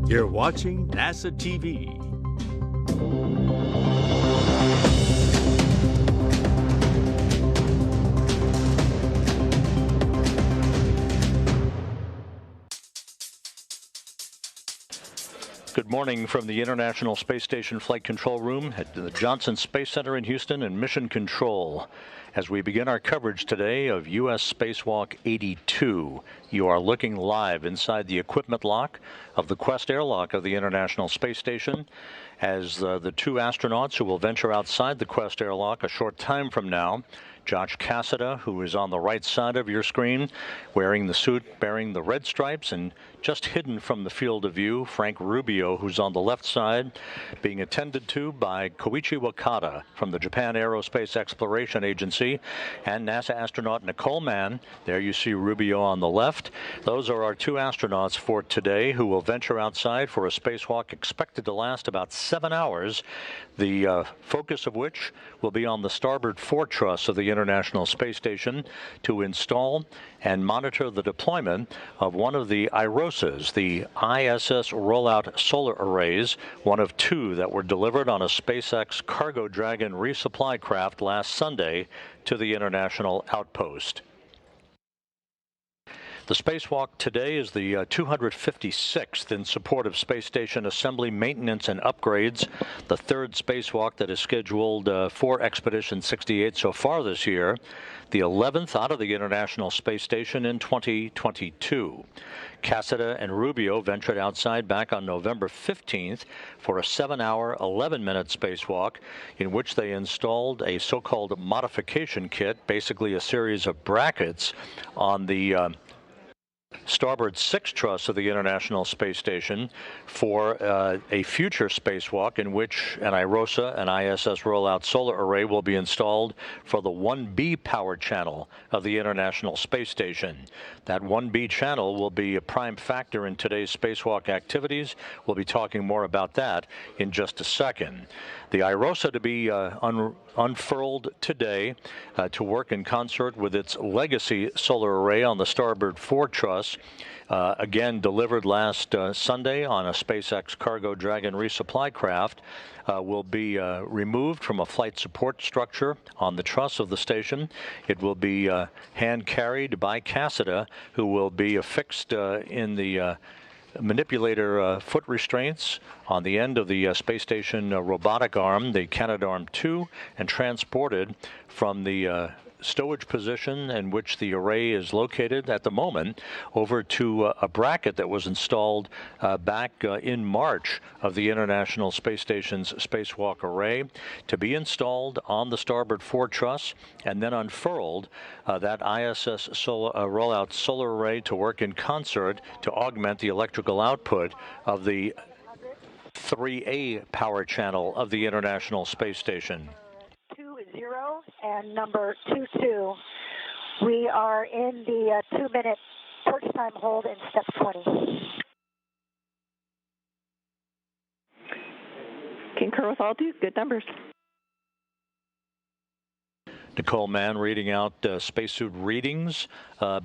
You're watching NASA TV. Good morning from the International Space Station Flight Control Room at the Johnson Space Center in Houston and Mission Control. As we begin our coverage today of U.S. Spacewalk 82, you are looking live inside the equipment lock of the Quest airlock of the International Space Station as the two astronauts who will venture outside the Quest airlock a short time from now. Josh Cassada, who is on the right side of your screen, wearing the suit bearing the red stripes, and just hidden from the field of view, Frank Rubio, who's on the left side, being attended to by Koichi Wakata from the Japan Aerospace Exploration Agency, and NASA astronaut Nicole Mann. There you see Rubio on the left. Those are our two astronauts for today who will venture outside for a spacewalk expected to last about 7 hours, the focus of which will be on the starboard fore truss of the International Space Station to install and monitor the deployment of one of the IROSAs, the ISS Rollout Solar Arrays, one of two that were delivered on a SpaceX Cargo Dragon resupply craft last Sunday to the International Outpost. The spacewalk today is the 256th in support of space station assembly, maintenance, and upgrades. The third spacewalk that is scheduled for Expedition 68 so far this year. The 11th out of the International Space Station in 2022. Cassada and Rubio ventured outside back on November 15th for a 7-hour, 11-minute spacewalk in which they installed a so-called modification kit, basically a series of brackets on the starboard 6 truss of the International Space Station for a future spacewalk in which an IROSA, an ISS Rollout Solar Array, will be installed for the 1B power channel of the International Space Station. That 1B channel will be a prime factor in today's spacewalk activities. We'll be talking more about that in just a second. The IROSA to be unfurled today to work in concert with its legacy solar array on the starboard 4 truss. Again, delivered last Sunday on a SpaceX Cargo Dragon resupply craft, will be removed from a flight support structure on the truss of the station. It will be hand carried by Cassada, who will be affixed in the manipulator foot restraints on the end of the space station robotic arm, the Canadarm2, and transported from the stowage position in which the array is located at the moment over to a bracket that was installed back in March of the International Space Station's spacewalk array to be installed on the starboard 4 truss and then unfurled that ISS Rollout Solar Array to work in concert to augment the electrical output of the 3A power channel of the International Space Station. 20 and number 22. We are in the 2-minute torch time hold in step 20. Concur with all due. Good numbers. Nicole Mann reading out spacesuit readings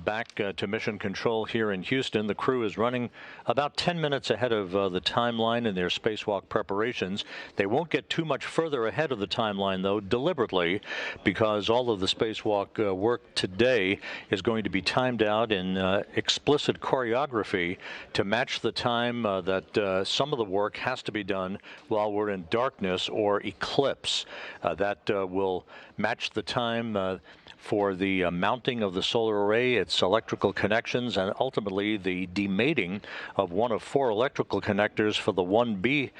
back to Mission Control here in Houston. The crew is running about 10 minutes ahead of the timeline in their spacewalk preparations. They won't get too much further ahead of the timeline, though, deliberately, because all of the spacewalk work today is going to be timed out in explicit choreography to match the time that some of the work has to be done while we're in darkness or eclipse. That will match the time for the mounting of the solar array, its electrical connections, and ultimately the demating of one of 4 electrical connectors for the 1B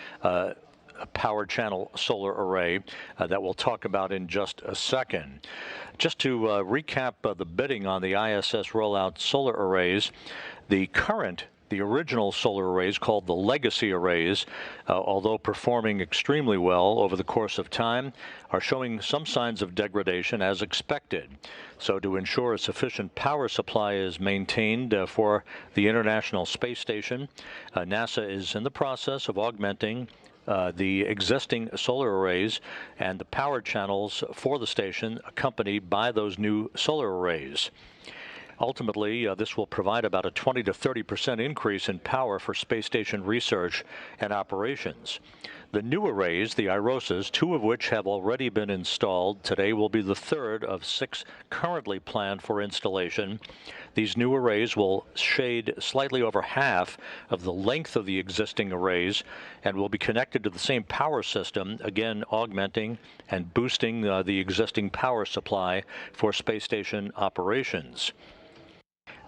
power channel solar array that we'll talk about in just a second. Just to recap the bidding on the ISS Rollout Solar Arrays, the original solar arrays, called the legacy arrays, although performing extremely well over the course of time, are showing some signs of degradation as expected. So to ensure a sufficient power supply is maintained for the International Space Station, NASA is in the process of augmenting the existing solar arrays and the power channels for the station accompanied by those new solar arrays. Ultimately, this will provide about a 20 to 30% increase in power for space station research and operations. The new arrays, the IROSAs, 2 of which have already been installed today, will be the third of 6 currently planned for installation. These new arrays will shade slightly over half of the length of the existing arrays and will be connected to the same power system, again augmenting and boosting the existing power supply for space station operations.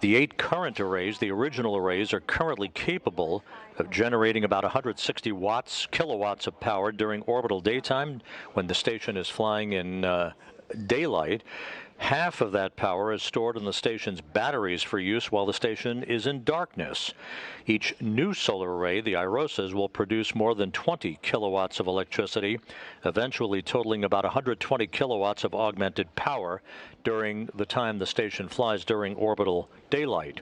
The 8 current arrays, the original arrays, are currently capable of generating about 160 kilowatts of power during orbital daytime when the station is flying in daylight. Half of that power is stored in the station's batteries for use while the station is in darkness. Each new solar array, the IROSAs, will produce more than 20 kilowatts of electricity, eventually totaling about 120 kilowatts of augmented power during the time the station flies during orbital daylight.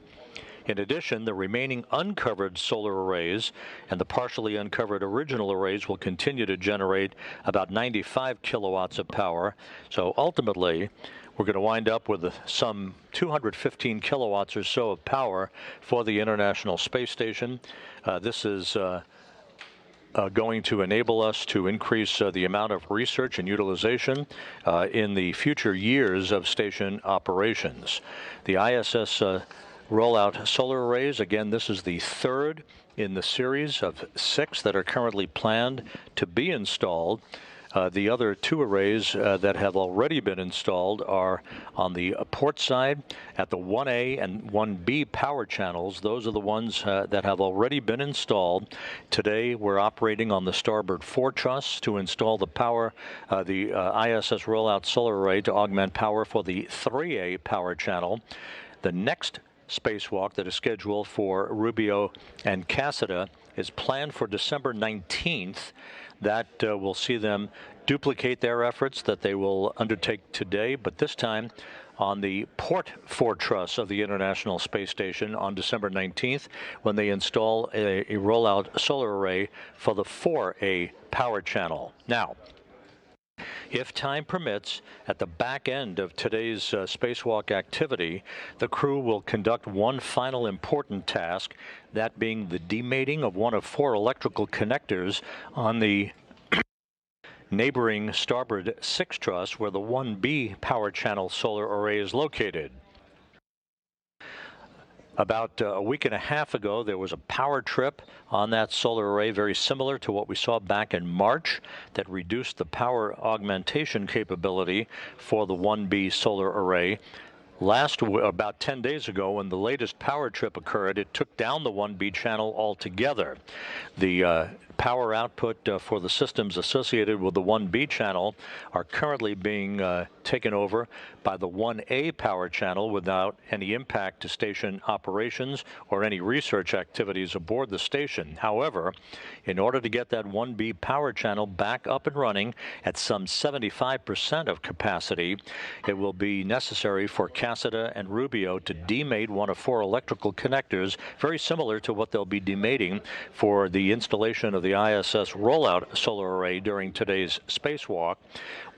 In addition, the remaining uncovered solar arrays and the partially uncovered original arrays will continue to generate about 95 kilowatts of power. So ultimately, we're going to wind up with some 215 kilowatts or so of power for the International Space Station. This is going to enable us to increase the amount of research and utilization in the future years of station operations. The ISS Rollout Solar Arrays. Again, this is the third in the series of 6 that are currently planned to be installed. The other 2 arrays that have already been installed are on the port side at the 1A and 1B power channels. Those are the ones that have already been installed. Today we're operating on the starboard 4 truss to install the power, the ISS Rollout Solar Array to augment power for the 3A power channel. The next spacewalk that is scheduled for Rubio and Cassada is planned for December 19th. That will see them duplicate their efforts that they will undertake today, but this time on the port 4 truss of the International Space Station on December 19th, when they install a rollout solar array for the 4A power channel. Now, if time permits, at the back end of today's spacewalk activity, the crew will conduct one final important task, that being the demating of one of 4 electrical connectors on the neighboring starboard 6 truss where the 1B power channel solar array is located. About a week and a half ago, there was a power trip on that solar array, very similar to what we saw back in March, that reduced the power augmentation capability for the 1B solar array. About 10 days ago, when the latest power trip occurred, it took down the 1B channel altogether. The power output for the systems associated with the 1B channel are currently being taken over by the 1A power channel without any impact to station operations or any research activities aboard the station. However, in order to get that 1B power channel back up and running at some 75% of capacity, it will be necessary for Cassada and Rubio to demate one of 4 electrical connectors, very similar to what they'll be demating for the installation of the ISS Rollout Solar Array during today's spacewalk.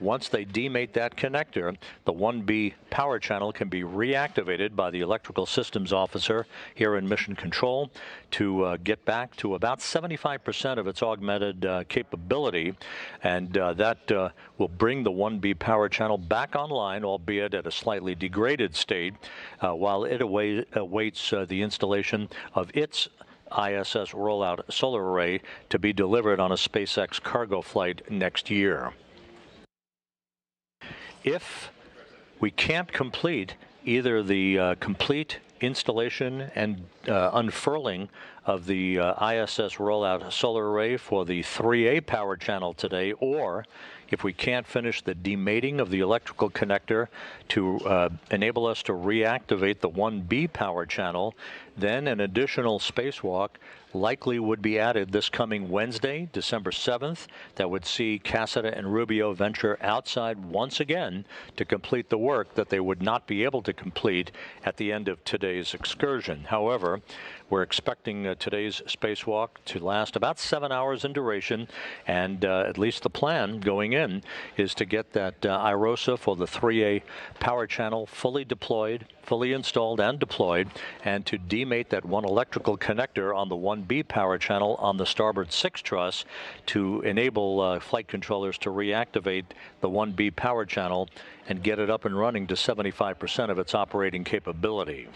Once they demate that connector, the 1B power channel can be reactivated by the electrical systems officer here in Mission Control to get back to about 75% of its augmented capability, and that will bring the 1B power channel back online, albeit at a slightly degraded state, while it awaits the installation of its ISS Rollout Solar Array to be delivered on a SpaceX cargo flight next year. If we can't complete either the complete installation and unfurling of the ISS Rollout Solar Array for the 3A power channel today, or if we can't finish the demating of the electrical connector to enable us to reactivate the 1B power channel, then an additional spacewalk likely would be added this coming Wednesday, December 7th, that would see Cassada and Rubio venture outside once again to complete the work that they would not be able to complete at the end of today's excursion. However, we're expecting today's spacewalk to last about 7 hours in duration, and at least the plan going in is to get that IROSA for the 3A power channel fully deployed, fully installed and deployed, and to demate that one electrical connector on the 1B power channel on the starboard 6 truss to enable flight controllers to reactivate the 1B power channel and get it up and running to 75% of its operating capability.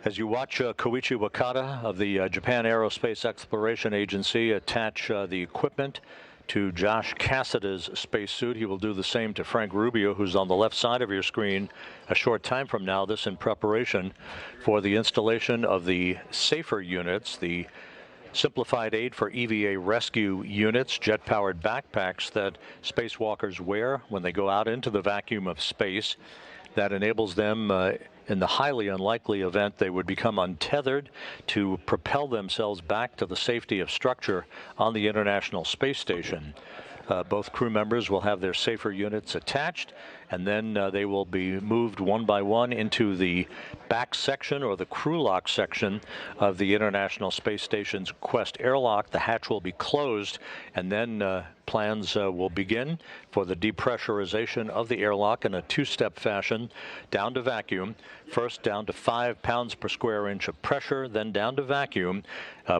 As you watch Koichi Wakata of the Japan Aerospace Exploration Agency attach the equipment to Josh Cassada's spacesuit, he will do the same to Frank Rubio, who's on the left side of your screen a short time from now, this in preparation for the installation of the SAFER units, the Simplified Aid for EVA Rescue units, jet-powered backpacks that spacewalkers wear when they go out into the vacuum of space. That enables them, in the highly unlikely event they would become untethered, to propel themselves back to the safety of structure on the International Space Station. Both crew members will have their SAFER units attached, and then they will be moved one by one into the back section, or the crew lock section, of the International Space Station's Quest airlock. The hatch will be closed, and then plans will begin for the depressurization of the airlock in a two-step fashion, down to vacuum. First down to 5 pounds per square inch of pressure, then down to vacuum,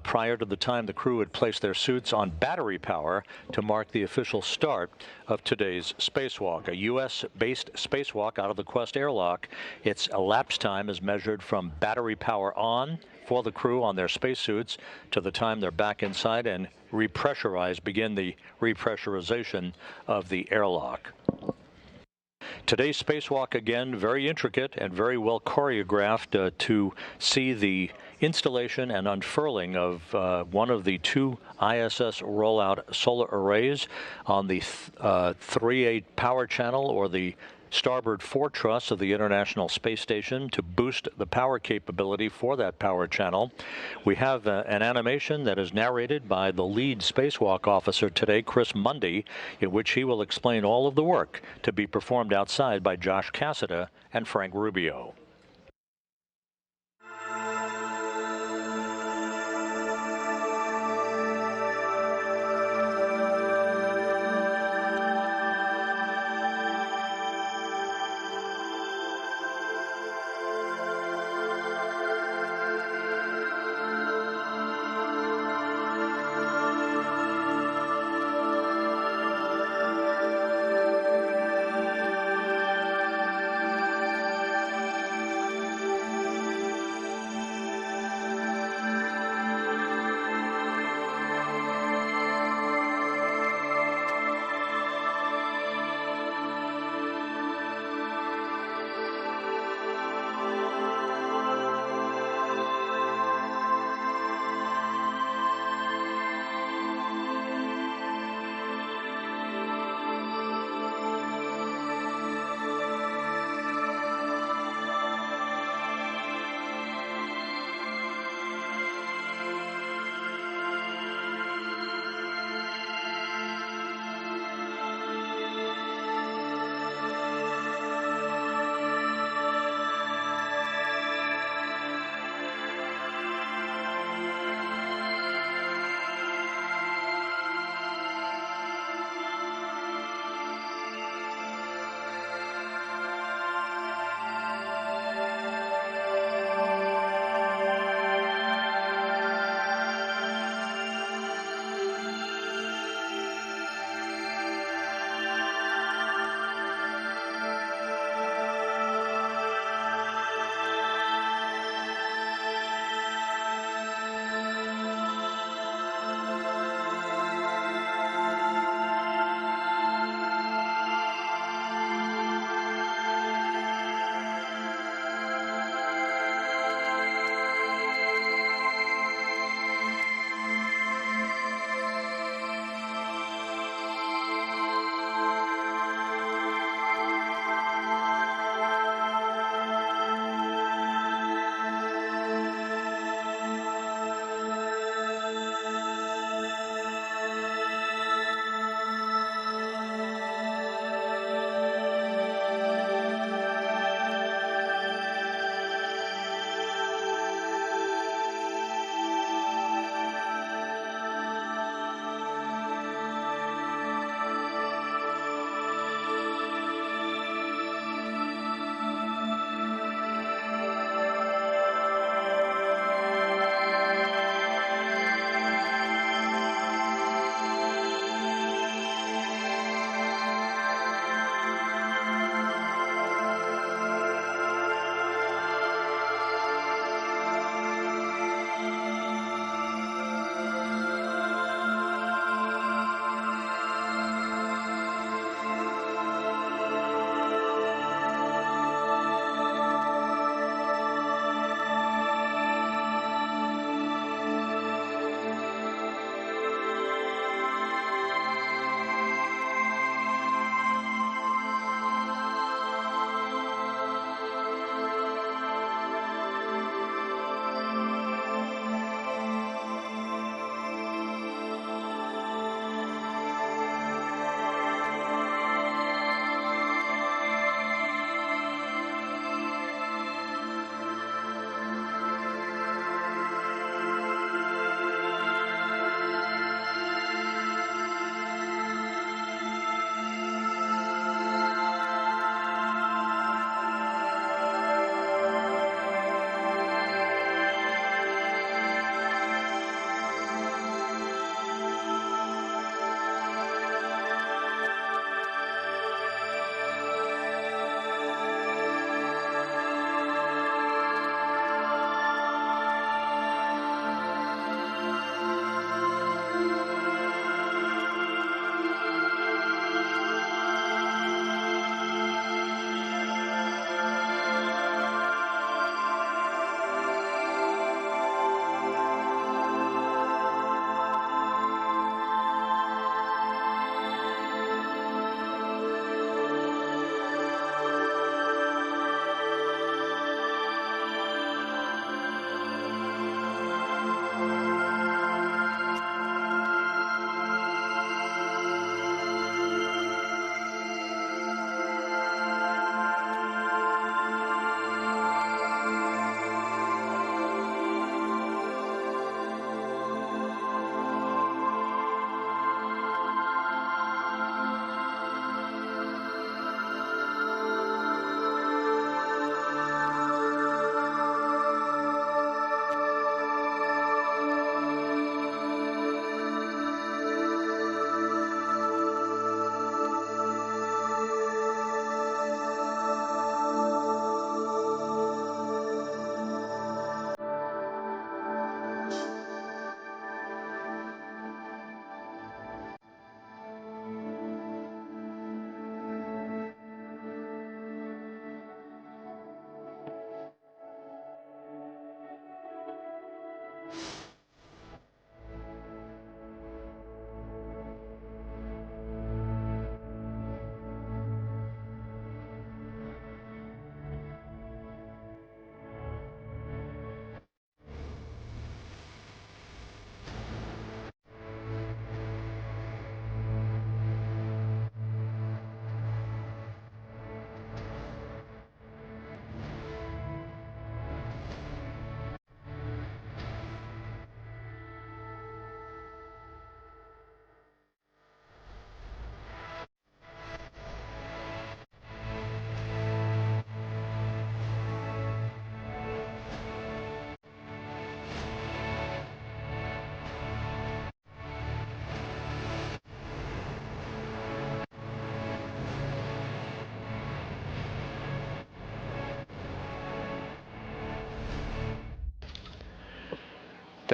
prior to the time the crew would place their suits on battery power to mark the official start of today's spacewalk. A U.S.-based spacewalk out of the Quest airlock. Its elapsed time is measured from battery power on for the crew on their spacesuits to the time they're back inside and begin the repressurization of the airlock. Today's spacewalk, again, very intricate and very well choreographed to see the installation and unfurling of one of the two ISS Rollout Solar Arrays on the 3/8 power channel, or the starboard 4 truss of the International Space Station, to boost the power capability for that power channel. We have an animation that is narrated by the lead spacewalk officer today, Chris Mundy, in which he will explain all of the work to be performed outside by Josh Cassada and Frank Rubio.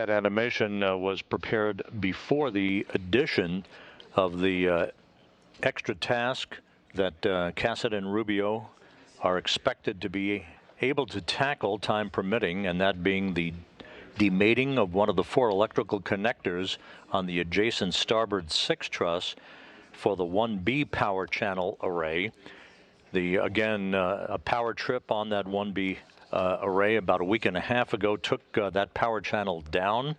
That animation was prepared before the addition of the extra task that Cassada and Rubio are expected to be able to tackle, time permitting, and that being the demating of one of the 4 electrical connectors on the adjacent starboard 6 truss for the 1B power channel array. Again, a power trip on that 1B array about a week and a half ago took that power channel down.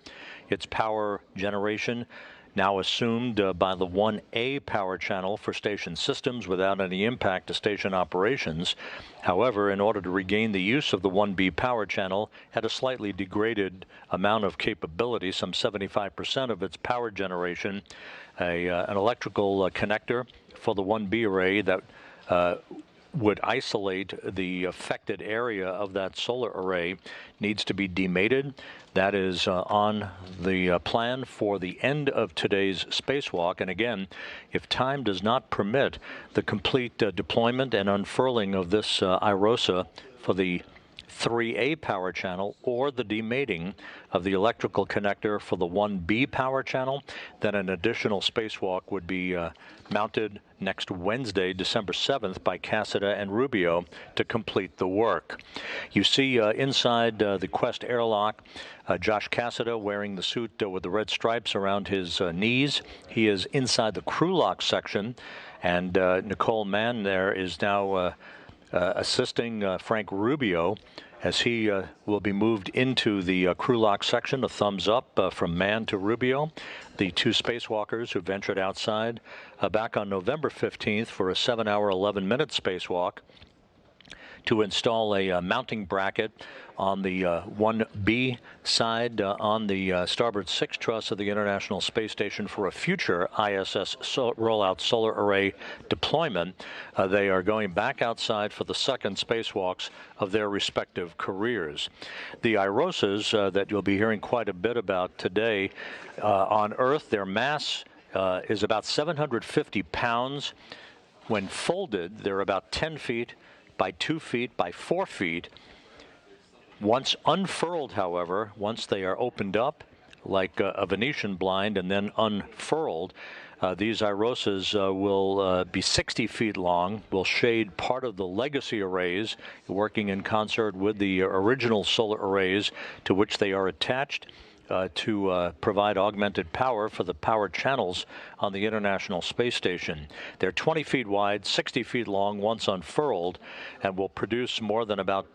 Its power generation now assumed by the 1A power channel for station systems without any impact to station operations. However, in order to regain the use of the 1B power channel, had a slightly degraded amount of capability, some 75% of its power generation. An electrical connector for the 1B array that would isolate the affected area of that solar array needs to be demated. That is on the plan for the end of today's spacewalk. And again, if time does not permit the complete deployment and unfurling of this IROSA for the 3A power channel or the demating of the electrical connector for the 1B power channel, then an additional spacewalk would be mounted next Wednesday, December 7th, by Cassada and Rubio to complete the work. You see inside the Quest airlock, Josh Cassada wearing the suit with the red stripes around his knees. He is inside the crew lock section, and Nicole Mann there is now assisting Frank Rubio as he will be moved into the crew lock section. A thumbs up from Mann to Rubio, the 2 spacewalkers who ventured outside back on November 15th for a 7-hour, 11-minute spacewalk to install a mounting bracket on the 1B side on the starboard 6 truss of the International Space Station for a future ISS Rollout Solar Array deployment. They are going back outside for the second spacewalks of their respective careers. The IROSAs that you'll be hearing quite a bit about today on Earth, their mass is about 750 pounds. When folded, they're about 10 feet by 2 feet by 4 feet. Once unfurled, however, once they are opened up like a Venetian blind and then unfurled, these IROSAs will be 60 feet long, will shade part of the legacy arrays, working in concert with the original solar arrays to which they are attached to provide augmented power for the power channels on the International Space Station. They're 20 feet wide, 60 feet long once unfurled, and will produce more than about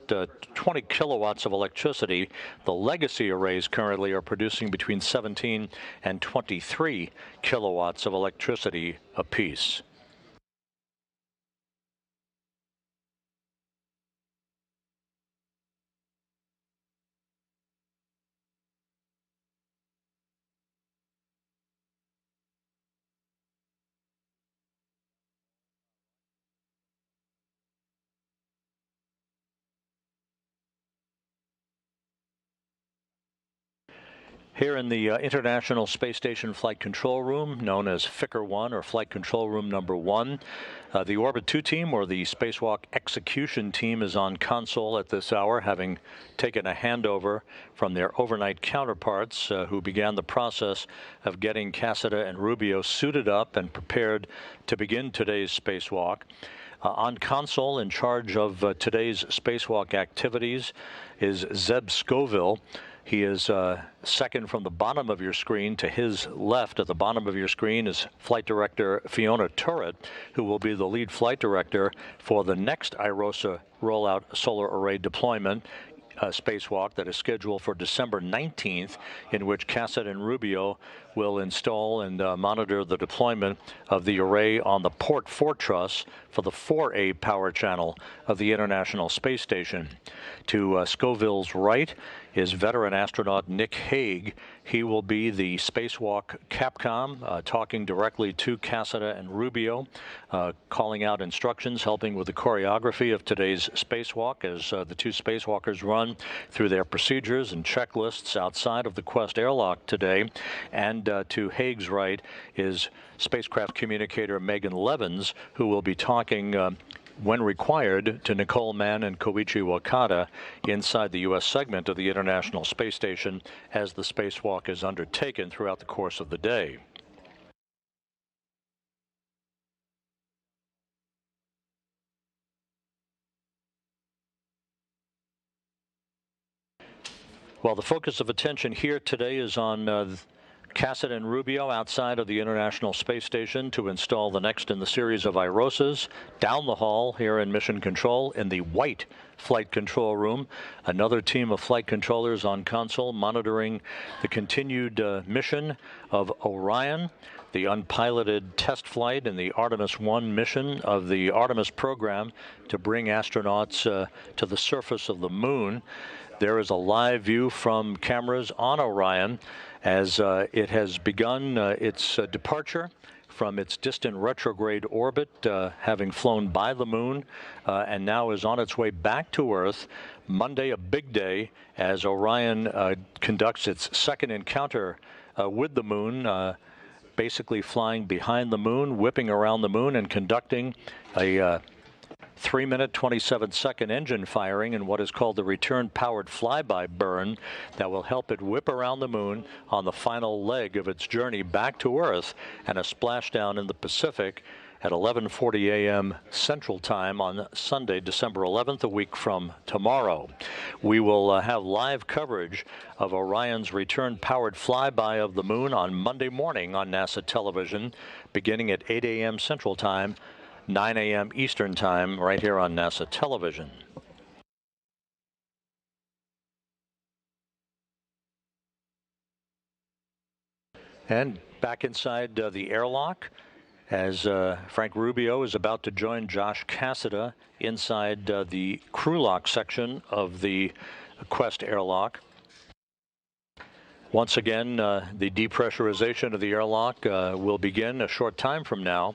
20 kilowatts of electricity. The legacy arrays currently are producing between 17 and 23 kilowatts of electricity apiece. Here in the International Space Station Flight Control Room, known as FICR 1 or Flight Control Room number 1, the Orbit 2 team, or the Spacewalk Execution Team, is on console at this hour, having taken a handover from their overnight counterparts who began the process of getting Cassada and Rubio suited up and prepared to begin today's spacewalk. On console, in charge of today's spacewalk activities, is Zeb Scoville. He is second from the bottom of your screen. To his left at the bottom of your screen is Flight Director Fiona Turret, who will be the lead flight director for the next IROSA Rollout Solar Array deployment spacewalk that is scheduled for December 19th, in which Cassada and Rubio will install and monitor the deployment of the array on the Port 4 truss for the 4A power channel of the International Space Station. To Scoville's right is veteran astronaut Nick Hague. He will be the spacewalk Capcom, talking directly to Cassada and Rubio, calling out instructions, helping with the choreography of today's spacewalk as the 2 spacewalkers run through their procedures and checklists outside of the Quest airlock today. And to Hague's right is spacecraft communicator Megan Levins, who will be talking when required, to Nicole Mann and Koichi Wakata inside the U.S. segment of the International Space Station as the spacewalk is undertaken throughout the course of the day. Well, the focus of attention here today is on Cassett and Rubio outside of the International Space Station to install the next in the series of IROSAs. Down the hall here in Mission Control in the white flight control room, another team of flight controllers on console monitoring the continued mission of Orion, the unpiloted test flight in the Artemis 1 mission of the Artemis program to bring astronauts to the surface of the moon. There is a live view from cameras on Orion as it has begun its departure from its distant retrograde orbit, having flown by the moon, and now is on its way back to Earth. Monday, a big day, as Orion conducts its second encounter with the moon, basically flying behind the moon, whipping around the moon, and conducting a 3-minute, 27-second engine firing in what is called the return-powered flyby burn that will help it whip around the moon on the final leg of its journey back to Earth, and a splashdown in the Pacific at 11:40 a.m. Central Time on Sunday, December 11th, a week from tomorrow. We will have live coverage of Orion's return-powered flyby of the moon on Monday morning on NASA television, beginning at 8 a.m. Central Time, 9 a.m. Eastern Time, right here on NASA television. And back inside the airlock, as Frank Rubio is about to join Josh Cassada inside the crew lock section of the Quest airlock. Once again, the depressurization of the airlock will begin a short time from now.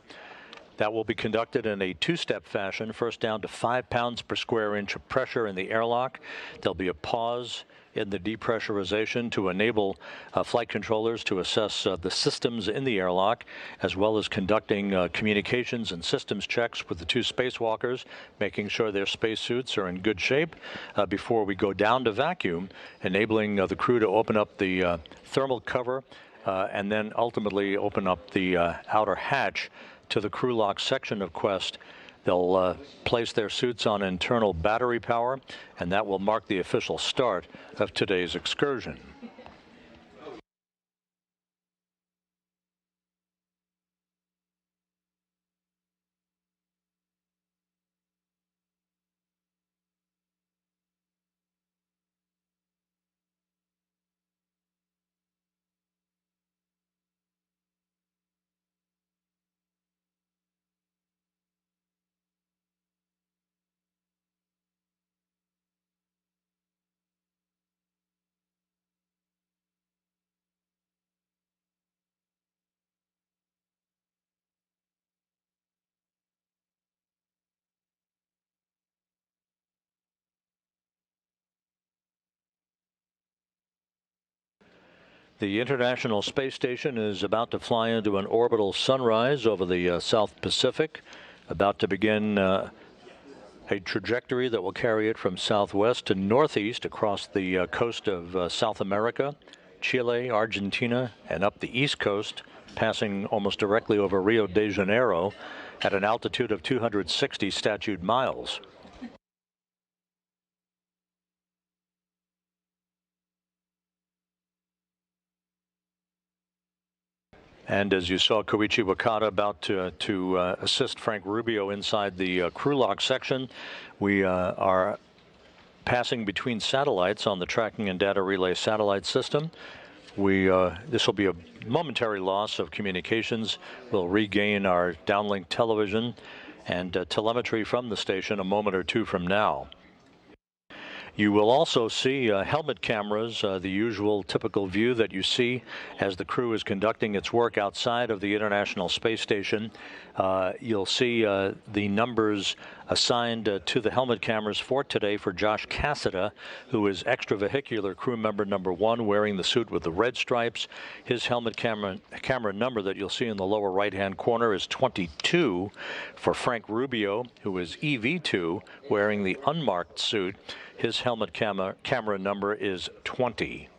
That will be conducted in a two-step fashion, first down to 5 pounds per square inch of pressure in the airlock. There'll be a pause in the depressurization to enable flight controllers to assess the systems in the airlock, as well as conducting communications and systems checks with the two spacewalkers, making sure their spacesuits are in good shape before we go down to vacuum, enabling the crew to open up the thermal cover and then ultimately open up the outer hatch to the crew lock section of Quest. They'll place their suits on internal battery power, and that will mark the official start of today's excursion. The International Space Station is about to fly into an orbital sunrise over the South Pacific, about to begin a trajectory that will carry it from southwest to northeast across the coast of South America, Chile, Argentina, and up the east coast, passing almost directly over Rio de Janeiro at an altitude of 260 statute miles. And as you saw, Koichi Wakata about to assist Frank Rubio inside the crew lock section, we are passing between satellites on the tracking and data relay satellite system. This will be a momentary loss of communications. We'll regain our downlink television and telemetry from the station a moment or two from now. You will also see helmet cameras, the usual typical view that you see as the crew is conducting its work outside of the International Space Station. You'll see the numbers assigned to the helmet cameras for today for Josh Cassada, who is extravehicular crew member number 1, wearing the suit with the red stripes. His helmet camera number that you'll see in the lower right-hand corner is 22. For Frank Rubio, who is EV2, wearing the unmarked suit, his helmet camera number is 20.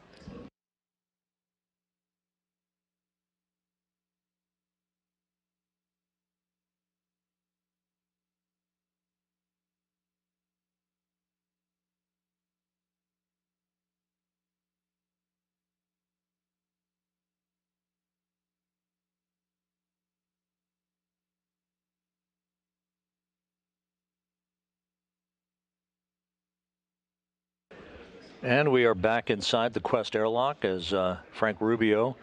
And we are back inside the Quest airlock as Frank Rubio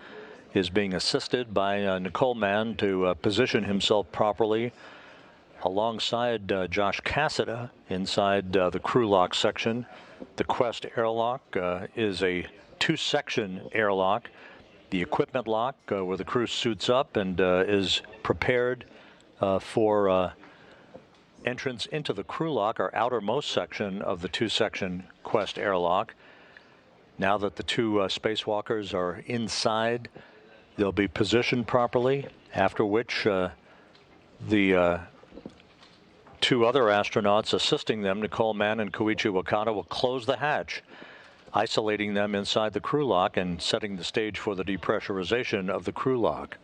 is being assisted by Nicole Mann to position himself properly alongside Josh Cassada inside the crew lock section. The Quest airlock is a 2-section airlock. The equipment lock where the crew suits up and is prepared for entrance into the crew lock, our outermost section of the 2-section Quest airlock. Now that the 2 spacewalkers are inside, they'll be positioned properly, after which the 2 other astronauts assisting them, Nicole Mann and Koichi Wakata, will close the hatch, isolating them inside the crew lock and setting the stage for the depressurization of the crew lock.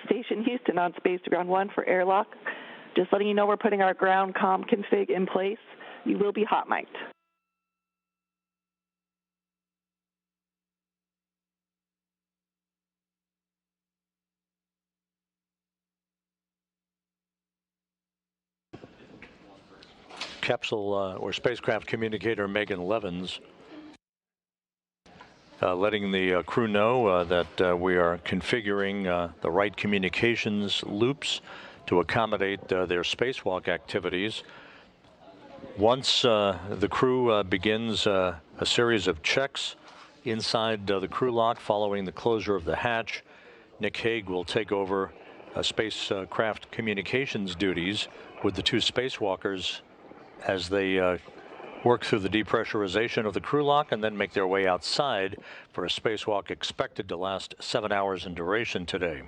Station Houston on Space to Ground 1 for airlock. Just letting you know we're putting our ground comm config in place. You will be hot mic'd. Capsule or spacecraft communicator Megan Levins letting the crew know that we are configuring the right communications loops to accommodate their spacewalk activities. Once the crew begins a series of checks inside the crew lock following the closure of the hatch, Nick Hague will take over spacecraft communications duties with the two spacewalkers as they work through the depressurization of the crew lock and then make their way outside for a spacewalk expected to last 7 hours in duration today.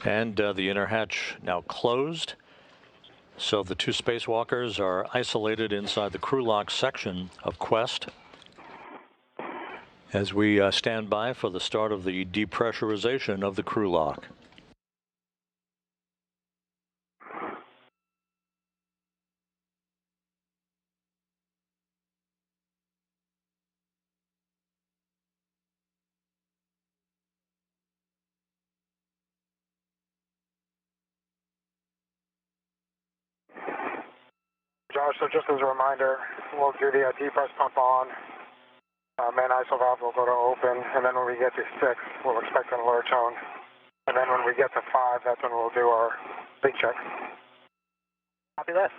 And the inner hatch now closed. So the two spacewalkers are isolated inside the crew lock section of Quest as we stand by for the start of the depressurization of the crew lock. Josh, so just as a reminder, we'll do the depress pump on. Main ISO valve will go to open, and then when we get to 6, we'll expect an alert tone. And then when we get to 5, that's when we'll do our leak check. Copy that.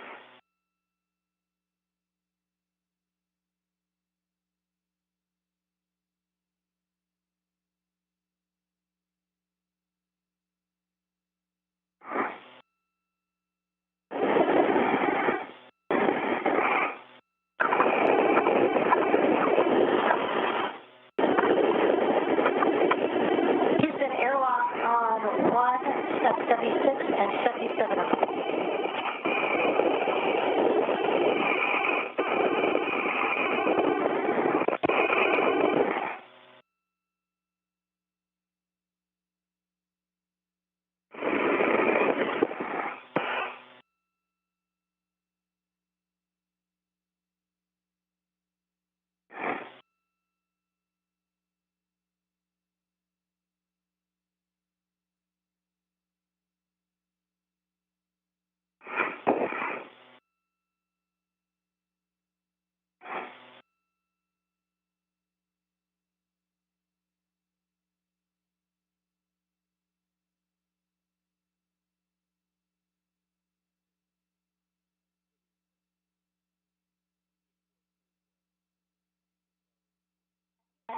Houston, airlock on 1, step 76 and 77.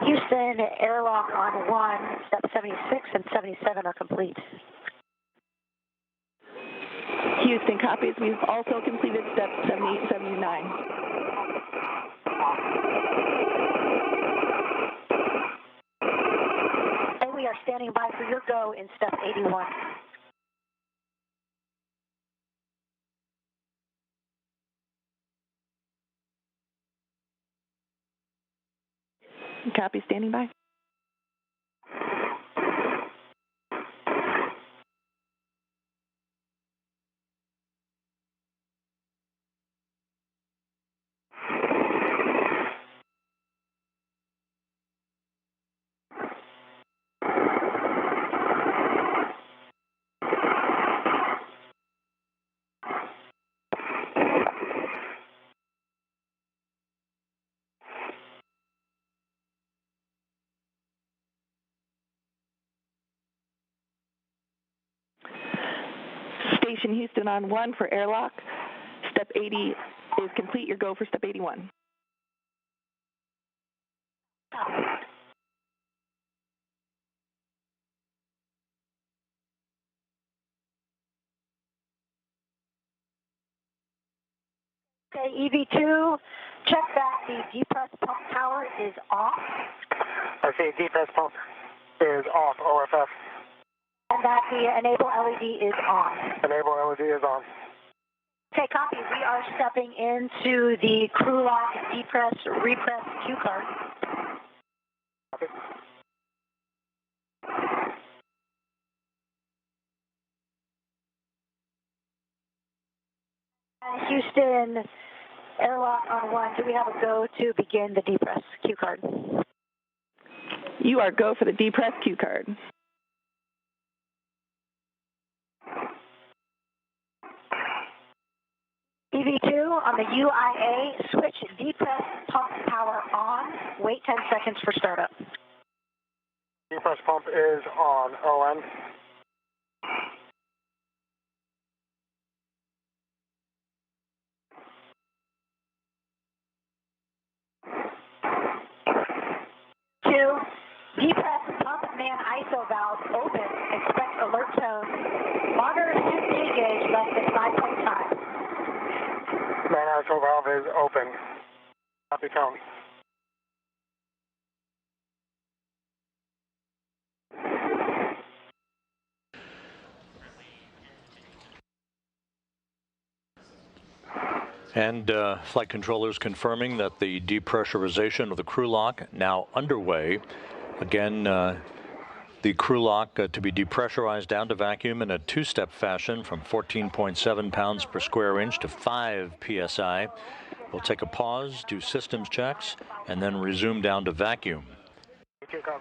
Houston, airlock on 1, step 76 and 77 are complete. Houston copies. We've also completed steps 78, 79. And we are standing by for your go in step 81. Copy, standing by. Station Houston on 1 for airlock. Step 80 is complete. Your go for step 81. Okay, EV2, check that the depress pump power is off. I see depress pump is off, OFF. And that the enable LED is on. Enable LED is on. Okay, copy. We are stepping into the crew lock depress repress cue card. Copy. Houston, Airlock on 1, do we have a go to begin the depress cue card? You are go for the depress cue card. EV2 on the UIA, switch depress pump power on. Wait 10 seconds for startup. Depress pump is on. ON. Depress pump man ISO valve open. Expect alert tone. Monitor C gauge less than 5.5. Man ISO valve is open. Copy tone. And flight controllers confirming that the depressurization of the crew lock now underway. Again, the crew lock to be depressurized down to vacuum in a two-step fashion from 14.7 pounds per square inch to 5 psi. We'll take a pause, do systems checks, and then resume down to vacuum.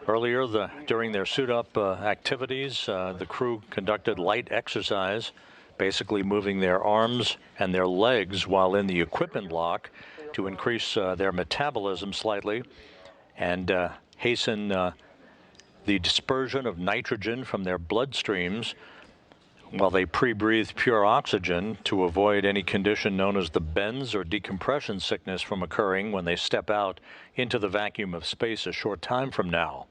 Earlier, during their suit-up activities, the crew conducted light exercise, basically moving their arms and their legs while in the equipment lock to increase their metabolism slightly and hasten the dispersion of nitrogen from their bloodstreams while they pre-breathe pure oxygen to avoid any condition known as the bends or decompression sickness from occurring when they step out into the vacuum of space a short time from now.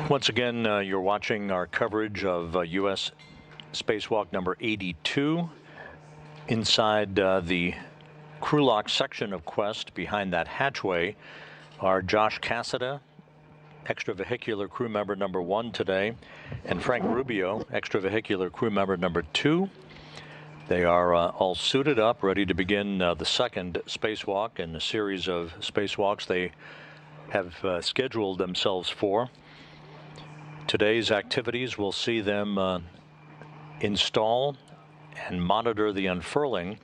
Once again, you're watching our coverage of U.S. Spacewalk number 82 inside the crew lock section of Quest. Behind that hatchway are Josh Cassada, extravehicular crew member number 1 today, and Frank Rubio, extravehicular crew member number 2. They are all suited up, ready to begin the second spacewalk in a series of spacewalks they have scheduled themselves for. Today's activities will see them install and monitor the unfurling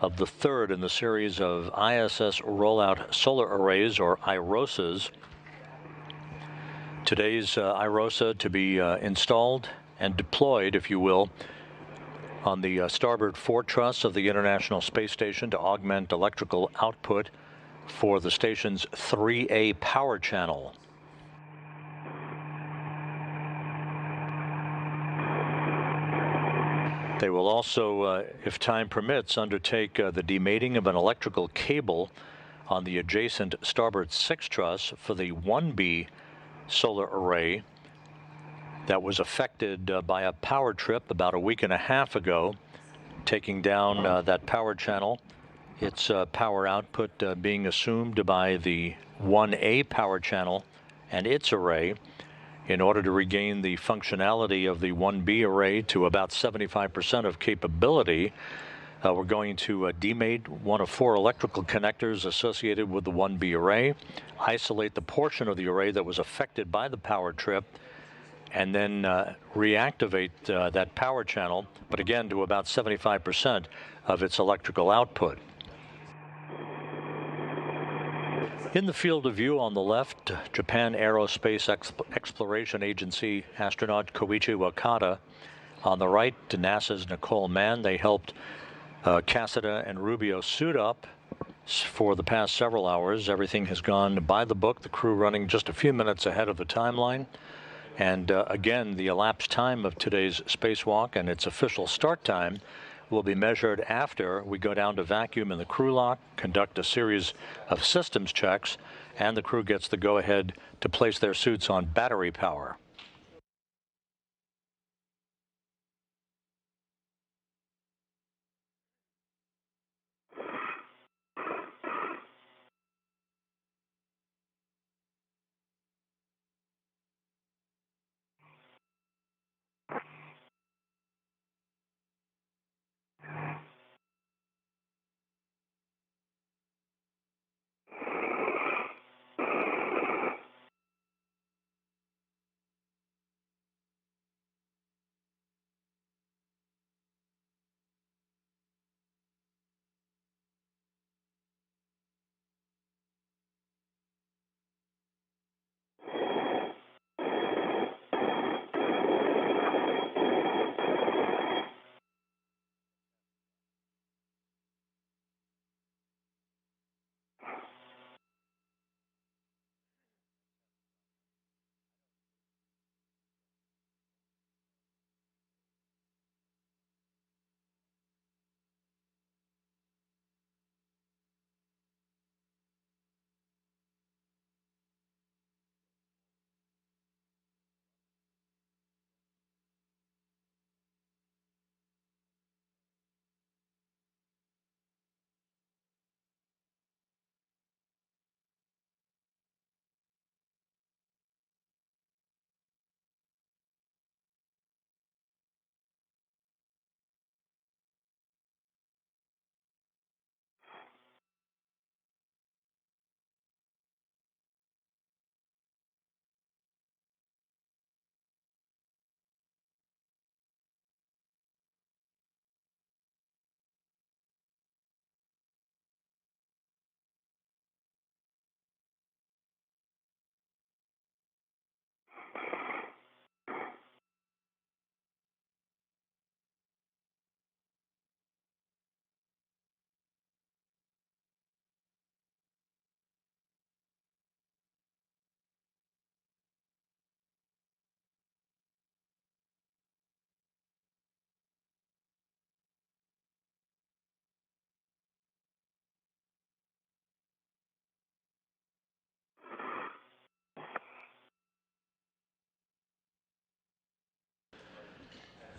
of the third in the series of ISS Rollout Solar Arrays, or IROSAs. Today's IROSA to be installed and deployed, if you will, on the starboard fore truss of the International Space Station to augment electrical output for the station's 3A power channel. They will also, if time permits, undertake the demating of an electrical cable on the adjacent starboard 6 truss for the 1B solar array that was affected by a power trip about a week and a half ago, taking down that power channel. Its power output being assumed by the 1A power channel and its array. In order to regain the functionality of the 1B array to about 75% of capability, we're going to demate one of 4 electrical connectors associated with the 1B array, isolate the portion of the array that was affected by the power trip, and then reactivate that power channel, but again to about 75% of its electrical output. In the field of view on the left, Japan Aerospace Exploration Agency astronaut Koichi Wakata. On the right, NASA's Nicole Mann. They helped Cassida and Rubio suit up for the past several hours. Everything has gone by the book, the crew running just a few minutes ahead of the timeline. And again, the elapsed time of today's spacewalk and its official start time will be measured after we go down to vacuum in the crew lock, conduct a series of systems checks, and the crew gets the go-ahead to place their suits on battery power.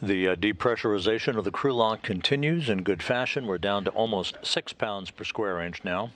The depressurization of the crew lock continues in good fashion. We're down to almost 6 pounds per square inch now.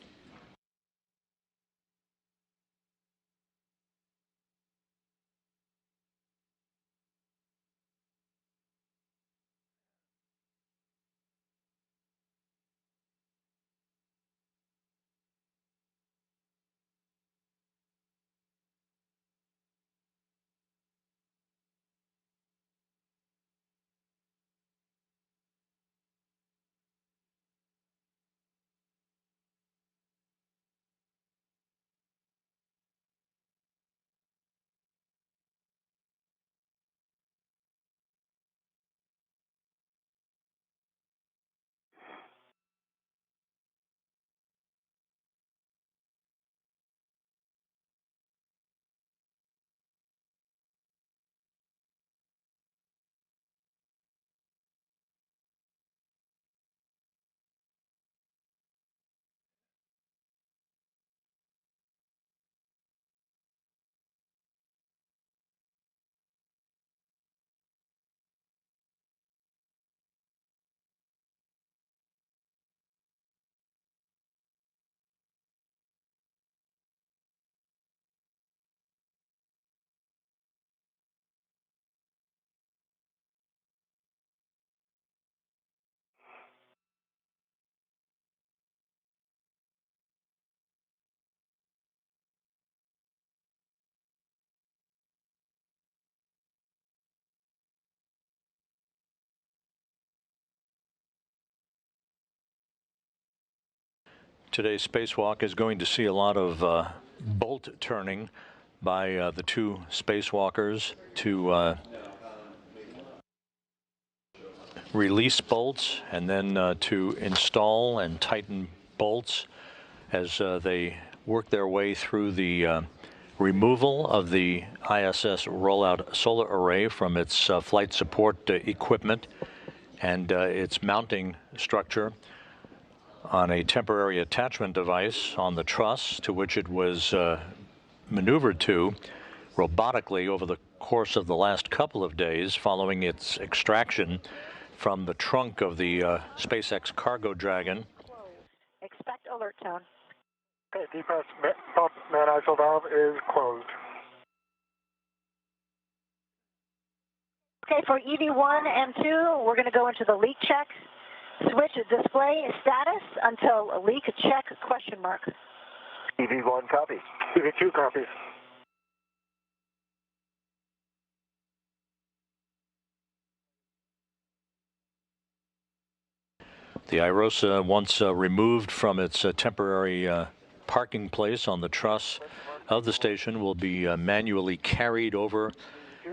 Today's spacewalk is going to see a lot of bolt turning by the two spacewalkers to release bolts and then to install and tighten bolts as they work their way through the removal of the ISS Rollout Solar Array from its flight support equipment and its mounting structure on a temporary attachment device on the truss, to which it was maneuvered to robotically over the course of the last couple of days following its extraction from the trunk of the SpaceX Cargo Dragon. Expect alert tone. Okay, depress pump man ISO valve is closed. Okay, for EV1 and 2, we're going to go into the leak check. Switch display status until leak check question mark. EV1 copy. EV2 copies. The IROSA, once removed from its temporary parking place on the truss of the station, will be manually carried over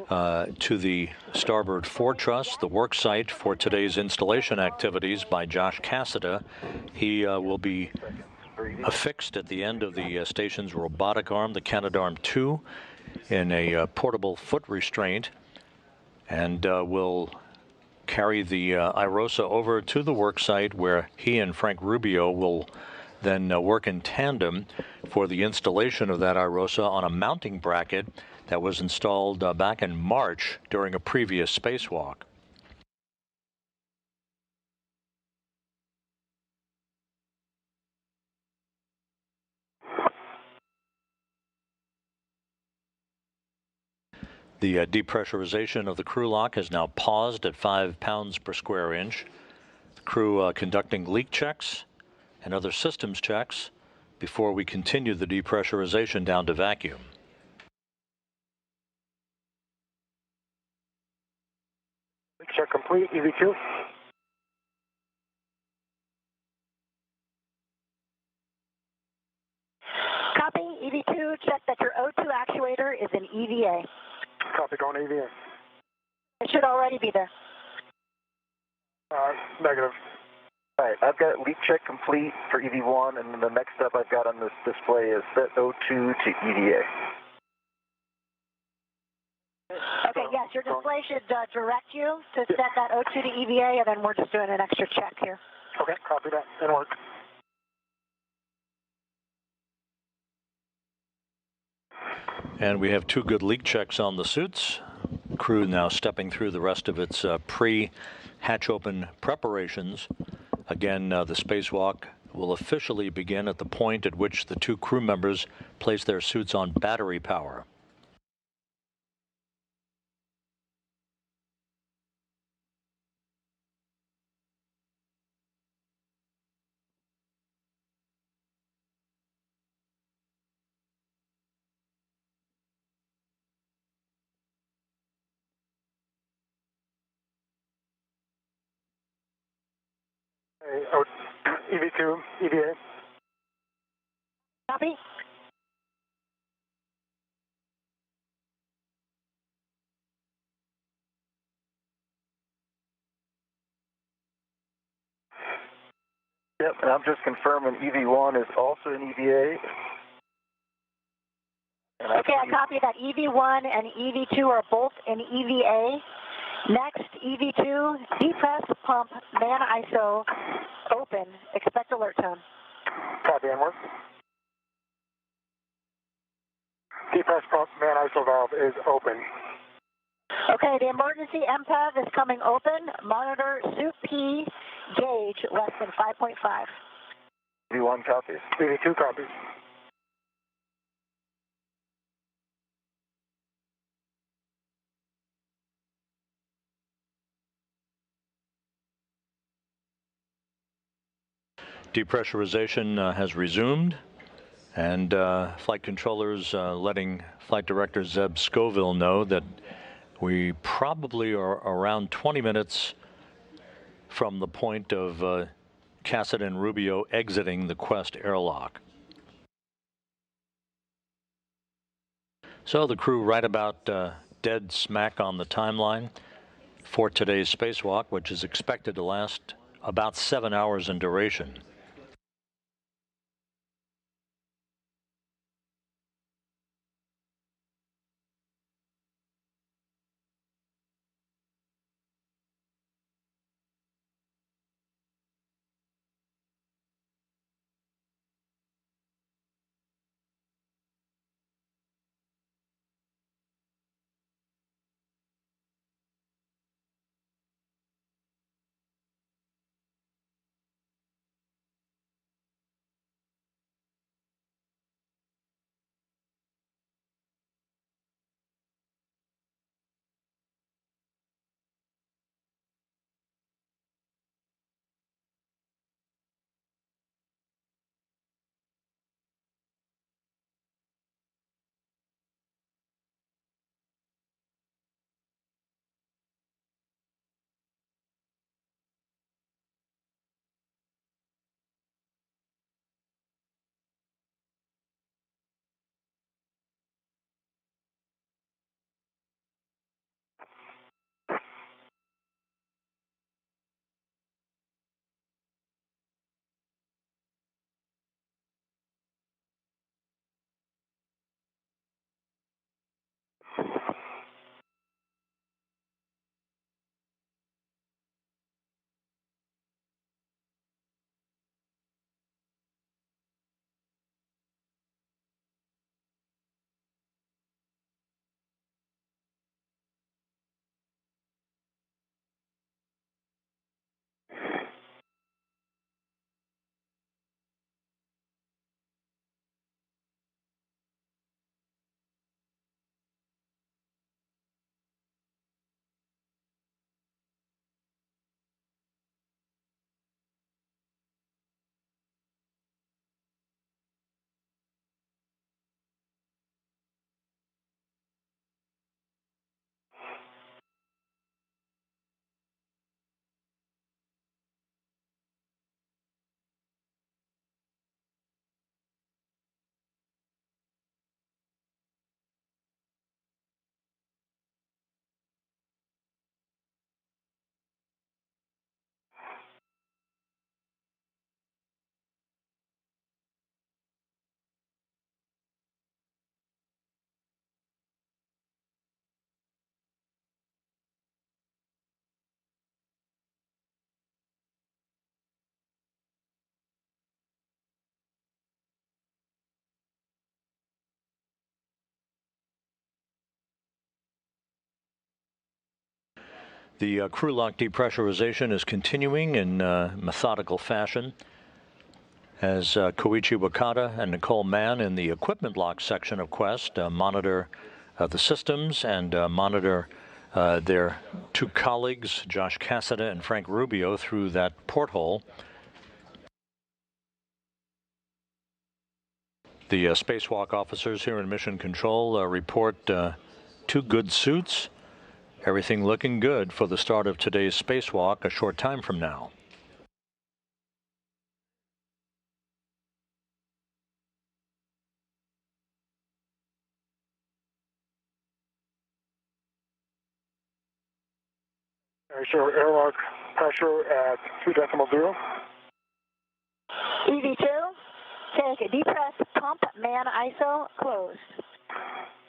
to the starboard fore truss, the work site for today's installation activities by Josh Cassida. He will be affixed at the end of the station's robotic arm, the Canadarm2, in a portable foot restraint, and will carry the IROSA over to the work site, where he and Frank Rubio will then work in tandem for the installation of that IROSA on a mounting bracket that was installed back in March during a previous spacewalk. The depressurization of the crew lock has now paused at 5 pounds per square inch. The crew conducting leak checks and other systems checks before we continue the depressurization down to vacuum. Leak check complete, EV2. Copy, EV2, check that your O2 actuator is in EVA. Copy, going EVA. It should already be there. Negative. All right, I've got leak check complete for EV1, and then the next step I've got on this display is set O2 to EVA. Okay, yes, your display should direct you to set that O2 to EVA, and then we're just doing an extra check here. Okay, copy that. It'll work. And we have 2 good leak checks on the suits. The crew now stepping through the rest of its pre-hatch open preparations. Again, the spacewalk will officially begin at the point at which the 2 crew members place their suits on battery power. EV2, EVA. Copy. Yep, and I'm just confirming EV1 is also in EVA. Okay, I copy that EV1 and EV2 are both in EVA. Next, EV2, depress pump, man ISO, open, expect alert tone. Copy, and work. Depress pump, man ISO valve is open. Okay, the emergency MPEV is coming open. Monitor suit P, gauge less than 5.5. EV1 copies. EV2 copies. Depressurization has resumed, and flight controllers letting Flight Director Zeb Scoville know that we probably are around 20 minutes from the point of Cassidy and Rubio exiting the Quest airlock. So the crew right about dead smack on the timeline for today's spacewalk, which is expected to last about 7 hours in duration. The crew lock depressurization is continuing in methodical fashion as Koichi Wakata and Nicole Mann in the equipment lock section of Quest monitor the systems and monitor their two colleagues, Josh Cassidy and Frank Rubio, through that porthole. The spacewalk officers here in Mission Control report 2 good suits. Everything looking good for the start of today's spacewalk a short time from now. Show airlock pressure at 2.0. EV2, take a depress pump, man ISO, closed.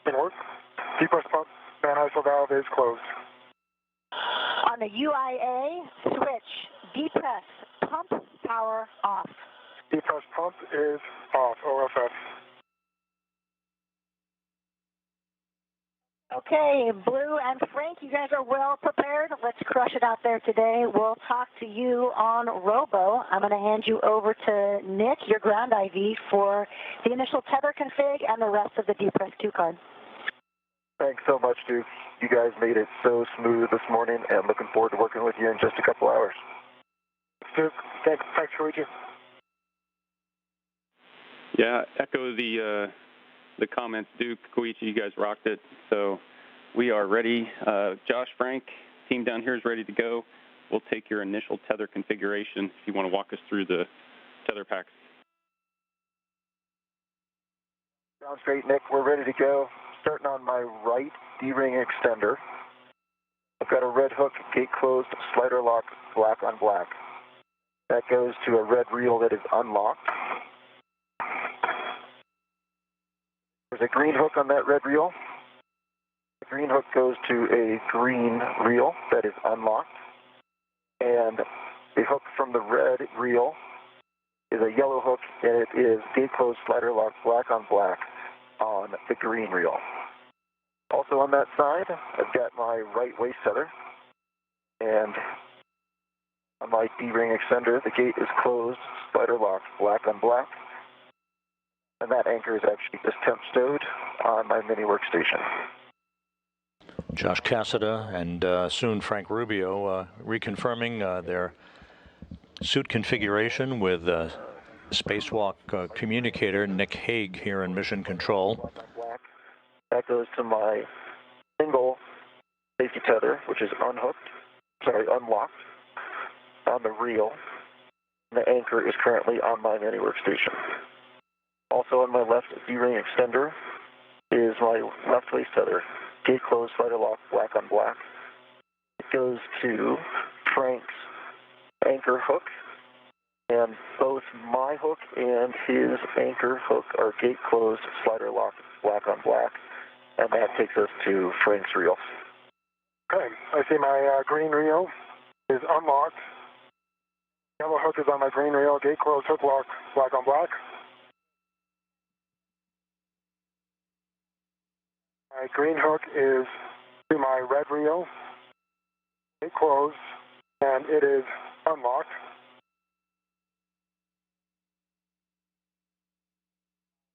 In work. Depress pump, man ISO valve is closed. On the UIA, switch, depress pump power off. Depress pump is off, OFF. Okay, Blue and Frank, you guys are well prepared. Let's crush it out there today. We'll talk to you on Robo. I'm going to hand you over to Nick, your ground IV, for the initial tether config and the rest of the depress 2 card. Thanks so much, Duke. You guys made it so smooth this morning, and looking forward to working with you in just a couple hours. Duke, thanks, Koichi. Yeah, echo the comments, Duke, Koichi, you guys rocked it. So we are ready. Josh, Frank, team down here is ready to go. we'll take your initial tether configuration if you want to walk us through the tether packs. Sounds great, Nick. We're ready to go. Starting on my right D-ring extender. I've got a red hook, gate closed, slider lock, black on black. That goes to a red reel that is unlocked. There's a green hook on that red reel. The green hook goes to a green reel that is unlocked. And the hook from the red reel is a yellow hook, and it is gate closed, slider lock, black on black on the green reel. Also on that side, I've got my right waist tether, and on my D-ring extender, the gate is closed, slider lock, black on black, and that anchor is actually just temp stowed on my mini workstation. Josh Cassada and soon Frank Rubio reconfirming their suit configuration with Spacewalk communicator Nick Hague here in Mission Control. That goes to my single safety tether, which is unlocked on the reel. The anchor is currently on my mini workstation. Also on my left D-ring extender is my left waist tether. Gate closed, slider lock, black on black. It goes to Frank's anchor hook, and both my hook and his anchor hook are gate closed, slider lock, black on black, and that takes us to Frank's reel. Okay, I see my green reel is unlocked. Yellow hook is on my green reel, gate closed, hook lock, black on black. My green hook is to my red reel, gate closed, and it is unlocked.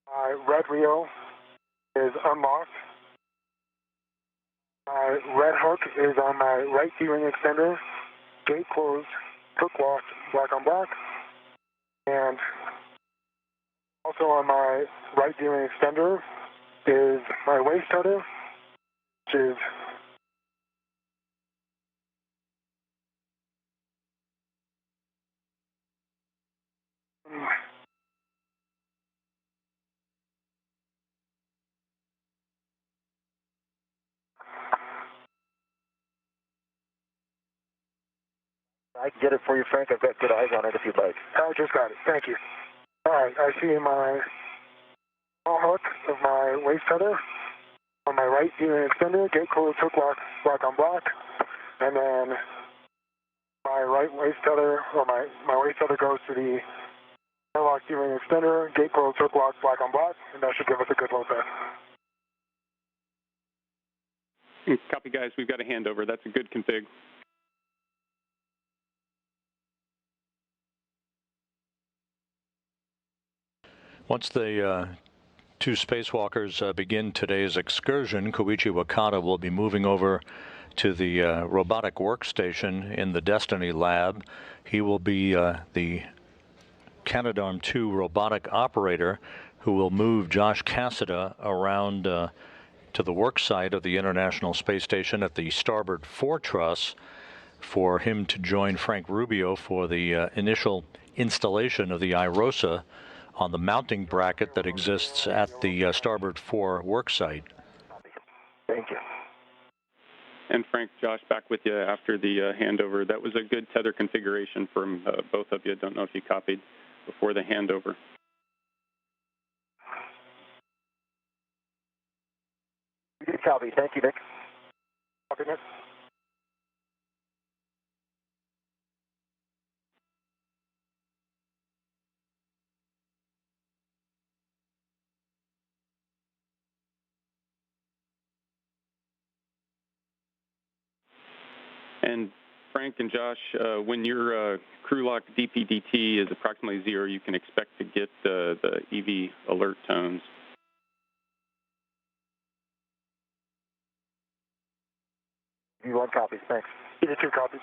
My red reel is unlocked. My red hook is on my right D-ring extender, gate closed, hook locked, black on black. And also on my right D-ring extender is my waist tether, which is I can get it for you, Frank. I've got good eyes on it if you'd like. I just got it. Thank you. All right, I see my small hook of my waist tether on my right D-ring extender, gate closed, hook lock, black on black, and then my right waist tether, or my waist tether goes to the airlock D-ring extender, gate closed, hook lock, black on black, and that should give us a good load there. Copy, guys. We've got a handover. That's a good config. Once the two spacewalkers begin today's excursion, Koichi Wakata will be moving over to the robotic workstation in the Destiny lab. He will be the Canadarm2 robotic operator who will move Josh Cassada around to the work site of the International Space Station at the starboard truss for him to join Frank Rubio for the initial installation of the IROSA on the mounting bracket that exists at the starboard work site. Thank you. And Frank, Josh, back with you after the handover. That was a good tether configuration from both of you. Don't know if you copied before the handover. You did copy. Thank you, Nick. Copy, Nick. And Frank and Josh, when your crew lock DPDT is approximately 0, you can expect to get the EV alert tones. You want copies? Thanks. You need 2 copies.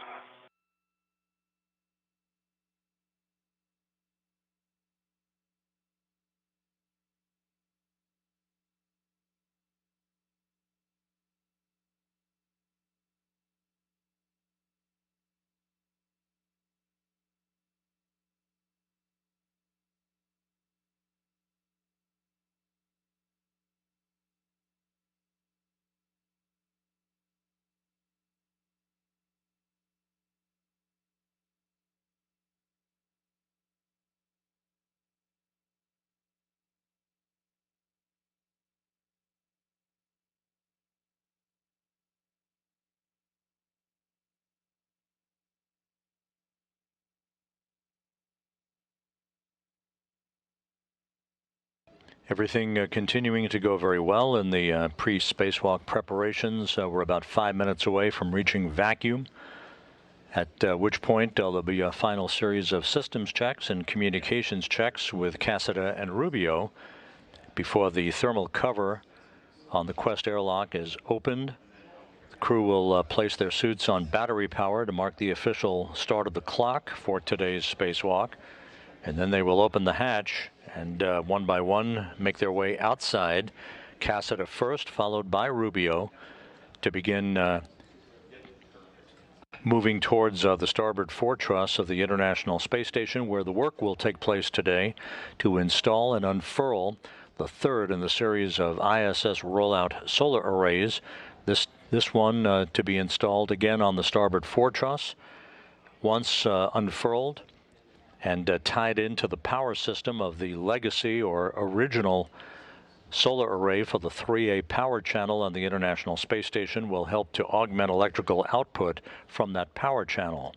Everything continuing to go very well in the pre-spacewalk preparations. We're about 5 minutes away from reaching vacuum, at which point there'll be a final series of systems checks and communications checks with Cassida and Rubio before the thermal cover on the Quest airlock is opened. The crew will place their suits on battery power to mark the official start of the clock for today's spacewalk. And then they will open the hatch and one by one make their way outside. Cassida first, followed by Rubio, to begin moving towards the starboard truss of the International Space Station, where the work will take place today to install and unfurl the third in the series of ISS Rollout Solar Arrays. This one to be installed again on the starboard truss. Once unfurled and tied into the power system of the legacy or original solar array for the 3A power channel on the International Space Station, will help to augment electrical output from that power channel.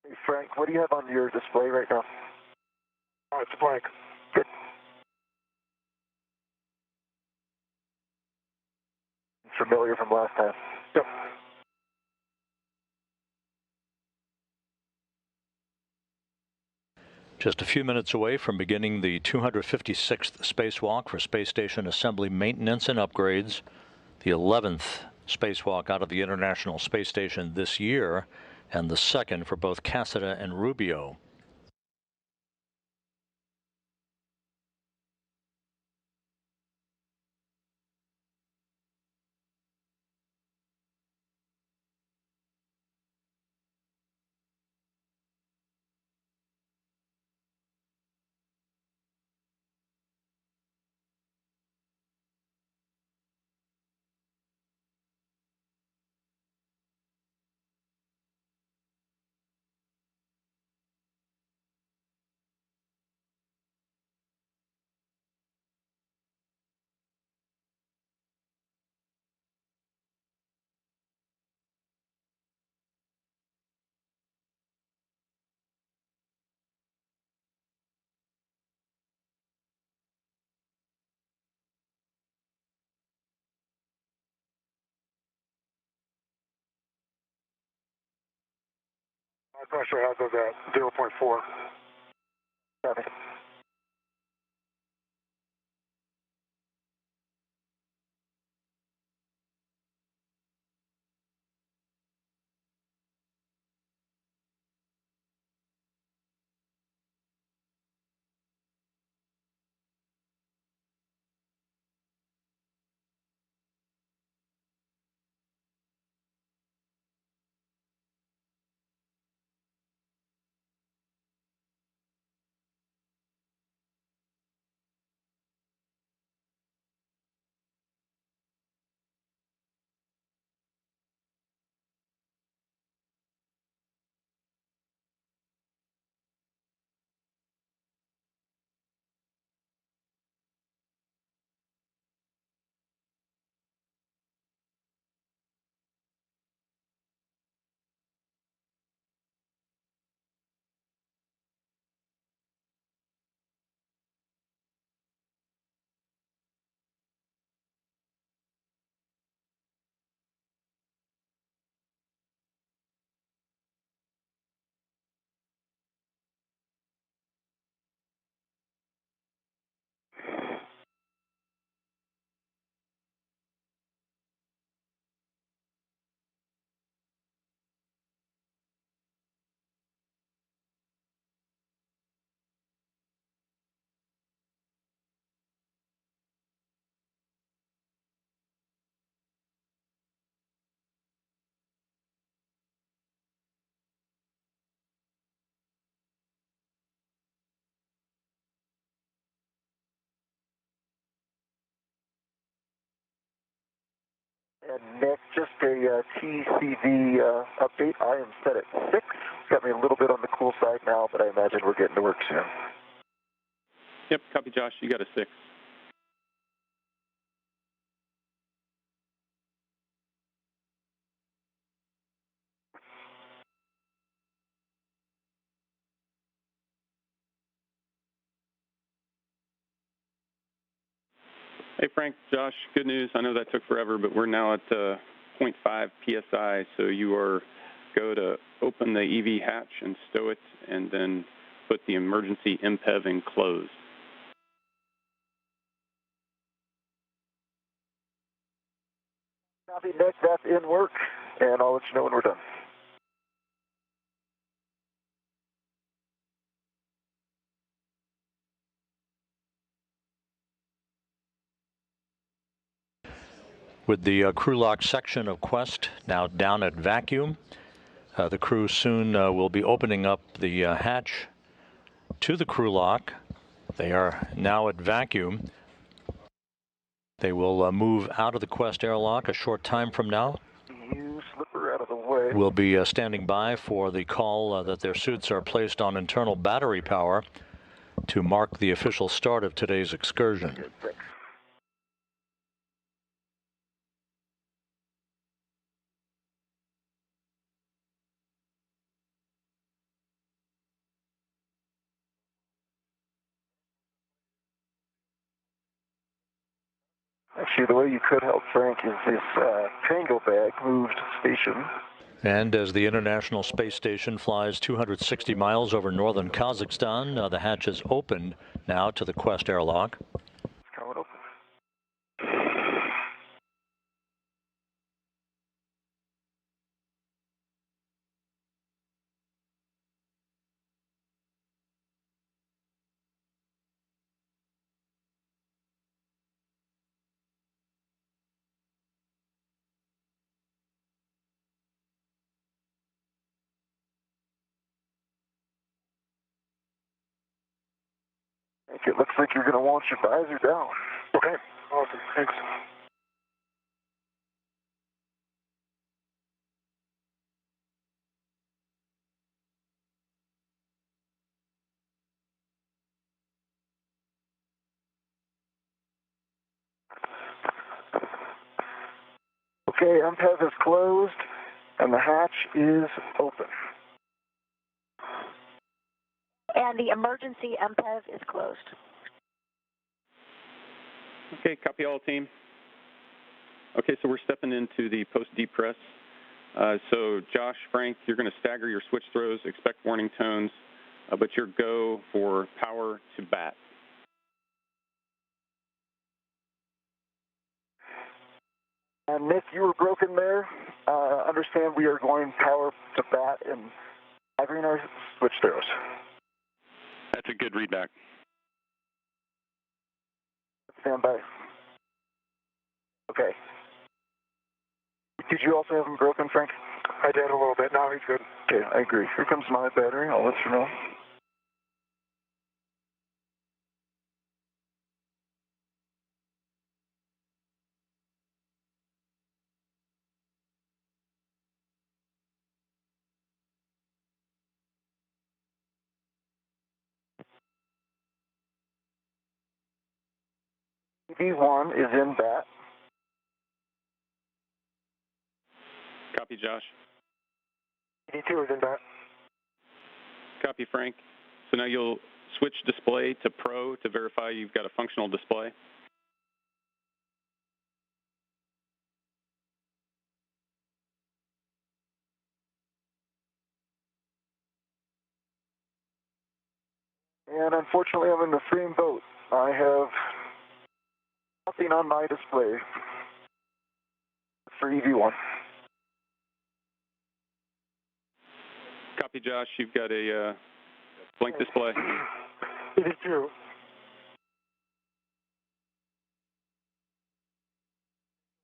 Hey, Frank, what do you have on your display right now? Oh, it's blank. Good. Familiar from last time. Yep. Just a few minutes away from beginning the 256th spacewalk for space station assembly maintenance and upgrades, the 11th spacewalk out of the International Space Station this year, and the second for both Cassida and Rubio. My pressure has us at 0.4. Copy. And Nick, just a TCV update. I am set at 6. Got me a little bit on the cool side now, but I imagine we're getting to work soon. Yep, copy, Josh. You got a 6. Hey, Frank, Josh, good news. I know that took forever, but we're now at 0.5 PSI, so you are go to open the EV hatch and stow it, and then put the emergency MPEV in close. Copy, Nick. That's in work, and I'll let you know when we're done. With the crew lock section of Quest now down at vacuum, the crew soon will be opening up the hatch to the crew lock. They are now at vacuum. They will move out of the Quest airlock a short time from now. You slipper out of the way. We'll be standing by for the call that their suits are placed on internal battery power to mark the official start of today's excursion. Good, thanks. Actually, the way you could help Frank is this tango bag moved station. And as the International Space Station flies 260 miles over northern Kazakhstan, the hatch is open now to the Quest airlock. It's coming open. It looks like you're going to want your visor down. Okay, awesome, thanks. Okay, MPEV is closed, and the hatch is open. And the emergency MPEV is closed. Okay, copy all, team. Okay, so we're stepping into the post-depress So Josh, Frank, you're going to stagger your switch throws, expect warning tones, but your go for power to bat. Nick, you were broken there. Understand we are going power to bat and staggering our switch throws. That's a good readback. Stand by. Okay. Did you also have him broken, Frank? I did a little bit. Now he's good. Okay, I agree. Here comes my battery. I'll let you know. EV1 is in bat. Copy, Josh. EV2 is in bat. Copy, Frank. So now you'll switch display to Pro to verify you've got a functional display. And unfortunately, I'm in the same boat. I have nothing on my display for EV1. Copy, Josh. You've got a blank display. EV2.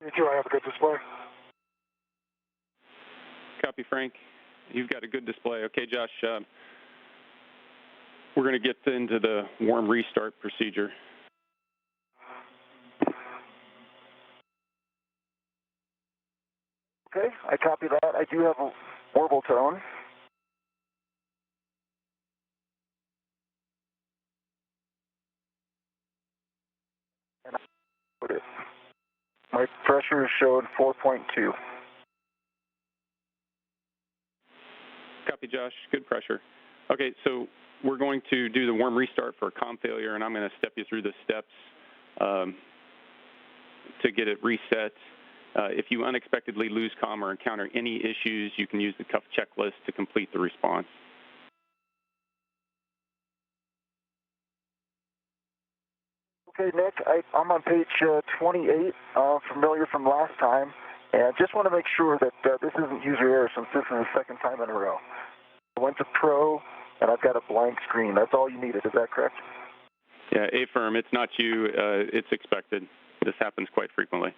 EV2, I have a good display. Copy, Frank. You've got a good display. Okay, Josh, we're going to get into the warm restart procedure. Okay, I copy that. I do have a warble tone. And I put it. My pressure is showing 4.2. Copy, Josh. Good pressure. Okay, so we're going to do the warm restart for a comm failure, and I'm going to step you through the steps to get it reset. If you unexpectedly lose comm or encounter any issues, you can use the CUF checklist to complete the response. Okay, Nick, I'm on page 28, familiar from last time, and just want to make sure that this isn't user error since this is the second time in a row. I went to Pro, and I've got a blank screen. That's all you needed, is that correct? Yeah, affirm, it's not you, it's expected. This happens quite frequently.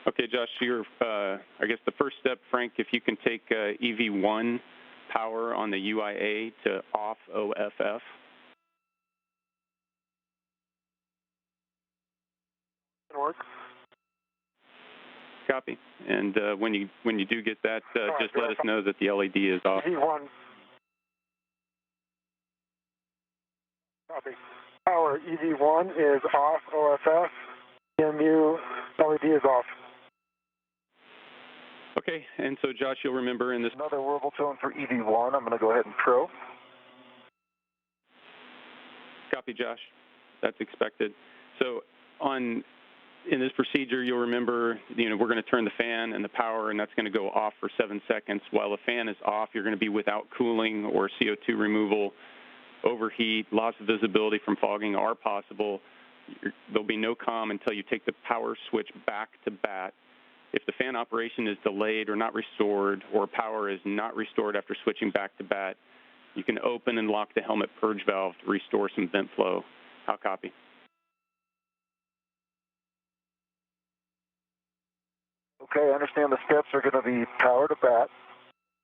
Okay, Josh, I guess the first step, Frank, if you can take EV1 power on the UIA to off OFF. Work. Copy. And when you do get that, just let us know that the LED is off. EV1. Copy. Power EV1 is off OFF. EMU LED is off. Okay, and so Josh, you'll remember in this... Another warble tone for EV1. I'm going to go ahead and Pro. Copy, Josh. That's expected. So in this procedure, you'll remember, we're going to turn the fan and the power, and that's going to go off for 7 seconds. While the fan is off, you're going to be without cooling or CO2 removal. Overheat, loss of visibility from fogging are possible. There'll be no comm until you take the power switch back to bat. If the fan operation is delayed or not restored, or power is not restored after switching back to bat, you can open and lock the helmet purge valve to restore some vent flow. How copy? Okay, I understand the steps are going to be power to bat,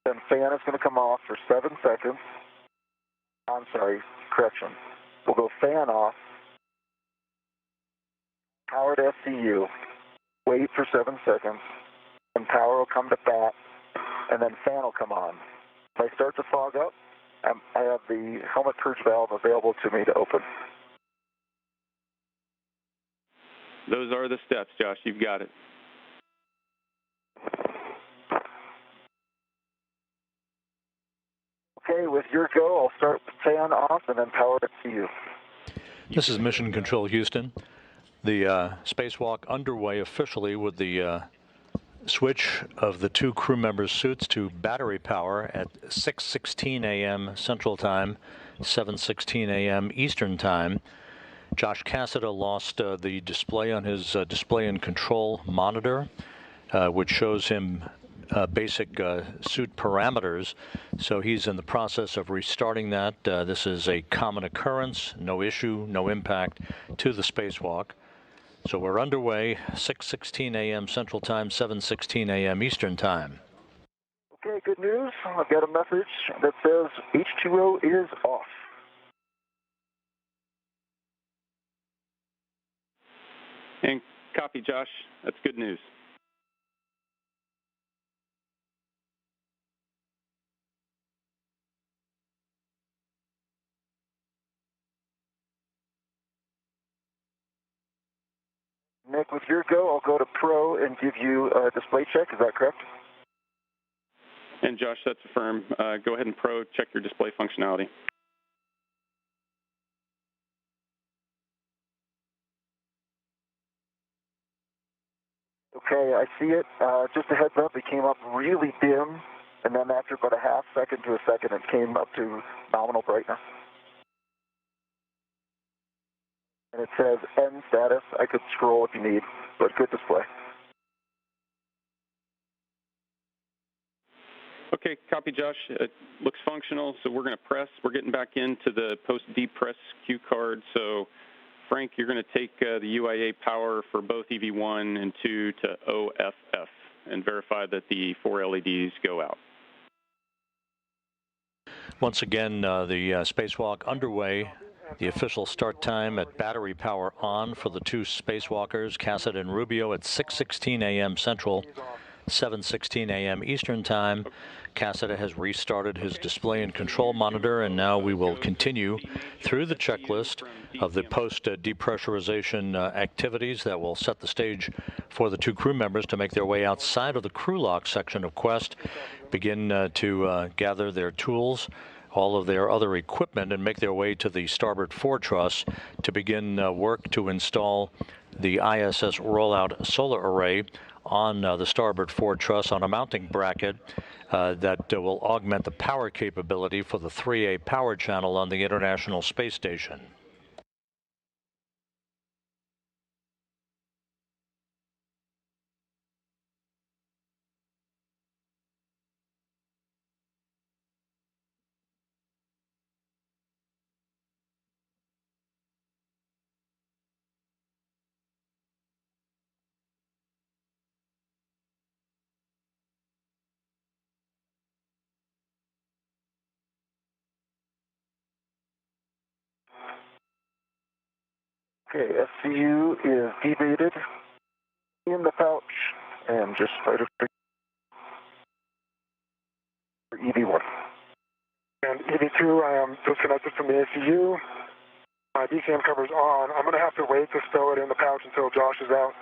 then fan is going to come off for 7 seconds. I'm sorry, correction. We'll go fan off, power to SCU, wait for 7 seconds, and power will come to bat, and then fan will come on. If I start to fog up, I have the helmet purge valve available to me to open. Those are the steps, Josh. You've got it. Okay, with your go, I'll start fan off and then power to you. This is Mission Control Houston. The spacewalk underway officially with the switch of the two crew members' suits to battery power at 6:16 a.m. Central Time, 7:16 a.m. Eastern Time. Josh Cassada lost the display on his display and control monitor, which shows him basic suit parameters. So he's in the process of restarting that. This is a common occurrence, no issue, no impact to the spacewalk. So we're underway, 6:16 a.m. Central Time, 7:16 a.m. Eastern Time. Okay, good news. I've got a message that says H2O is off. And copy, Josh. That's good news. Nick, with your go, I'll go to Pro and give you a display check. Is that correct? And Josh, that's affirmed. Go ahead and Pro, check your display functionality. Okay, I see it. Just a heads up, it came up really dim, and then after about a half second to a second, it came up to nominal brightness. And it says N status. I could scroll if you need, but good display. Okay, copy, Josh. It looks functional, so we're going to press. We're getting back into the post-depress cue card. So, Frank, you're going to take the UIA power for both EV1 and 2 to OFF and verify that the 4 LEDs go out. Once again, the spacewalk underway. The official start time at battery power on for the two spacewalkers, Cassada and Rubio, at 6:16 a.m. Central, 7:16 a.m. Eastern Time. Cassada has restarted his display and control monitor, and now we will continue through the checklist of the post-depressurization activities that will set the stage for the two crew members to make their way outside of the crew lock section of Quest, begin to gather their tools, all of their other equipment, and make their way to the starboard fore truss to begin work to install the ISS Rollout Solar Array on the starboard fore truss on a mounting bracket that will augment the power capability for the 3A power channel on the International Space Station. Okay, SCU is debated in the pouch and just try to figure for EV1. And EV2, I am disconnected from the ACU. My DCM cover's on. I'm going to have to wait to stow it in the pouch until Josh is out.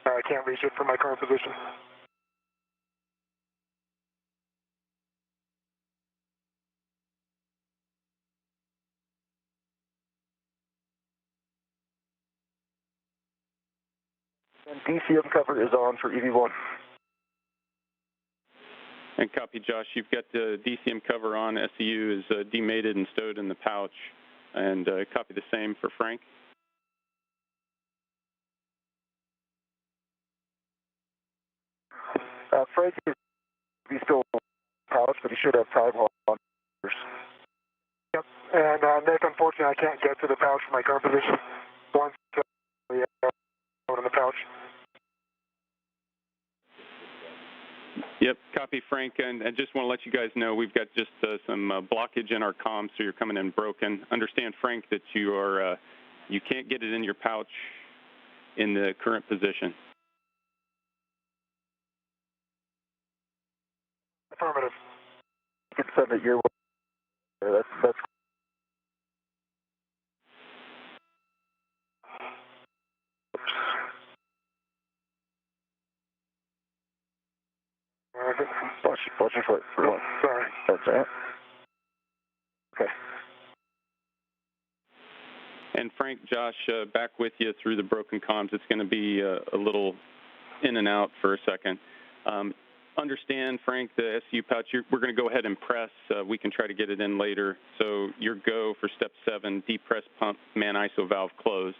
I can't reach it from my current position. And DCM cover is on for EV1. And copy, Josh. You've got the DCM cover on. SCU is demated and stowed in the pouch. And copy the same for Frank. Frank is still in the pouch, but he should have time on. Yep. And Nick, unfortunately, I can't get to the pouch from my current position. Once we in the pouch. Yep, copy, Frank. And I just want to let you guys know we've got just some blockage in our comms, so you're coming in broken. Understand, Frank, that you are you can't get it in your pouch in the current position. Affirmative. You can send it your way. That's watch your foot for one. Sorry. That's right. Okay. And Frank, Josh, back with you through the broken comms. It's going to be a little in and out for a second. Understand, Frank, the SU pouch, we're going to go ahead and press. We can try to get it in later. So your go for step 7, depress pump, man ISO valve closed.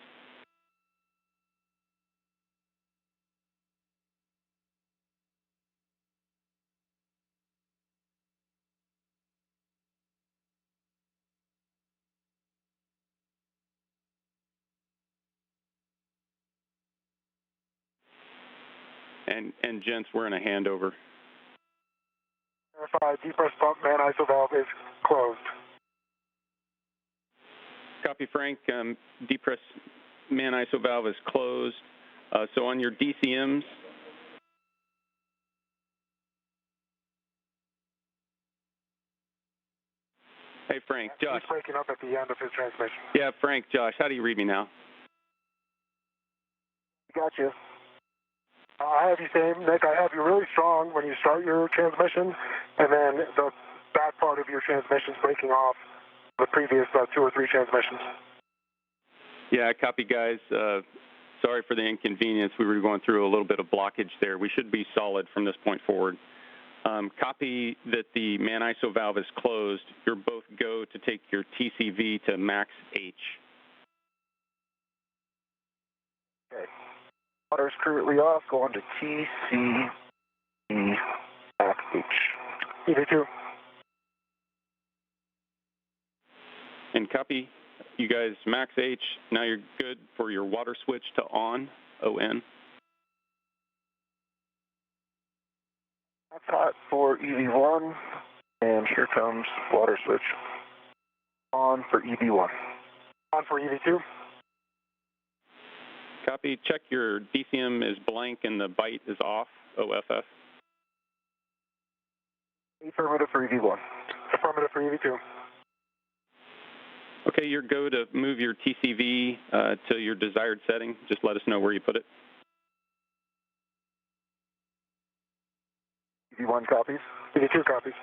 And gents, we're in a handover. Verify, depress pump, man ISO valve is closed. Copy, Frank. Depress man ISO valve is closed. So on your DCMs, hey, Frank, Josh. He's breaking up at the end of his transmission. Yeah, Frank, Josh, how do you read me now? Got you. I have you saying, Nick, I have you really strong when you start your transmission, and then the back part of your transmission is breaking off the previous 2 or 3 transmissions. Yeah, copy, guys. Sorry for the inconvenience. We were going through a little bit of blockage there. We should be solid from this point forward. Copy that the man ISO valve is closed. You're both go to take your TCV to max H. Okay. Water is currently off. Go on to TCV max H. EV2. And copy, you guys, max H. Now you're good for your water switch to on, ON. That's hot for EV1, and here comes water switch on for EV1. On for EV2. Copy. Check your DCM is blank and the byte is off, OFF. Affirmative for EV1. Affirmative for EV2. Okay, you're go to move your TCV to your desired setting. Just let us know where you put it. EV1 copies. EV2 copies.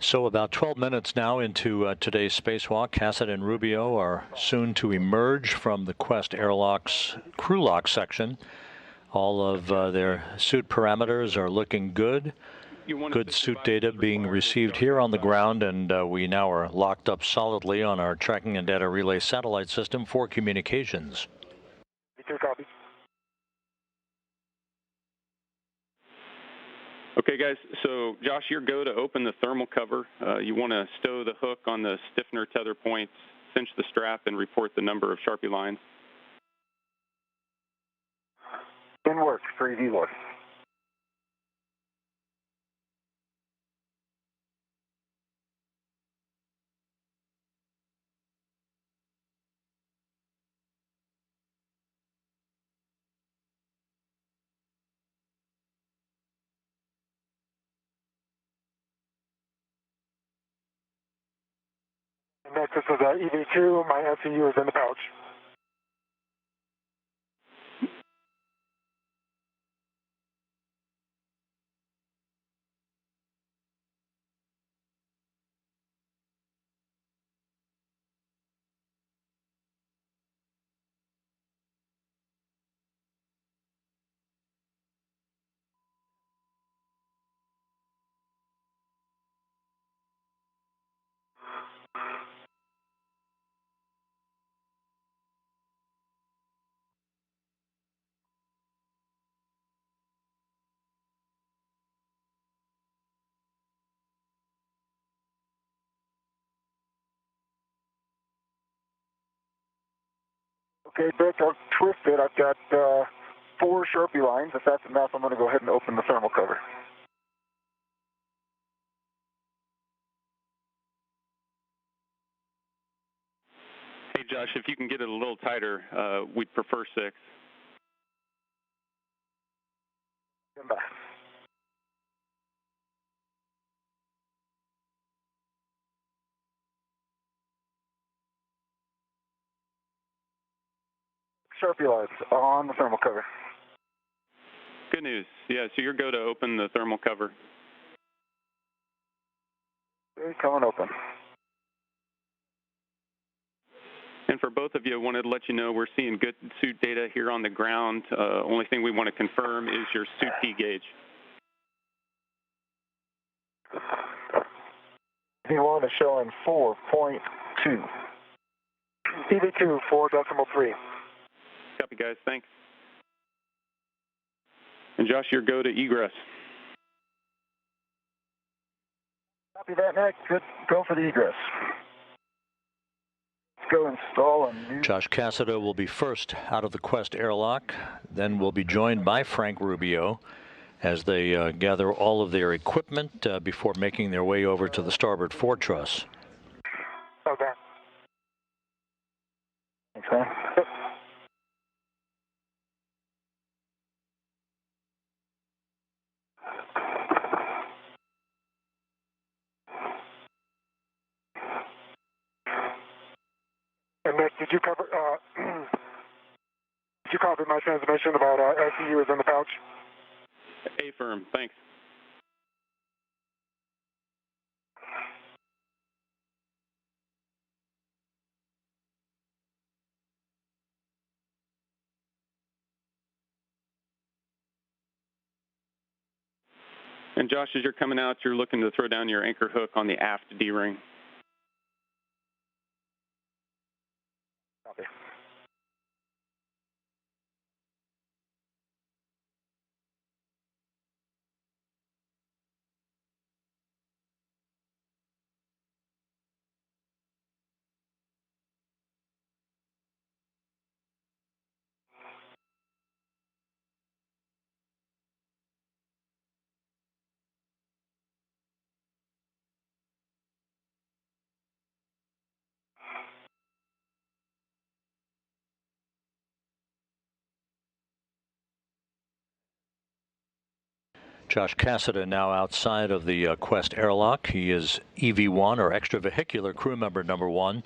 So about 12 minutes now into today's spacewalk. Cassett and Rubio are soon to emerge from the Quest airlock's crew lock section. All of their suit parameters are looking good. Good suit data being received here on the ground, and we now are locked up solidly on our tracking and data relay satellite system for communications. EV2 copies. Okay, guys, so Josh, your go to open the thermal cover. You want to stow the hook on the stiffener tether points, cinch the strap, and report the number of Sharpie lines. In work for EV1. And next, this is EV2. My SCU is in the pouch. Okay, Dick, I've twisted. I've got 4 Sharpie lines. If that's enough, I'm going to go ahead and open the thermal cover. Hey, Josh, if you can get it a little tighter, we'd prefer 6. Stand by. Sharpie lines on the thermal cover. Good news. Yeah, so you're go to open the thermal cover. Okay, coming open. And for both of you, I wanted to let you know we're seeing good suit data here on the ground. Only thing we want to confirm is your suit P gauge. V1 is showing 4.2. EV2, 4.3. Copy, guys. Thanks. And Josh, your go to egress. Copy that, Nick. Good. Go for the egress. Let's go install a new... Josh Cassada will be first out of the Quest airlock, then will be joined by Frank Rubio as they gather all of their equipment before making their way over to the starboard fore truss. Okay. Thanks, man. And Nick, did you cover? Did you copy my transmission about SEU is in the pouch? Affirm. Thanks. And Josh, as you're coming out, you're looking to throw down your anchor hook on the aft D-ring. Copy. Josh Cassada now outside of the Quest airlock. He is EV1, or extravehicular crew member number 1,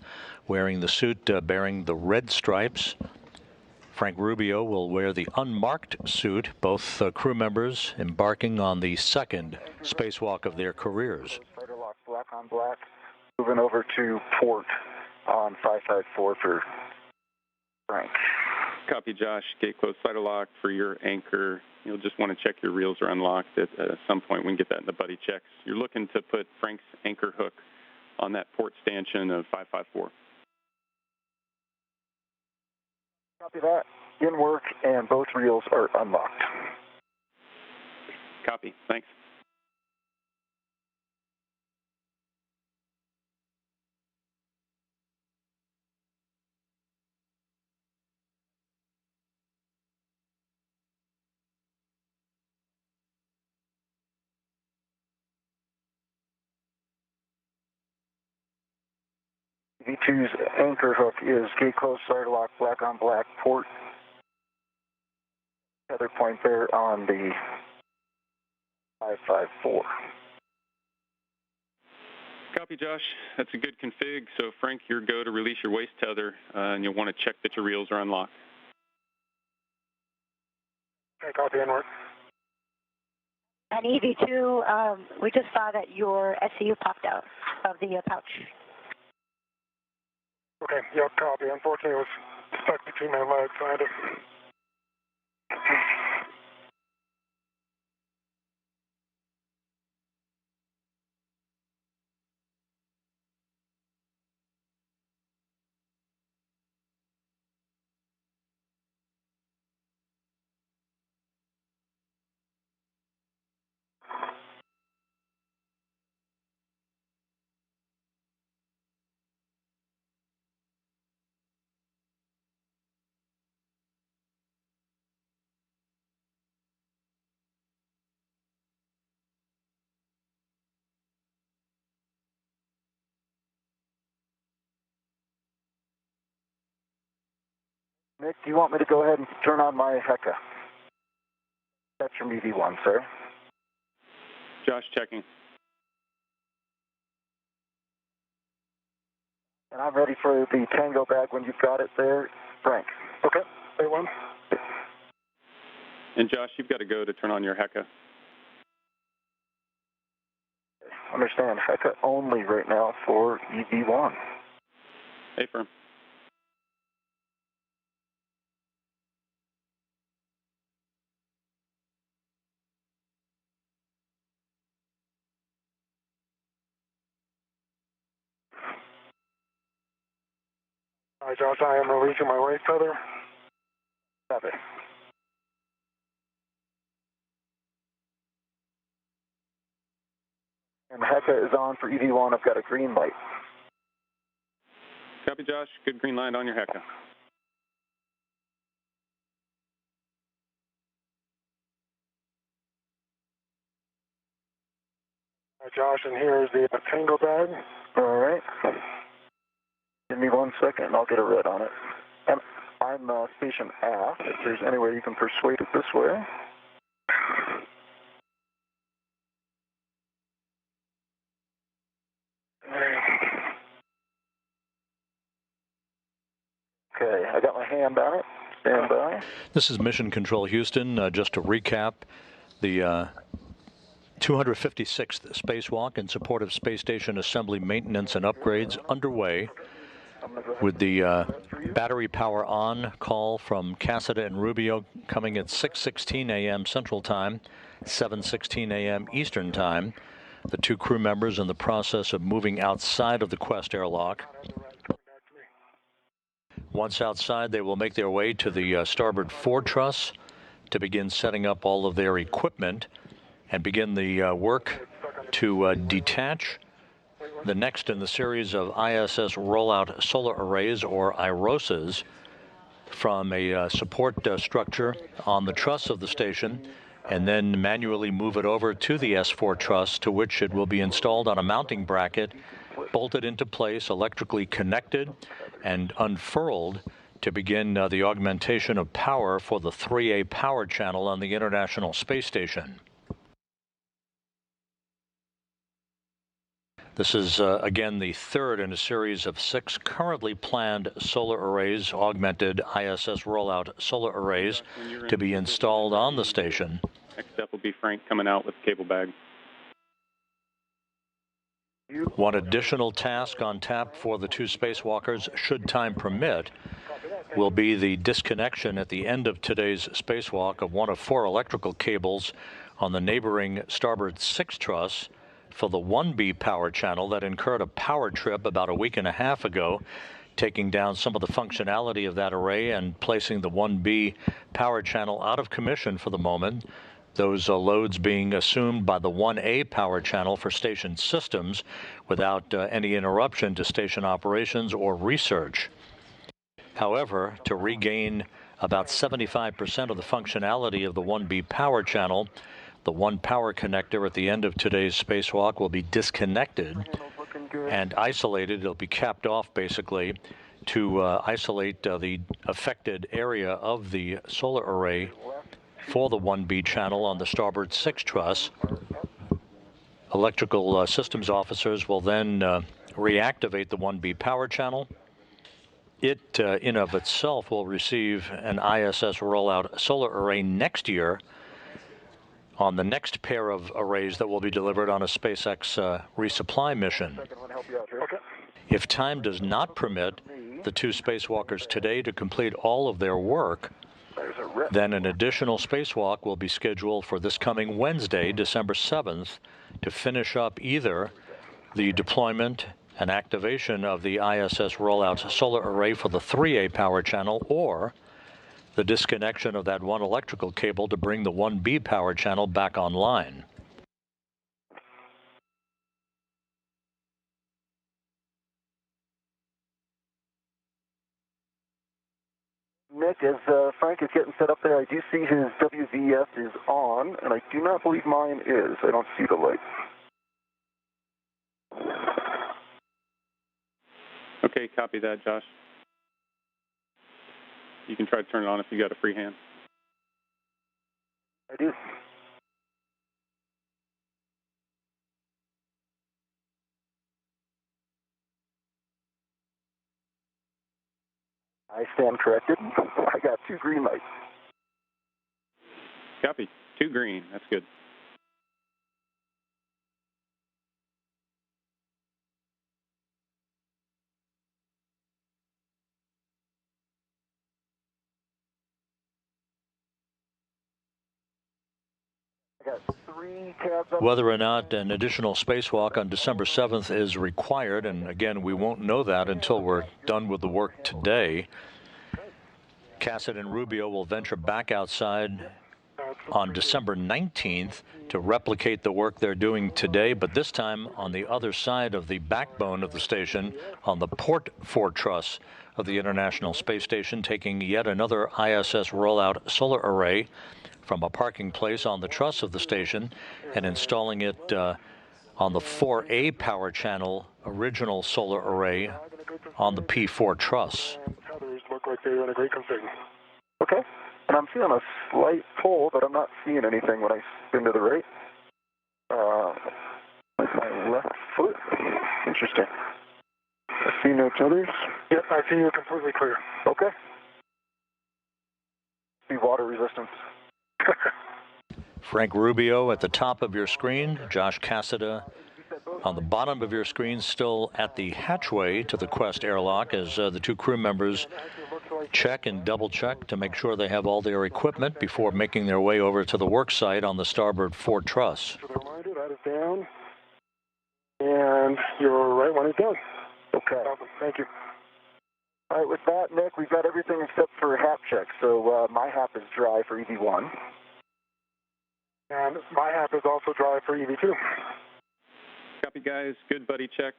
wearing the suit bearing the red stripes. Frank Rubio will wear the unmarked suit, both crew members embarking on the second spacewalk of their careers. Starter lock, black on black. Moving over to port on 554 for Frank. Copy, Josh. Gate close, sighter lock for your anchor. You'll just want to check your reels are unlocked at some point. We can get that in the buddy checks. You're looking to put Frank's anchor hook on that port stanchion of 554. Copy that. In work, and both reels are unlocked. Copy. Thanks. V2's anchor hook is gate close, starter lock, black on black, port. Tether point there on the 554. Copy, Josh. That's a good config. So, Frank, your go to release your waist tether, and you'll want to check that your reels are unlocked. Okay, copy, inward. And EV2, we just saw that your SCU popped out of the pouch. Okay, yep, copy. Unfortunately, it was stuck between my legs, so I had to... Nick, do you want me to go ahead and turn on my HECA? That's from EV1, sir. Josh, checking. And I'm ready for the Tango bag when you've got it there, Frank. Okay, A1. And Josh, you've got to go to turn on your HECA. Understand, HECA only right now for EV1. Hey, firm. All right, Josh, I am releasing my waste tether. Copy. And HECA is on for EV1. I've got a green light. Copy, Josh. Good green light on your HECA. All right, Josh, and here is the tango bag. All right. Give me 1 second and I'll get a red on it. And I'm station aft. If there's any way you can persuade it this way. Okay, I got my hand on it. Stand by. This is Mission Control Houston. Just to recap, the 256th Spacewalk in support of space station assembly maintenance and upgrades underway, with the battery power on call from Cassida and Rubio coming at 6:16 a.m. Central Time, 7:16 a.m. Eastern Time. The two crew members in the process of moving outside of the Quest airlock. Once outside, they will make their way to the starboard fore truss to begin setting up all of their equipment and begin the work to detach the next in the series of ISS Rollout Solar Arrays, or IROSAs, from a support structure on the truss of the station, and then manually move it over to the S4 truss, to which it will be installed on a mounting bracket, bolted into place, electrically connected, and unfurled to begin the augmentation of power for the 3A power channel on the International Space Station. This is, again, the third in a series of 6 currently planned solar arrays, augmented ISS Rollout Solar Arrays, to be installed on the station. Next step will be Frank coming out with the cable bag. One additional task on tap for the two spacewalkers, should time permit, will be the disconnection at the end of today's spacewalk of one of 4 electrical cables on the neighboring starboard 6 truss for the 1B power channel that incurred a power trip about a week and a half ago, taking down some of the functionality of that array and placing the 1B power channel out of commission for the moment. Those loads being assumed by the 1A power channel for station systems without any interruption to station operations or research. However, to regain about 75% of the functionality of the 1B power channel, the 1 power connector at the end of today's spacewalk will be disconnected and isolated. It'll be capped off, basically, to isolate the affected area of the solar array for the 1B channel on the starboard 6 truss. Electrical systems officers will then reactivate the 1B power channel. It, in of itself, will receive an ISS Rollout Solar Array next year on the next pair of arrays that will be delivered on a SpaceX resupply mission. If time does not permit the two spacewalkers today to complete all of their work, then an additional spacewalk will be scheduled for this coming Wednesday, December 7th, to finish up either the deployment and activation of the ISS Rollout Solar Array for the 3A power channel, or the disconnection of that 1 electrical cable to bring the 1B power channel back online. Nick, as Frank is getting set up there, I do see his WVS is on, and I do not believe mine is. I don't see the light. Okay, copy that, Josh. You can try to turn it on if you got a free hand. I do. I stand corrected. I got 2 green lights. Copy. 2 green. That's good. Whether or not an additional spacewalk on December 7th is required, and again, we won't know that until we're done with the work today. Cassidy and Rubio will venture back outside on December 19th to replicate the work they're doing today, but this time on the other side of the backbone of the station, on the port for truss of the International Space Station, taking yet another ISS Rollout Solar Array from a parking place on the truss of the station and installing it on the 4A power channel original solar array on the P4 truss. Look like they're in a great config. Okay. And I'm feeling a slight pull, but I'm not seeing anything when I spin to the right. With my left foot. Interesting. I see no tethers. Yep, I see you completely clear. Okay. See water resistance. Frank Rubio at the top of your screen, Josh Cassida on the bottom of your screen, still at the hatchway to the Quest airlock as the 2 crew members check and double check to make sure they have all their equipment before making their way over to the work site on the starboard 4 truss. For the reminder, that is down, and your right one is down. Okay. Awesome. Thank you. All right, with that, Nick, we've got everything except for HAP check. So my HAP is dry for EV1. And my HAP is also dry for EV2. Copy, guys. Good buddy checks.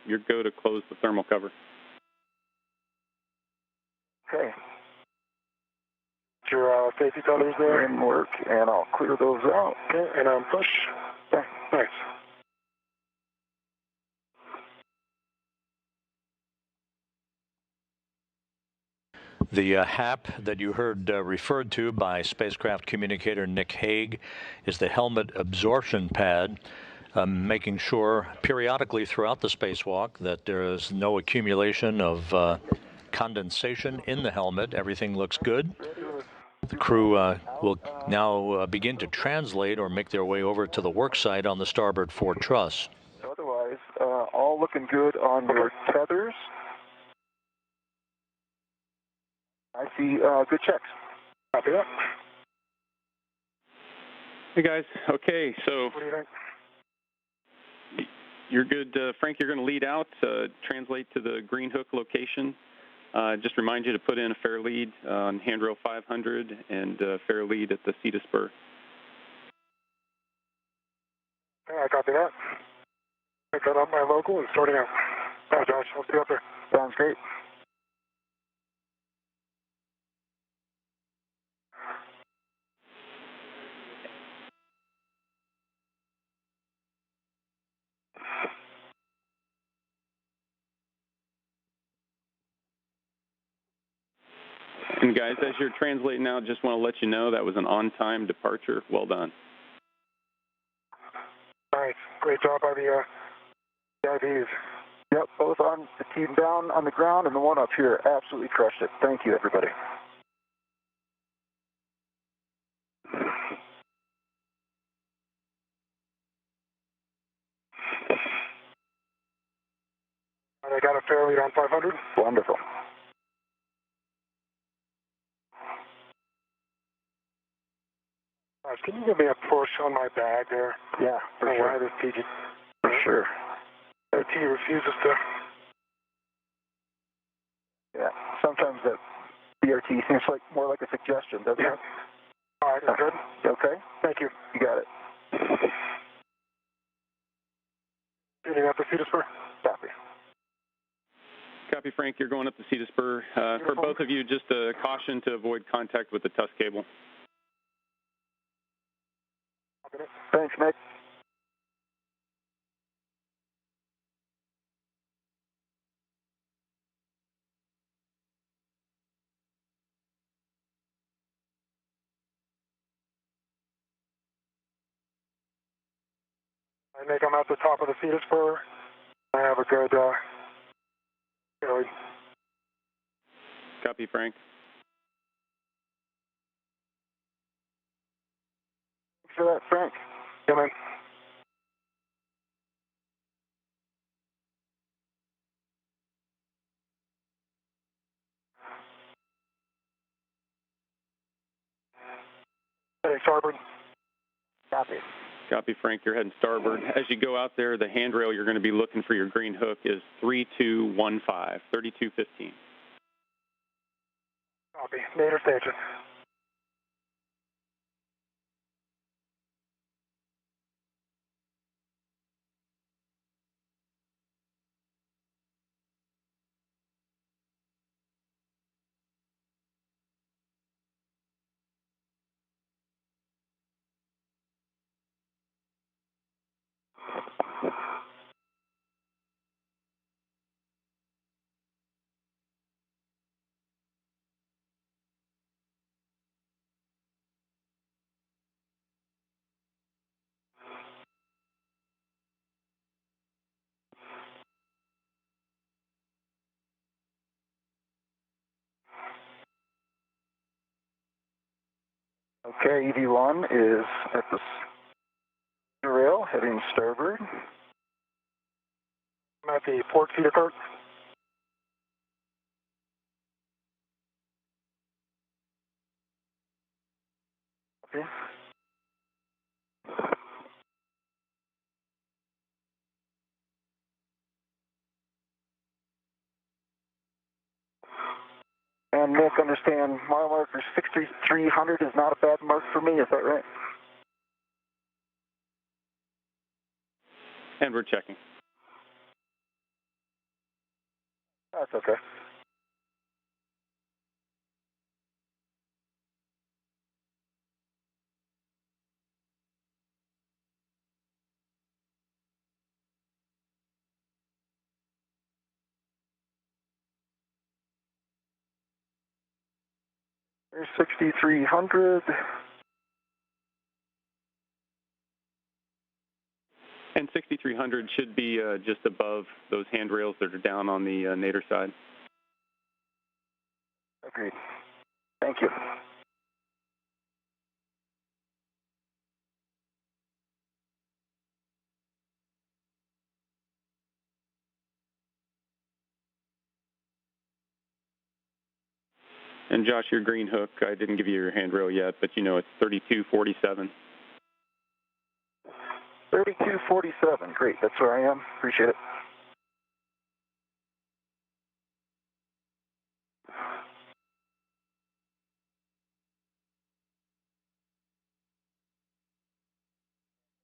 You're go to close the thermal cover. Okay. Your safety tethers there. In work, and I'll clear those out. Okay, and push. Okay. Nice. The HAP that you heard referred to by spacecraft communicator Nick Hague is the helmet absorption pad, making sure periodically throughout the spacewalk that there is no accumulation of condensation in the helmet. Everything looks good. The crew will now begin to translate or make their way over to the work site on the starboard 4 truss. Otherwise, all looking good on your tethers. I see good checks. Copy that. Hey, guys. Okay, so What do you think? you're good. Frank, you're going to lead out, translate to the green hook location. Just remind you to put in a fair lead on handrail 500 and fair lead at the CETA spur. Yeah, I copy that. Pick that up my local and starting out. All right, Josh, I'll see you up there. Sounds great. And guys, as you're translating out, just want to let you know that was an on-time departure. Well done. Nice. Great job by the IVs. Yep, both on the team down on the ground and the one up here. Absolutely crushed it. Thank you, everybody. And I got a fair lead on 500. Wonderful. Can you give me a push on my bag there? Yeah, for sure. Why this TG? For sure. The T refuses to. Yeah, sometimes that BRT seems like more like a suggestion, doesn't it? All right, good. Okay. Thank you. You got it. Getting up the CETA spur. Copy. Copy, Frank. You're going up the CETA spur. For both of you, just a caution to avoid contact with the TUS cable. Thanks, Nick. I think I'm at the top of the CETA spur. I have a good fair lead. Copy, Frank. for that, Frank. Come in. Hey, starboard. Copy. Copy, Frank. You're heading starboard. As you go out there, the handrail you're going to be looking for your green hook is 3215, 3215. Copy. Nader station. Okay, EV1 is at the rail, heading starboard. I'm at the port feeder cart. Okay. And Nick, understand mile marker 6300 is not a bad mark for me, is that right? And we're checking. That's okay. There's 6300. And 6300 should be just above those handrails that are down on the nadir side. Agreed. Thank you. And Josh, your green hook, I didn't give you your handrail yet, but you know it's 3247. 3247, great, that's where I am, appreciate it.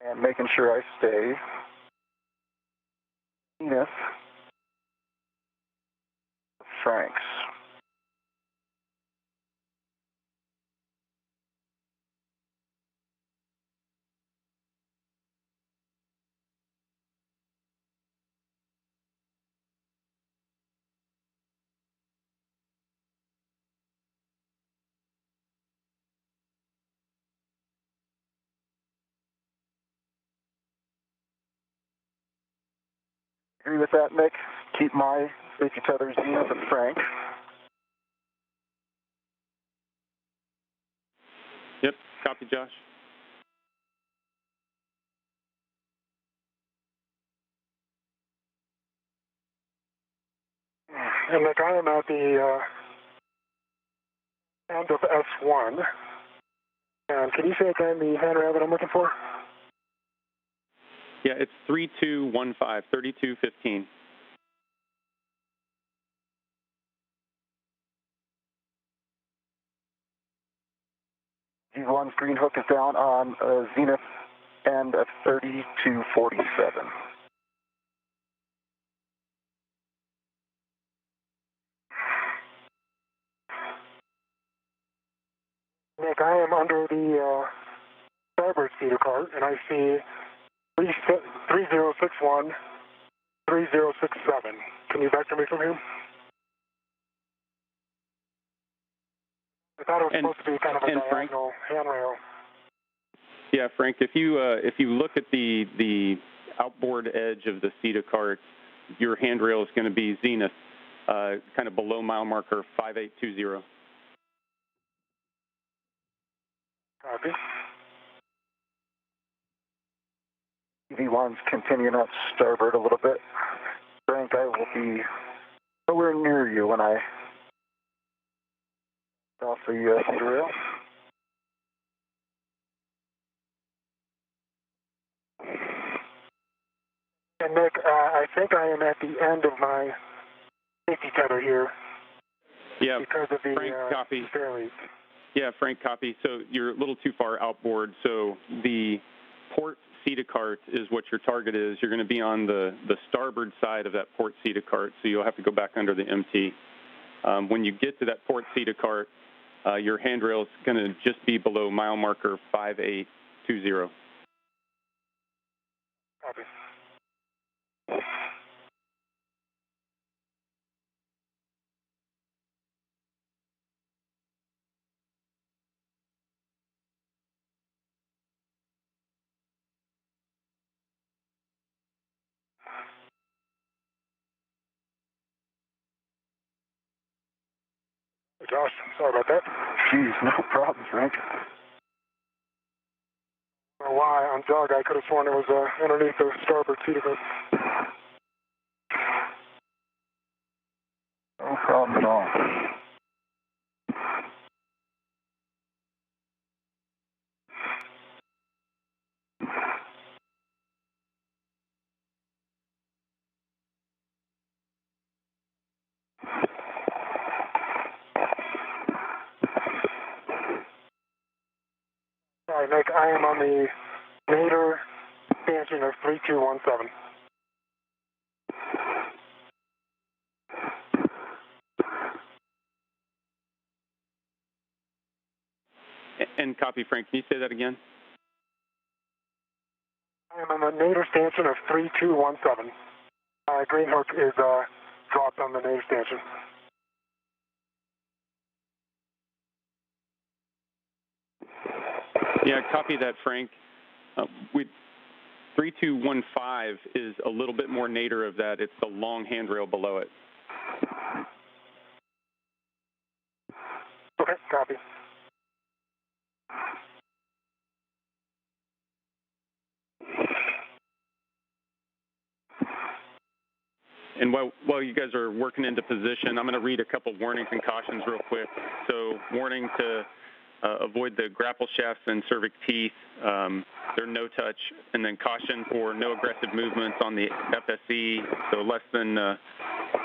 And making sure I stay zenith Franks. Agree with that, Nick? Keep my safety tether zenith at Frank. Yep, copy, Josh. And Nick, I am at the end of S1. And can you say again the handrail that I'm looking for? Yeah, it's 3215, 3215. G1's green hook is down on zenith end of 3247. Nick, I am under the starboard feeder cart, and I see 3061, 3067. Can you vector me from here? I thought it was supposed to be kind of a diagonal handrail. Yeah, Frank, if you look at the outboard edge of the CETA cart, your handrail is going to be zenith, kind of below mile marker 5820. Copy. EV1's continuing up starboard a little bit. Frank, I will be nowhere near you when I off the rail. And Nick, I think I am at the end of my safety tether here. Yeah, because of the Frank, copy. fairleads. Yeah, Frank, copy. So you're a little too far outboard. So the port CETA cart is what your target is. You're going to be on the starboard side of that port CETA cart, so you'll have to go back under the MT. When you get to that port CETA cart, your handrail is going to just be below mile marker 5820. Copy. Hey, Josh, sorry about that. Jeez, no problem, Frank. I don't know why on Doug I could have sworn it was underneath the starboard seat of it. No problem at all. All right, Nick, I am on the nadir stanchion of 3217. And copy, Frank. Can you say that again? I am on the nadir stanchion of 3217. Green hook is dropped on the nadir stanchion. Yeah, copy that, Frank. 3215 is a little bit more nadir of that. It's the long handrail below it. Okay, copy. And while you guys are working into position, I'm going to read a couple warnings and cautions real quick. So warning to avoid the grapple shafts and cervic teeth. They're no touch. And then caution for no aggressive movements on the FSE, so less than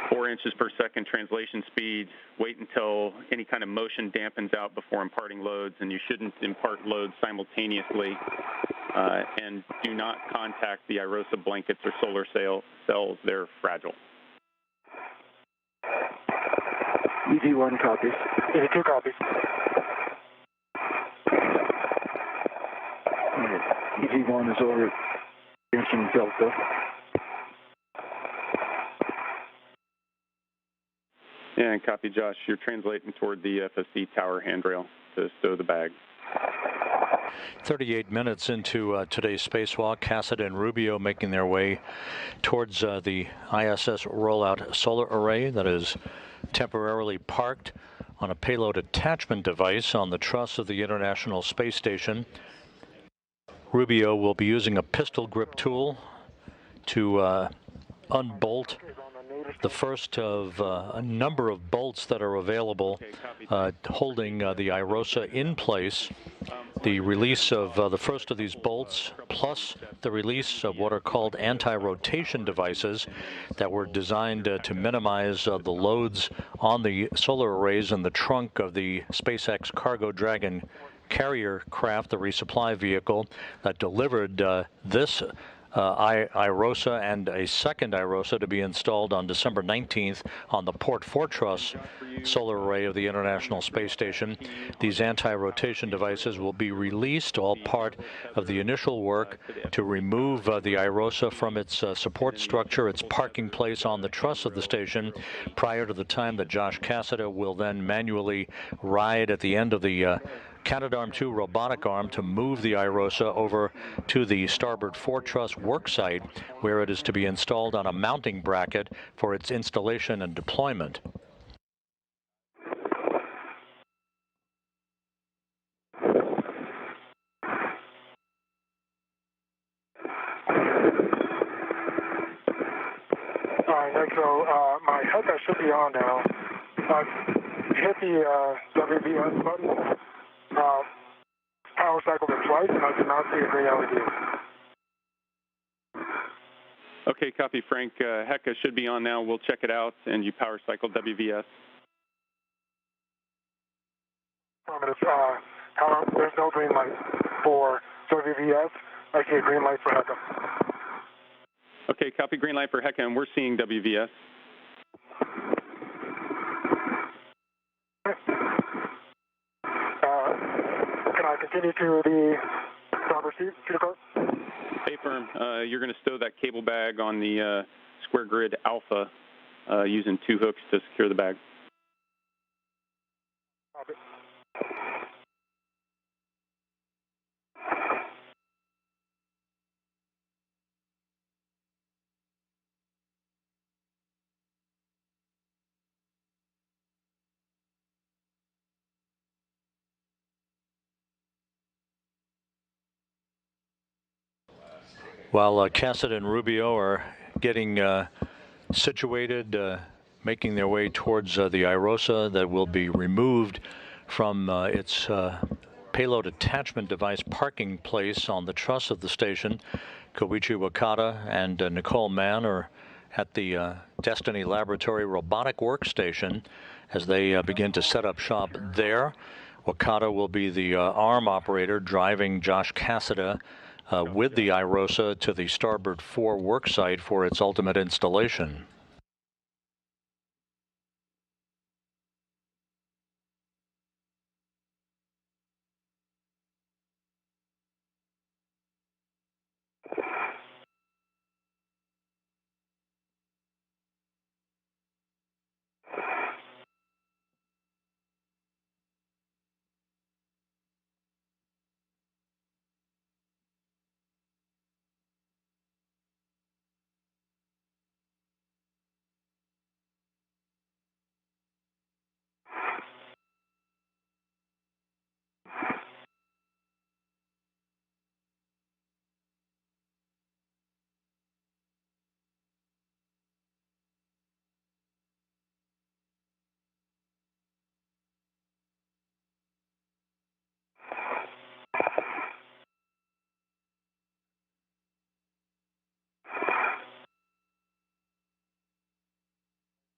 4 inches per second translation speed. Wait until any kind of motion dampens out before imparting loads, and you shouldn't impart loads simultaneously. And do not contact the IROSA blankets or solar cells. They're fragile. EV1 copies. EV2 copies. EV1 is over at Station Delta. Yeah, and copy, Josh. You're translating toward the FSC tower handrail to stow the bag. 38 minutes into today's spacewalk, Cassida and Rubio making their way towards the ISS Rollout Solar Array that is temporarily parked on a payload attachment device on the truss of the International Space Station. Rubio will be using a pistol grip tool to unbolt the first of a number of bolts that are available holding the IROSA in place. The release of the first of these bolts, plus the release of what are called anti-rotation devices that were designed to minimize the loads on the solar arrays in the trunk of the SpaceX Cargo Dragon carrier craft, the resupply vehicle that delivered this IROSA and a second IROSA to be installed on December 19th on the Port Fortress solar array of the International Space Station. These anti-rotation devices will be released, all part of the initial work to remove the IROSA from its support structure, its parking place on the truss of the station, prior to the time that Josh Cassida will then manually ride at the end of the Canadarm2 robotic arm to move the IROSA over to the starboard foretruss work site, where it is to be installed on a mounting bracket for its installation and deployment. morning, Nick. So my HECA should be on now. Hit the WVS button, power cycled it twice, and I did not see a green LED. Okay, copy, Frank. HECA should be on now. We'll check it out, and you power cycle WVS. There's no green light for WVS. I see a green light for HECA. Okay, copy, green light for HECA, and we're seeing WVS. Can I continue to the starboard seat, course? Hey, firm. You're going to stow that cable bag on the square grid alpha using 2 hooks to secure the bag. Copy. While Cassidy and Rubio are getting situated, making their way towards the IROSA that will be removed from its payload attachment device parking place on the truss of the station, Koichi Wakata and Nicole Mann are at the Destiny Laboratory robotic workstation as they begin to set up shop there. Wakata will be the arm operator driving Josh Cassidy with the IROSA to the starboard 4 work site for its ultimate installation.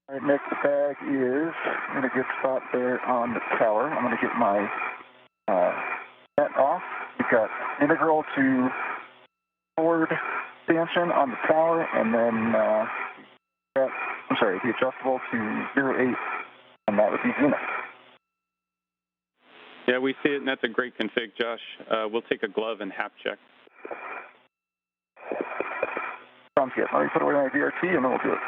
All right, next bag is in a good spot there on the tower. I'm going to get my net off. We've got integral to forward stanchion on the tower, and then the adjustable to 08, and that would be Zenith. Yeah, we see it, and that's a great config, Josh. We'll take a glove and hap check. Sounds good. Let me put away my VRT, and then we'll do it.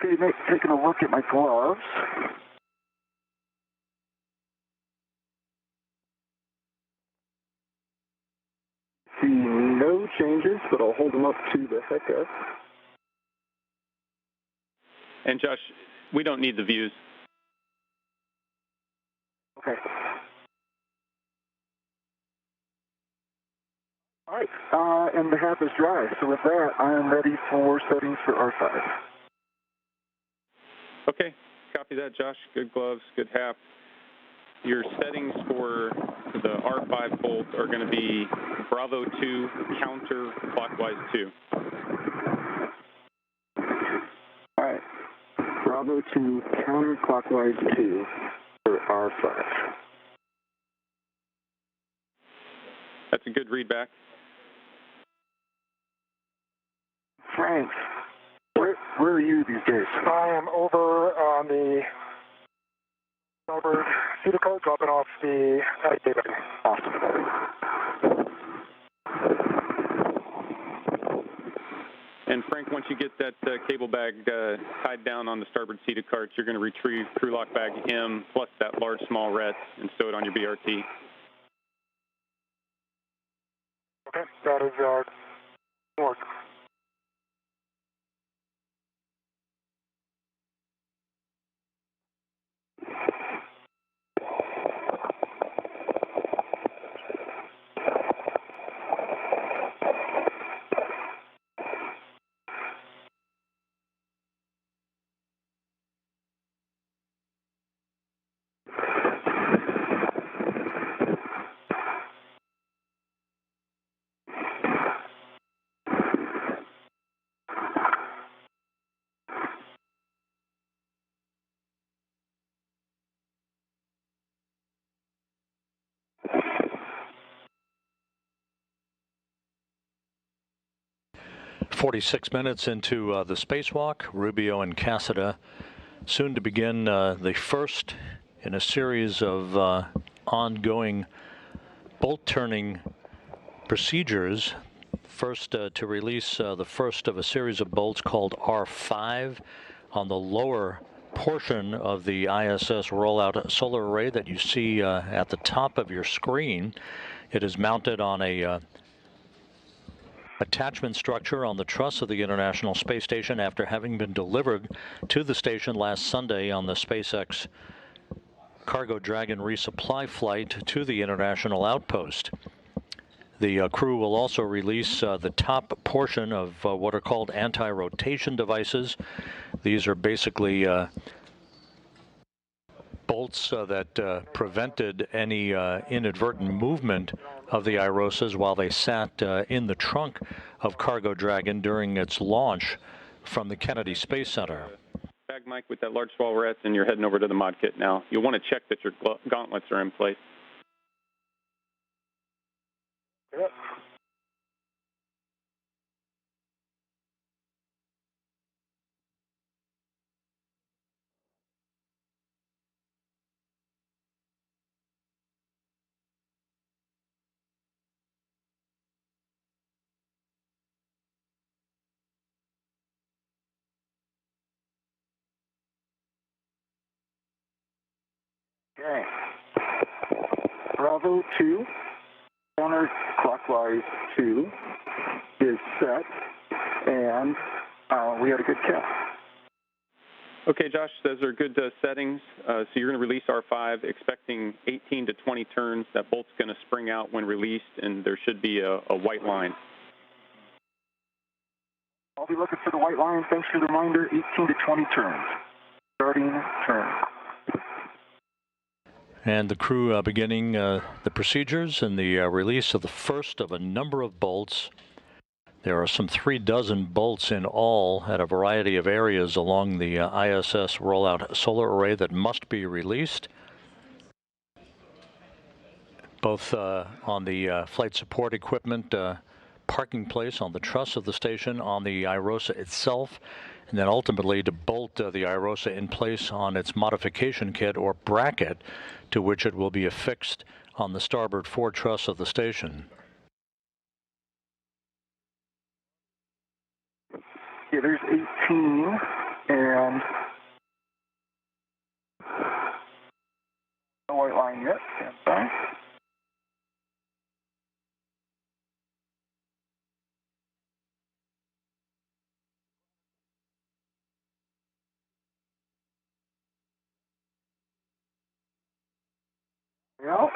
Okay, Nick, taking a look at my gloves. See no changes, but I'll hold them up to the HECA. And Josh, we don't need the views. Okay. All right, and the hap is dry. So with that, I am ready for settings for R5. Okay, copy that, Josh. Good gloves, good hap. Your settings for the R5 bolt are going to be Bravo 2, counterclockwise 2. All right, Bravo 2, counterclockwise 2 for R5. That's a good readback. Frank, where are you these days? I am over on the starboard feeder cart, dropping off the cable. Awesome. And Frank, once you get that cable bag tied down on the starboard seated cart, you're going to retrieve crew lock bag M plus that large small ret and stow it on your BRT. Okay, that is work. 46 minutes into the spacewalk, Rubio and Cassida soon to begin the first in a series of ongoing bolt turning procedures. First to release the first of a series of bolts called R5 on the lower portion of the ISS Rollout Solar Array that you see at the top of your screen. It is mounted on a attachment structure on the truss of the International Space Station after having been delivered to the station last Sunday on the SpaceX Cargo Dragon resupply flight to the International Outpost. The crew will also release the top portion of what are called anti-rotation devices. These are basically bolts that prevented any inadvertent movement of the IROSAs while they sat in the trunk of Cargo Dragon during its launch from the Kennedy Space Center. Bag Mike with that large small rets, and you're heading over to the mod kit now. You'll want to check that your gauntlets are in place. Yep. Okay. Bravo 2, counterclockwise 2 is set, and we had a good count. Okay, Josh, those are good settings. So you're going to release R5, expecting 18 to 20 turns. That bolt's going to spring out when released, and there should be a white line. I'll be looking for the white line. Thanks for the reminder. 18 to 20 turns. Starting turn. And the crew beginning the procedures and the release of the first of a number of bolts. There are some 36 bolts in all at a variety of areas along the ISS Rollout Solar Array that must be released, both on the flight support equipment parking place on the truss of the station, on the IROSA itself, and then ultimately to bolt the IROSA in place on its modification kit or bracket to which it will be affixed on the starboard fore truss of the station. Yeah, there's 18, and no white line yet. Stand by. Well,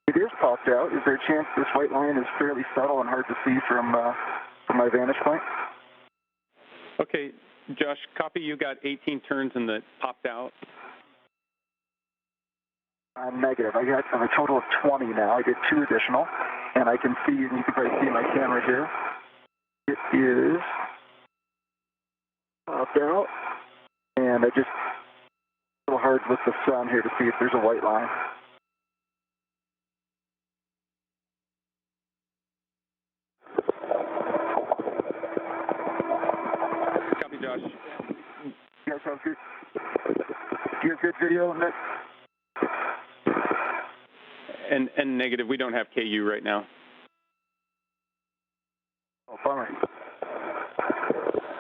it is popped out. Is there a chance this white line is fairly subtle and hard to see from my vantage point? Okay, Josh, copy. You got 18 turns and that popped out. I'm negative. I got a total of 20 now. I did 2 additional, and I can see, and you can probably see my camera here. It is popped out, and I just a little hard with the sun here to see if there's a white line. guys have good. Do you have good video, Nick? And negative. We don't have KU right now. Oh, bummer.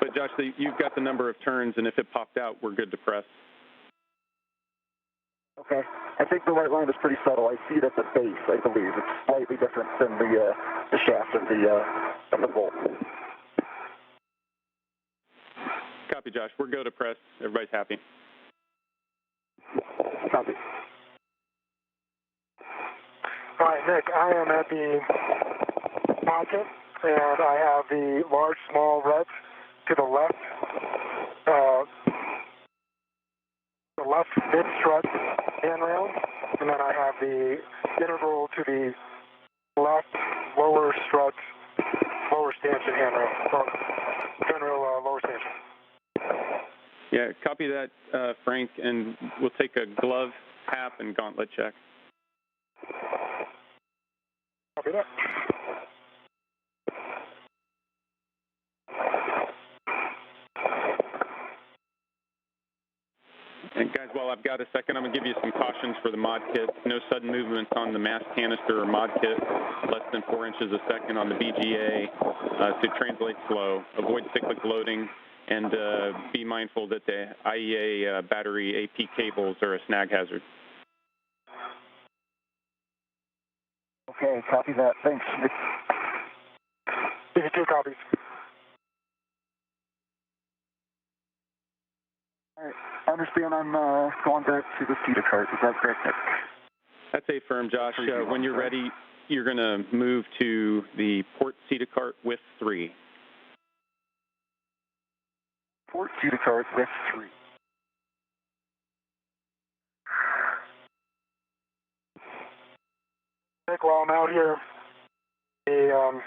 But Josh, you've got the number of turns, and if it popped out, we're good to press. Okay. I think the white line is pretty subtle. I see it at the base, I believe. It's slightly different than the shaft of the bolt. Copy, Josh. We're go to press. Everybody's happy. Copy. All right, Nick, I am at the pocket, and I have the large, small reds to the left mid-strut handrail, and then I have the integral to the left lower strut, lower stanchion handrail, or handrail lower stanchion. Yeah, copy that, Frank, and we'll take a glove, tap, and gauntlet check. Copy that. And guys, while I've got a second, I'm going to give you some cautions for the mod kit. No sudden movements on the mass canister or mod kit, less than 4 inches a second on the BGA, to translate slow. Avoid cyclic loading, and be mindful that the IEA battery AP cables are a snag hazard. Okay, copy that. Thanks. Give you 2 copies. All right. I understand I'm going back to the cedar cart. Is that correct, Nick? That's a firm, Josh. When you're ready, you're going to move to the port cedar cart with 3. Port cedar cart with 3. Nick, while I'm out here, the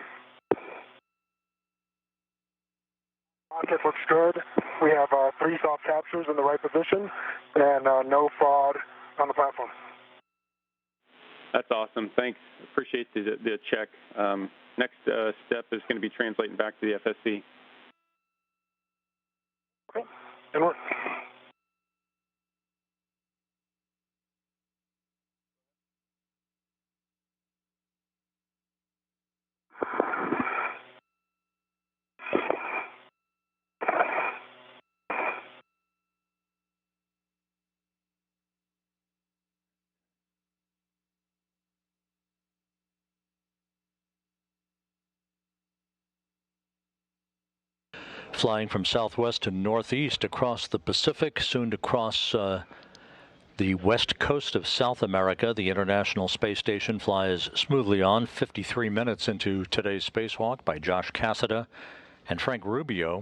pocket looks good. We have 3 soft captures in the right position, and no fraud on the platform. That's awesome. Thanks. Appreciate the check. Next step is going to be translating back to the FSC. Okay. Good work. Flying from southwest to northeast across the Pacific, soon to cross the west coast of South America. The International Space Station flies smoothly on. 53 minutes into today's spacewalk by Josh Cassada and Frank Rubio,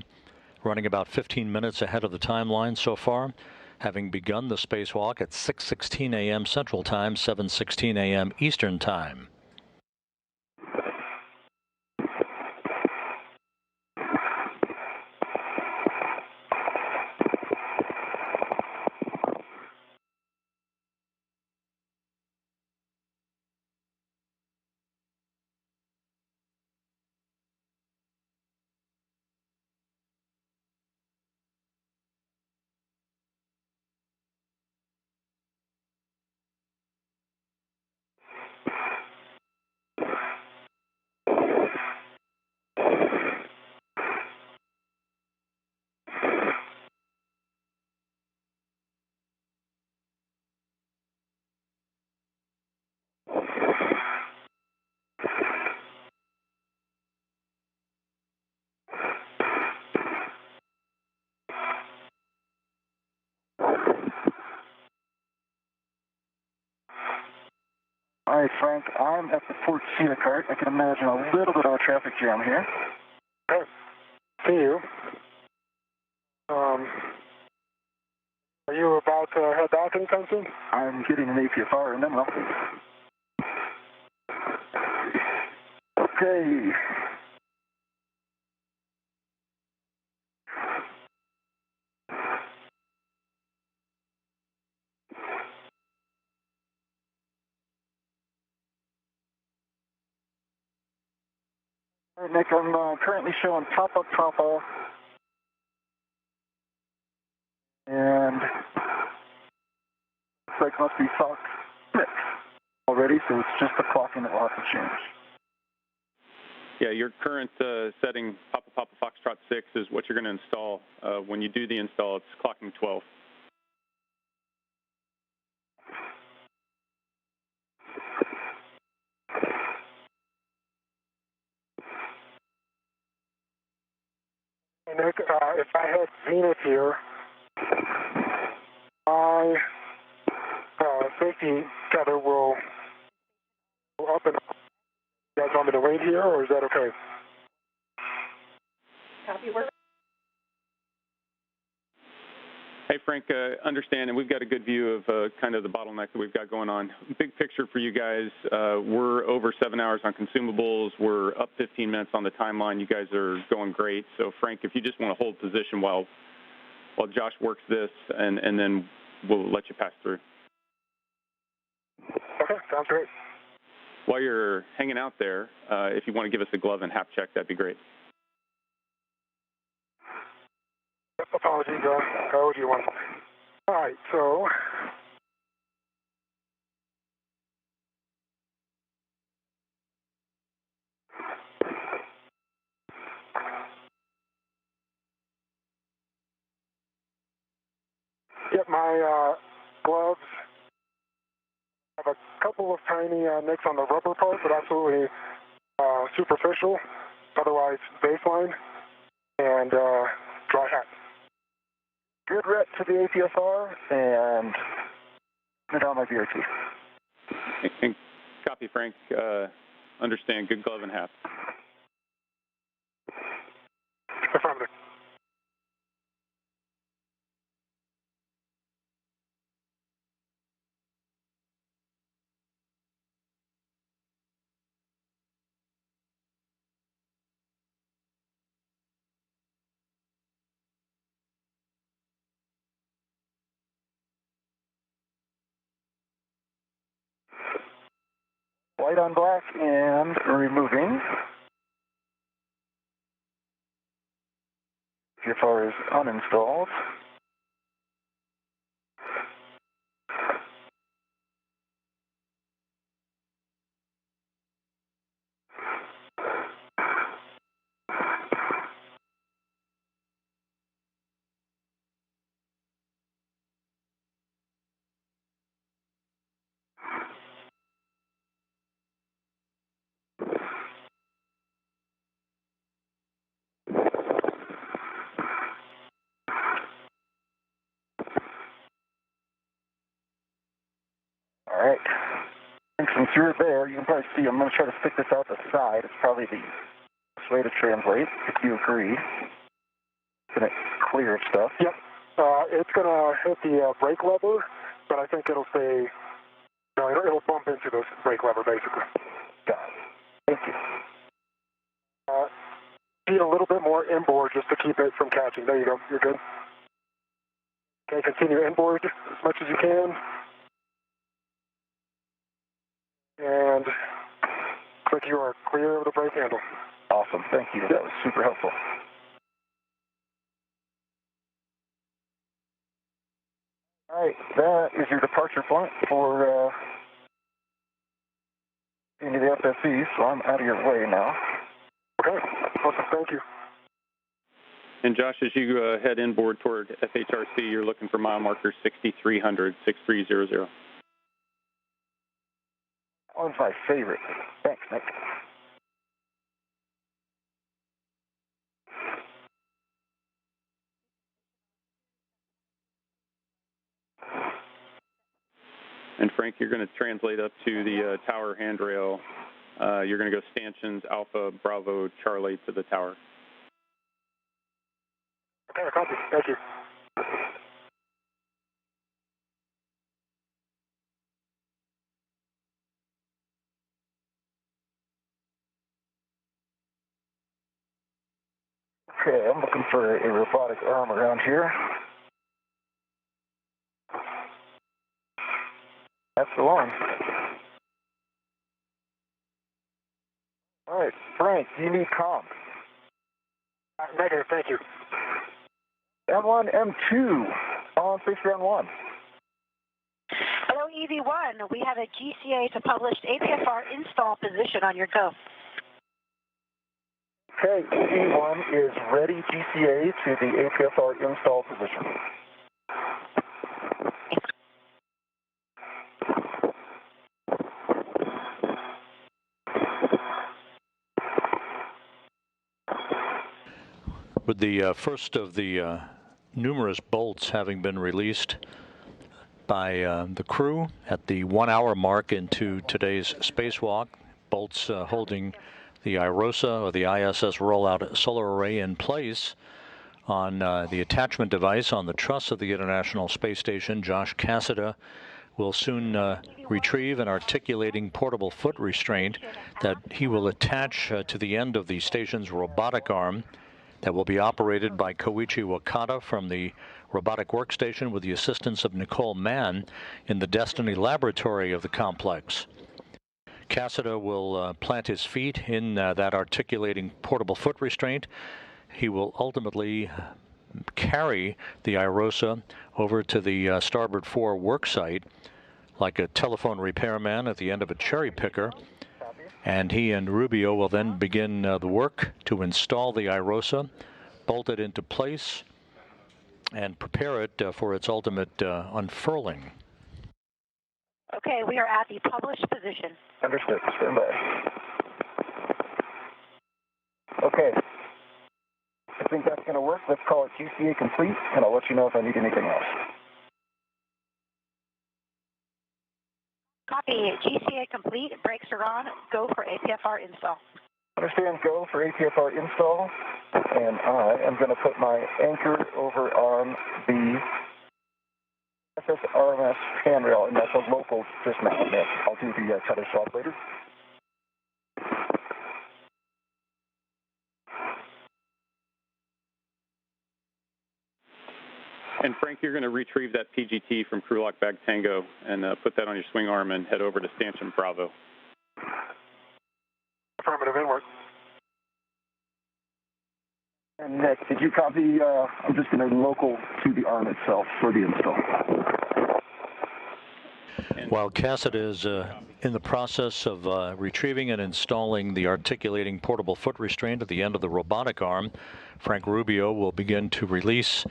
running about 15 minutes ahead of the timeline so far, having begun the spacewalk at 6:16 a.m. Central Time, 7:16 a.m. Eastern Time. All right, Frank, I'm at the Port Cedar cart. I can imagine a little bit of a traffic jam here. Okay. See you. Are you about to head back anytime soon? I'm getting an APFR and then well. Okay. All right, Nick, I'm currently showing top up, And looks like must be Fox 6 already, so it's just the clocking that will have to change. Yeah, your current setting, Papa Papa Foxtrot 6, is what you're going to install. When you do the install, it's clocking 12. Nick, if I had Zenith here, my safety tether will go up and up. You guys want me to wait here, or is that okay? Copy, work. Hey, Frank, understand, and we've got a good view of kind of the bottleneck that we've got going on. Big picture for you guys, we're over 7 hours on consumables. We're up 15 minutes on the timeline. You guys are going great. So, Frank, if you just want to hold position while Josh works this, and then we'll let you pass through. Okay, sounds great. While you're hanging out there, if you want to give us a glove and hap check, that'd be great. Apologies, I owed you one. All right, so yep, my gloves have a couple of tiny nicks on the rubber part, but absolutely superficial, otherwise baseline, and dry hat. Good rep to the APSR, and put on my BRT. And copy, Frank. Understand. Good glove and hat. Affirmative. White on black and removing. GFR is uninstalled. All right. And since you're there, you can probably see I'm going to try to stick this out the side. It's probably the best way to translate, if you agree. It's going to clear stuff. Yep. It's going to hit the brake lever, but I think it'll stay, no, it'll bump into the brake lever, basically. Got it. Thank you. Feed a little bit more inboard just to keep it from catching. There you go. You're good. Okay, continue inboard as much as you can. And looks like you are clear of the brake handle. Awesome. Thank you. That was super helpful. All right. That is your departure point for into the FSE, so I'm out of your way now. Okay. Awesome. Thank you. And Josh, as you head inboard toward FHRC, you're looking for mile marker 6300, 6300. That one's my favorite. Thanks, Nick. And Frank, you're going to translate up to the tower handrail. You're going to go stanchions, Alpha, Bravo, Charlie to the tower. Okay, copy. Thank you. Okay, I'm looking for a robotic arm around here. That's the one. All right, Frank, do you need comms? Negative, thank you. M1, M2. On Space Ground 1. Hello, EV1. We have a GCA to published APFR install position on your go. Okay, EV1 is ready GCA to the APFR install position. With the first of the numerous bolts having been released by the crew at the 1 hour mark into today's spacewalk, bolts holding the IROSA or the ISS Rollout Solar Array in place on the attachment device on the truss of the International Space Station. Josh Cassada will soon retrieve an articulating portable foot restraint that he will attach to the end of the station's robotic arm that will be operated by Koichi Wakata from the robotic workstation with the assistance of Nicole Mann in the Destiny laboratory of the complex. Cassada will plant his feet in that articulating portable foot restraint. He will ultimately carry the IROSA over to the starboard 4 work site like a telephone repairman at the end of a cherry picker. And he and Rubio will then begin the work to install the IROSA, bolt it into place, and prepare it for its ultimate unfurling. Okay, we are at the published position. Understood. Stand by. Okay. I think that's going to work. Let's call it GCA complete, and I'll let you know if I need anything else. Copy. GCA complete. Brakes are on. Go for APFR install. Understand. Go for APFR install. And I am going to put my anchor over on the SSRMS handrail, and that's a local dismount. I'll do the tether swap later. And Frank, you're going to retrieve that PGT from crew lock bag Tango and put that on your swing arm and head over to stanchion Bravo. Affirmative, inward. And Nick, did you copy? I'm just going to local to the arm itself for the install. While Cassada is in the process of retrieving and installing the articulating portable foot restraint at the end of the robotic arm, Frank Rubio will begin to release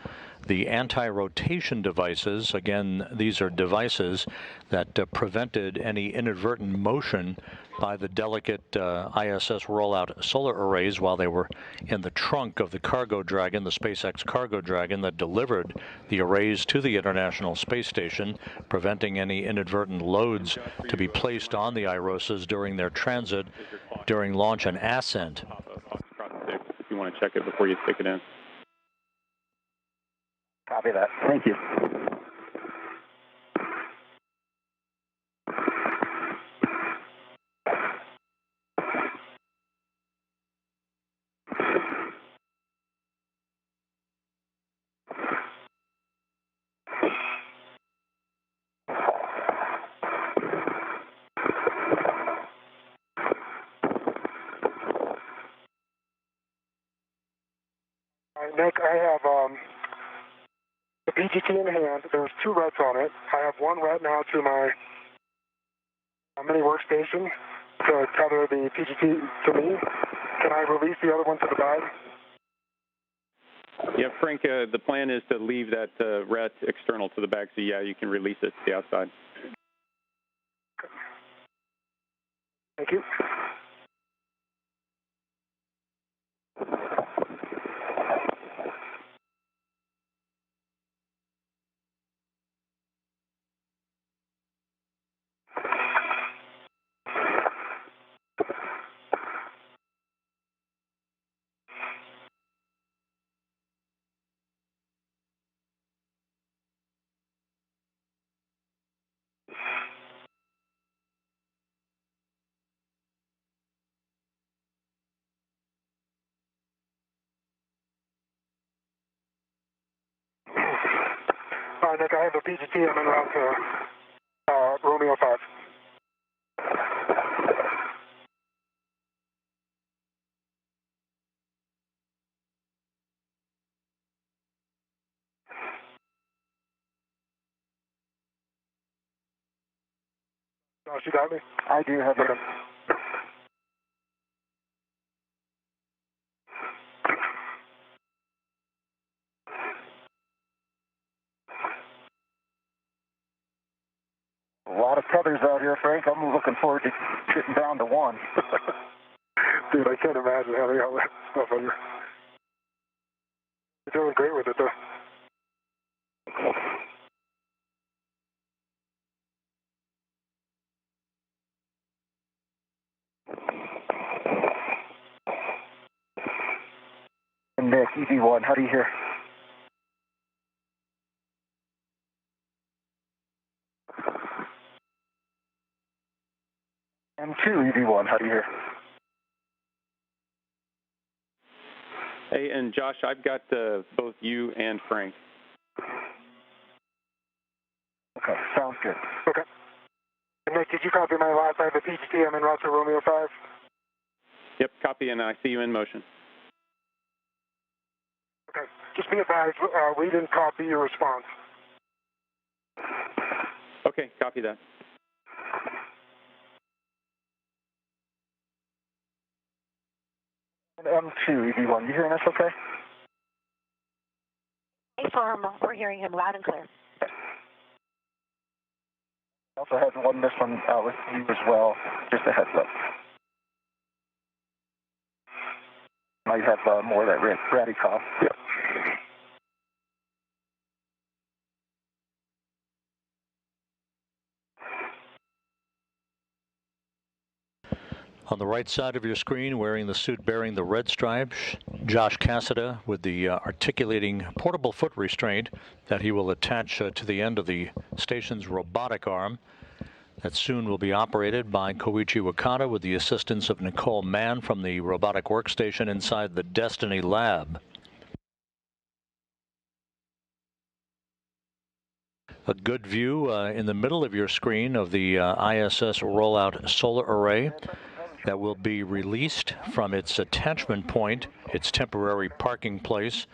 the anti-rotation devices. Again, these are devices that prevented any inadvertent motion by the delicate ISS Rollout Solar Arrays while they were in the trunk of the Cargo Dragon, the SpaceX Cargo Dragon that delivered the arrays to the International Space Station, preventing any inadvertent loads to be placed on the IROSAs during their transit, during launch and ascent. If you want to check it before you stick it in. Copy that. Thank you. Nick, I have the PGT in hand. There's 2 rets on it. I have 1 ret now to my mini workstation to tether the PGT to me. Can I release the other one to the bag? Yeah, Frank, the plan is to leave that ret external to the bag, so yeah, you can release it to the outside. Thank you. All right, Nick, I have a PGT. I'm en route to Romeo 5. Josh, you got me? I do have it. A lot of tethers out here, Frank. I'm looking forward to getting down to one. Dude, I can't imagine having all that stuff on your... You're doing great with it, though. And Nick, EV1, how do you hear? M2, EV1, how do you hear? Hey, and Josh, I've got both you and Frank. Okay, sounds good. Okay. And Nick, did you copy my last? I have a PGT. I'm in route to Romeo 5. Yep, copy, and I see you in motion. Okay. Just be advised, we didn't copy your response. Okay, copy that. And M2, EV1, you hearing us okay? Affirm, we're hearing him loud and clear. I also had one this one with you as well, just a heads up. Might have more of that ratty cough. Yep. On the right side of your screen, wearing the suit bearing the red stripes, Josh Cassada with the articulating portable foot restraint that he will attach to the end of the station's robotic arm that soon will be operated by Koichi Wakata with the assistance of Nicole Mann from the robotic workstation inside the Destiny Lab. A good view in the middle of your screen of the ISS Rollout Solar Array that will be released from its attachment point, its temporary parking place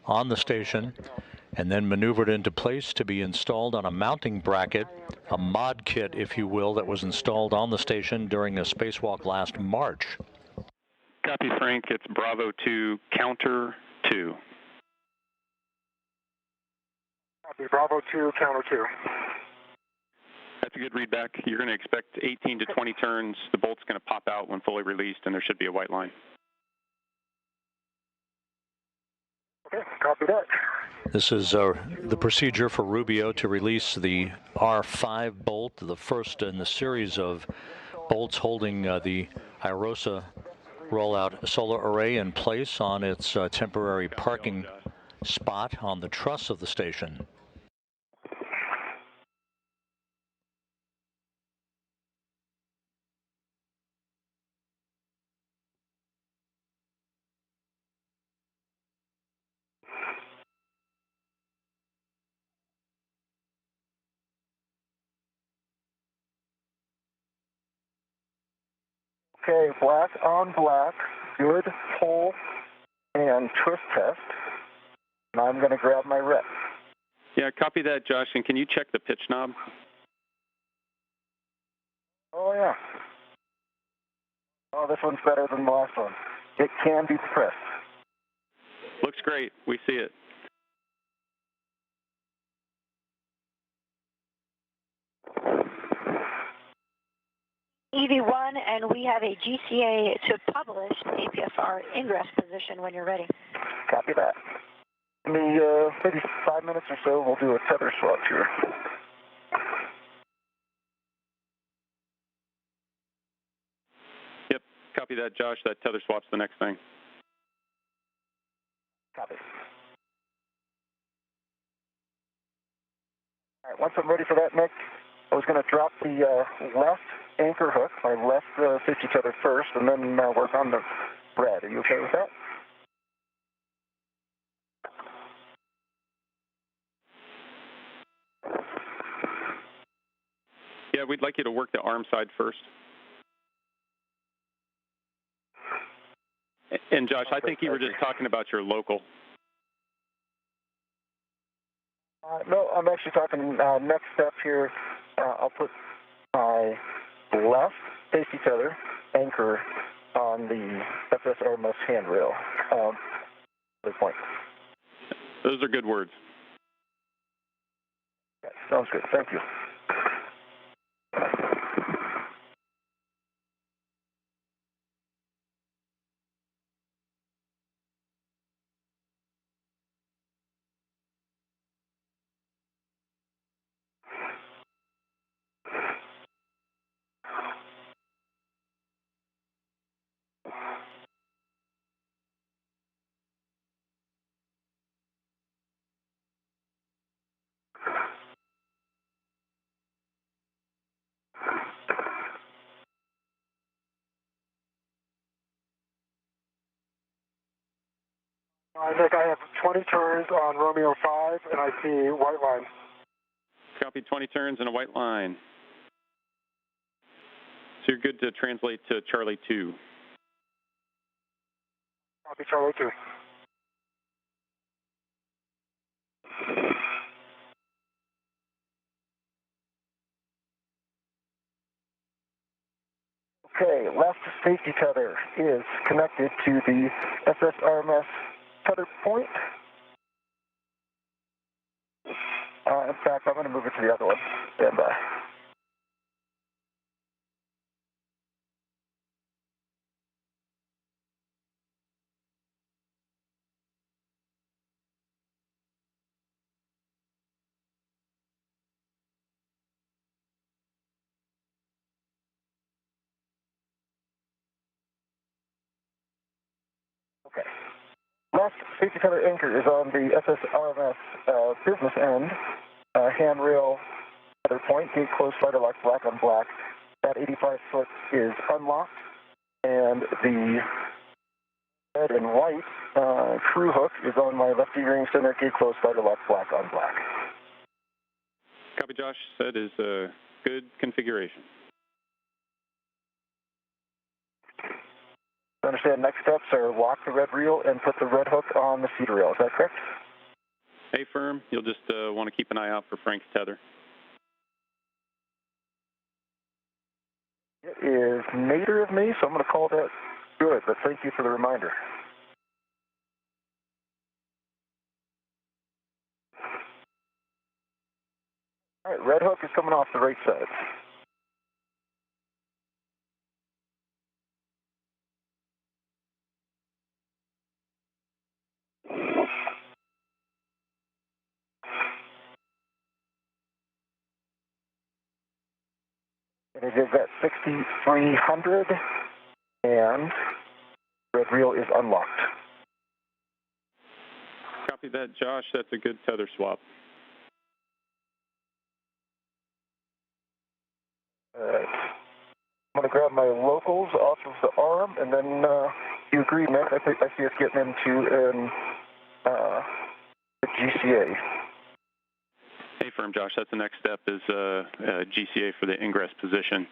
on the station, and then maneuvered into place to be installed on a mounting bracket, a mod kit, if you will, that was installed on the station during a spacewalk last March. Copy, Frank. It's Bravo 2, counter 2. Copy, Bravo 2, counter 2. That's a good readback. You're going to expect 18 to 20 turns. The bolt's going to pop out when fully released, and there should be a white line. Okay, copy that. This is the procedure for Rubio to release the R5 bolt, the first in the series of bolts holding the IROSA Rollout Solar Array in place on its temporary parking spot on the truss of the station. Okay, black on black, good pull and twist test. And I'm going to grab my rep. Yeah, copy that, Josh. And can you check the pitch knob? Oh, yeah. Oh, this one's better than the last one. It can be pressed. Looks great. We see it. EV1, and we have a GCA to publish APSR ingress position when you're ready. Copy that. Give me maybe 5 minutes or so, we'll do a tether swap here. Yep, copy that, Josh. That tether swap's the next thing. Copy. All right, once I'm ready for that, Nick, I was going to drop the left anchor hook, my left 50 tether first, and then work on the red. Are you okay with that? Yeah, we'd like you to work the arm side first. And Josh, I think you were just talking about your local. No, I'm actually talking next step here. I'll put my left safety tether anchor on the FS RMS handrail. Good point. Those are good words. Okay, sounds good. Thank you. Nick, I have 20 turns on Romeo 5, and I see white line. Copy, 20 turns and a white line. So you're good to translate to Charlie 2. Copy, Charlie 2. Okay, left safety tether is connected to the SS RMS tether point. In fact, I'm going to move it to the other one. Stand by. Okay. Left safety tether anchor is on the SS RMS business end, handrail tether point, gate closed, spider lock, black on black. That 85 foot is unlocked, and the red and white crew hook is on my left D-ring center, gate closed, spider lock, black on black. Copy, Josh. That is a good configuration. Understand next steps are lock the red reel and put the red hook on the feeder rail. Is that correct? Hey, firm. You'll just want to keep an eye out for Frank's tether. It is nadir of me, so I'm going to call that good, but thank you for the reminder. All right, red hook is coming off the right side. And it is at 6,300, and red reel is unlocked. Copy that, Josh. That's a good tether swap. I'm going to grab my locals off of the arm, and then you agree, Nick. I see us getting into a GCA. Hey, firm, Josh. That's the next step is GCA for the ingress position.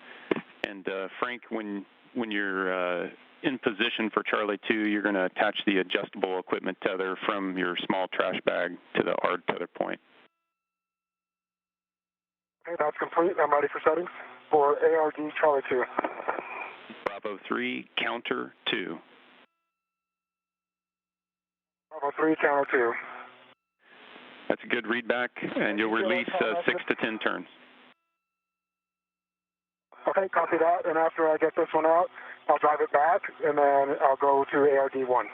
And Frank, when you're in position for Charlie 2, you're going to attach the adjustable equipment tether from your small trash bag to the ARD tether point. Okay, that's complete. I'm ready for settings for ARD Charlie 2. Bravo 3, counter 2. Bravo 3, counter 2. That's a good readback, and you'll release 6 to 10 turns. Okay, copy that. And after I get this one out, I'll drive it back, and then I'll go to ARD 1.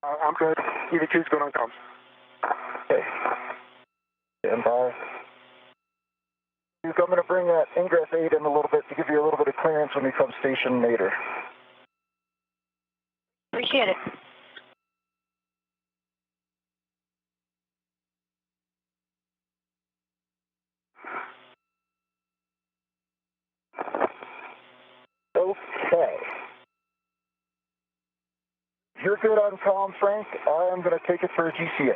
I'm good. EV2 is good on comms. Okay. Stand by. I'm going to bring that ingress aid in a little bit to give you a little bit of clearance when we come station nadir. Appreciate it. Okay. You're good on comm, Frank. I'm going to take it for a GCA.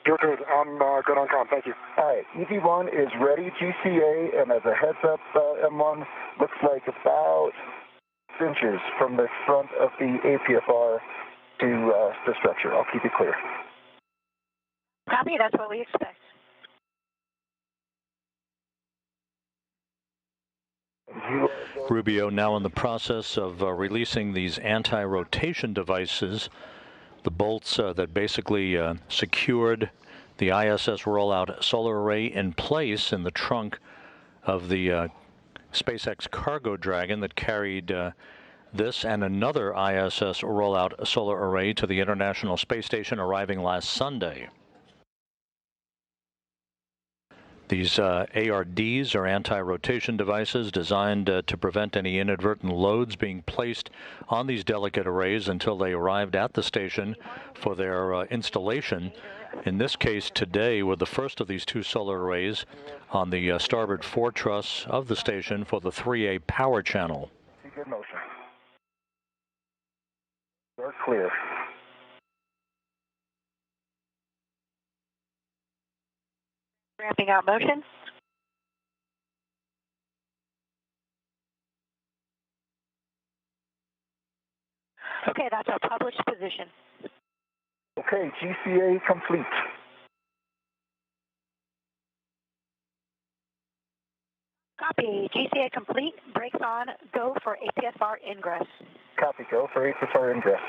You're good. I'm good on comm. Thank you. All right. EV1 is ready, GCA, and as a heads up, M1 looks like about 6 inches from the front of the APFR to the structure. I'll keep you clear. Copy, that's what we expect. Rubio now in the process of releasing these anti-rotation devices, the bolts that basically secured the ISS Rollout Solar Array in place in the trunk of the SpaceX Cargo Dragon that carried this and another ISS Rollout Solar Array to the International Space Station, arriving last Sunday. These ARDs are anti-rotation devices designed to prevent any inadvertent loads being placed on these delicate arrays until they arrived at the station for their installation. In this case today, with the first of these two solar arrays on the starboard fore truss of the station for the 3A power channel. Good motion. Start clear. Ramping out motion. Okay, that's our published position. Okay, GCA complete. Copy. GCA complete. Brakes on. Go for APSR ingress. Copy. Go for APSR ingress.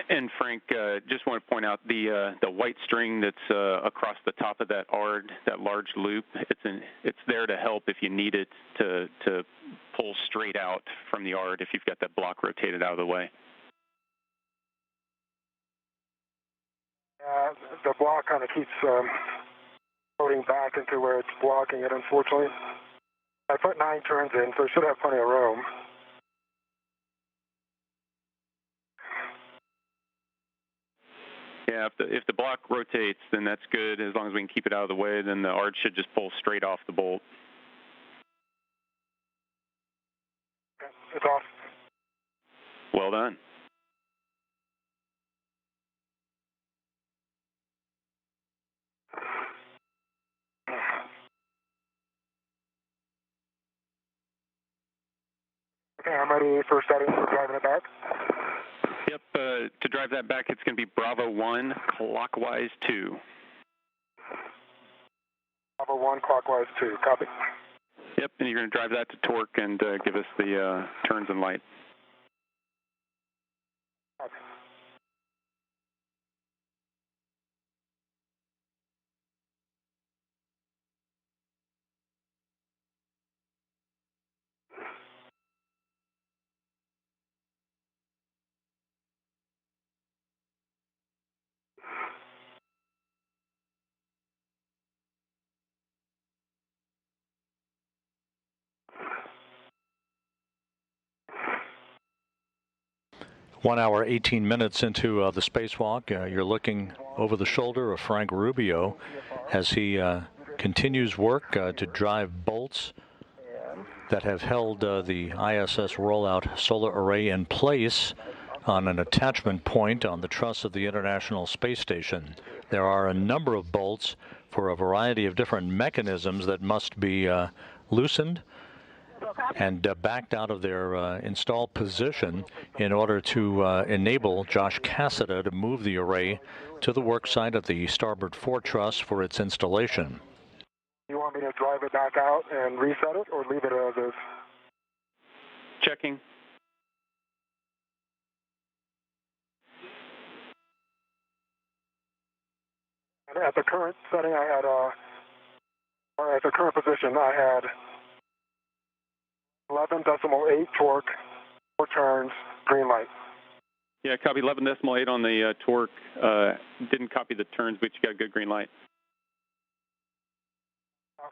And Frank, just want to point out the white string that's across the top of that ARD, that large loop. It's there to help if you need it to pull straight out from the ARD if you've got that block rotated out of the way. The block kind of keeps floating back into where it's blocking it, unfortunately. I put 9 turns in, so it should have plenty of room. Yeah, if the block rotates, then that's good. As long as we can keep it out of the way, then the ARD should just pull straight off the bolt. It's off. Well done. Okay, I'm ready for starting for driving it back. Yep, to drive that back, it's going to be Bravo 1, clockwise 2. Bravo 1, clockwise 2. Copy. Yep, and you're going to drive that to torque and give us the turns and light. Copy. One hour, 18 minutes into the spacewalk. You're looking over the shoulder of Frank Rubio as he continues work to drive bolts that have held the ISS Rollout Solar Array in place on an attachment point on the truss of the International Space Station. There are a number of bolts for a variety of different mechanisms that must be loosened and backed out of their installed position in order to enable Josh Cassada to move the array to the work site at the starboard fore truss for its installation. You want me to drive it back out and reset it, or leave it as is? Checking. At the current setting, I had, or at the current position, I had 11.8 torque, 4 turns, green light. Yeah, copy 11.8 on the torque. Didn't copy the turns, but you got a good green light.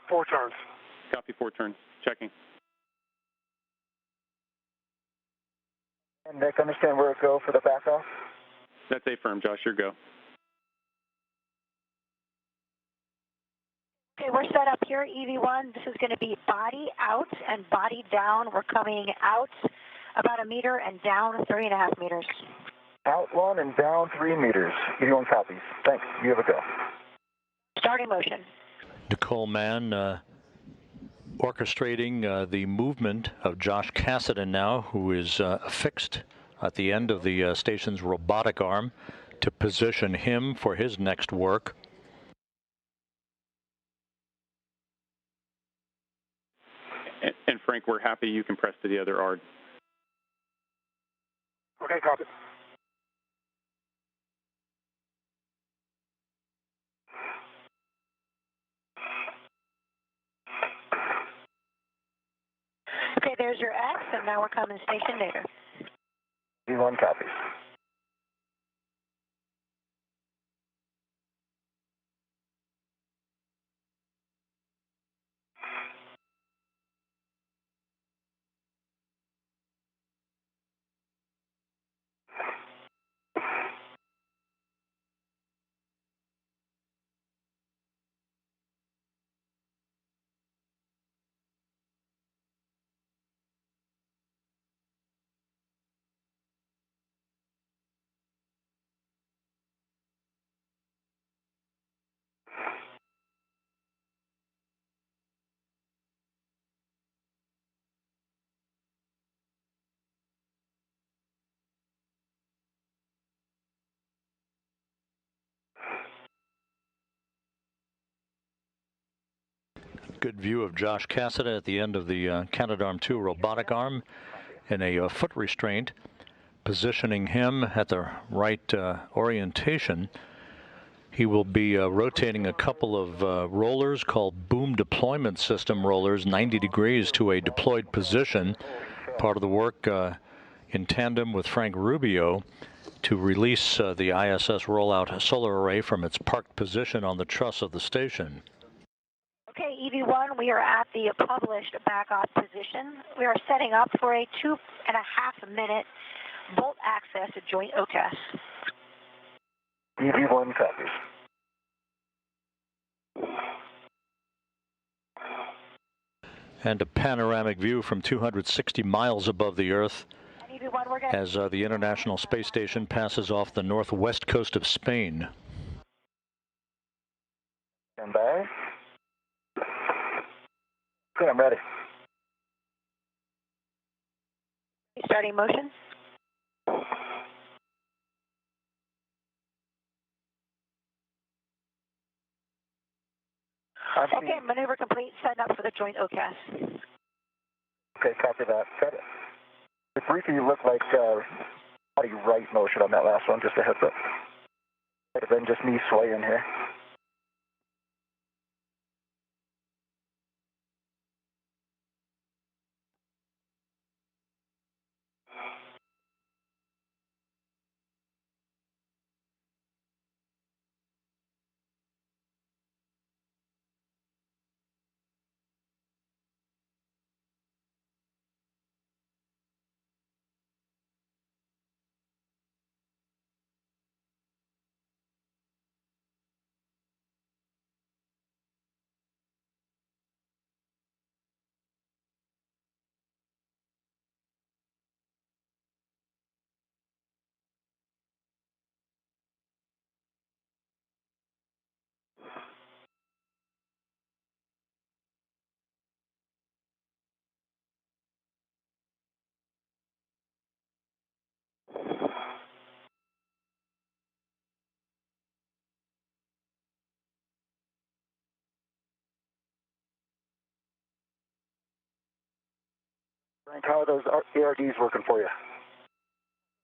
4 turns. Copy 4 turns. Checking. And Nick, understand where it go for the back off? That's A firm, Josh. Your go. Okay, we're set up here, EV1. This is going to be body out and body down. We're coming out about 1 meter and down 3.5 meters. Out 1 and down 3 meters. EV1 copies. Thanks. You have a go. Starting motion. Nicole Mann orchestrating the movement of Josh Cassidy now, who is affixed at the end of the station's robotic arm to position him for his next work. And Frank, we're happy you can press to the other ARD. Okay, copy. Okay, there's your X, and now we're coming station data. EV1 copies. Good view of Josh Cassidy at the end of the Canadarm2 robotic arm in a foot restraint, positioning him at the right orientation. He will be rotating a couple of rollers called boom deployment system rollers, 90 degrees to a deployed position, part of the work in tandem with Frank Rubio to release the ISS Rollout Solar Array from its parked position on the truss of the station. Okay, EV1, we are at the published back-off position. We are setting up for a 2.5-minute bolt access to joint OCAS. EV1 copies. And a panoramic view from 260 miles above the Earth as the International Space Station passes off the northwest coast of Spain. Stand by. Okay, I'm ready. Starting motion. Okay, maneuver complete. Setting up for the joint OCAS. Okay, copy that. Got it. It briefly looked like body right motion on that last one, just a heads up. Might have been just me swaying here. Frank, how are those ARDs working for you?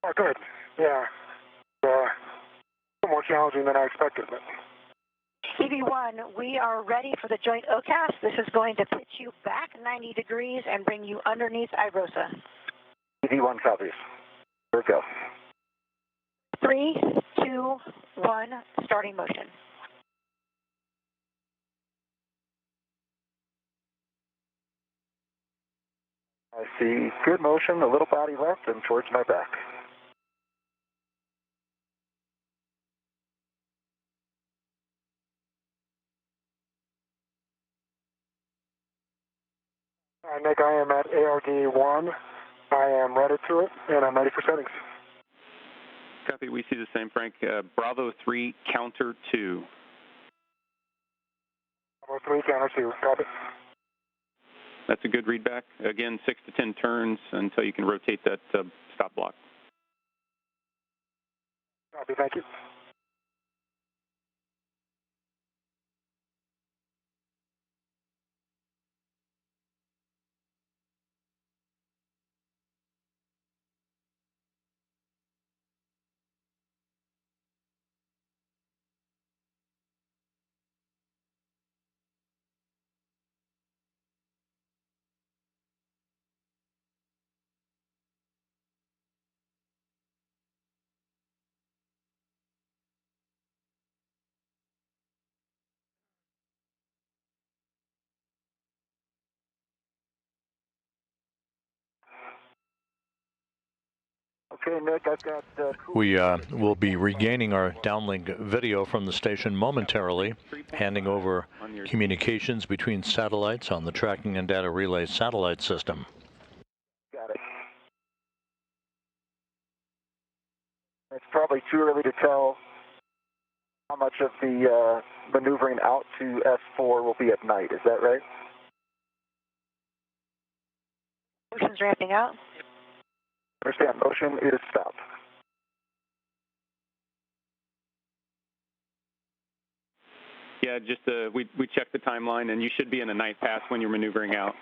Oh, good. Yeah. A little more challenging than I expected, but. EV1, we are ready for the joint OCAS. This is going to pitch you back 90 degrees and bring you underneath IROSA. EV1 copies. Here we go. 3, 2, 1, starting motion. I see good motion, a little body left and towards my back. Nick, I am at ARD 1. I am ready to it, and I'm ready for settings. Copy, we see the same, Frank. Bravo 3, counter 2. Bravo 3, counter 2, copy. That's a good readback. Again, 6 to 10 turns until you can rotate that stop block. Copy, thank you. Okay, Nick, I've got... We will be regaining our downlink video from the station momentarily, handing over communications between satellites on the tracking and data relay satellite system. Got it. It's probably too early to tell how much of the maneuvering out to S4 will be at night. Is that right? Motion's ramping out. Understand. Motion is stopped. Yeah, just we checked the timeline, and you should be in a night path when you're maneuvering out.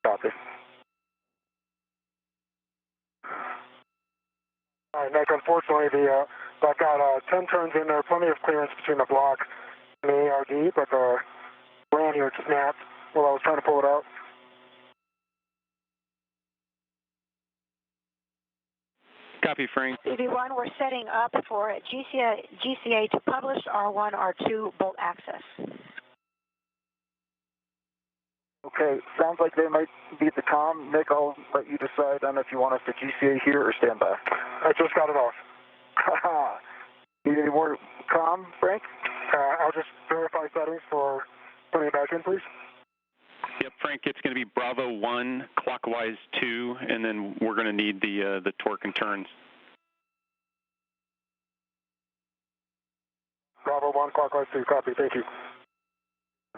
Copy. All right, Nick, unfortunately, I've got 10 turns in there, plenty of clearance between the block and the ARD, but the lanyard snapped while I was trying to pull it out. Copy, Frank. EV1, we're setting up for GCA to publish R1, R2 bolt access. Okay, sounds like they might be at the comm. Nick, I'll let you decide on if you want us to GCA here or stand by. I just got it off. Need any more comm, Frank? I'll just verify settings for putting it back in, please. Yep, Frank, it's going to be Bravo 1, clockwise 2, and then we're going to need the torque and turns. Bravo 1, clockwise 2, copy, thank you.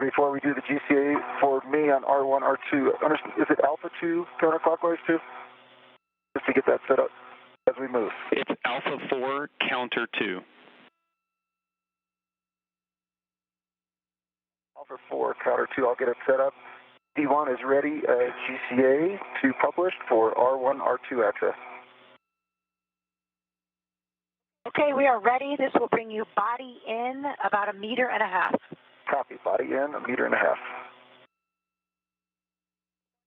Before we do the GCA for me on R1, R2, is it Alpha 2 counterclockwise 2? Just to get that set up as we move. It's Alpha 4, counter 2. Alpha 4, counter 2, I'll get it set up. D1 is ready, GCA to publish for R1, R2 access. Okay, we are ready. This will bring you body in about 1.5 meters. Copy, body in, 1.5 meters.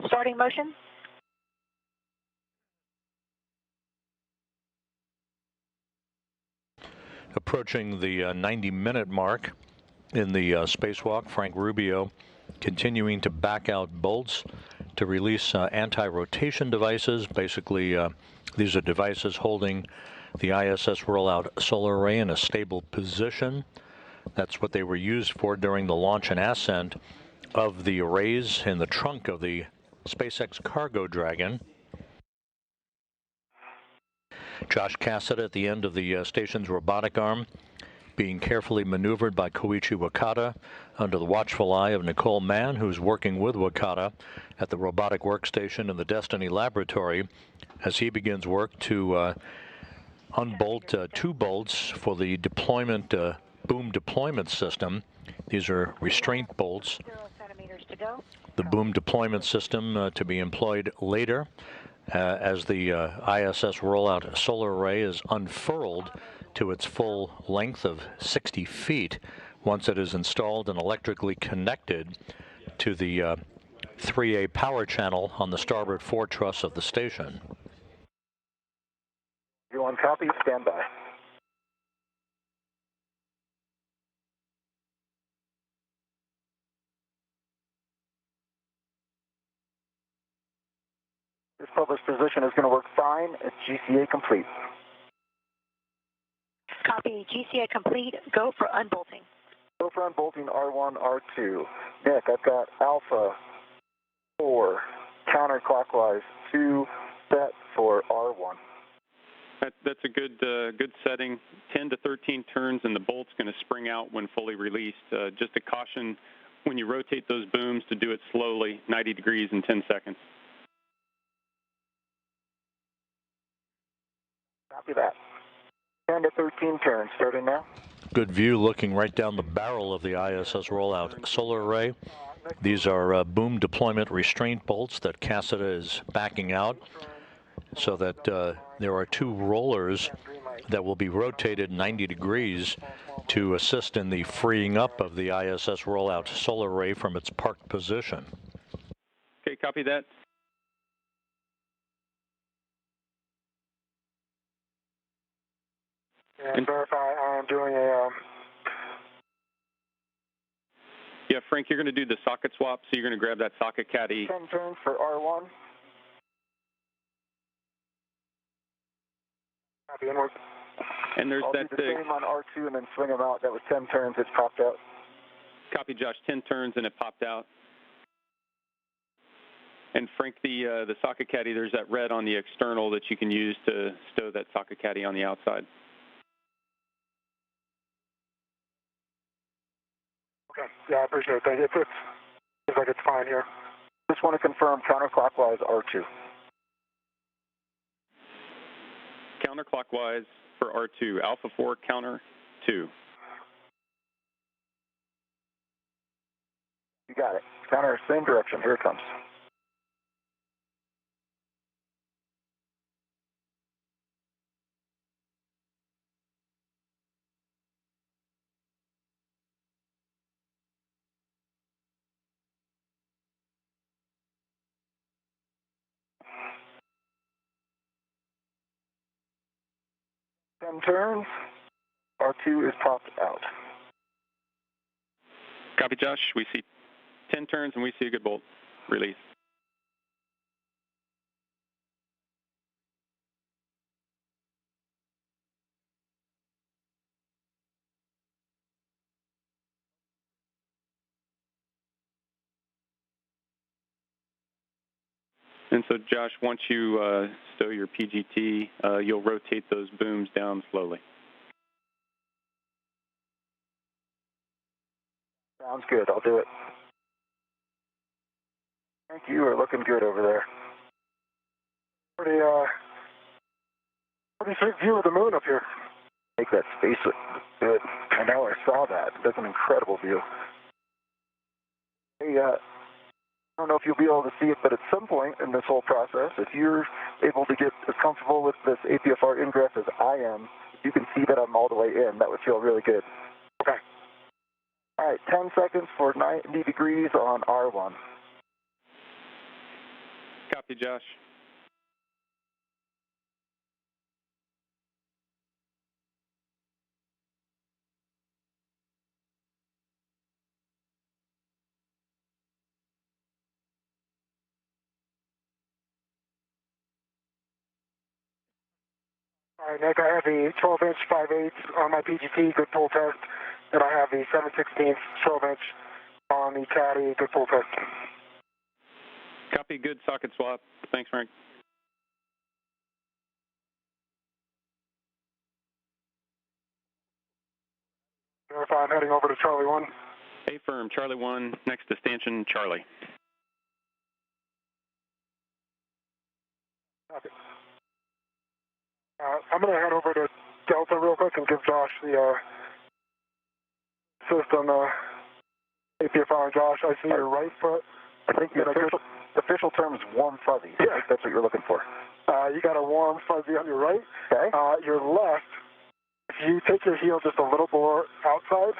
Starting motion. Approaching the 90-minute mark in the spacewalk, Frank Rubio continuing to back out bolts to release anti-rotation devices. Basically, these are devices holding the ISS Rollout Solar Array in a stable position. That's what they were used for during the launch and ascent of the arrays in the trunk of the SpaceX Cargo Dragon. Josh Cassett at the end of the station's robotic arm, being carefully maneuvered by Koichi Wakata under the watchful eye of Nicole Mann, who's working with Wakata at the robotic workstation in the Destiny Laboratory as he begins work to unbolt 2 bolts for the deployment boom deployment system. These are restraint bolts. 0 centimeters to go. The boom deployment system to be employed later as the ISS Rollout Solar Array is unfurled to its full length of 60 feet once it is installed and electrically connected to the 3A power channel on the starboard 4 truss of the station. You on copy? Stand by. This published position is going to work fine. It's GCA complete. Copy. GCA complete. Go for unbolting. Go for unbolting R1, R2. Nick, I've got Alpha 4, counterclockwise 2, set for R1. That's a good setting. 10 to 13 turns, and the bolt's going to spring out when fully released. Just a caution when you rotate those booms to do it slowly, 90 degrees in 10 seconds. Copy that. 10 to 13 turns, starting now. Good view looking right down the barrel of the ISS Rollout Solar Array. These are boom deployment restraint bolts that Cassida is backing out, so that there are 2 rollers that will be rotated 90 degrees to assist in the freeing up of the ISS Rollout Solar Array from its parked position. Okay, copy that. And verify I'm doing a... Yeah, Frank, you're going to do the socket swap, so you're going to grab that socket caddy. 10 turns for R1. Copy inward. And there's I'll that do the same on R2 and then swing them out. That was 10 turns. It's popped out. Copy, Josh. 10 turns and it popped out. And Frank, the socket caddy, there's that red on the external that you can use to stow that socket caddy on the outside. Okay. Yeah, I appreciate it. Thank you. It seems like it's fine here. Just want to confirm counterclockwise R2. Counterclockwise for R2. Alpha 4 counter 2. You got it. Counter, same direction. Here it comes. Turns. R2 is popped out. Copy, Josh. We see 10 turns and we see a good bolt release. And so, Josh, once you stow your PGT, you'll rotate those booms down slowly. Sounds good. I'll do it. Thank you. You are looking good over there. Pretty sweet view of the moon up here. Make that space look good. I know I saw that. That's an incredible view. Hey, I don't know if you'll be able to see it, but at some point in this whole process, if you're able to get as comfortable with this APFR ingress as I am, you can see that I'm all the way in. That would feel really good. Okay. All right, 10 seconds for 90 degrees on R1. Copy, Josh. All right, Nick, I have the 12-inch 5/8 on my PGT, good pull test, and I have the 7/16 12-inch on the caddy, good pull test. Copy, good socket swap. Thanks, Frank. Verify I'm heading over to Charlie 1. A firm, Charlie 1, next to stanchion Charlie. Copy. I'm going to head over to Delta real quick and give Josh the system APFR. Josh, I see your right foot. I think the official term is warm fuzzy. Yeah. I think that's what you're looking for. You got a warm fuzzy on your right. Okay. Your left, if you take your heel just a little more outside,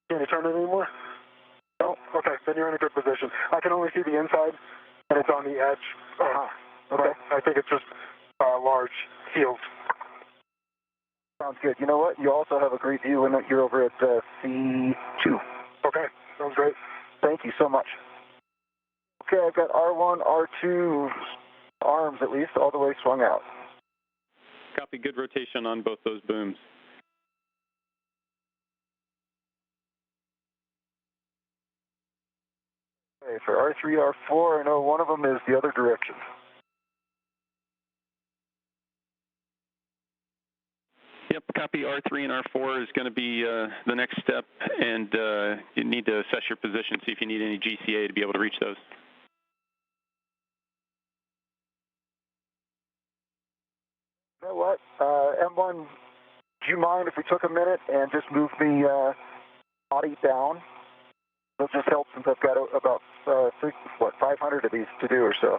can you turn it anymore? No? Okay, then you're in a good position. I can only see the inside, and it's on the edge. Okay. I think it's just large heels. Sounds good. You know what? You also have a great view when you're over at C2. Okay, sounds great. Thank you so much. Okay, I've got R1, R2 arms at least all the way swung out. Copy, good rotation on both those booms. Okay, Okay, for R3, R4, I know one of them is the other direction. Yep, copy. R3 and R4 is going to be the next step, and you need to assess your position, see if you need any GCA to be able to reach those. You know what, M1, do you mind if we took a minute and just moved the body down? It'll just help since I've got about 500 of these to do or so.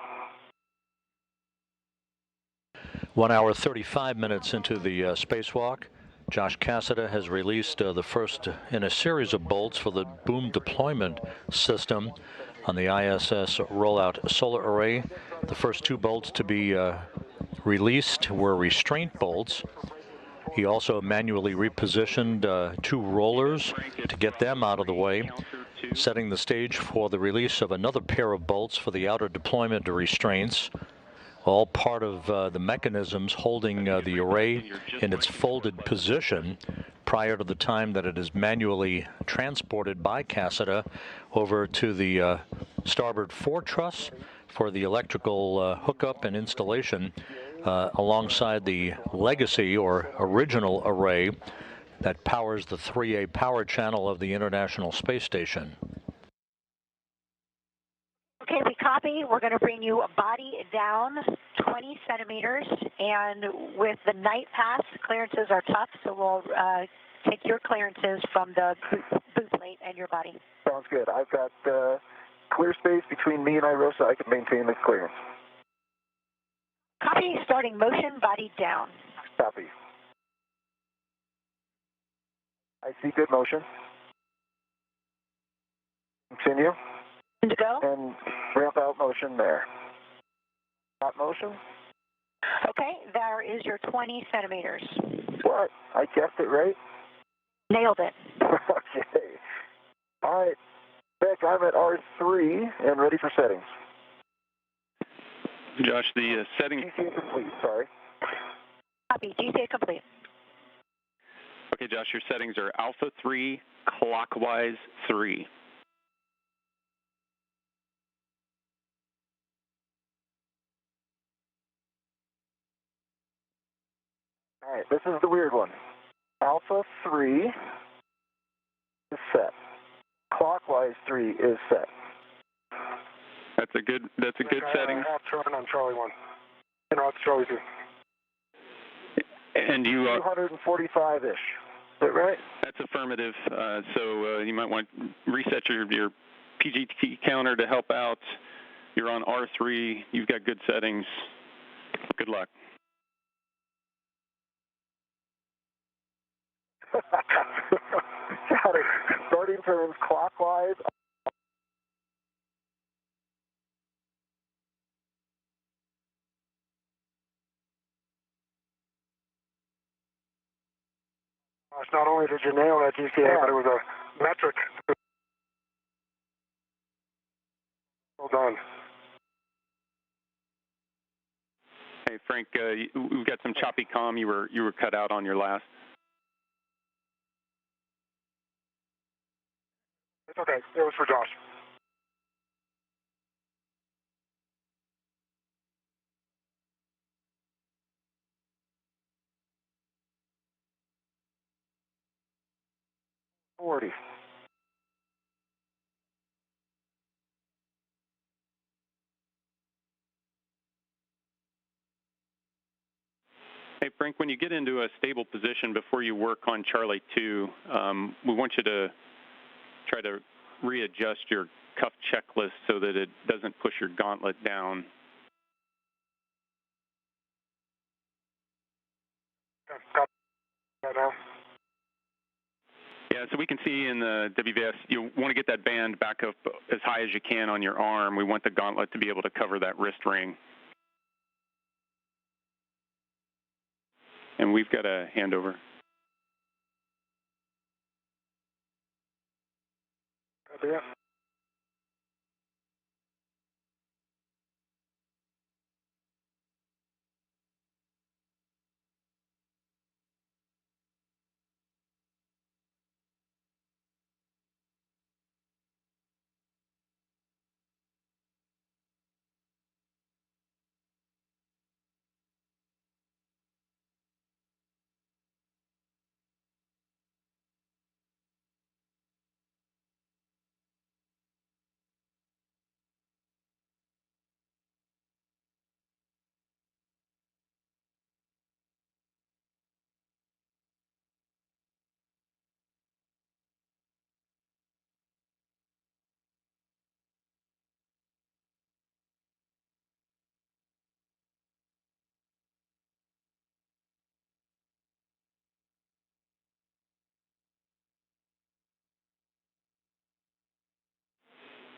1 hour 35 minutes into the spacewalk. Josh Cassada has released the first in a series of bolts for the boom deployment system on the ISS Rollout Solar Array. The first 2 bolts to be released were restraint bolts. He also manually repositioned 2 rollers to get them out of the way, setting the stage for the release of another pair of bolts for the outer deployment restraints, all part of the mechanisms holding the array in its folded position prior to the time that it is manually transported by Cassada over to the starboard fore truss for the electrical hookup and installation alongside the legacy or original array that powers the 3A power channel of the International Space Station. Okay, we copy. We're going to bring you a body down 20 centimeters, and with the night pass, clearances are tough, so we'll take your clearances from the boot plate and your body. Sounds good. I've got clear space between me and IROSA. I can maintain the clearance. Copy. Starting motion, body down. Copy. I see good motion. Continue. To go. And ramp out motion there. Not motion? Okay, there is your 20 centimeters. What? I guessed it right? Nailed it. Okay. All right. Beck, I'm at R3 and ready for settings. Josh, the settings... GCA complete, sorry. Copy. GCA complete. Okay, Josh, your settings are alpha 3, clockwise 3. All right, this is the weird one. Alpha 3 is set. Clockwise 3 is set. That's a good setting. Half turn on Charlie 1. And on Charlie 2. And you 245-ish. Is that right? That's affirmative. So you might want to reset your PGT counter to help out. You're on R3. You've got good settings. Good luck. Got it. Starting turns clockwise. Not only did you nail that GCA, but it was a metric. Well done. Hey Frank, we've got some choppy comm. You were cut out on your last. It's okay. It was for Josh. $40. Hey Frank, when you get into a stable position before you work on Charlie 2, we want you to try to readjust your cuff checklist so that it doesn't push your gauntlet down. Got that now. Yeah, so we can see in the WVS, you want to get that band back up as high as you can on your arm. We want the gauntlet to be able to cover that wrist ring. And we've got a handover. Copy it.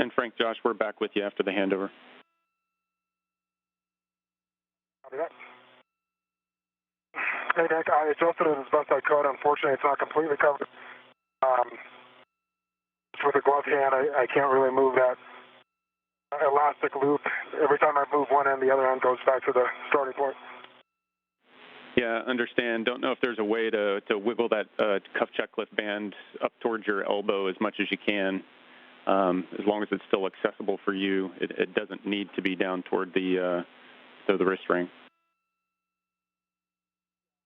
And Frank, Josh, we're back with you after the handover. Copy that. Hey, Nick, I adjusted it as best I could. Unfortunately, it's not completely covered. With a gloved hand, I can't really move that elastic loop. Every time I move one end, the other end goes back to the starting point. Yeah, understand. Don't know if there's a way to wiggle that cuff check lift band up towards your elbow as much as you can. As long as it's still accessible for you, it doesn't need to be down toward the wrist ring.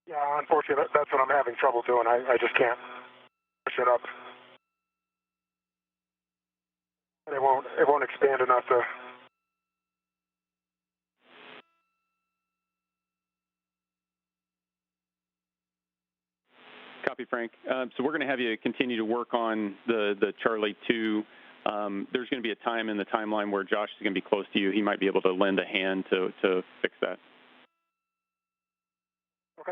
Yeah, unfortunately, that's what I'm having trouble doing. I just can't push it up. It won't expand enough to. Copy, Frank. So we're going to have you continue to work on the Charlie 2. There's going to be a time in the timeline where Josh is going to be close to you. He might be able to lend a hand to fix that. Okay.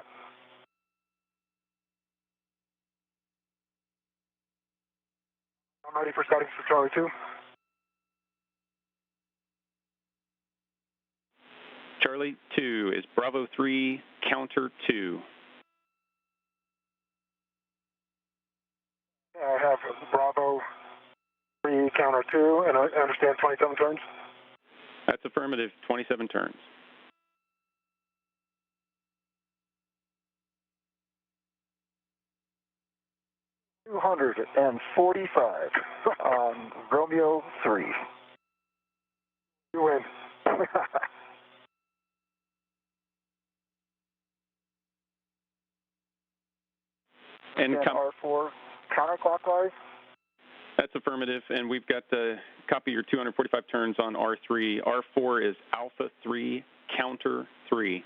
I'm ready for settings for Charlie 2. Charlie 2 is Bravo 3, counter 2. I have Bravo 3, counter 2, and I understand 27 turns. That's affirmative, 27 turns. $245 on Romeo 3. You win. And R4 counterclockwise. That's affirmative, and we've got the copy your 245 turns on R3. R4 is Alpha 3, counter 3.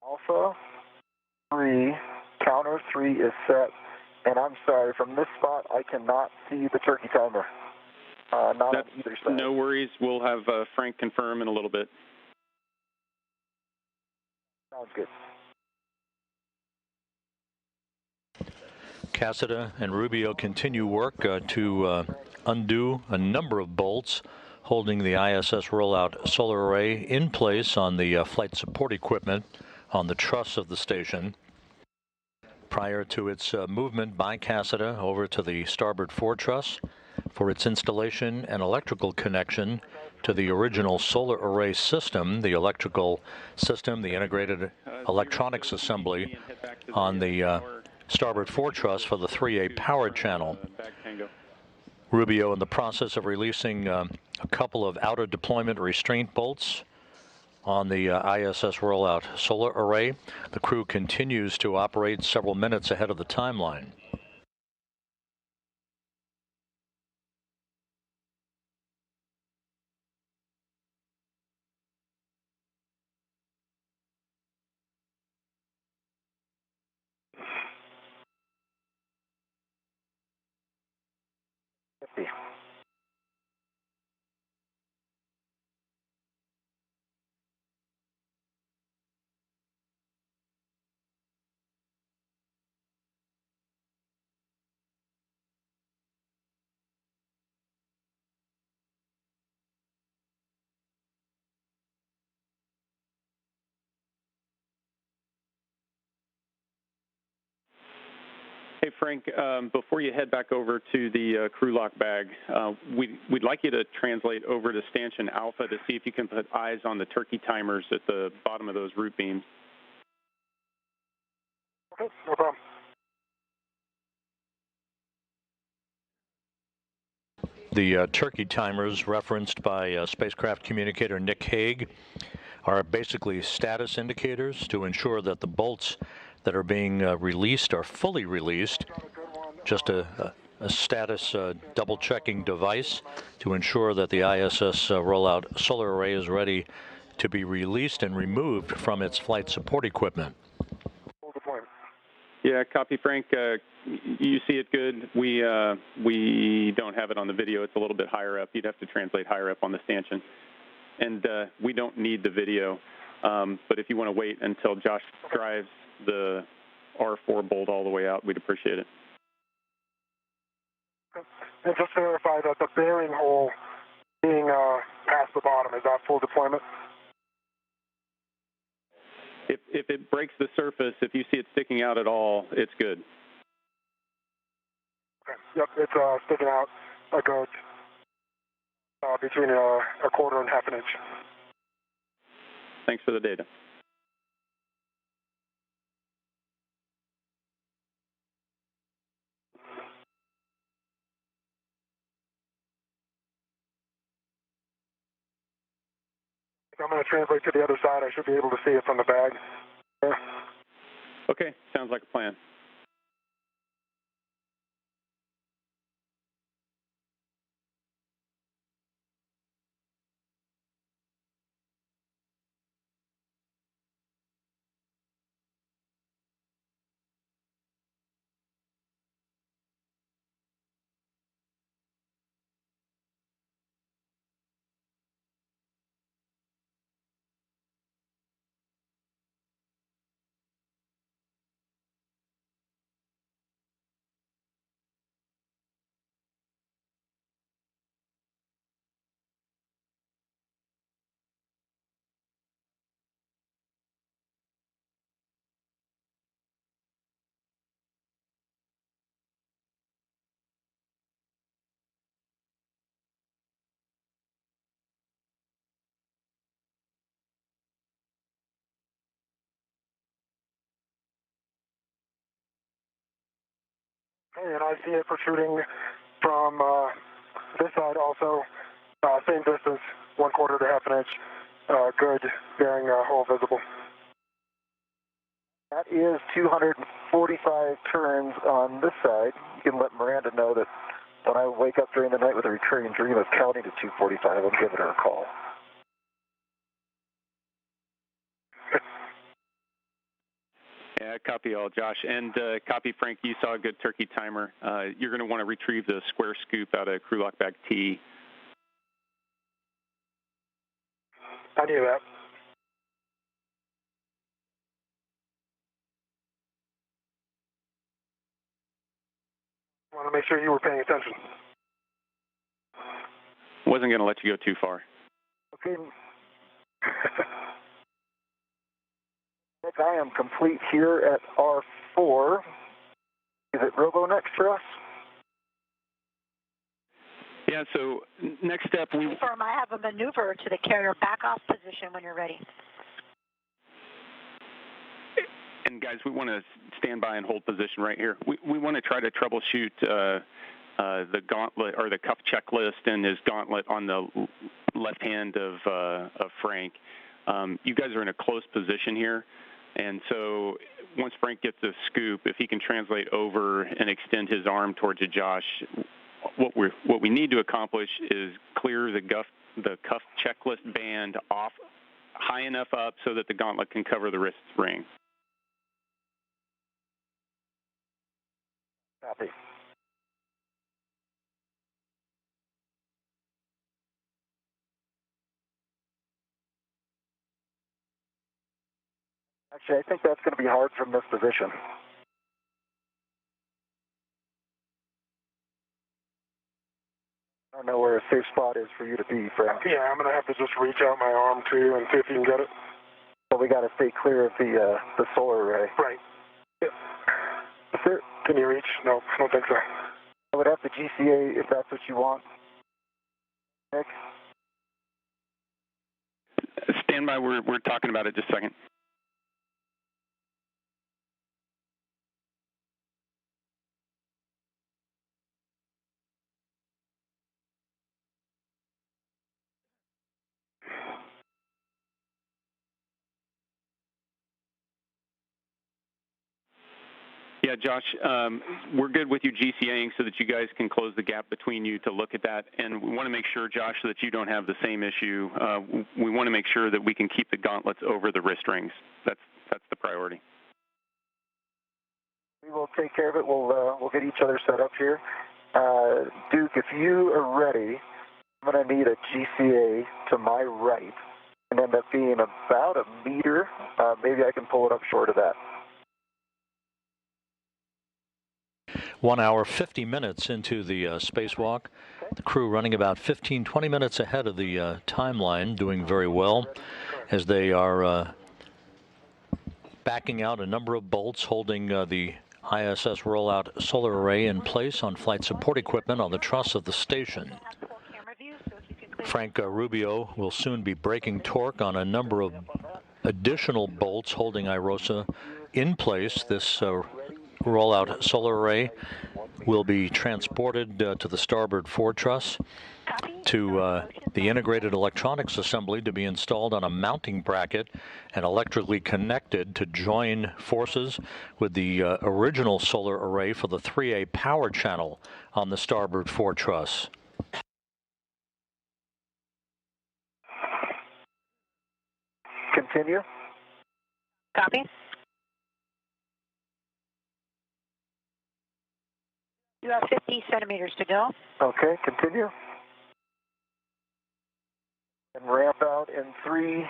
Alpha 3, counter 3 is set, and I'm sorry, from this spot I cannot see the turkey timer. Not on either side. No worries. We'll have Frank confirm in a little bit. Sounds good. Cassida and Rubio continue work to undo a number of bolts holding the ISS Rollout Solar Array in place on the flight support equipment on the truss of the station. Prior to its movement by Cassida over to the starboard foretruss for its installation and electrical connection to the original solar array system, the electrical system, the integrated electronics assembly on the starboard foretruss for the 3A power channel. Rubio in the process of releasing a couple of outer deployment restraint bolts on the ISS Rollout Solar Array. The crew continues to operate several minutes ahead of the timeline. Hey, Frank, before you head back over to the crew lock bag, we'd like you to translate over to stanchion Alpha to see if you can put eyes on the turkey timers at the bottom of those root beams. Okay, no problem. The turkey timers referenced by spacecraft communicator Nick Hague are basically status indicators to ensure that the bolts that are being released are fully released. Just a status double-checking device to ensure that the ISS Rollout Solar Array is ready to be released and removed from its flight support equipment. Yeah, copy, Frank. You see it good. We don't have it on the video. It's a little bit higher up. You'd have to translate higher up on the stanchion. And we don't need the video. But if you want to wait until Josh drives the R4 bolt all the way out, we'd appreciate it. Okay. And just verify that the bearing hole being past the bottom is that full deployment. If it breaks the surface, if you see it sticking out at all, it's good. Okay. Yep, it's sticking out a good between a quarter and half an inch. Thanks for the data. I'm going to translate to the other side. I should be able to see it from the bag. Yeah. Okay, sounds like a plan. And I see it protruding from this side also, same distance, 1/4 to half an inch, good bearing hole visible. That is 245 turns on this side. You can let Miranda know that when I wake up during the night with a recurring dream of counting to 245, I'm giving her a call. Yeah, copy all, Josh. And copy, Frank, you saw a good turkey timer. You're going to want to retrieve the square scoop out of crew lock bag T. I knew that. I want to make sure you were paying attention. Wasn't going to let you go too far. Okay. I am complete here at R4. Is it Robo next for us? Yeah, so next step, Confirm, I have a maneuver to the carrier back off position when you're ready. And guys, we want to stand by and hold position right here. We want to try to troubleshoot the gauntlet or the cuff checklist and his gauntlet on the left hand of Frank. You guys are in a close position here. And so once Frank gets a scoop, if he can translate over and extend his arm towards Josh, what we need to accomplish is clear the cuff checklist band off high enough up so that the gauntlet can cover the wrist ring. Copy. Actually, I think that's going to be hard from this position. I don't know where a safe spot is for you to be, Frank. Yeah, I'm going to have to just reach out my arm too and see if you can get it. But we got to stay clear of the solar array. Right. Yeah. Sir, can you reach? No, I don't think so. I would have to GCA if that's what you want. Nick? Stand by. We're talking about it just a second. Yeah, Josh, we're good with you GCAing so that you guys can close the gap between you to look at that. And we want to make sure, Josh, so that you don't have the same issue. We want to make sure that we can keep the gauntlets over the wrist rings. That's the priority. We will take care of it. We'll get each other set up here. Duke, if you are ready, I'm going to need a GCA to my right and end up being about a meter. Maybe I can pull it up short of that. 1 hour, 50 minutes into the spacewalk. The crew running about 15, 20 minutes ahead of the timeline, doing very well as they are backing out a number of bolts holding the ISS Rollout Solar Array in place on flight support equipment on the truss of the station. Frank Rubio will soon be breaking torque on a number of additional bolts holding IROSA in place. This Rollout Solar Array will be transported to the starboard foretruss to the integrated electronics assembly to be installed on a mounting bracket and electrically connected to join forces with the original solar array for the 3A power channel on the starboard foretruss. Continue. Copy. You have 50 centimeters to go. Okay, continue. And ramp out in 3,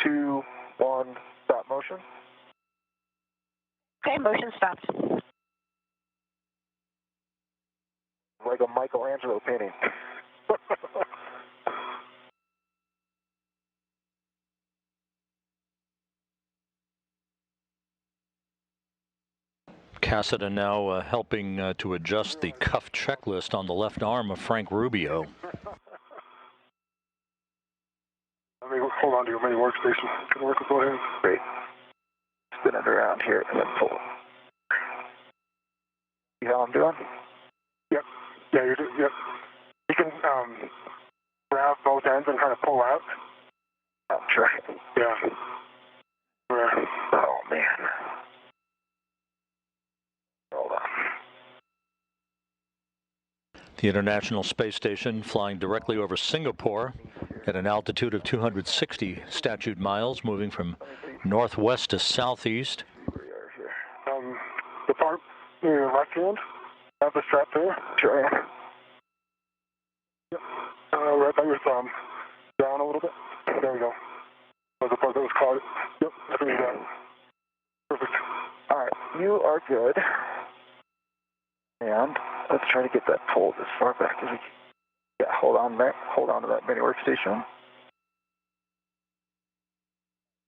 2, 1, stop motion. Okay, motion stopped. Like a Michelangelo painting. Cassida now helping to adjust the cuff checklist on the left arm of Frank Rubio. Let me hold on to your main workstation. Can you work with both hands? Great. Spin it around here and then pull it. See how I'm doing? Yep. Yeah, you're doing. Yep. You can grab both ends and kind of pull out. I'm trying. Yeah. Oh man. Hold on. The International Space Station flying directly over Singapore at an altitude of 260 statute miles, moving from northwest to southeast. The part in your left hand, have the strap there. Sure. Yep. Right by your thumb. Down a little bit. There we go. That was the part that was caught. Yep. I think you got it. Perfect. All right. You are good. And let's try to get that pulled as far back as we can. Yeah, hold on there. Hold on to that mini workstation.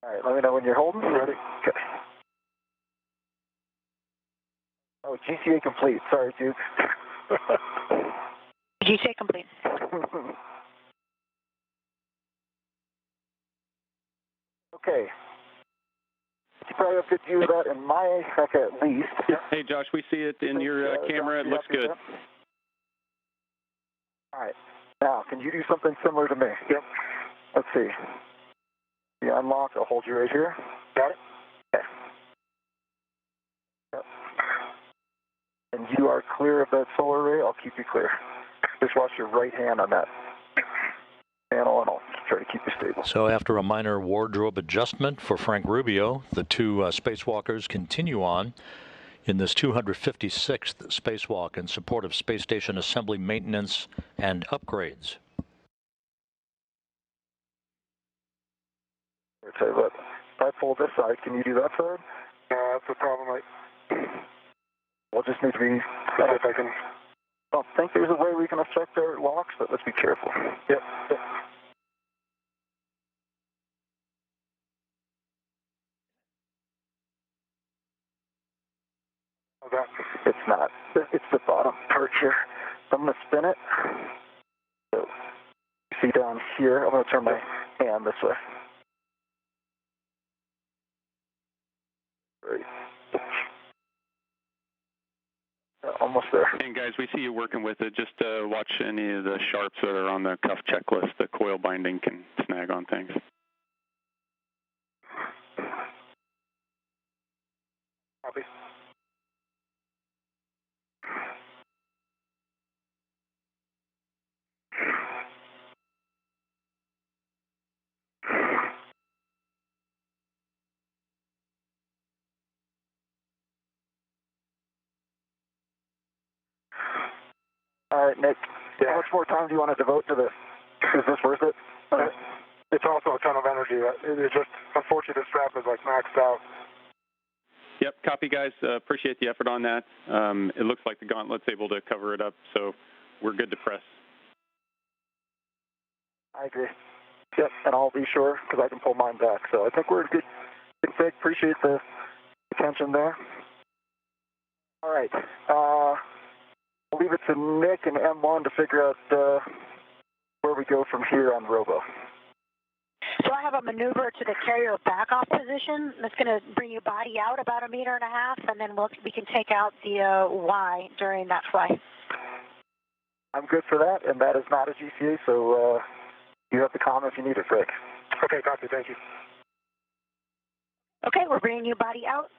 All right, let me know when you're holding. Ready? Okay. Oh, GCA complete. Sorry, Duke. GCA complete. Okay. You probably have a good view of that in my heck at least. Yeah. Hey, Josh, we see it in your camera. It looks good. All right. Now, can you do something similar to me? Yep. Let's see. You unlock. I'll hold you right here. Got it? Okay. Yep. And you are clear of that solar array. I'll keep you clear. Just watch your right hand on that panel, and I'll try to keep you stable. So after a minor wardrobe adjustment for Frank Rubio, the two spacewalkers continue on in this 256th spacewalk in support of space station assembly maintenance and upgrades. I'll tell you what, if I pull this side, can you do that side? That's the problem. We'll just need to be... If I can... I don't think there's a way we can affect our locks, but let's be careful. Yep. Yep. That. It's not. It's the bottom part here. So I'm going to spin it. So you see down here, I'm going to turn my hand this way. Right. Almost there. And guys, we see you working with it. Just watch any of the sharps that are on the cuff checklist. The coil binding can snag on things. Copy. All right, Nick, how much more time do you want to devote to this? Is this worth it? It's also a ton of energy. It's just, unfortunately, the strap is like maxed out. Yep, copy, guys. Appreciate the effort on that. It looks like the gauntlet's able to cover it up, so we're good to press. I agree. Yep, and I'll be sure because I can pull mine back. So I think we're good. Appreciate the attention there. All right. We'll leave it to Nick and M1 to figure out where we go from here on Robo. So I have a maneuver to the carrier back-off position. That's going to bring you body out about 1.5 meters, and then we can take out the Y during that flight. I'm good for that, and that is not a GCA, so you have the comm if you need it, Rick. Okay, copy. Thank you. Okay, we're bringing you body out.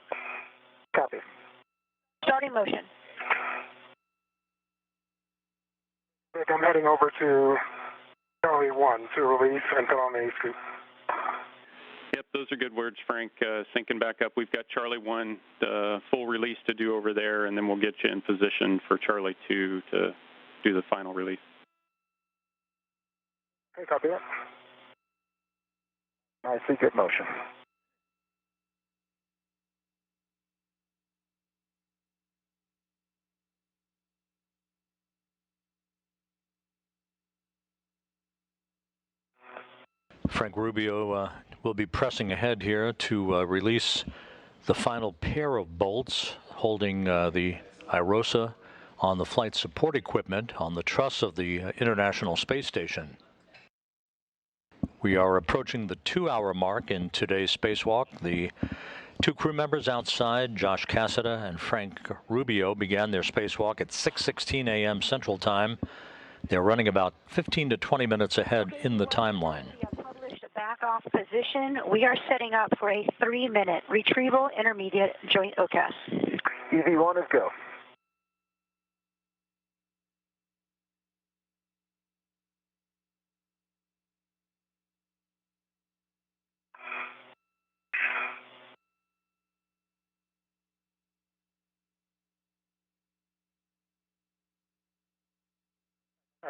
Copy. Starting motion. Rick, I'm heading over to Charlie 1 to release and put on the scoop. Yep, those are good words, Frank. Syncing back up, we've got Charlie 1, full release to do over there, and then we'll get you in position for Charlie 2 to do the final release. Okay, copy that. I see good motion. Frank Rubio will be pressing ahead here to release the final pair of bolts holding the IROSA on the flight support equipment on the truss of the International Space Station. We are approaching the 2-hour mark in today's spacewalk. The two crew members outside, Josh Cassada and Frank Rubio, began their spacewalk at 6:16 a.m. Central Time. They're running about 15 to 20 minutes ahead in the timeline. Back-off position. We are setting up for a 3-minute retrieval intermediate joint OCAS. EV1 is go.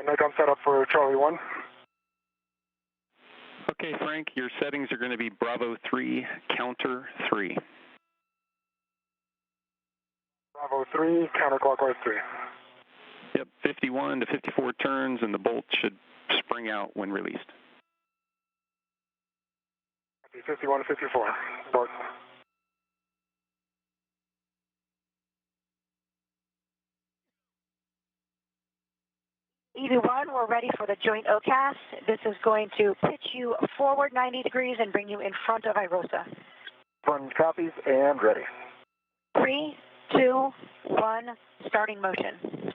Nick, I'm set up for Charlie 1. Okay, Frank, your settings are going to be Bravo 3, counter 3. Bravo 3, counterclockwise 3. Yep, 51 to 54 turns, and the bolt should spring out when released. 51 to 54. Start. EV1, we're ready for the joint OCAS. This is going to pitch you forward 90 degrees and bring you in front of IROSA. 1 copies and ready. 3, 2, 1, starting motion.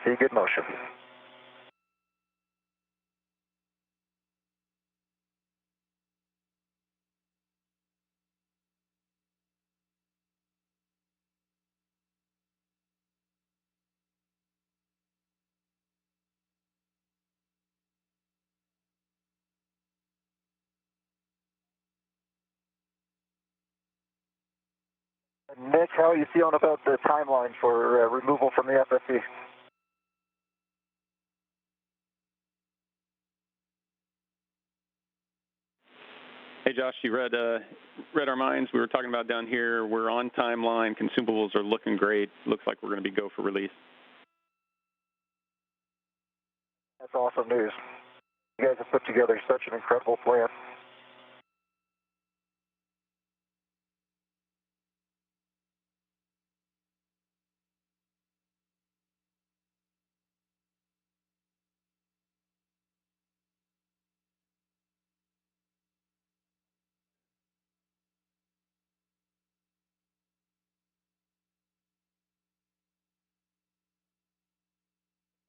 See good motion. Nick, how are you feeling about the timeline for removal from the FSC? Hey, Josh, you read our minds. We were talking about down here. We're on timeline. Consumables are looking great. Looks like we're going to be go for release. That's awesome news. You guys have put together such an incredible plan.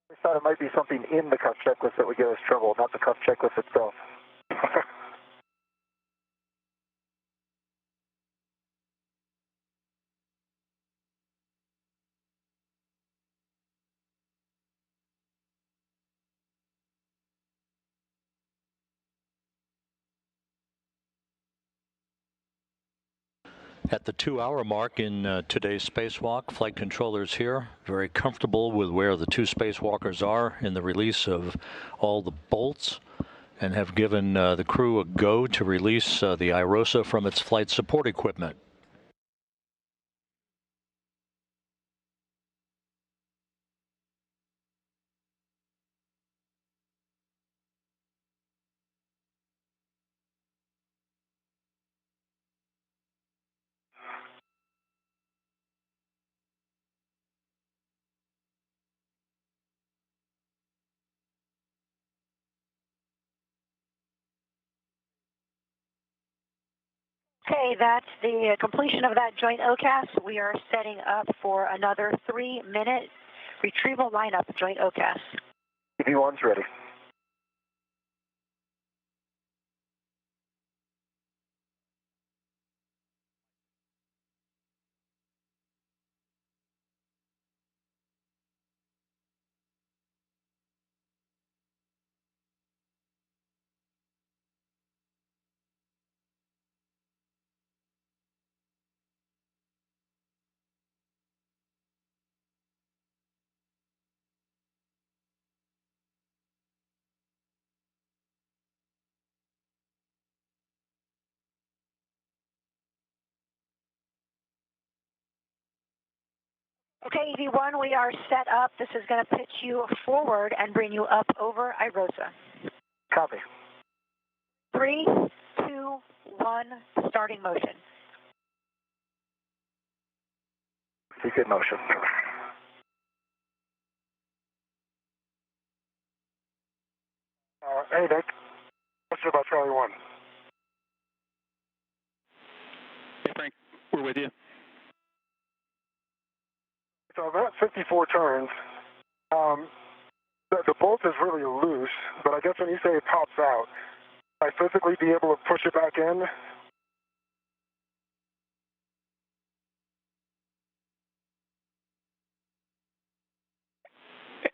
I thought it might be something in the cuff checklist that would give us trouble, not the cuff checklist itself. At the 2-hour mark in today's spacewalk, flight controllers here, very comfortable with where the two spacewalkers are in the release of all the bolts. and have given the crew a go to release the IROSA from its flight support equipment. Okay, that's the completion of that joint OCAS. We are setting up for another 3-minute retrieval lineup joint OCAS. EV1's ready. Okay, EV1, we are set up. This is going to pitch you forward and bring you up over IROSA. Copy. 3, 2, 1, starting motion. Good motion. Hey, Nick. Question about Charlie 1. Hey, Frank. We're with you. So about 54 turns. The bolt is really loose, but I guess when you say it pops out, I physically be able to push it back in?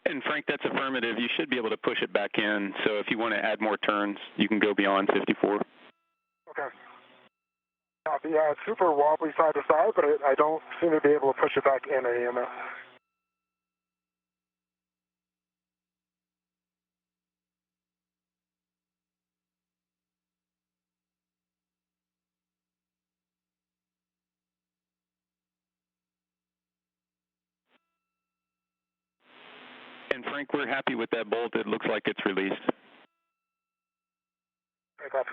And Frank, that's affirmative. You should be able to push it back in. So if you want to add more turns, you can go beyond 54. Okay. Copy. Yeah, it's super wobbly side to side, but I don't seem to be able to push it back in any amount. And Frank, we're happy with that bolt. It looks like it's released. Okay, copy.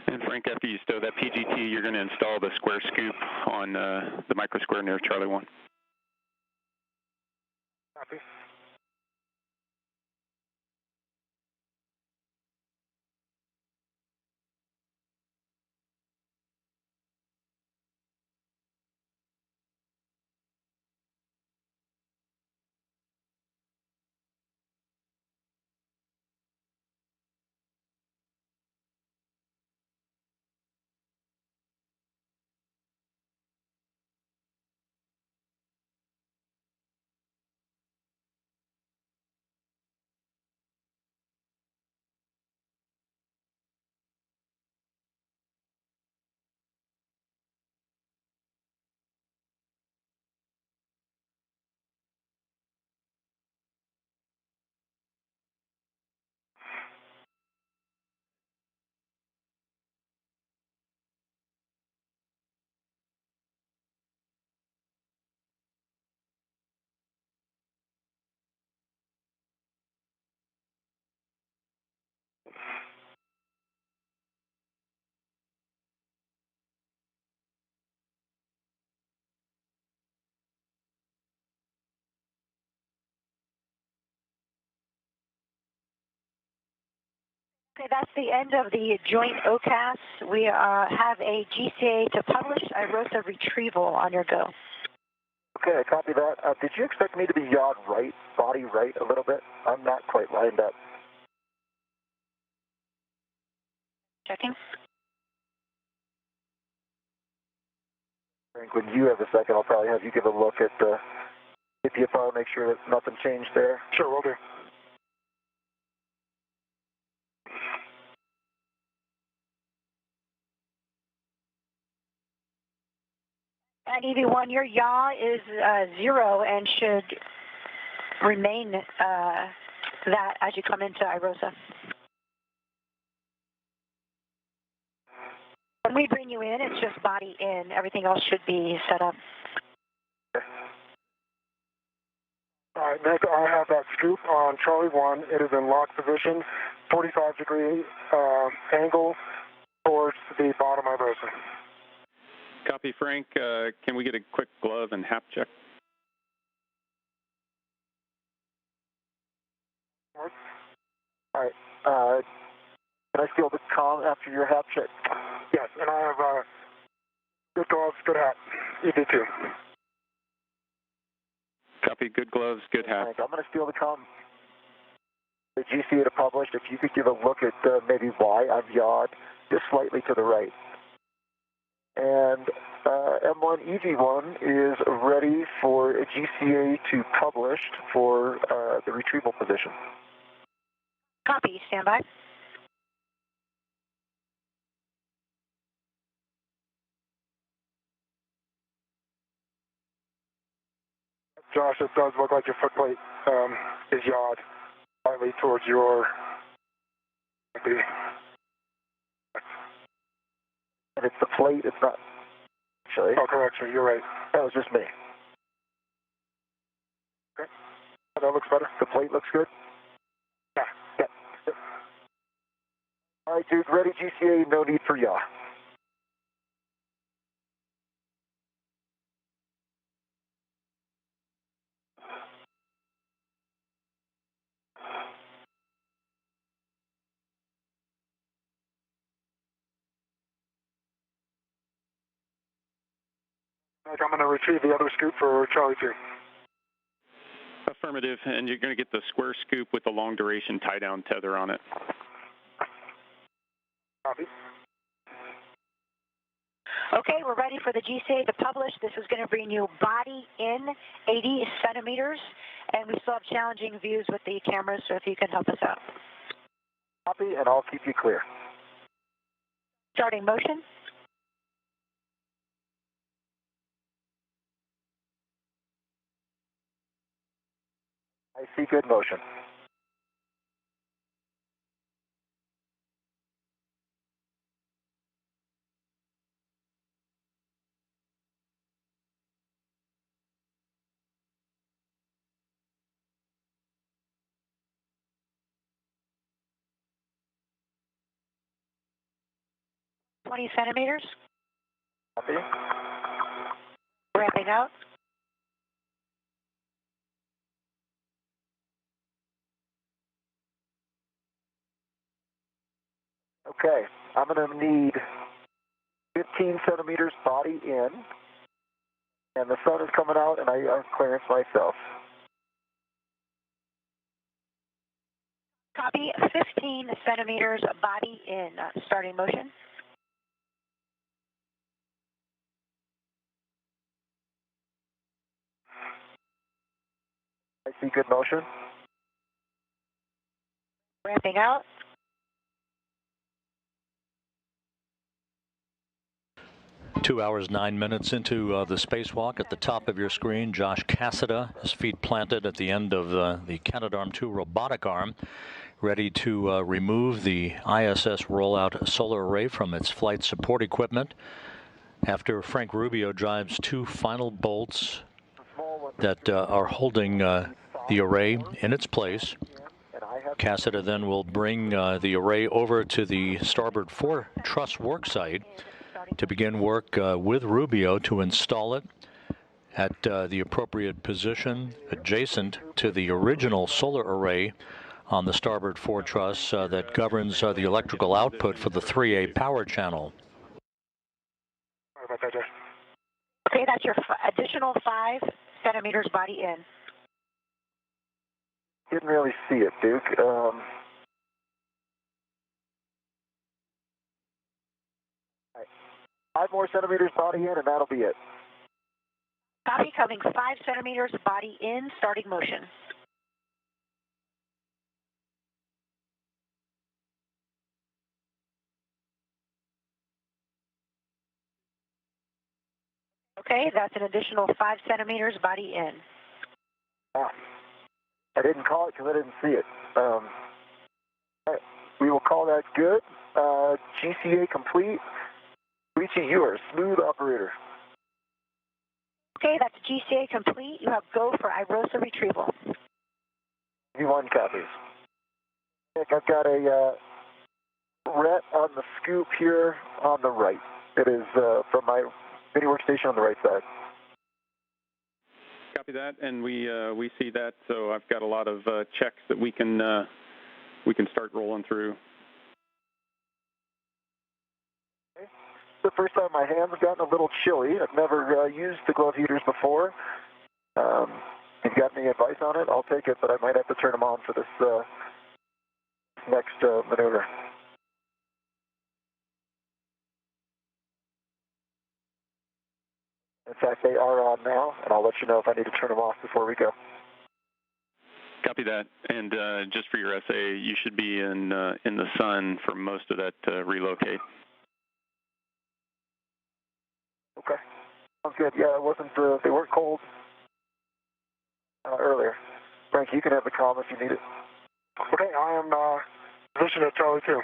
And Frank, after you stow that PGT, you're going to install the square scoop on the micro square near Charlie 1. Copy. Okay, that's the end of the joint OCAS. We have a GCA to publish IROSA retrieval on your go. Okay, I copy that. Did you expect me to be yawed right, body right a little bit? I'm not quite lined up. Checking. Frank, when you have a second, I'll probably have you give a look at the APFR, make sure that nothing changed there. Sure, will do. And EV1, your yaw is 0 and should remain that as you come into IROSA. When we bring you in, it's just body in. Everything else should be set up. All right, Nick, I have that scoop on Charlie 1. It is in lock position, 45-degree angle towards the bottom of IROSA. Copy, Frank. Can we get a quick glove and hap check? All right. Can I steal the comm after your hap check? Yes, and I have good gloves, good hat. EV2. Copy. Good gloves, good hat. I'm going to steal the comm. The GCA to published. If you could give a look at maybe why I've yawed just slightly to the right. And M1 EV1 is ready for a GCA to published for the retrieval position. Copy. Stand by. Josh, it does look like your footplate is yawed slightly towards your... And it's the plate, it's not... Actually. Oh, correct, sir. You're right. That was just me. Okay. That looks better. The plate looks good? Yeah. Yeah. All right, Duke, ready GCA, no need for yaw. I'm going to retrieve the other scoop for Charlie 2. Affirmative, and you're going to get the square scoop with the long duration tie-down tether on it. Copy. Okay, we're ready for the GCA to publish. This is going to bring you body in 80 centimeters, and we still have challenging views with the cameras, so if you can help us out. Copy, and I'll keep you clear. Starting motion. I see good motion. Twenty centimeters. Copy. Ramping out. Okay, I'm going to need 15 centimeters body in, and the sun is coming out, and I have clearance myself. Copy. 15 centimeters body in. Starting motion. I see good motion. Ramping out. Two hours, 9 minutes into the spacewalk. At the top of your screen, Josh Cassada, his feet planted at the end of the Canadarm2 robotic arm, ready to remove the ISS Rollout Solar Array from its flight support equipment. After Frank Rubio drives two final bolts that are holding the array in its place, Cassada then will bring the array over to the starboard 4 truss work site to begin work with Rubio to install it at the appropriate position adjacent to the original solar array on the starboard 4 truss that governs the electrical output for the 3A power channel. Sorry about that, Josh. Okay, that's your additional 5 centimeters body in. Didn't really see it, Duke. 5 more centimeters body in, and that'll be it. Copy, coming 5 centimeters body in, starting motion. Okay, that's an additional 5 centimeters body in. I didn't call it because I didn't see it. All right. We will call that good. GCA complete. Richie, you are a smooth operator. Okay, that's GCA complete. You have go for IROSA retrieval. V1 copies. Nick, I've got a ret on the scoop here on the right. It is from my mini workstation on the right side. Copy that, and we see that. So I've got a lot of checks that we can start rolling through. Okay. The first time my hands have gotten a little chilly. I've never used the glove heaters before. If you got any advice on it, I'll take it, but I might have to turn them on for this next maneuver. In fact, they are on now, and I'll let you know if I need to turn them off before we go. Copy that. And just for your SA, you should be in the sun for most of that relocate. Okay. Sounds good. Yeah, it wasn't. They weren't cold earlier. Frank, you can have the comm if you need it. Okay, I am positioned at Charlie 2.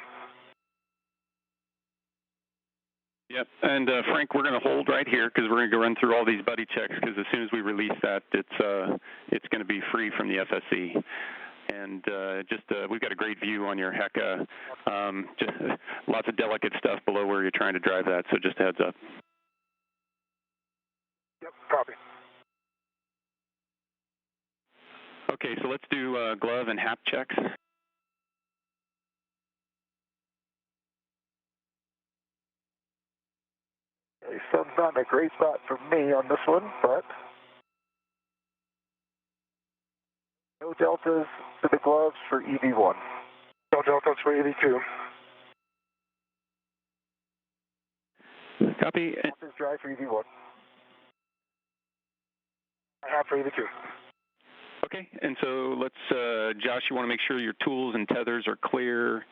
Yep, and Frank, we're going to hold right here because we're going to go run through all these buddy checks because as soon as we release that, it's going to be free from the FSC. And we've got a great view on your HECA. Just lots of delicate stuff below where you're trying to drive that, so just a heads up. Yep, copy. Okay, so let's do glove and HAP checks. Okay, sun's not in a great spot for me on this one, but no deltas to the gloves for EV1. No deltas for EV2. Copy. Deltas dry for EV1. I have for EV2. Okay, and so let's, Josh, you want to make sure your tools and tethers are clear.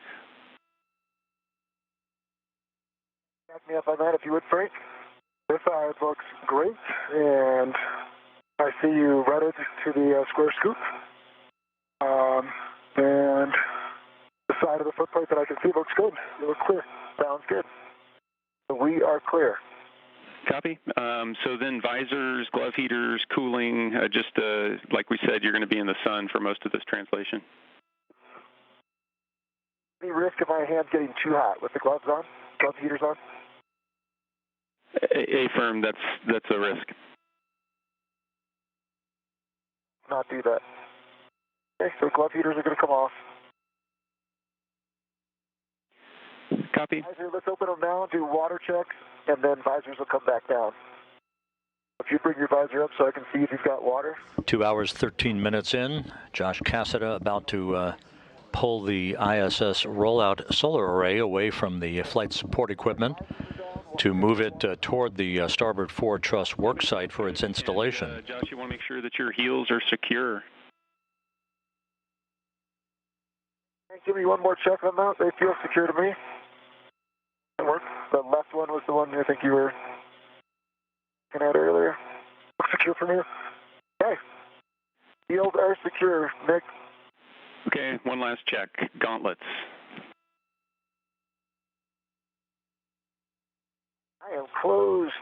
Back me up on that if you would, Frank. This side looks great, and I see you rutted to the square scoop. And the side of the footplate that I can see looks good. It looks clear. Sounds good. So we are clear. Copy. So then visors, glove heaters, cooling, just like we said, you're going to be in the sun for most of this translation. Any risk of my hands getting too hot with the gloves on, glove heaters on? Affirm, that's a risk. Not do that. Okay, so glove heaters are going to come off. Copy. Visor, let's open them now, do water checks, and then visors will come back down. If you bring your visor up so I can see if you've got water. 2 hours, 13 minutes in. Josh Cassada about to pull the ISS Rollout Solar Array away from the flight support equipment to move it toward the starboard forward truss work site for its installation. And, Josh, you want to make sure that your heels are secure. Give me one more check on that. They feel secure to me. That works. The left one was the one I think you were looking at earlier. Looks secure for me. Okay. Heels are secure, Nick. Okay, one last check. Gauntlets. I am closed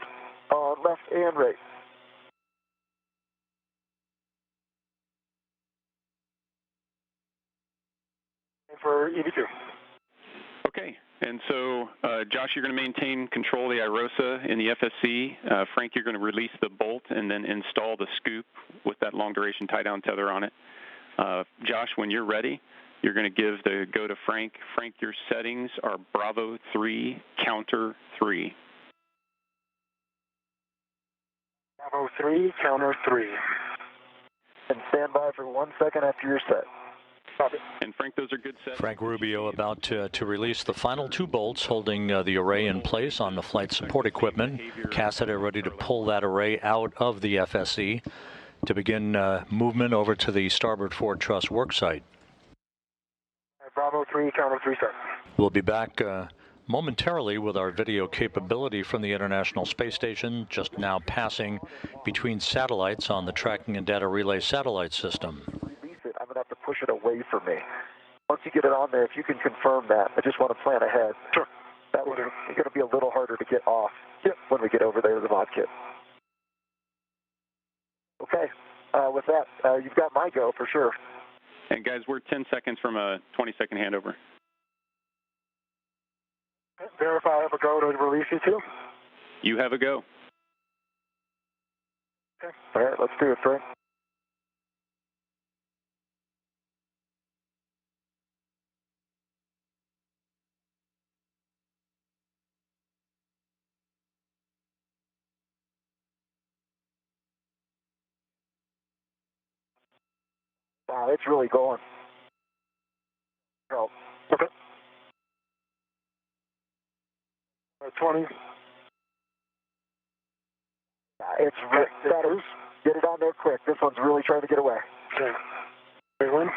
on left and right. And for EV2. Okay, and so Josh, you're going to maintain control of the IROSA in the FSC. Frank, you're going to release the bolt and then install the scoop with that long duration tie down tether on it. Josh, when you're ready, you're going to give the go to Frank. Frank, your settings are Bravo 3, counter 3. Bravo 3, counter 3. And stand by for 1 second after you're set. Copy. And Frank, those are good settings. Frank Rubio about to release the final 2 bolts holding the array in place on the flight support equipment. Cassada ready to pull that array out of the FSC to begin movement over to the starboard forward truss work site. Bravo 3, counter 3 set. We'll be back momentarily with our video capability from the International Space Station, just now passing between satellites on the Tracking and Data Relay satellite system. Release it, I'm going to have to push it away from me. Once you get it on there, if you can confirm that, I just want to plan ahead. Sure. That way it's going to be a little harder to get off when we get over there to the mod kit. Okay. With that, you've got my go for sure. And guys, we're 10 seconds from a 20-second handover. Verify I have a go to release you two. You have a go. Okay. All right, let's do it, Frank. Wow, it's really going. Oh, Okay. 20. It's better. Get it on there quick. This one's really trying to get away. Okay. Wait, one.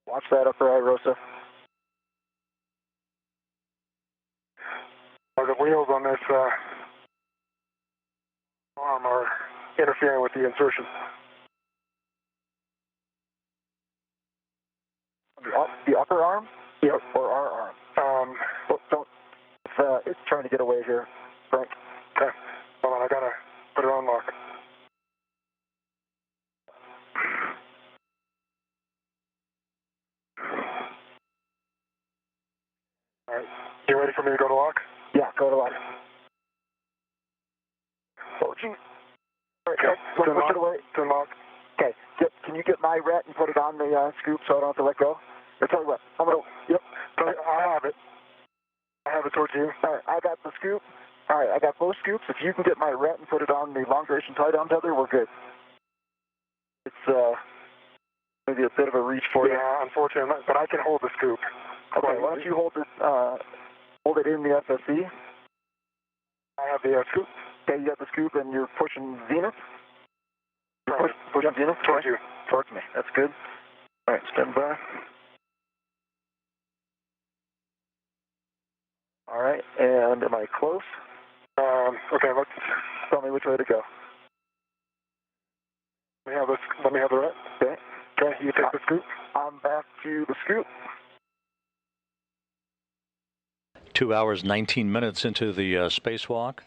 Watch that upper IROSA. The wheels on this arm are interfering with the insertion. The upper arm? Yep. Or our arm? Don't. It's trying to get away here, Frank. Okay. Hold on, I gotta put it on lock. All right. You ready for me to go to lock? Yeah, go to lock. Oh, gee. All right, Okay. let's push it away. To unlock. Okay. Can you get my ret and put it on the scoop so I don't have to let go? Or tell you what, I'm going to... Yep. I have it. I have it towards you. All right, I got the scoop. All right, I got both scoops. If you can get my ret and put it on the long duration tie down tether, we're good. It's maybe a bit of a reach for you. Yeah, unfortunately, but I can hold the scoop. Okay, why don't you hold it in the FSE? I have the scoop. Okay, you got the scoop and you're pushing Zenith? Pushing Zenith? Towards you. Towards me. That's good. All right, stand by. All right, and am I close? Okay, let's Tell me which way to go. let me have the ret. Okay. Okay, you take the scoop. I'm back to the scoop. 2 hours, 19 minutes into the spacewalk.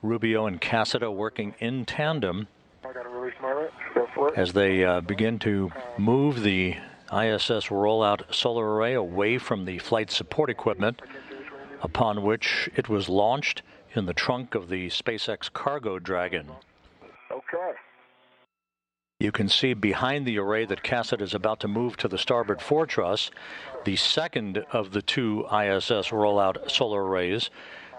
Rubio and Cassida working in tandem I gotta release my ret. Go for it. as they begin to move the ISS Rollout Solar Array away from the flight support equipment upon which it was launched in the trunk of the SpaceX Cargo Dragon. Okay. You can see behind the array that Cassida is about to move to the starboard foretruss, the second of the two ISS Rollout Solar Arrays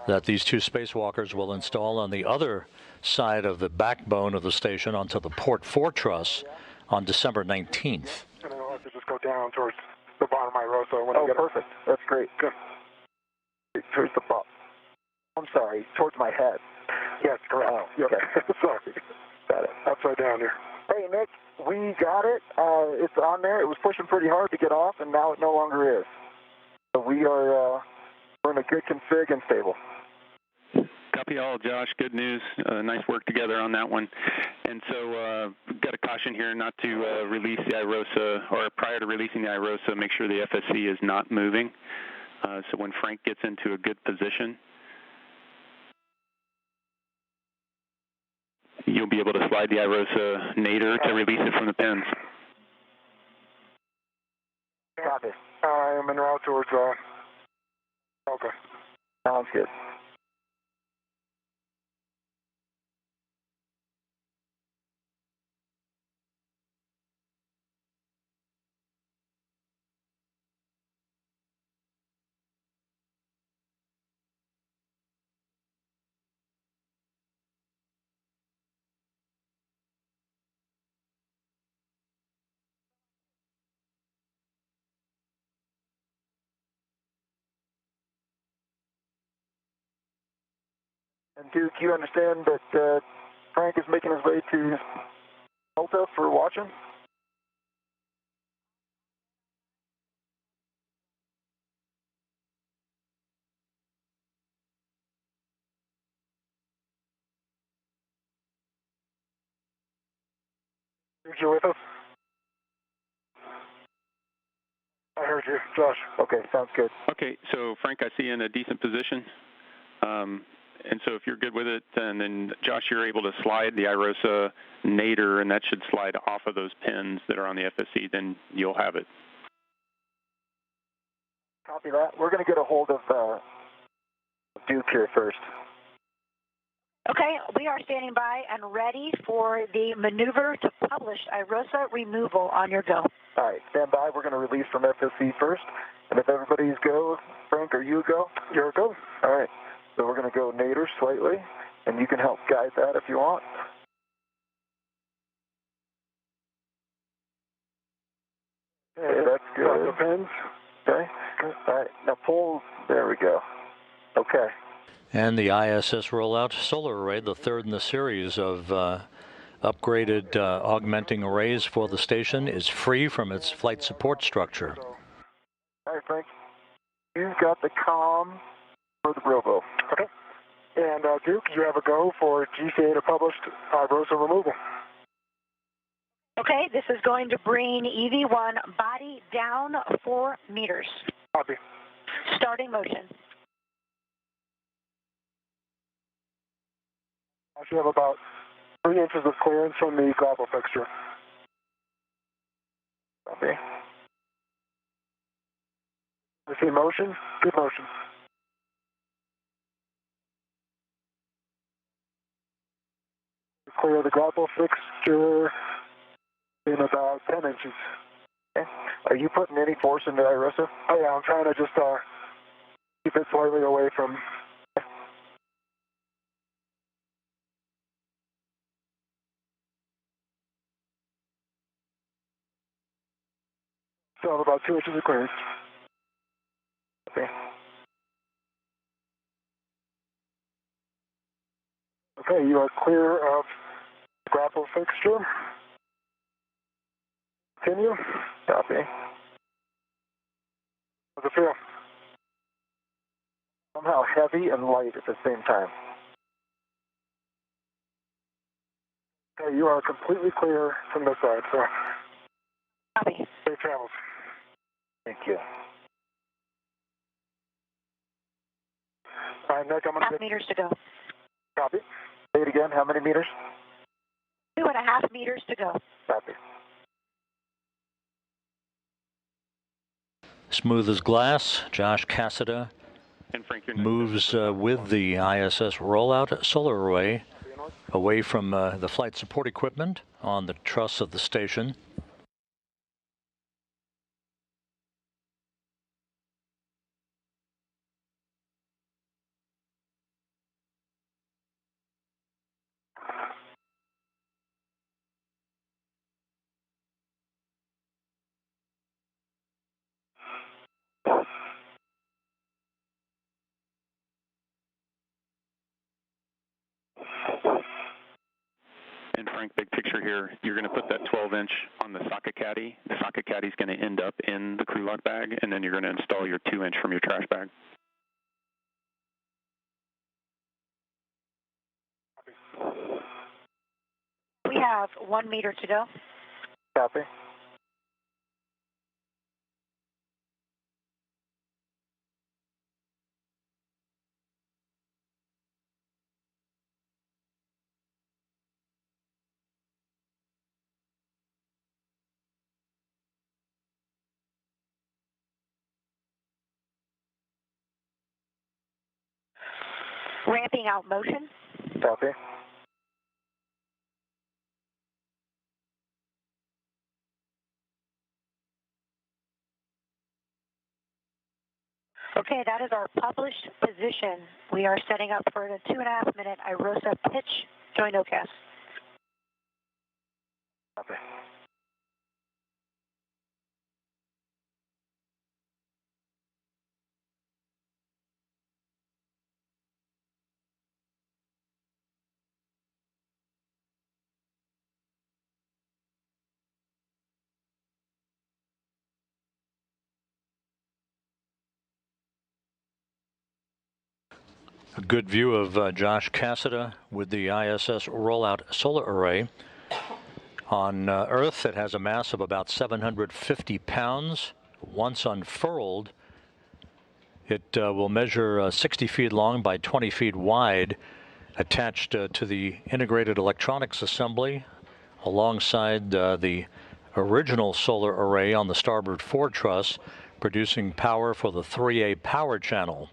that these two spacewalkers will install on the other side of the backbone of the station onto the port foretruss on December 19th. And then I'll have to just go down towards the bottom of my IROSA when I Oh, get perfect. That's great. Good. Towards the bottom. I'm sorry, towards my head. Yes, correct. Oh, Yep. okay. Sorry. Got it. Upside down here. Hey, Nick, we got it. It's on there. It was pushing pretty hard to get off, and now it no longer is. So we're in a good config and stable. Copy all, Josh. Good news. Nice work together on that one. And so got a caution here not to release the IROSA, or prior to releasing the IROSA, make sure the FSC is not moving. So when Frank gets into a good position, you'll be able to slide the IROSA nadir to release it from the pins. Copy. I am en route towards, okay. Sounds good. And Duke, you understand that Frank is making his way to Delta for watching? Duke, you with us? I heard you, Josh. Okay, sounds good. Okay, so Frank, I see you in a decent position. And so if you're good with it, and then Josh, you're able to slide the IROSA nadir, and that should slide off of those pins that are on the FSC, then you'll have it. Copy that. We're going to get a hold of Duke here first. Okay, we are standing by and ready for the maneuver to publish IROSA removal on your go. All right, stand by. We're going to release from FSC first. And if everybody's go, Frank, are you go? You're a go. All right. So we're going to go nadir slightly, and you can help guide that if you want. Okay, that's good. Got the pins. Okay. All right. Now pull. There we go. Okay. And the ISS Rollout Solar Array, the third in the series of upgraded augmenting arrays for the station, is free from its flight support structure. All right, Frank. You've got the comm for the robo. Okay. And Duke, you have a go for GCA to publish IROSA removal. Okay, this is going to bring EV1 body down 4 meters. Copy. Starting motion. I should have about 3 inches of clearance from the grapple fixture. Copy. I see motion. Good motion. Clear the grapple fixture in about 10 inches. Okay. Are you putting any force into IROSA? Oh yeah, I'm trying to just keep it slightly away from. So I have about 2 inches of clearance. Okay. Okay, you are clear of the grapple fixture. Continue. Copy. How's it feel? Somehow heavy and light at the same time. Okay, you are completely clear from this side, so Copy. safe travels. Thank you. All right, Nick, I'm going to Half meters to go. copy. Say it again. How many meters? 2.5 meters to go. Copy. Smooth as glass, Josh Cassida And Frank, you're moves with the ISS Rollout Solar Array away from the flight support equipment on the truss of the station. And Frank, big picture here, you're going to put that 12-inch on the socket caddy. The socket caddy is going to end up in the crew lock bag, and then you're going to install your 2-inch from your trash bag. We have 1 meter to go. Copy. Ramping out motion. Copy. Okay, that is our published position. We are setting up for the 2.5-minute IROSA pitch joint OCAS. Copy. A good view of Josh Cassada with the ISS Rollout Solar Array. On Earth, it has a mass of about 750 pounds. Once unfurled, it will measure 60 feet long by 20 feet wide, attached to the integrated electronics assembly alongside the original solar array on the starboard fore truss, producing power for the 3A power channel.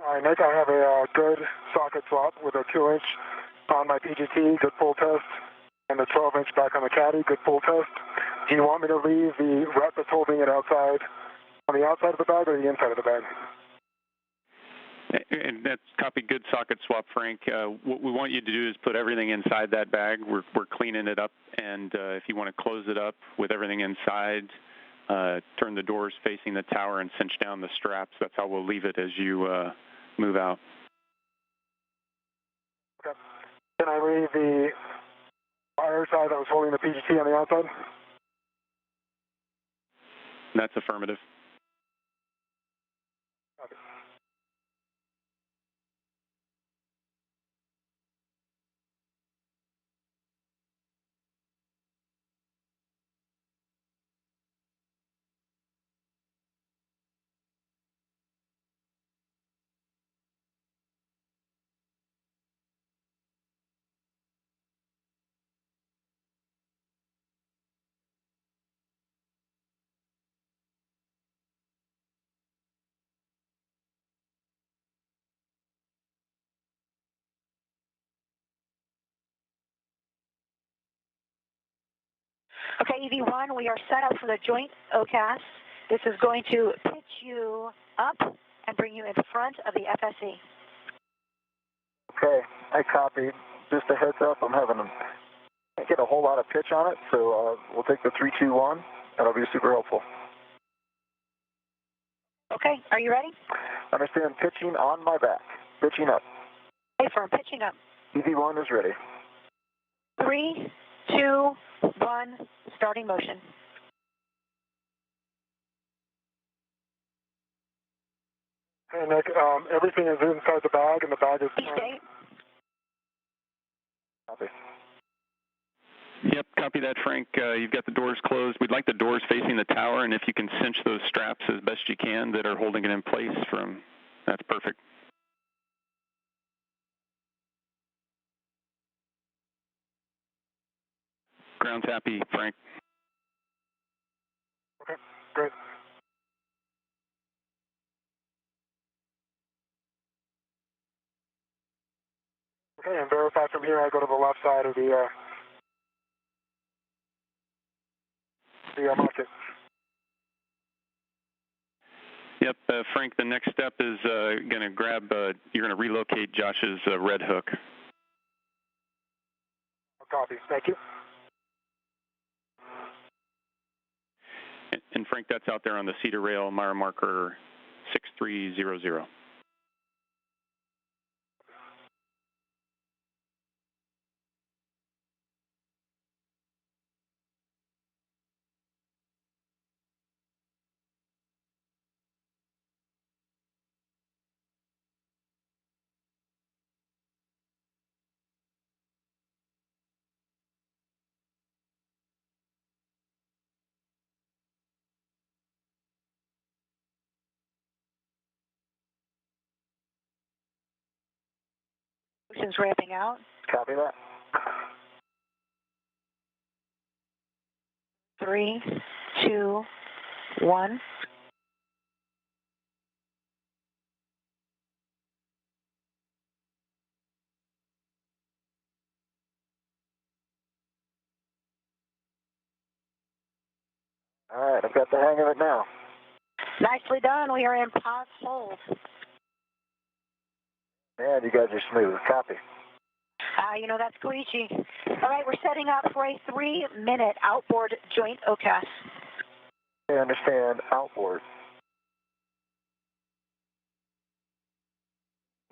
All right, Nick, I have a good socket swap with a 2-inch on my PGT, good pull test, and a 12-inch back on the caddy, good pull test. Do you want me to leave the rep that's holding it outside, on the outside of the bag or the inside of the bag? And that's copy good socket swap, Frank. What we want you to do is put everything inside that bag. We're cleaning it up, and if you want to close it up with everything inside, turn the doors facing the tower and cinch down the straps. That's how we'll leave it as you move out. Okay. Can I leave the wire side that was holding the PGT on the outside? That's affirmative. Okay. Okay, EV1, we are set up for the joint OCAS. This is going to pitch you up and bring you in front of the FSE. Okay, I copy. Just a heads up, I can't get a whole lot of pitch on it, so we'll take the 3-2-1. That'll be super helpful. Okay, are you ready? Understand pitching on my back. Pitching up. Okay, firm, pitching up. EV1 is ready. 3, 2, 1, starting motion. Hey, Nick, everything is inside the bag, and the bag is... Stay. Copy. Yep, copy that, Frank. You've got the doors closed. We'd like the doors facing the tower, and if you can cinch those straps as best you can that are holding it in place that's perfect. Ground's happy, Frank. Okay, great. Okay, and verify from here I go to the left side of the market. Yep, Frank, the next step is going to grab, you're going to relocate Josh's red hook. Copy. Thank you. And Frank, that's out there on the cedar rail, mile marker 6300. Ocean's ramping out. Copy that. 3, 2, 1. All right, I've got the hang of it now. Nicely done. We are in pause hold. Man, you guys are smooth. Copy. You know that's Koichi. All right, we're setting up for a 3-minute outboard joint OCAS. I understand. Outboard.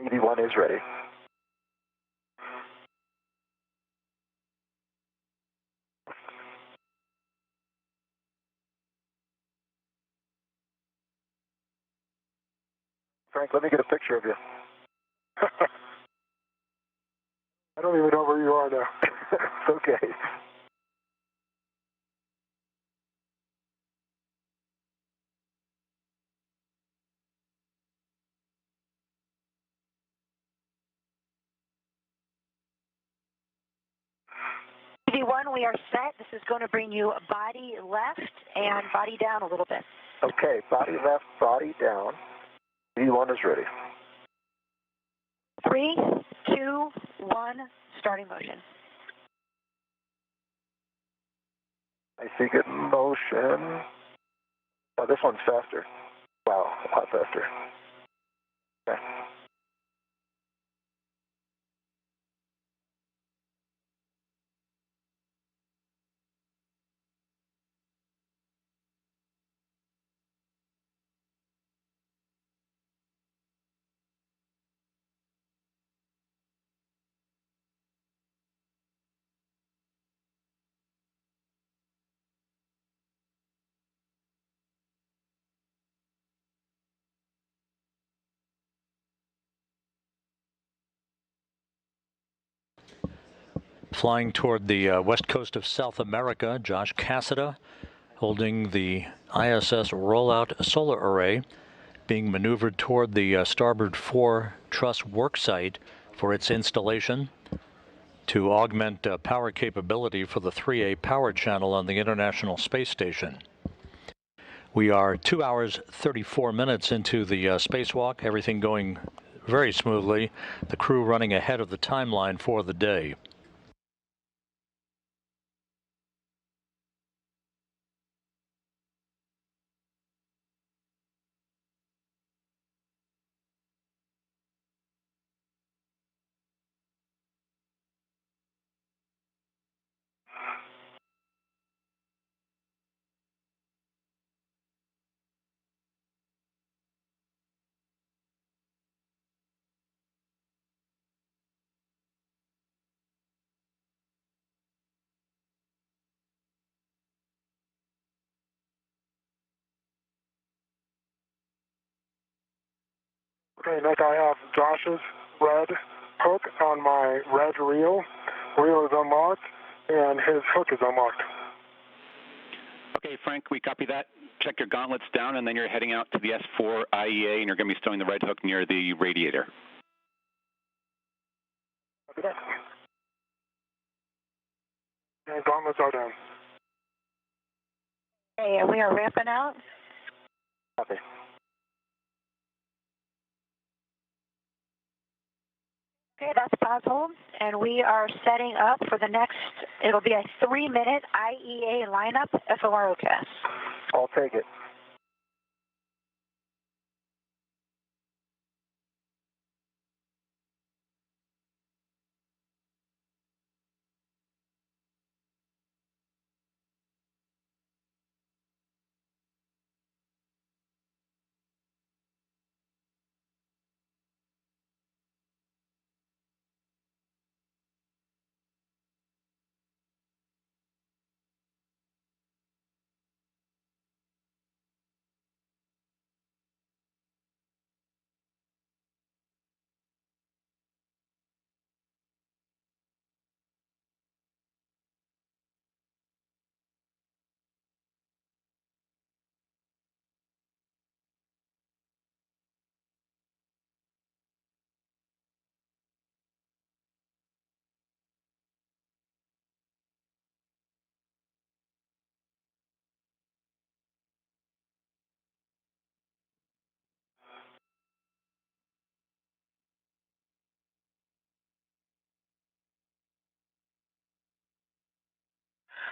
ED1 is ready. Frank, let me get a picture of you. I don't even know where you are now. It's okay. ED1, we are set. This is going to bring you body left and body down a little bit. Okay, body left, body down. ED1 is ready. 3, 2, 1, starting motion. I see good motion. Oh, this one's faster. Wow, a lot faster. Okay. Flying toward the west coast of South America, Josh Cassada holding the ISS Rollout Solar Array, being maneuvered toward the starboard 4 truss work site for its installation to augment power capability for the 3A power channel on the International Space Station. We are 2 hours 34 minutes into the spacewalk, everything going very smoothly, the crew running ahead of the timeline for the day. Okay, Nick, I have Josh's red hook on my red reel. Reel is unlocked, and his hook is unlocked. Okay, Frank, we copy that. Check your gauntlets down, and then you're heading out to the S4 IEA, and you're going to be stowing the red hook near the radiator. Copy that. And gauntlets are down. Okay, and we are ramping out. Copy. Okay, that's pause hold, and we are setting up for the next, it'll be a 3-minute IEA lineup FOR OCAS. I'll take it.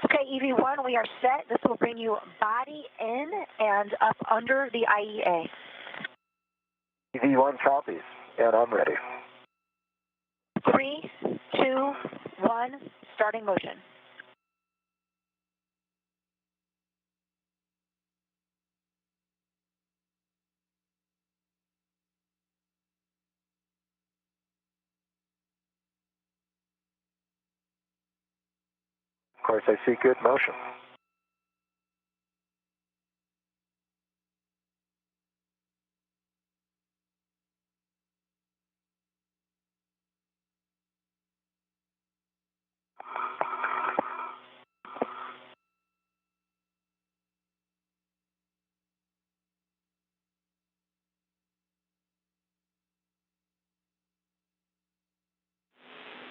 Okay, EV1, we are set. This will bring you body in and up under the IEA. EV1 copies, and I'm ready. 3, 2, 1, starting motion. Of course, I see good motion.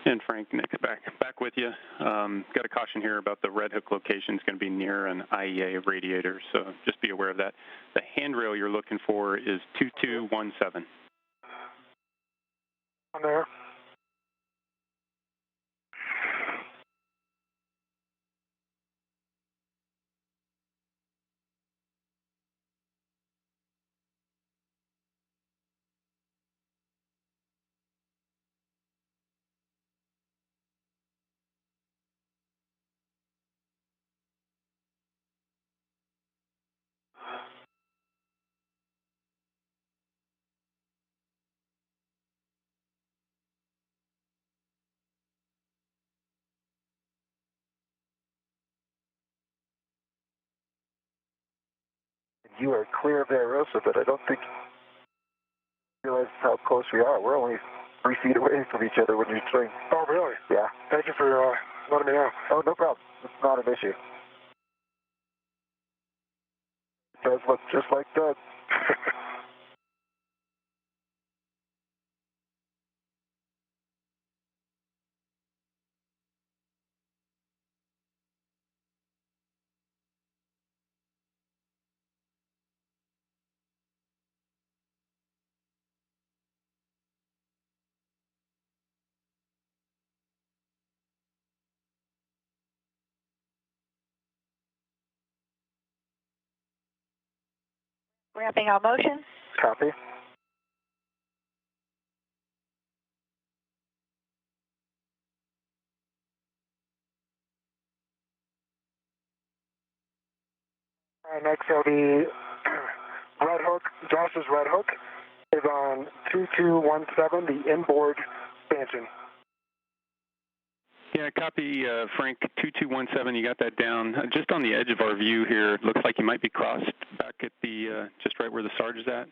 And Frank, Nick's back with you. Got a caution here about the red hook location is going to be near an IEA radiator, so just be aware of that. The handrail you're looking for is 2217. I'm there. You are clear of the IROSA, but I don't think you realize how close we are. We're only 3 feet away from each other when you're doing. Oh, really? Yeah. Thank you for letting me know. Oh, no problem. It's not an issue. It does look just like Doug. Ramping out motion. Copy. Next, so the red hook, Josh's red hook, is on 2217, the inboard expansion. Yeah, copy, Frank, 2217, you got that down. Just on the edge of our view here, it looks like you might be crossed back at the, just right where the Sarge is at.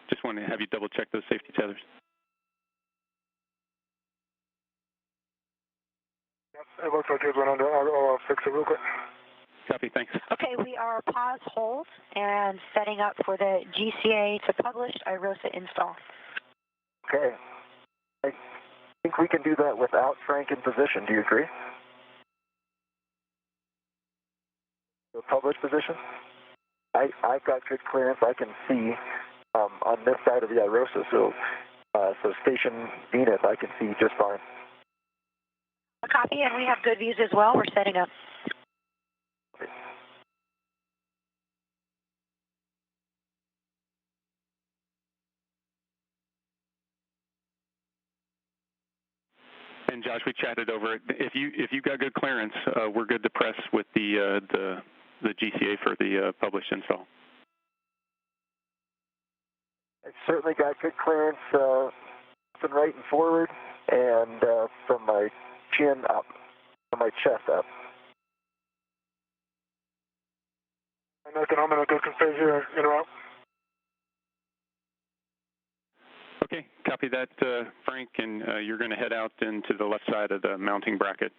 Just wanted to have you double check those safety tethers. Yep, it looks like it went under. I'll fix it real quick. Copy, thanks. Okay, we are pause, hold, and setting up for the GCA to publish IROSA install. Okay. I think we can do that without Frank in position. Do you agree? The published position? I've got good clearance. I can see on this side of the IROSA, so station Zenith, I can see just fine. A copy, and we have good views as well. We're setting up. And Josh, we chatted over it. If you got good clearance, we're good to press with the GCA for the published install. I've certainly got good clearance from right and forward, and from my chin up, from my chest up. I'm in a good config here, interrupt. Okay, copy that, Frank, and you're going to head out into the left side of the mounting bracket.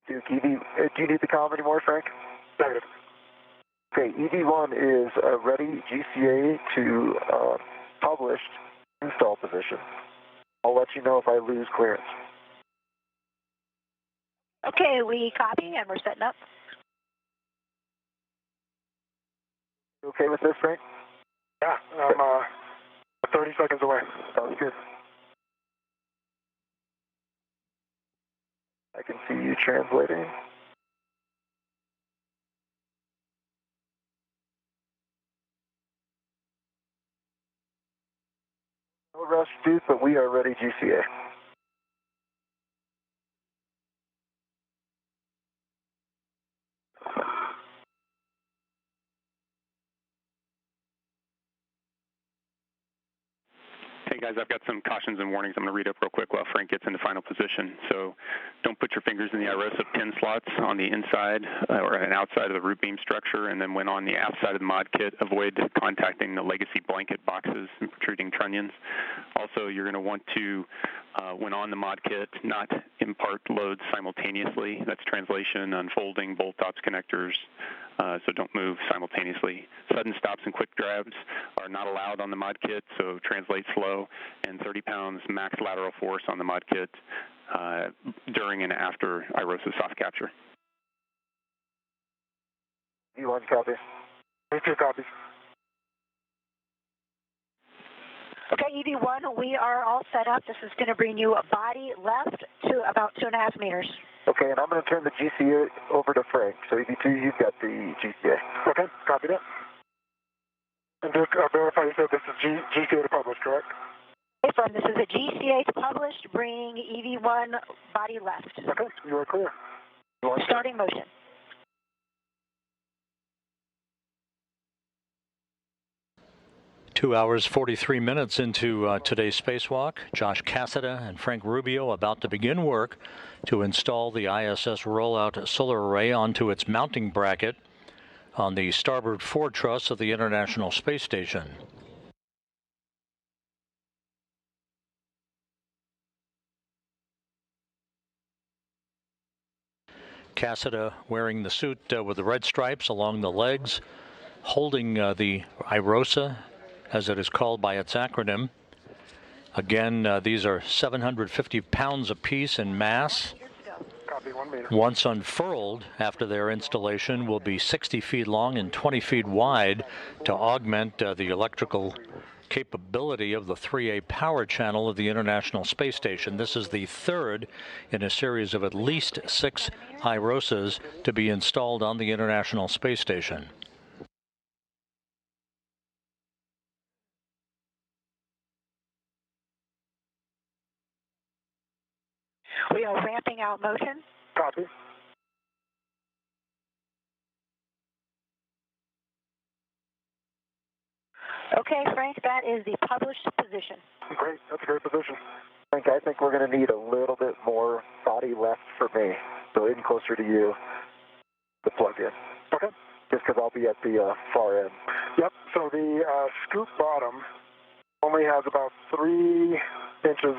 Do you need the comm anymore, Frank? Negative. Okay, EV1 is ready GCA to published install position. I'll let you know if I lose clearance. Okay, we copy, and we're setting up. You okay with this, Frank? Yeah, I'm 30 seconds away. Sounds good. I can see you translating. No rush, dude, but we are ready, GCA. Hey guys, I've got some cautions and warnings I'm going to read up real quick while Frank gets into final position. So don't put your fingers in the IROSA pin slots on the inside or an outside of the root beam structure, and then when on the aft side of the mod kit, avoid contacting the legacy blanket boxes and protruding trunnions. Also, you're going to want to, when on the mod kit, not impart loads simultaneously. That's translation, unfolding, bolt tops, connectors. So don't move simultaneously. Sudden stops and quick grabs are not allowed on the mod kit, so translate slow, and 30 pounds max lateral force on the mod kit during and after IROSA soft capture. E1 copy. E2 copies. Okay, EV1, we are all set up. This is going to bring you body left to about 2.5 meters. Okay, and I'm going to turn the GCA over to Frank. So EV2, you've got the GCA. Okay, copy that. And Duke, verify you said this is GCA to publish, correct? Affirm, this is a GCA to published, bringing EV1 body left. Okay, you are clear. Starting motion. Two hours, 43 minutes into today's spacewalk. Josh Cassada and Frank Rubio about to begin work to install the ISS Rollout Solar Array onto its mounting bracket on the starboard forward truss of the International Space Station. Cassada wearing the suit with the red stripes along the legs, holding the IROSA, as it is called by its acronym. Again, these are 750 pounds apiece in mass. Copy, 1 meter. Once unfurled after their installation, will be 60 feet long and 20 feet wide to augment the electrical capability of the 3A power channel of the International Space Station. This is the third in a series of at least 6 IROSAs to be installed on the International Space Station. We are ramping out motion. Copy. Okay, Frank, that is the published position. Great, that's a great position. Frank, I think we're going to need a little bit more body left for me, so in closer to you to plug in. Okay. Just because I'll be at the far end. Yep, so the scoop bottom only has about 3 inches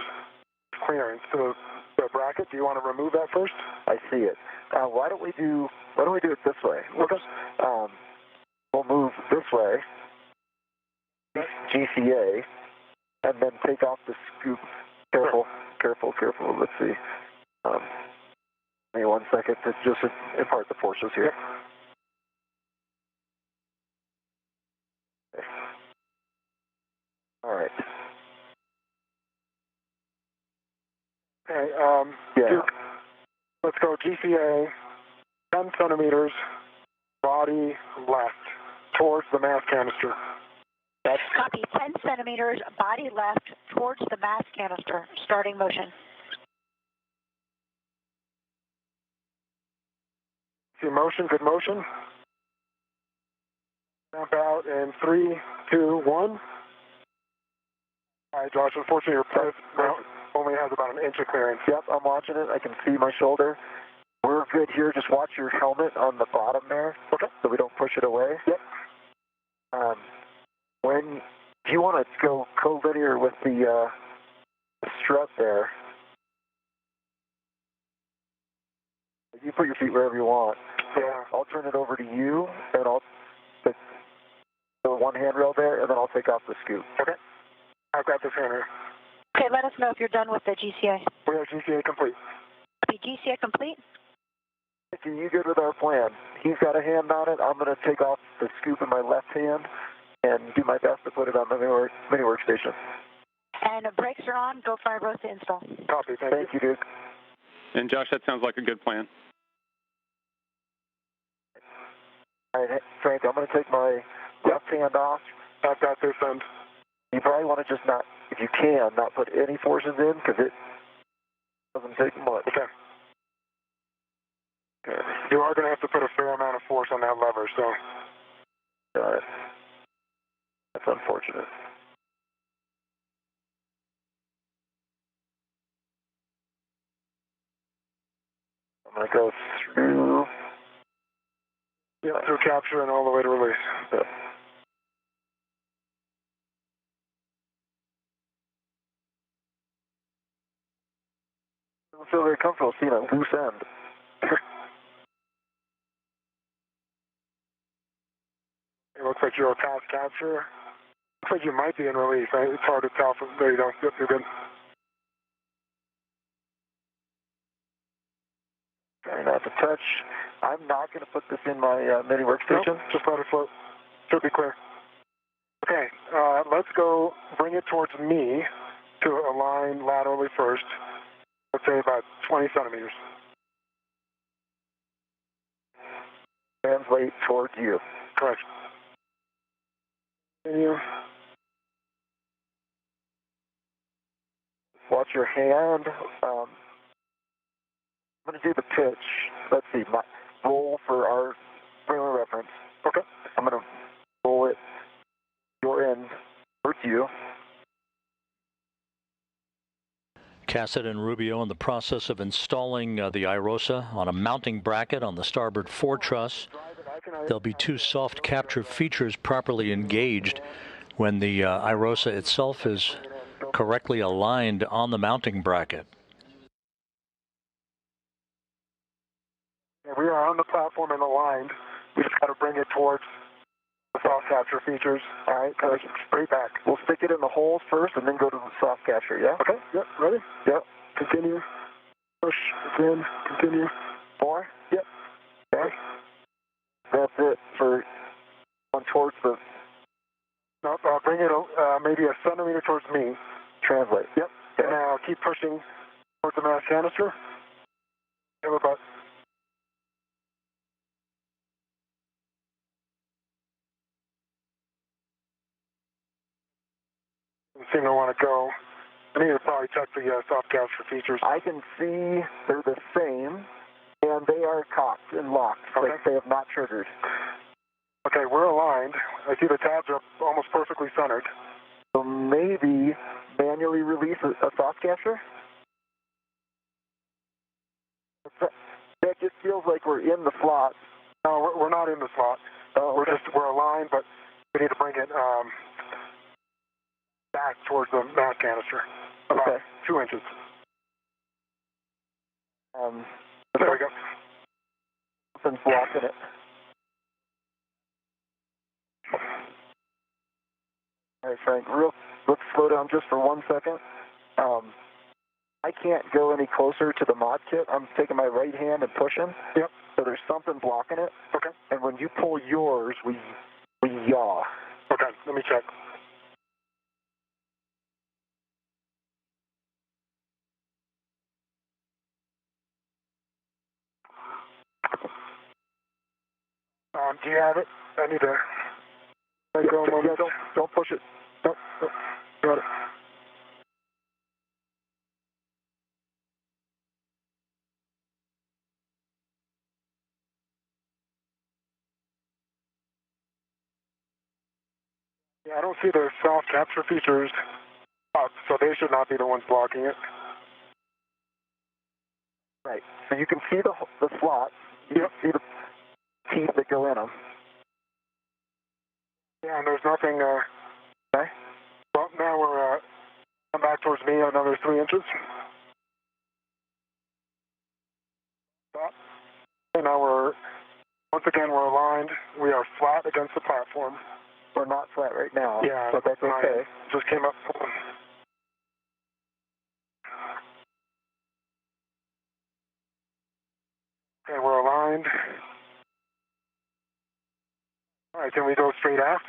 clearance to the bracket. Do you want to remove that first? I see it. Why don't we do it this way? Okay. We'll move this way, GCA, and then take off the scoop. Careful, careful, careful. Let's see. Give me 1 second to just impart the forces here. Okay. All right. Okay, Yeah. Duke, let's go GCA, 10 centimeters, body left, towards the mass canister. Copy, 10 centimeters, body left, towards the mass canister. Starting motion. See motion, good motion. Jump out in 3, 2, 1. All right, Josh, unfortunately your press only has about an inch of clearance. Yep, I'm watching it. I can see my shoulder. We're good here. Just watch your helmet on the bottom there. Okay. So we don't push it away. Yep. Do you want to go co-linear with the strut there? You put your feet wherever you want. Yeah. I'll turn it over to you, and I'll put the one handrail there, and then I'll take off the scoop. Okay. I've got this hand here. Okay, let us know if you're done with the GCA. We have GCA complete. Copy, GCA complete. Are you good with our plan? He's got a hand on it. I'm going to take off the scoop in my left hand and do my best to put it on the mini workstation. And the brakes are on. Go for IROSA install. Copy. Thank you, Duke. And Josh, that sounds like a good plan. All right, Frank, I'm going to take my left hand off. I've got this end. You probably want to just not, if you can, not put any forces in because it doesn't take much. Okay. You are going to have to put a fair amount of force on that lever, so. Got it. That's unfortunate. I'm going to go through. Yeah, through capture and all the way to release. Yeah. I don't feel very comfortable seeing a loose end. It looks like you're past capture. Looks like you might be in release. It's hard to tell from there. You don't. Yep, you're good. Trying not to touch. I'm not going to put this in my mini workstation. Nope, just let it float. Should be clear. Okay, let's go bring it towards me to align laterally first. Let's say about 20 centimeters. Translate towards you. Correct. Continue. Watch your hand. I'm going to do the pitch. Let's see. Roll for our frame of reference. Okay. I'm going to roll it your end towards you. Cassett and Rubio in the process of installing the IROSA on a mounting bracket on the starboard fore truss. There'll be two soft capture features properly engaged when the IROSA itself is correctly aligned on the mounting bracket. We are on the platform and aligned. We just got to bring it towards the soft capture features. All right, straight back. We'll stick it in the holes first and then go to the soft capture, yeah? Okay, yep, ready? Yep. Continue. Push, again, continue. More? Yep. Okay. That's it for going towards the... No, bring it maybe a centimeter towards me. Translate. Yep. And now keep pushing towards the mass canister. Have about... Seem to want to go. I need to probably check the soft capture features. I can see they're the same, and they are cocked and locked, okay. But they have not triggered. Okay, we're aligned. I see the tabs are almost perfectly centered. So maybe manually release a soft capture? That just feels like we're in the slot. No, we're not in the slot. Oh, okay. We're aligned, but we need to bring it back towards the mass canister. About 2 inches. There we go. Something's blocking it. All right, Frank, let's slow down just for 1 second. I can't go any closer to the mod kit. I'm taking my right hand and pushing. Yep. So there's something blocking it. Okay. And when you pull yours, we yaw. Okay, let me check. Do you have it? I need to go a moment. Don't push it. Nope. Got it. Yeah, I don't see the soft capture features up, so they should not be the ones blocking it. Right. So you can see the slots. You can see the teeth that go in them. Yeah, and there's nothing. Okay. Well, now we're come back towards me another 3 inches. Stop. And now once again, we're aligned. We are flat against the platform. We're not flat right now. Yeah, but that's okay. Just came up. Okay, we're aligned. All right, can we go straight aft?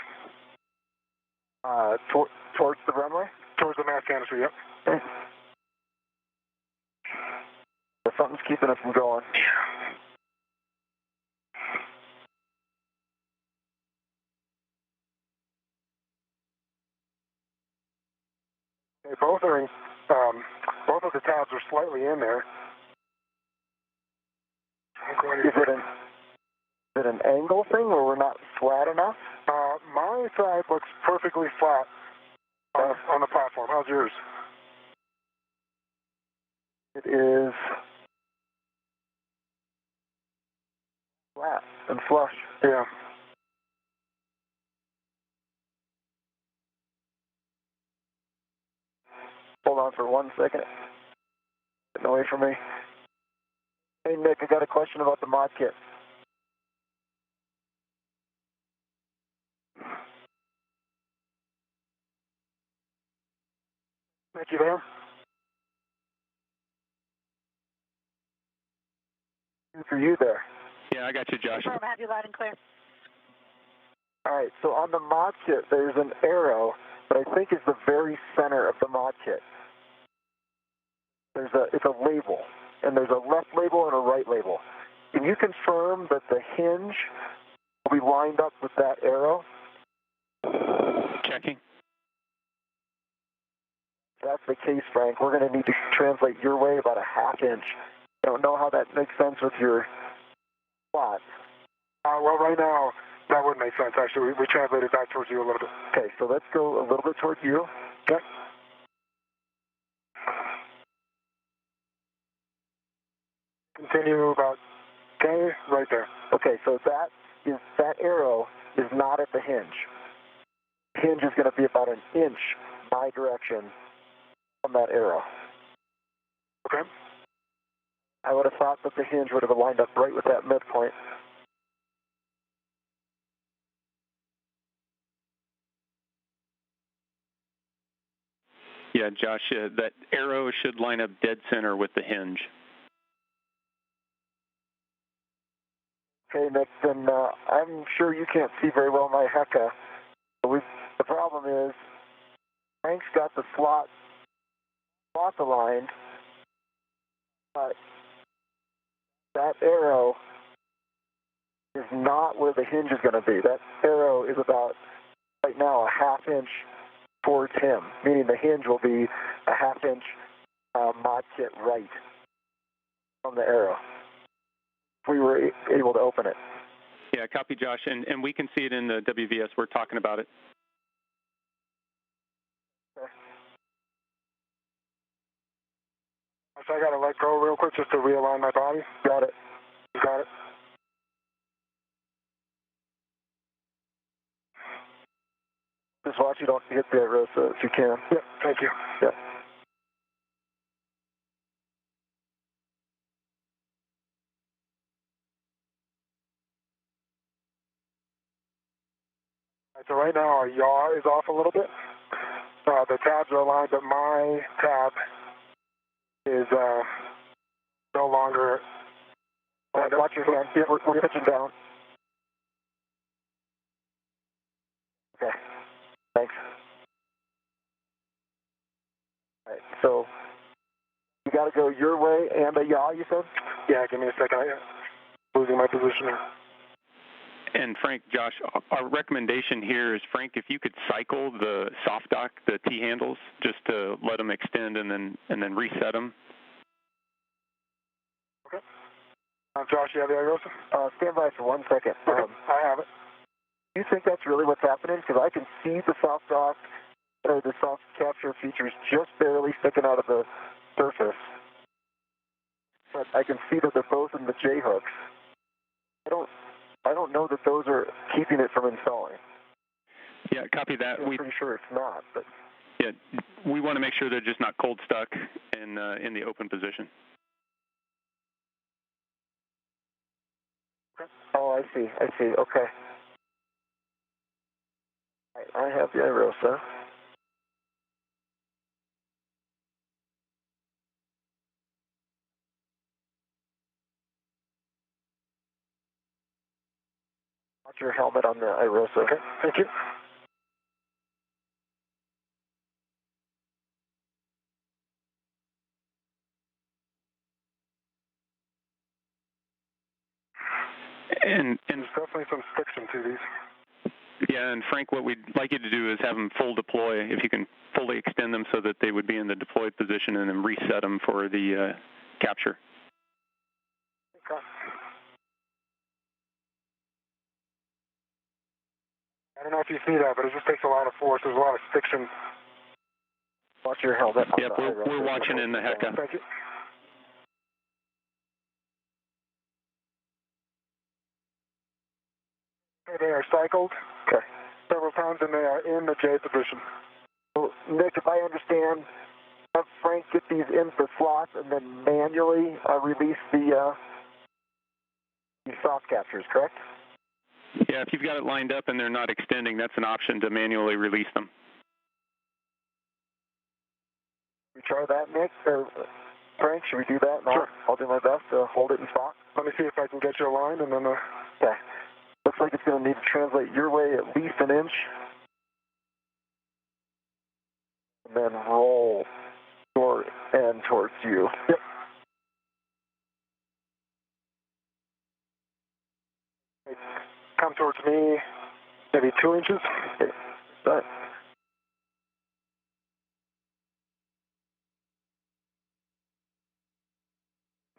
Towards the runway? Towards the mass canister, yep. Okay. So something's keeping it from going. Okay, both are in, both of the tabs are slightly in there. Is it an angle thing where we're not flat enough? My side looks perfectly flat on the platform. How's yours? It is flat and flush. Yeah. Hold on for 1 second. Getting away from me. Hey, Nick, I got a question about the mod kit. Nick, you there? For you there. Yeah, I got you, Josh. Confirm, have you loud and clear. All right, so on the mod kit, there's an arrow that I think is the very center of the mod kit. It's a label, and there's a left label and a right label. Can you confirm that the hinge will be lined up with that arrow? Checking. If that's the case, Frank, we're going to need to translate your way about a ½ inch. I don't know how that makes sense with your plot. Well, right now, that would make sense, actually. We translated back towards you a little bit. Okay, so let's go a little bit towards you. Okay. Continue about, okay, right there. Okay, so that arrow is not at the hinge. Hinge is going to be about an inch my direction from that arrow. Okay. I would have thought that the hinge would have lined up right with that midpoint. Yeah, Josh, that arrow should line up dead center with the hinge. Okay, Nick, then I'm sure you can't see very well my Heka. The problem is Frank's got the slot aligned, but that arrow is not where the hinge is going to be. That arrow is about, right now, a ½ inch towards him, meaning the hinge will be a ½ inch mod kit right from the arrow. If we were able to open it. Yeah, copy, Josh, and we can see it in the WVS. We're talking about it. Okay. So I got to let go real quick just to realign my body. Got it. You got it. Just watch you don't hit the IROSA if you can. Yep, thank you. Yep. So right now our yaw is off a little bit. The tabs are aligned, but my tab is no longer. Watch your hand. Yeah, we're pitching down. Okay. Thanks. All right. So you got to go your way and a yaw, you said? Yeah, give me a second. I'm losing my position here. And Frank, Josh, our recommendation here is, Frank, if you could cycle the soft dock, the T-handles, just to let them extend and then reset them. Okay. Josh, you have the IROSA? Stand by for 1 second. Okay, I have it. Do you think that's really what's happening? Because I can see the soft dock, or the soft capture features just barely sticking out of the surface. But I can see that they're both in the J-hooks. I don't know that those are keeping it from installing. Yeah, copy that. I'm pretty sure it's not, but yeah, we want to make sure they're just not cold stuck in the open position. oh, I see. Okay. All right, I have the IROSA. Watch your helmet on the IROSA. Okay, thank you. definitely some stiction to these. Yeah, and Frank, what we'd like you to do is have them full deploy, if you can fully extend them so that they would be in the deployed position, and then reset them for the capture. Okay. I don't know if you see that, but it just takes a lot of force. There's a lot of stiction. Watch your helmet. Yep, we're watching in the HECA. Thank you. They are cycled several times, and they are in the J position. So, Nick, if I understand, have Frank get these in the slots and then manually release the soft captures, correct? Yeah, if you've got it lined up and they're not extending, that's an option to manually release them. We try that, Nick? Or Frank, should we do that? No, Sure. I'll do my best to hold it in spot. Let me see if I can get you aligned, and then... Okay. Looks like it's going to need to translate your way at least an inch. And then roll your end towards you. Yep. Come towards me, maybe 2 inches. Okay. Done.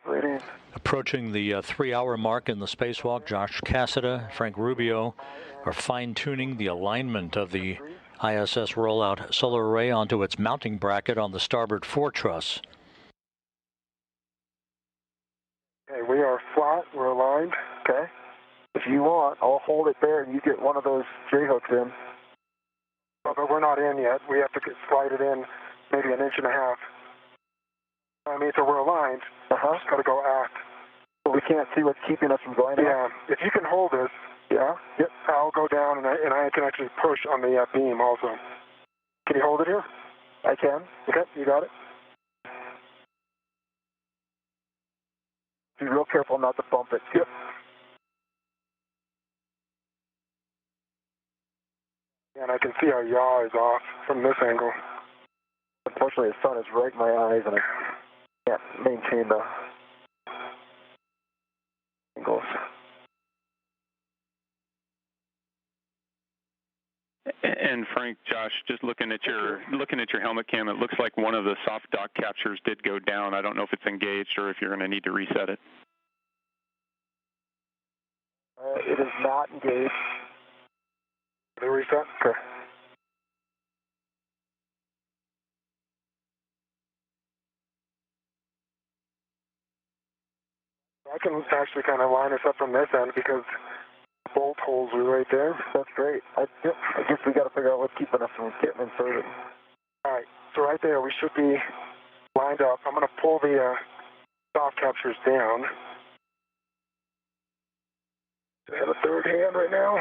Ready. Approaching the 3-hour mark in the spacewalk, Josh Cassada, Frank Rubio are fine-tuning the alignment of the ISS Rollout Solar Array onto its mounting bracket on the starboard foretruss. Okay, we are flat. We're aligned. Okay. If you want, I'll hold it there and you get one of those J-hooks in. Oh, but we're not in yet. We have to slide it in maybe 1.5 inches. I mean, so we're aligned. Just got to go aft. But we can't see what's keeping us from going Yeah. If you can hold this, Yeah? yep, I'll go down and I can actually push on the beam also. Can you hold it here? I can. Okay, you got it. Be real careful not to bump it. Yep. And I can see our yaw is off from this angle. Unfortunately, the sun is right in my eyes and I can't maintain the angles. And Frank, Josh, just looking at your helmet cam, it looks like one of the soft dock captures did go down. I don't know if it's engaged or if you're going to need to reset it. It is not engaged. Did it reset? Okay. I can actually kind of line us up from this end because the bolt holes are right there. That's great. I guess we got to figure out what's keeping us from getting inserted. All right, so right there we should be lined up. I'm going to pull the soft captures down. I have a third hand right now.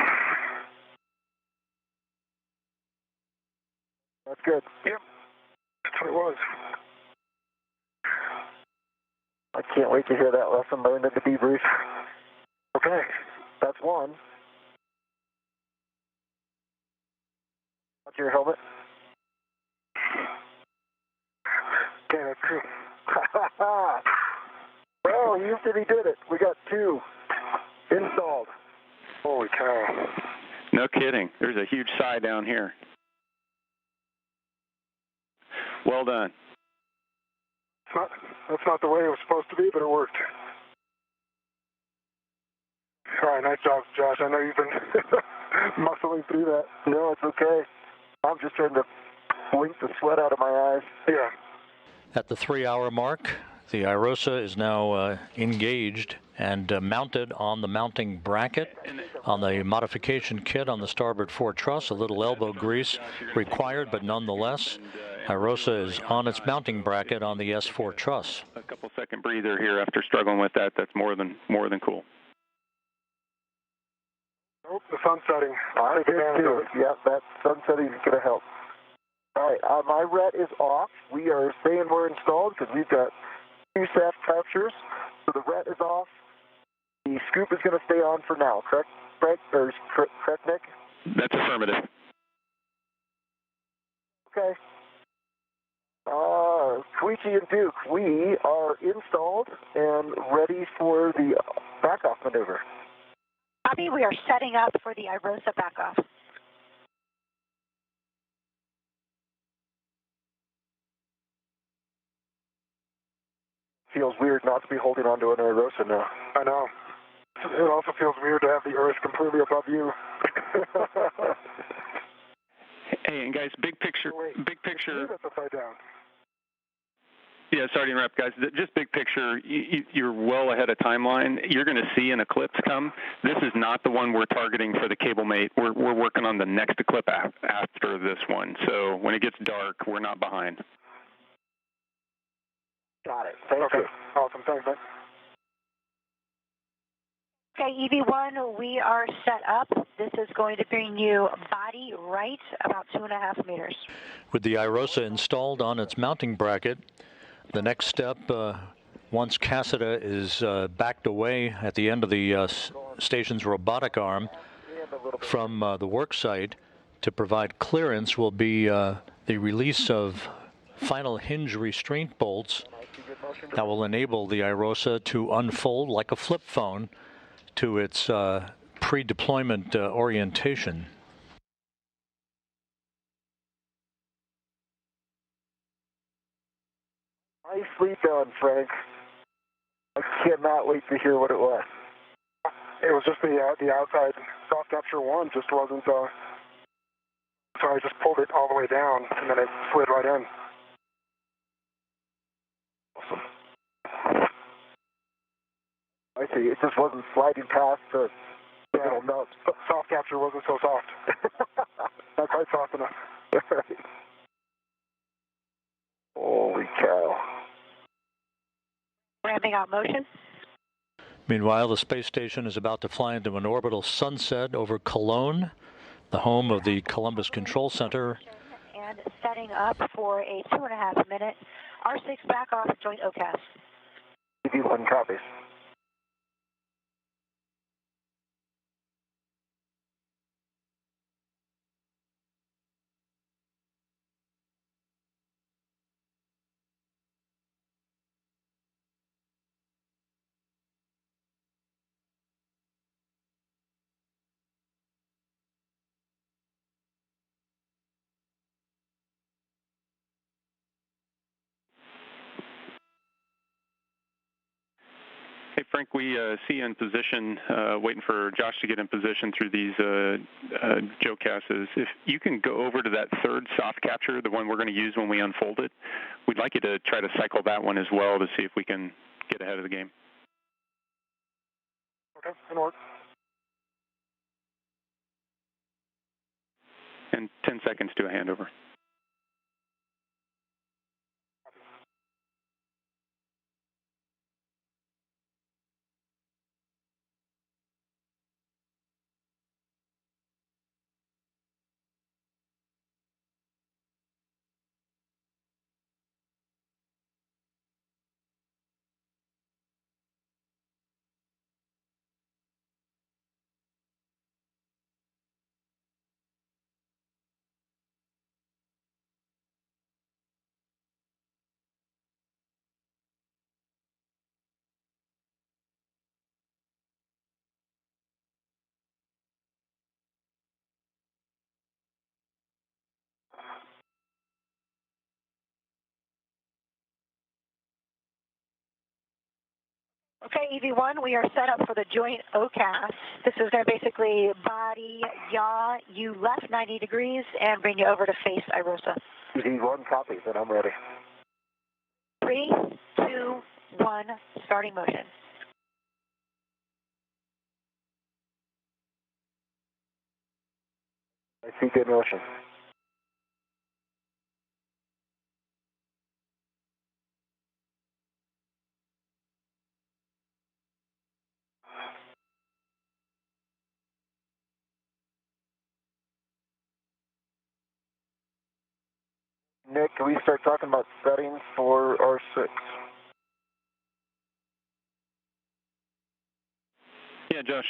That's good. Yep, that's what it was. I can't wait to hear that lesson learned in the debrief. Okay. That's one. Watch your helmet. Okay, that's true. Well, Houston, he did it. We got 2 installed. Holy cow. No kidding. There's a huge sigh down here. Well done. That's not the way it was supposed to be, but it worked. All right, nice job, Josh. I know you've been muscling through that. No, it's okay. I'm just trying to blink the sweat out of my eyes. Yeah. At the 3-hour mark, the IROSA is now engaged and mounted on the mounting bracket on the modification kit on the starboard foretruss. A little elbow grease required, but nonetheless, IROSA is on its mounting bracket on the S4 truss. A couple second breather here after struggling with that. That's more than cool. Nope, the sun's setting. I did too. Yeah, that sun setting is going to help. All right, my ret is off. We are saying we're installed because we've got 2 shaft captures. So the ret is off. The scoop is going to stay on for now, correct, Frank? Or correct, Nick? That's affirmative. Okay. Koichi and Duke, we are installed and ready for the back-off maneuver. Copy, we are setting up for the IROSA backoff. Feels weird not to be holding onto an IROSA now. I know. It also feels weird to have the Earth completely above you. Hey, and guys, big picture. Big picture. That's upside down. Yeah, sorry to interrupt, guys. Just big picture, you're well ahead of timeline. You're going to see an eclipse come. This is not the one we're targeting for the cable mate. We're working on the next eclipse after this one. So when it gets dark, we're not behind. Got it. Thank you. Awesome. Thanks, man. Okay, EV1, we are set up. This is going to bring you body right about 2.5 meters. With the IROSA installed on its mounting bracket, the next step, once Cassida is backed away at the end of the station's robotic arm from the work site to provide clearance, will be the release of final hinge restraint bolts that will enable the IROSA to unfold like a flip phone to its pre-deployment orientation. Nicely done, Frank. I cannot wait to hear what it was. It was just the outside soft capture one just wasn't, so I just pulled it all the way down and then it slid right in. Awesome. I see, it just wasn't sliding past the little nuts. Soft capture wasn't so soft. Not quite soft enough. Holy cow. Ramping out motion. Meanwhile, the space station is about to fly into an orbital sunset over Cologne, the home of the Columbus Control Center. And setting up for a 2.5 minute R6 backoff joint OCAS. EV1 copies. Hey, Frank, we see you in position, waiting for Josh to get in position through these JOCASs. If you can go over to that third soft capture, the one we're going to use when we unfold it, we'd like you to try to cycle that one as well to see if we can get ahead of the game. Okay, that'll work. And 10 seconds to a handover. Okay, EV1, we are set up for the joint OCAS. This is going to basically body, yaw, you left 90 degrees and bring you over to face IROSA. EV1 copies, and I'm ready. 3, 2, 1, starting motion. I see good motion. Nick, can we start talking about settings for R6? Yeah, Josh,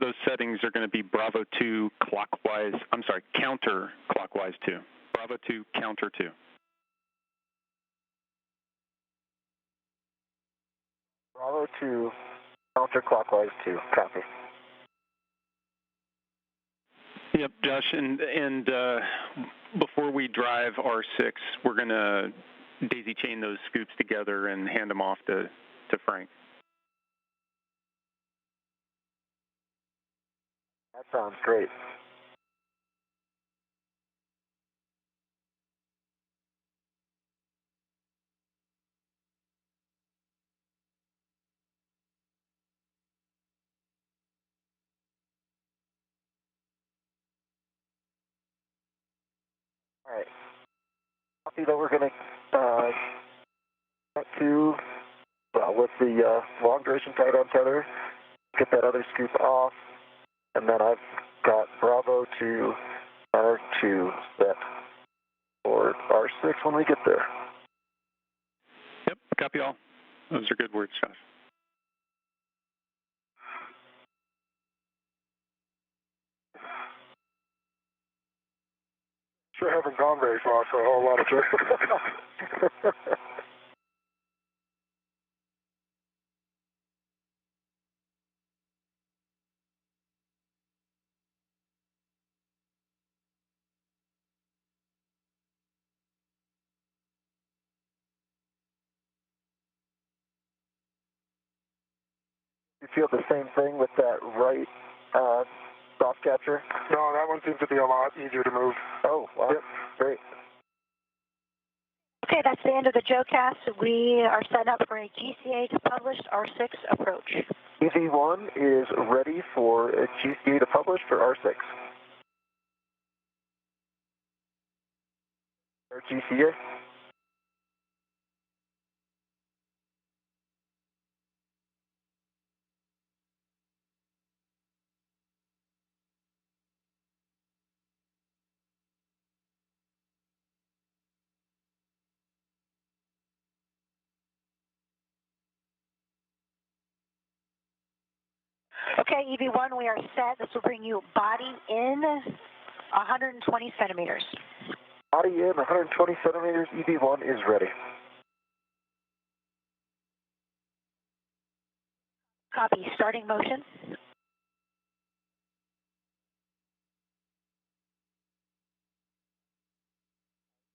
those settings are going to be Bravo 2 clockwise, I'm sorry, counter clockwise 2. Bravo 2, counter 2. Bravo 2, counterclockwise 2, copy. Yep, Josh, and before we drive R6, we're going to daisy chain those scoops together and hand them off to Frank. That sounds great. All right. Copy that we're going to get to, well, with the long duration tight on tether, get that other scoop off, and then I've got Bravo to R2 set for R6 when we get there. Yep, copy all. Those are good words, Josh. Sure haven't gone very far for a whole lot of trips. You feel the same thing with that right soft catcher? No, that one seems to be a lot easier to move. Oh, wow. Yep. Great. Okay, that's the end of the JoeCast. We are set up for a GCA to published R6 approach. EV1 is ready for a GCA to publish for R6. Or GCA? Okay, EV1, we are set. This will bring you body in 120 centimeters. Body in 120 centimeters, EV1 is ready. Copy, starting motion.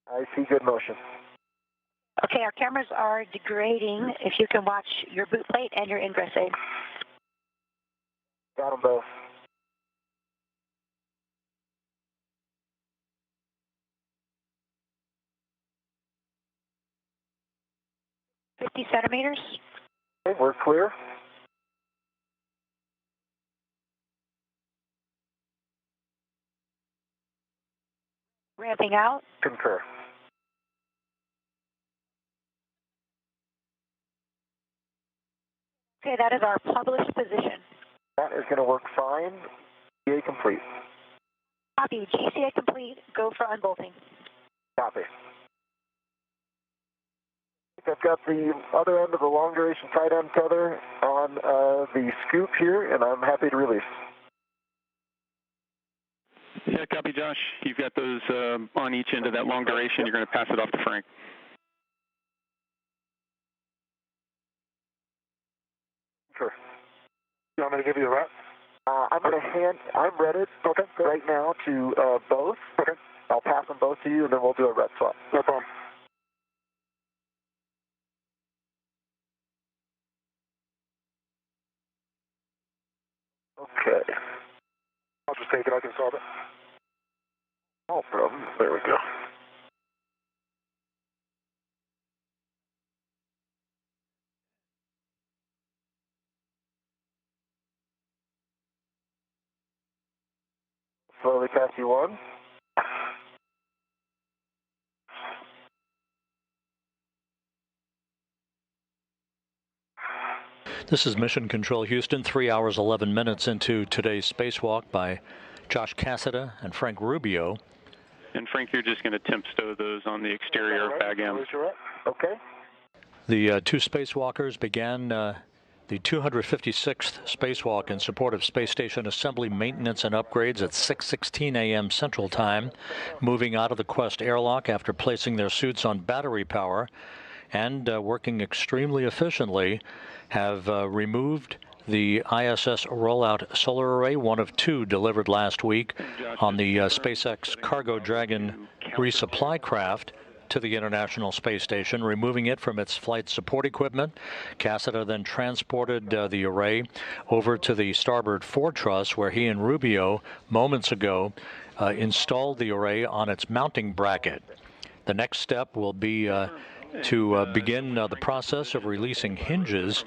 I see good motion. Okay, our cameras are degrading. If you can watch your boot plate and your ingress aid. Got them both. $50 centimeters. Okay, we're clear. Ramping out. Concur. Okay, that is our published position. That is going to work fine. GCA complete. Copy, GCA complete. Go for unbolting. Copy. I've got the other end of the long duration tight end tether on the scoop here, and I'm happy to release. Yeah, copy, Josh. You've got those on each end of that long duration. You're going to pass it off to Frank. Sure. You want me to give you a rep? I'm ready right now to both. Okay. I'll pass them both to you, and then we'll do a rep swap. No problem. Okay. I'll just take it. I can solve it. No problem. There we go. Slowly pass you on. This is Mission Control Houston, 3 hours 11 minutes into today's spacewalk by Josh Cassada and Frank Rubio. And Frank, you're just going to temp stow those on the exterior of bag M. Okay. The two spacewalkers began the 256th spacewalk in support of space station assembly, maintenance, and upgrades at 6:16 a.m. Central Time, moving out of the Quest airlock after placing their suits on battery power and working extremely efficiently, have removed the ISS Rollout Solar Array, one of two delivered last week on the SpaceX Cargo Dragon resupply craft to the International Space Station, removing it from its flight support equipment. Cassada then transported the array over to the starboard truss, where he and Rubio moments ago installed the array on its mounting bracket. The next step will be to begin the process of releasing hinges,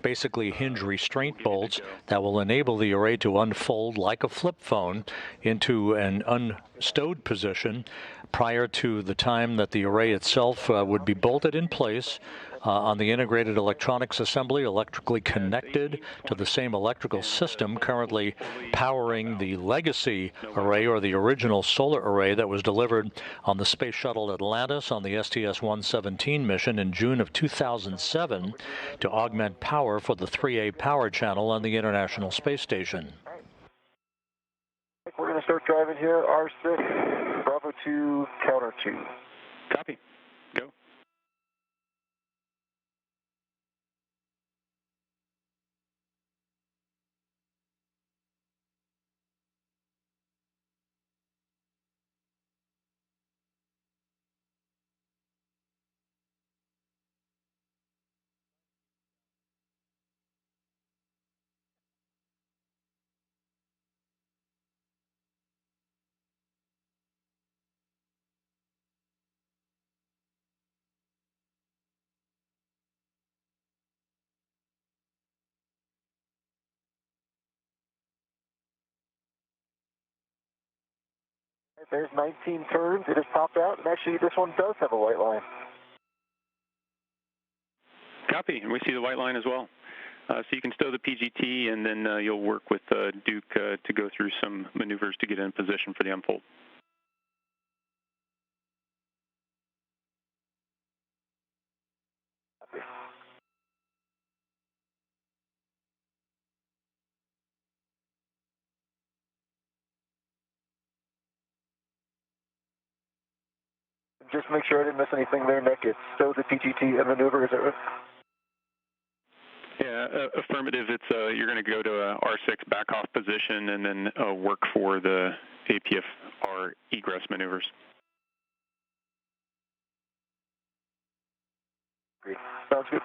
basically hinge restraint bolts, that will enable the array to unfold like a flip phone into an unstowed position prior to the time that the array itself would be bolted in place on the integrated electronics assembly, electrically connected to the same electrical system currently powering the legacy array, or the original solar array that was delivered on the Space Shuttle Atlantis on the STS-117 mission in June of 2007 to augment power for the 3A power channel on the International Space Station. We're going to start driving here, R6, Bravo 2, counter 2. Copy. Go. There's 19 turns. It has popped out, and actually this one does have a white line. Copy, and we see the white line as well. So you can stow the PGT, and then you'll work with Duke to go through some maneuvers to get in position for the unfold. Just make sure I didn't miss anything there, Nick. It's stow the PGT and maneuver, is it right? Yeah, affirmative. It's you're going to go to a R6 back off position and then work for the APFR egress maneuvers. Great. Sounds good.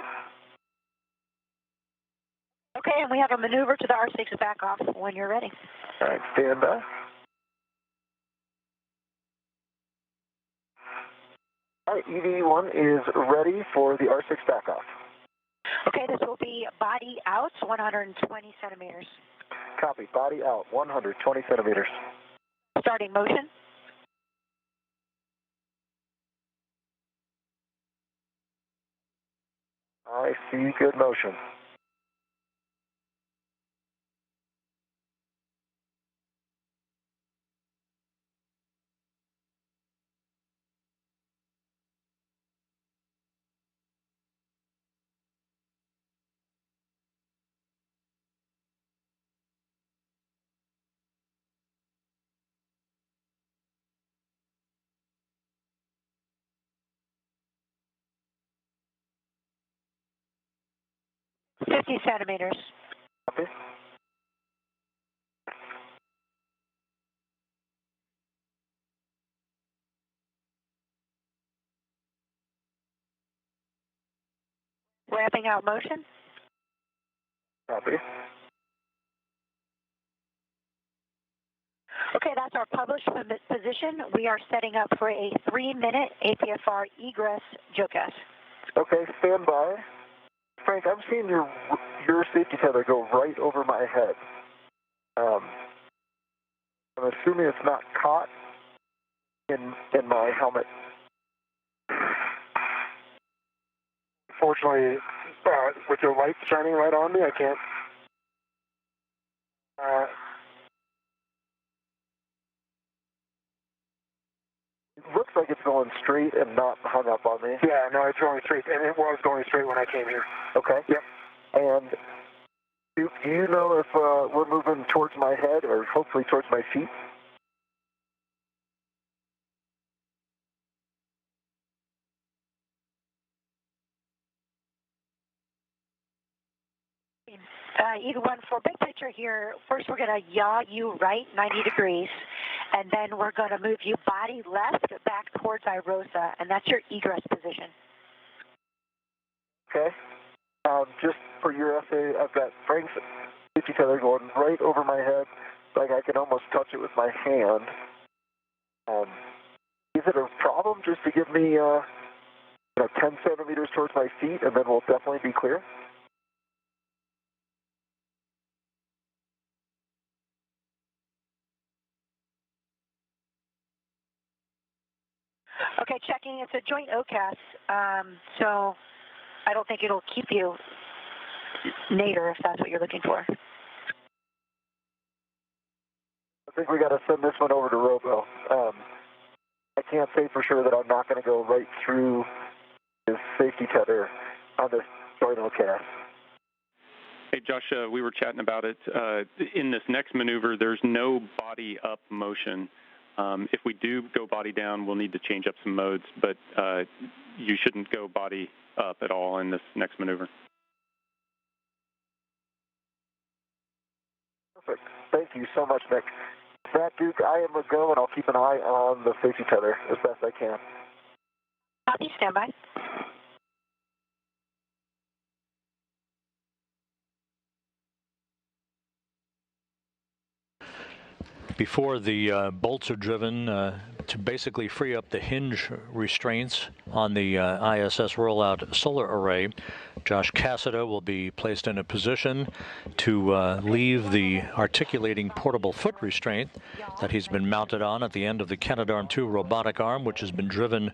Okay, and we have a maneuver to the R6 back off when you're ready. All right, stand by. All right, EV1 is ready for the R6 back off. Okay, this will be body out, 120 centimeters. Copy, body out, 120 centimeters. Starting motion. I see good motion. Fifty centimeters. Copy. Ramping out motion. Copy. Okay, that's our published position. We are setting up for a 3-minute APFR egress JOCAS. Okay, stand by. Frank, I'm seeing your safety tether go right over my head. I'm assuming it's not caught in my helmet. Fortunately, with your light shining right on me, I can't. It looks like it's going straight and not hung up on me. Yeah, no, it's going straight, and it was going straight when I came here. Okay. Yep. And do you know if we're moving towards my head or hopefully towards my feet? 114, big picture here. First, we're going to yaw you right 90 degrees, and then we're going to move you body left back towards IROSA, and that's your egress position. Okay. Just for your essay, I've got Frank's safety tether going right over my head, like I can almost touch it with my hand. Is it a problem just to give me 10 centimeters towards my feet, and then we'll definitely be clear? Okay, checking. It's a joint OCAS, so I don't think it'll keep you nadir if that's what you're looking for. I think we got to send this one over to Robo. I can't say for sure that I'm not going to go right through this safety tether on this joint OCAS. Hey, Josh, we were chatting about it. In this next maneuver, there's no body up motion. If we do go body down, we'll need to change up some modes, but you shouldn't go body up at all in this next maneuver. Perfect. Thank you so much, Nick. That, Duke, I am a go, and I'll keep an eye on the safety tether as best I can. Copy, standby. Before the bolts are driven to basically free up the hinge restraints on the ISS Rollout Solar Array, Josh Cassada will be placed in a position to leave the articulating portable foot restraint that he's been mounted on at the end of the Canadarm2 robotic arm, which has been driven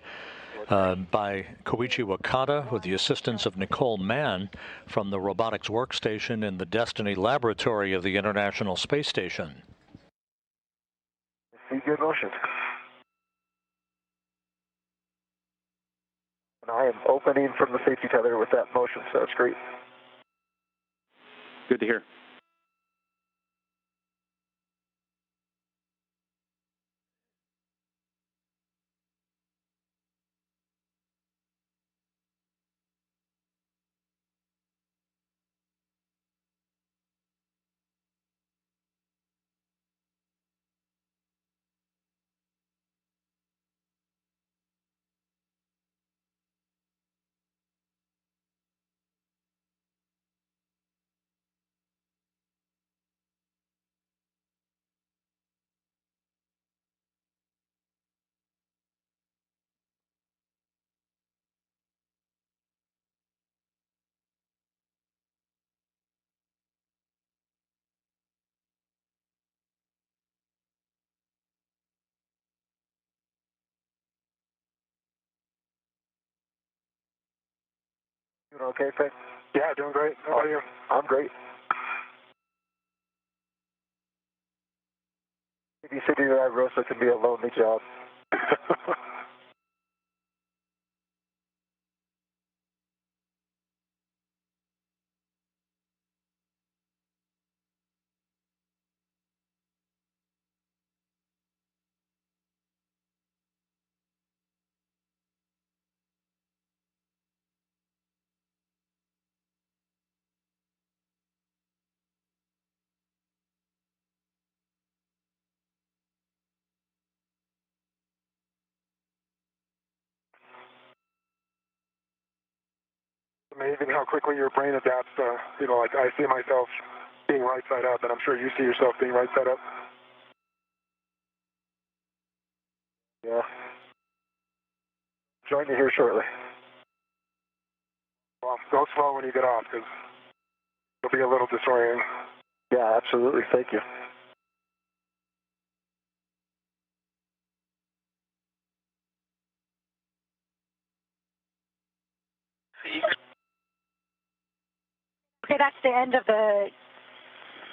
by Koichi Wakata with the assistance of Nicole Mann from the robotics workstation in the Destiny Laboratory of the International Space Station. See good motion. And I am opening from the safety tether with that motion, so that's great. Good to hear. Doing okay, Frank? Yeah, doing great. How about you? I'm great. Babysitting at IROSA can be a lonely job. Amazing how quickly your brain adapts to, like I see myself being right side up, and I'm sure you see yourself being right side up. Yeah. Join you here shortly. Well, go slow when you get off, because it'll be a little disorienting. Yeah, absolutely. Thank you. Okay, that's the end of the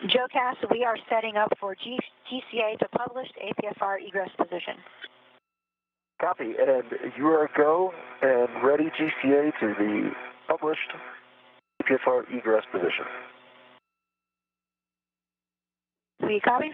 JOCAS. We are setting up for GCA to published APFR egress position. Copy. And you are a go and ready GCA to the published EPFR egress position. We copy?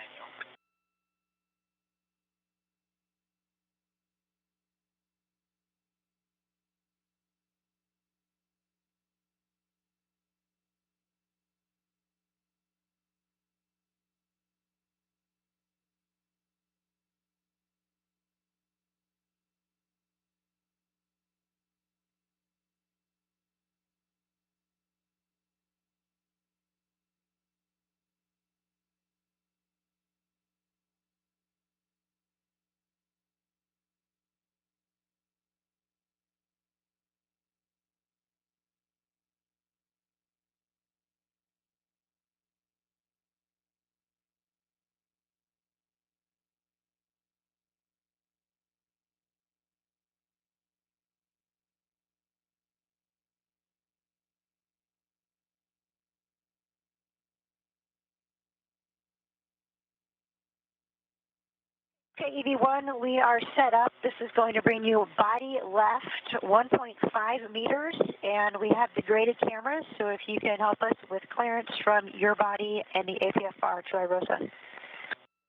Okay, EV1, we are set up. This is going to bring you body left 1.5 meters, and we have degraded cameras, so if you can help us with clearance from your body and the APFR to IROSA.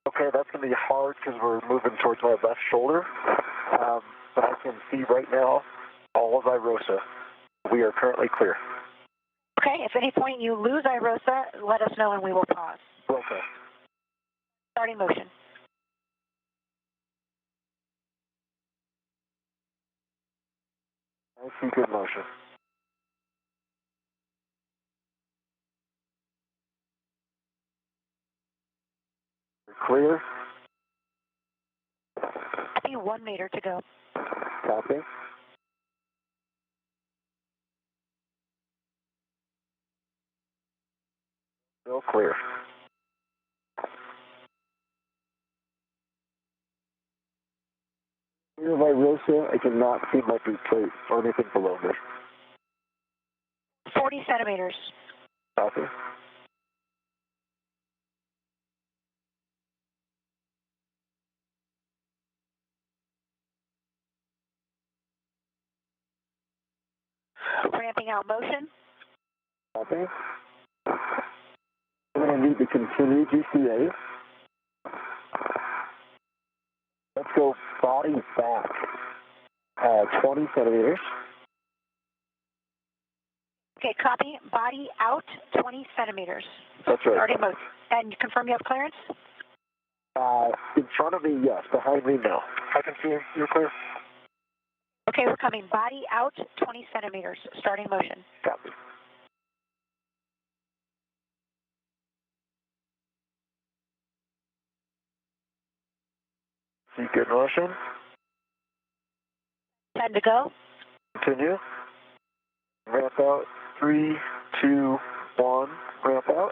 Okay, that's going to be hard because we're moving towards my left shoulder, but I can see right now all of IROSA. We are currently clear. Okay, if at any point you lose IROSA, let us know and we will pause. Okay. Starting motion. I see good motion. We're clear. Copy, 1 meter to go. Copy. Still clear. Clear of IROSA, I cannot see my boot plate or anything below me. 40 centimeters. Copy. Ramping out motion. Copy. I'm going to need to continue GCA. Let's go body back 20 centimeters. Okay, copy. Body out 20 centimeters. That's right. Starting motion. And confirm you have clearance? In front of me, yes. Behind me, no. I can see you. You're clear. Okay, we're coming. Body out 20 centimeters. Starting motion. Copy. See good motion. 10 to go. Continue. Ramp out. 3, 2, 1. Ramp out.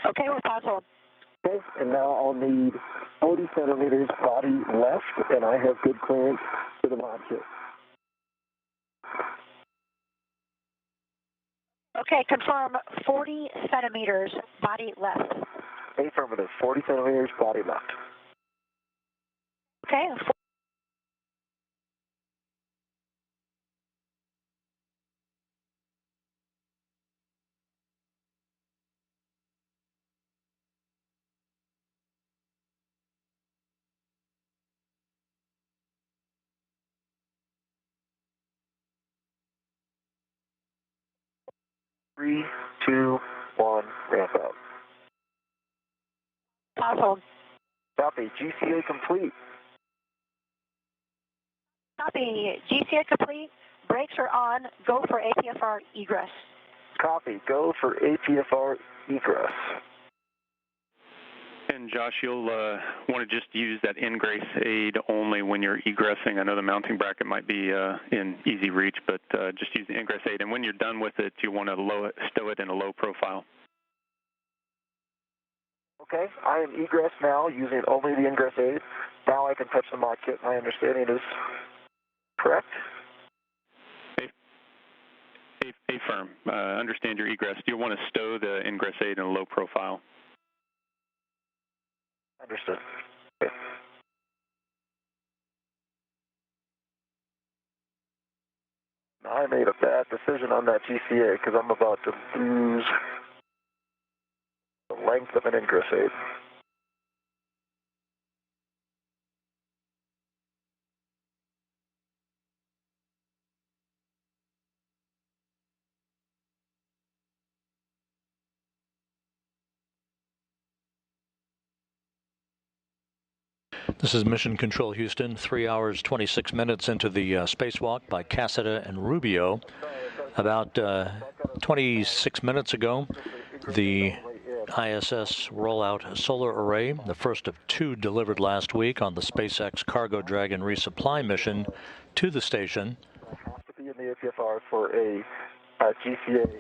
Okay, we're pause hold. Okay, and now I'll need 40 centimeters body left, and I have good clearance to the mod kit. Okay, confirm 40 centimeters body left. Affirmative. 40 centimeters body left. Okay. Three, two, one. Ramp out. Pause hold. Copy. GCA complete. Copy. GCA complete. Brakes are on. Go for APFR egress. Copy. Go for APFR egress. And Josh, you'll want to just use that ingress aid only when you're egressing. I know the mounting bracket might be in easy reach, but just use the ingress aid. And when you're done with it, you want to stow it in a low profile. Okay, I am egress now using only the ingress aid. Now I can touch the mod kit. My understanding is correct. Affirm. Understand your egress. You'll want to stow the ingress aid in a low profile. Understood. Okay. Now I made a bad decision on that GCA because I'm about to lose the length of an ingress aid. This is Mission Control Houston, 3 hours, 26 minutes into the spacewalk by Cassada and Rubio. About 26 minutes ago, the ISS Rollout Solar Array, the first of 2 delivered last week on the SpaceX Cargo Dragon resupply mission to the station,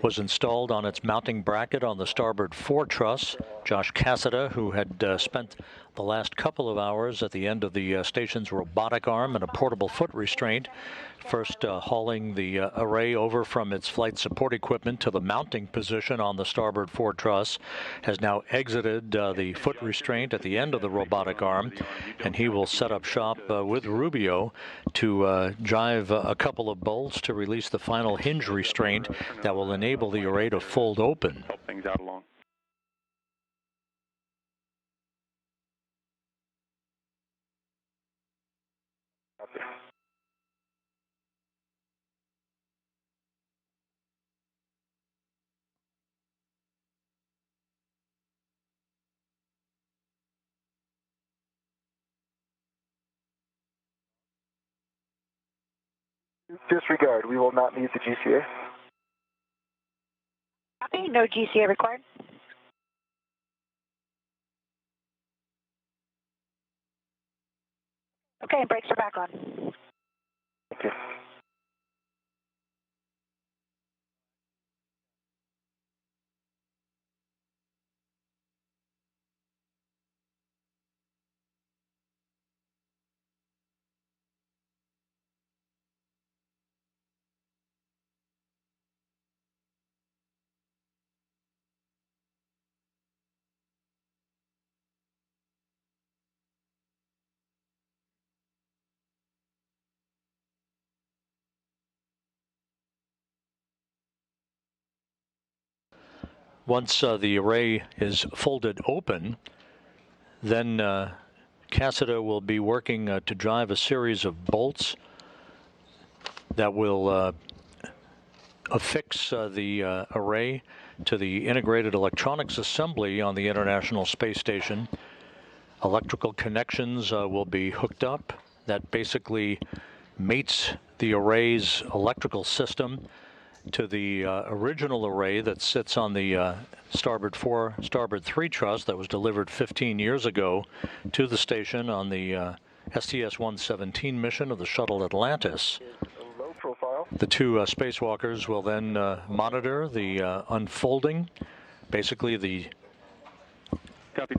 was installed on its mounting bracket on the starboard 4 truss Josh Cassada, who had spent the last couple of hours at the end of the station's robotic arm and a portable foot restraint, first hauling the array over from its flight support equipment to the mounting position on the starboard fore truss, has now exited the foot restraint at the end of the robotic arm, and he will set up shop with Rubio to drive a couple of bolts to release the final hinge restraint that will enable the array to fold open. Help things out along. Disregard. We will not need the GCA. Copy. No GCA required. Okay, brakes are back on. Thank you. Once the array is folded open, then Cassada will be working to drive a series of bolts that will affix the array to the integrated electronics assembly on the International Space Station. Electrical connections will be hooked up. That basically mates the array's electrical system to the original array that sits on the starboard 4, starboard 3 truss that was delivered 15 years ago to the station on the STS-117 mission of the shuttle Atlantis. Low profile. The two spacewalkers will then monitor the unfolding, basically the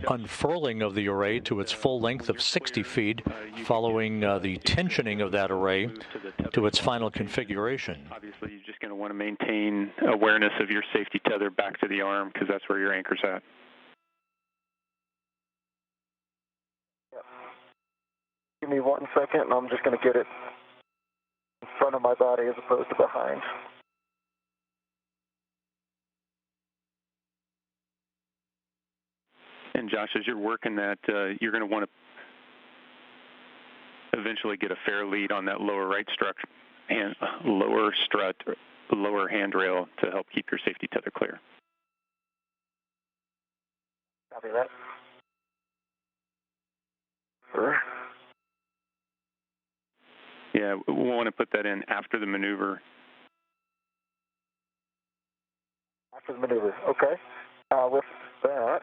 unfurling of the array to its full length of 60 feet, following the tensioning of that array to its final configuration. Obviously, you're just going to want to maintain awareness of your safety tether back to the arm because that's where your anchor's at. Give me 1 second, and I'm just going to get it in front of my body as opposed to behind. And Josh, as you're working that, you're going to want to eventually get a fair lead on that lower right strut and lower strut, or lower handrail to help keep your safety tether clear. Copy that. Sure. Yeah, we want to put that in after the maneuver. After the maneuver, okay. With that,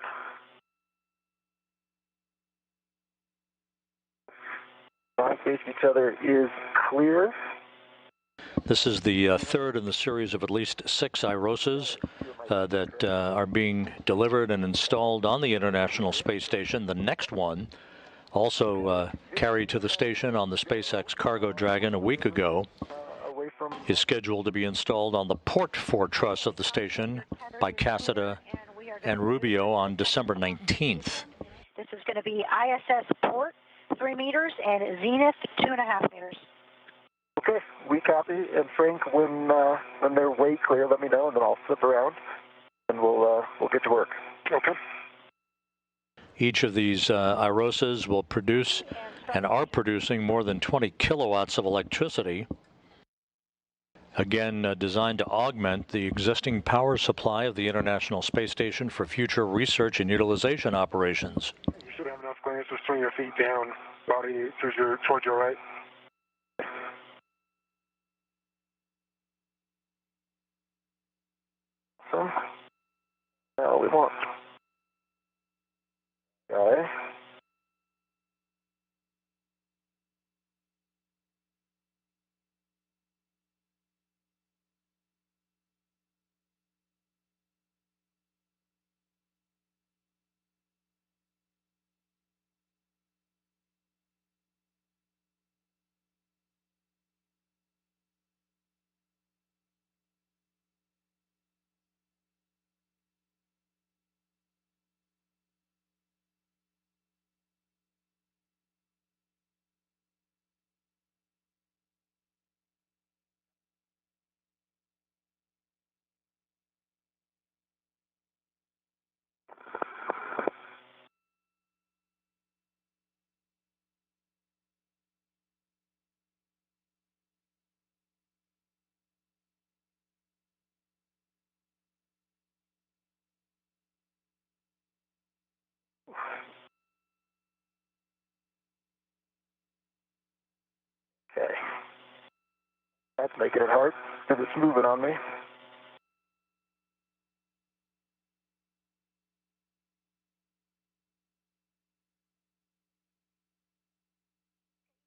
my safety tether is clear. This is the third in the series of at least 6 IROSAs that are being delivered and installed on the International Space Station. The next one, also carried to the station on the SpaceX Cargo Dragon a week ago, is scheduled to be installed on the port fore truss of the station by Cassada and Rubio on December 19th. This is going to be ISS port, 3 meters, and zenith, 2.5 meters. Okay, we copy. And Frank, when they're way clear, let me know, and then I'll flip around, and we'll get to work. Okay. Each of these IROSAs will produce and are producing more than 20 kilowatts of electricity. Again, designed to augment the existing power supply of the International Space Station for future research and utilization operations. You should have enough clearance to swing your feet down, body towards your right. So, now we want. Okay. That's making it hard because it's moving on me.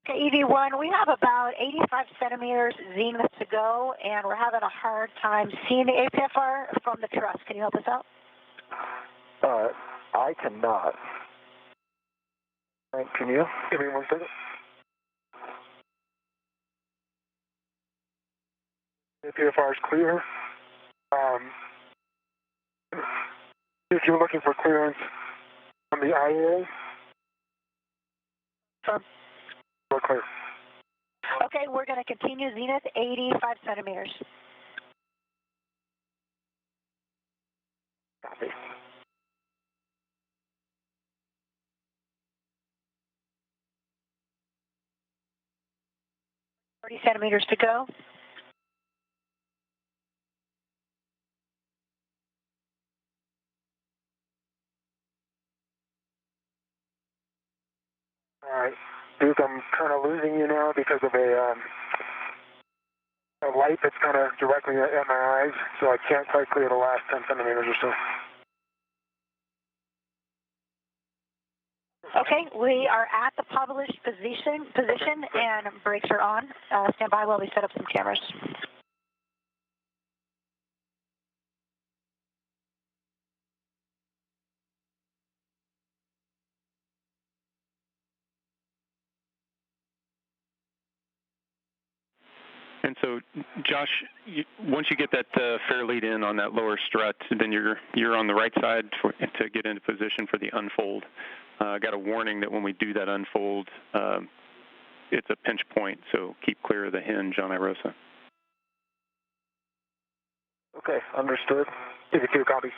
Okay, EV1, we have about 85 centimeters zenith to go, and we're having a hard time seeing the APFR from the truss. Can you help us out? I cannot. Frank, can you? Give me 1 second. APFR is clear. If you're looking for clearance on the IRA, we're clear. Okay, we're going to continue zenith 85 centimeters. Copy. Centimeters to go. All right, Duke, I'm kind of losing you now because of a light that's kind of directly at my eyes, so I can't quite clear the last 10 centimeters or so. Okay, we are at the published position, and brakes are on. Stand by while we set up some cameras. And so, Josh, once you get that fair lead in on that lower strut, then you're on the right side to get into position for the unfold. I got a warning that when we do that unfold, it's a pinch point, so keep clear of the hinge on IROSA. Okay, understood. Give you 2 copies.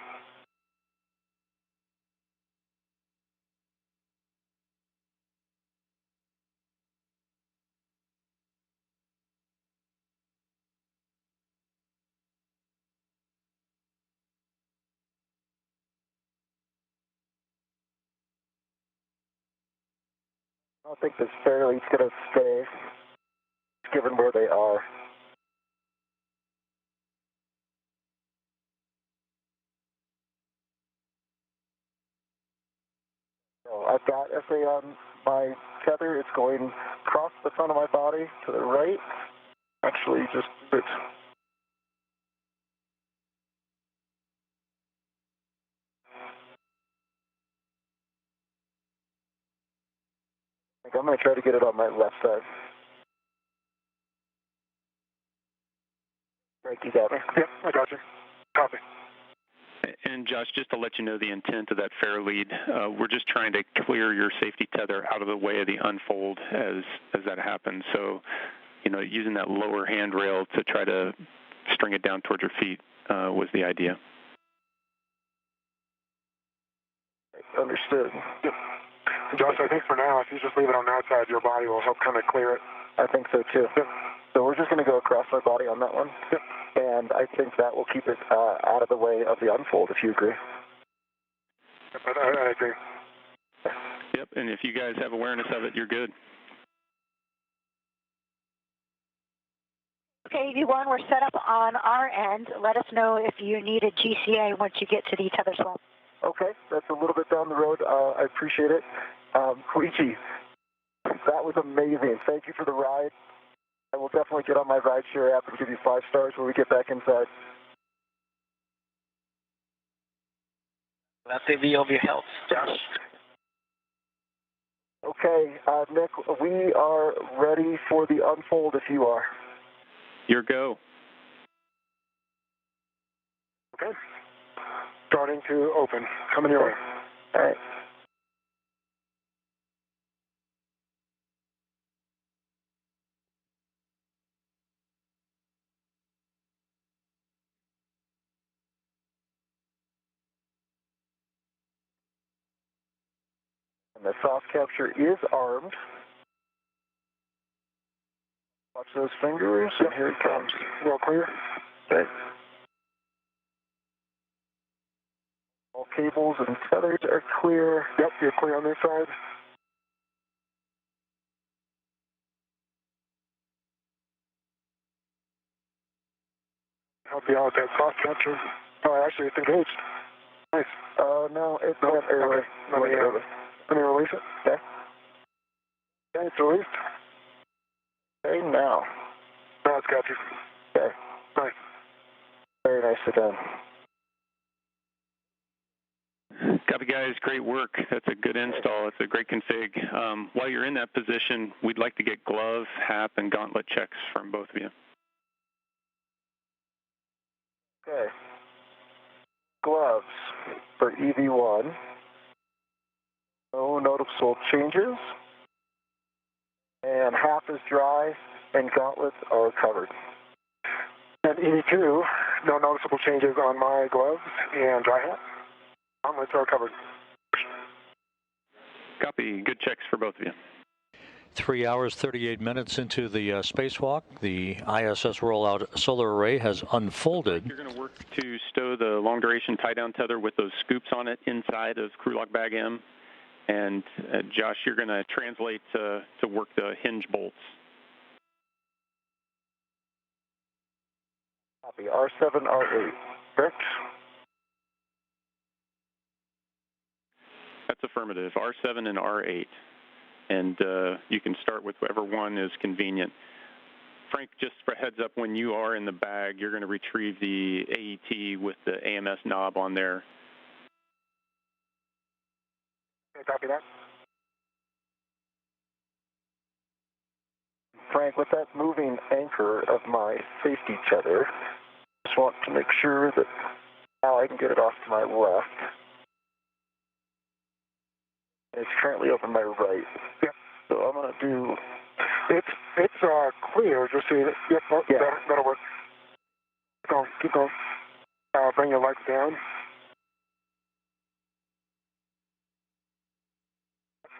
I don't think this fair lead's going to stay, given where they are. So I've got SA on my tether. It's going across the front of my body to the right. Actually, just it's. I'm going to try to get it on my left side. Right, you got me? Yep, I got you. Copy. And Josh, just to let you know the intent of that fair lead, we're just trying to clear your safety tether out of the way of the unfold as that happens. So, using that lower handrail to try to string it down towards your feet was the idea. Understood. Yep. Josh, I think for now, if you just leave it on that side, your body will help kind of clear it. I think so too. Yep. So we're just going to go across my body on that one. Yep. And I think that will keep it out of the way of the unfold, if you agree. Yep, I agree. Yep, and if you guys have awareness of it, you're good. Okay, EV1, we're set up on our end. Let us know if you need a GCA once you get to the tether swell. Okay, that's a little bit down the road. I appreciate it. Koichi, that was amazing. Thank you for the ride. I will definitely get on my rideshare app and give you 5 stars when we get back inside. That's the V of your health, Josh. Okay, Nick, we are ready for the unfold if you are. Your go. Okay. Starting to open. Coming your way. All right. And the soft capture is armed. Watch those fingers, and here it comes. Well clear. Okay. All cables and tethers are clear. Yep, you're clear on this side. Help you out with that cross capture. Oh, actually, it's engaged. Nice. No, it's not airless. Okay. Let me release it. Okay. Okay, it's released. Okay, now. Now it's got you. Okay. Nice. Very nicely done. Copy, guys. Great work. That's a good install. It's a great config. While you're in that position, we'd like to get glove, HAP, and gauntlet checks from both of you. Okay. Gloves for EV1. No noticeable changes. And HAP is dry, and gauntlets are covered. And EV2, no noticeable changes on my gloves and dry hat. Gauntlets are covered. Copy. Good checks for both of you. 3 hours, 38 minutes into the spacewalk. The ISS Rollout Solar Array has unfolded. You're going to work to stow the long-duration tie-down tether with those scoops on it inside of crew lock bag M. And Josh, you're going to translate to work the hinge bolts. Copy. R7, R8. Correct? That's affirmative. R7 and R8. And you can start with whatever one is convenient. Frank, just for a heads up, when you are in the bag, you're going to retrieve the AET with the AMS knob on there. Okay, copy that. Frank, with that moving anchor of my safety tether, just want to make sure that now I can get it off to my left. It's currently open my right. Yep. So I'm going to do... It's clear. Just see it. Yep. Oh, Yeah. That'll work. Keep going. Keep going. Bring your legs down.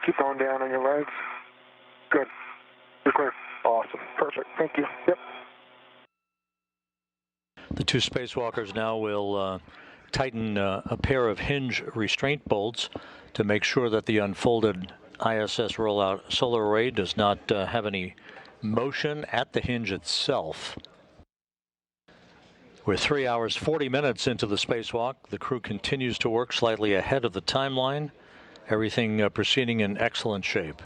Keep going down on your legs. Good. You're clear. Awesome. Perfect. Thank you. Yep. The two spacewalkers now will tighten a pair of hinge restraint bolts to make sure that the unfolded ISS Rollout Solar Array does not have any motion at the hinge itself. We're 3 hours, 40 minutes into the spacewalk. The crew continues to work slightly ahead of the timeline. Everything proceeding in excellent shape.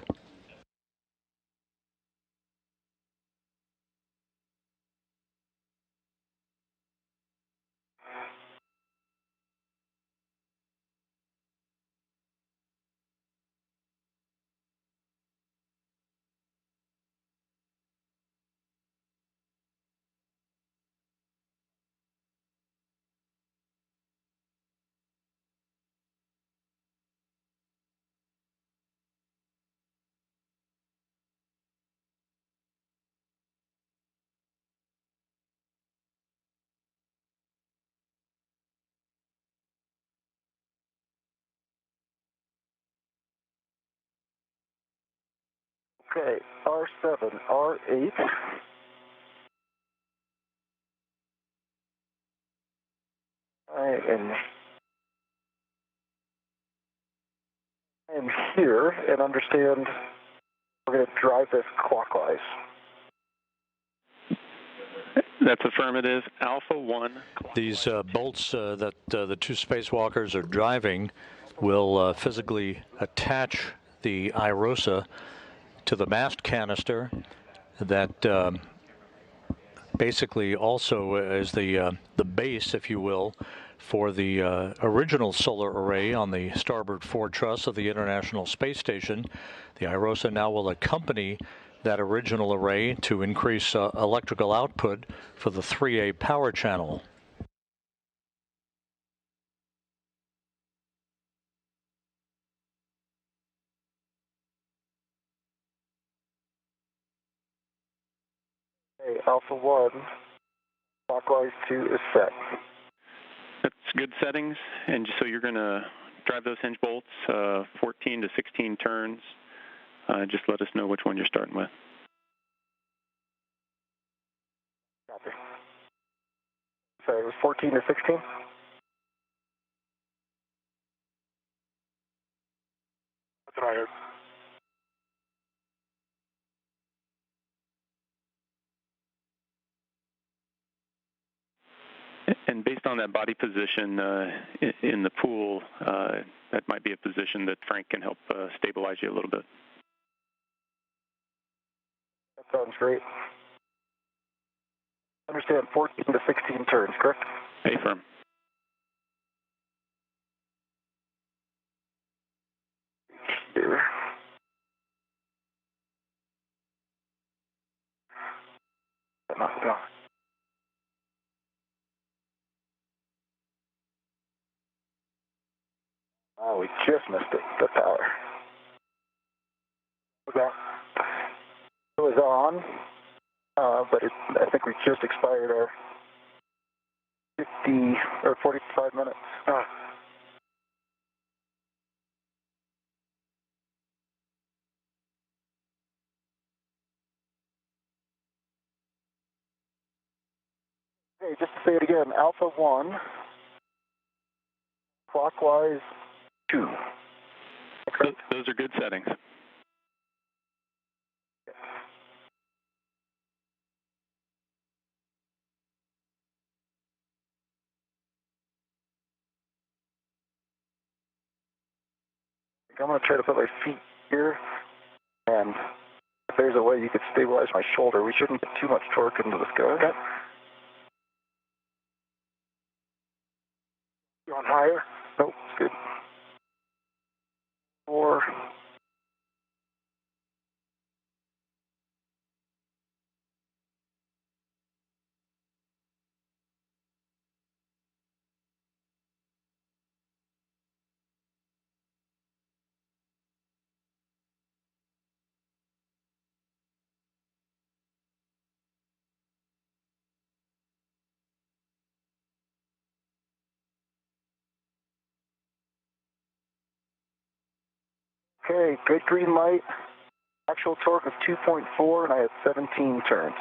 Okay, R7, R8. I am here and understand we're going to drive this clockwise. That's affirmative. Alpha 1. These bolts that the two spacewalkers are driving will physically attach the IROSA to the mast canister that basically also is the base, if you will, for the original solar array on the starboard forward truss of the International Space Station. The IROSA now will accompany that original array to increase electrical output for the 3A power channel. Okay, Alpha 1, clockwise 2 is set. That's good settings. And so you're going to drive those hinge bolts 14 to 16 turns. Just let us know which one you're starting with. Copy. Sorry, it was 14 to 16? That's what I heard. And based on that body position in the pool, that might be a position that Frank can help stabilize you a little bit. That sounds great. Understand 14 to 16 turns, correct? Affirm. Here. Knock it down. Oh, we just missed it, the power. Okay. It was on, but I think we just expired our 50 or 45 minutes. Okay, just to say it again, Alpha 1, clockwise 2. Those are good settings. I'm going to try to put my feet here, and if there's a way you could stabilize my shoulder, we shouldn't get too much torque into the sky. Okay. You want higher? Nope, it's good. 4. Okay, good green light. Actual torque of 2.4, and I had 17 turns.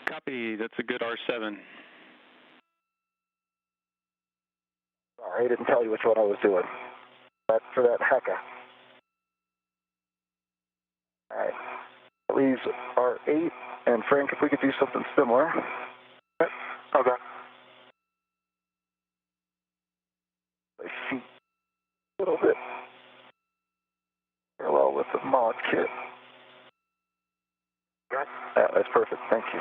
Copy, that's a good R7. Sorry, I didn't tell you which one I was doing. That's for that Hecka. All right. That leaves R8, and Frank, if we could do something similar. Okay. My feet a little bit parallel with the mod kit. Okay. Yeah, that's perfect. Thank you.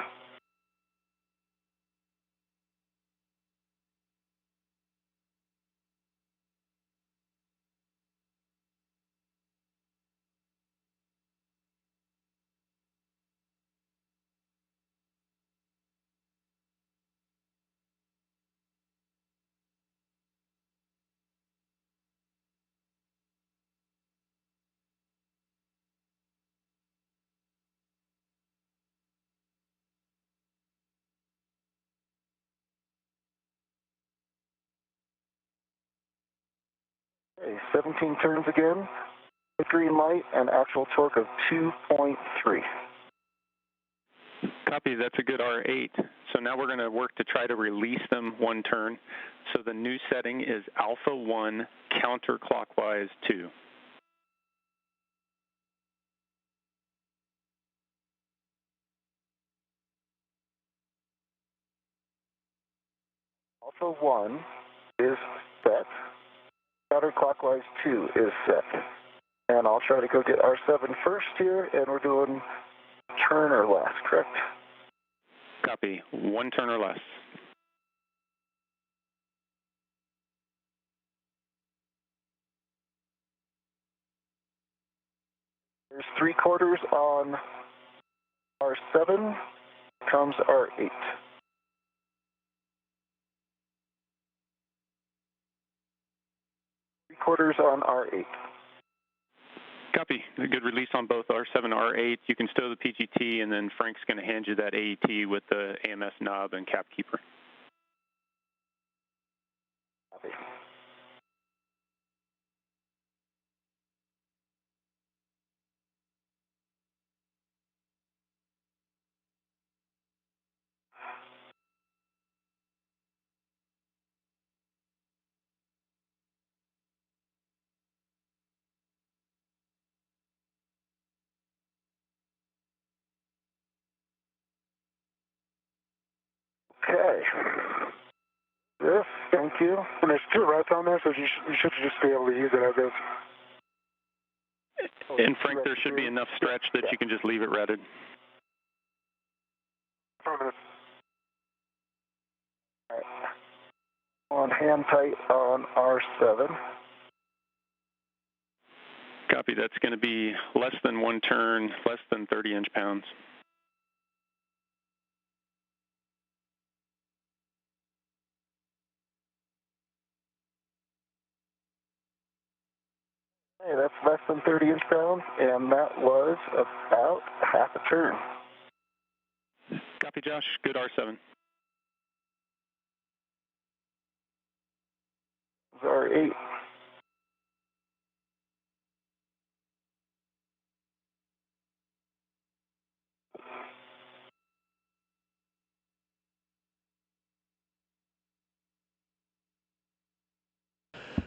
Okay, 17 turns again, with green light, and actual torque of 2.3. Copy, that's a good R8. So now we're going to work to try to release them one turn. So the new setting is Alpha 1 counterclockwise 2. Alpha 1 is set. Counterclockwise 2 is set. And I'll try to go get R7 first here, and we're doing turn or less, correct? Copy, one turn or less. There's 3/4 on R7, comes R8. 3/4 on R8. Copy. A good release on both R7 and R8. You can stow the PGT, and then Frank's going to hand you that AET with the AMS knob and cap keeper. Copy. Okay. This, thank you. And there's 2 reds on there, so you should just be able to use it as is. And Frank, there should be enough stretch that you can just leave it redded. Affirmative. All right. On hand tight on R7. Copy, that's going to be less than 1 turn, less than 30 inch-pounds. Hey, that's less than 30 inch-pounds, and that was about half a turn. Copy, Josh. Good R7. R8.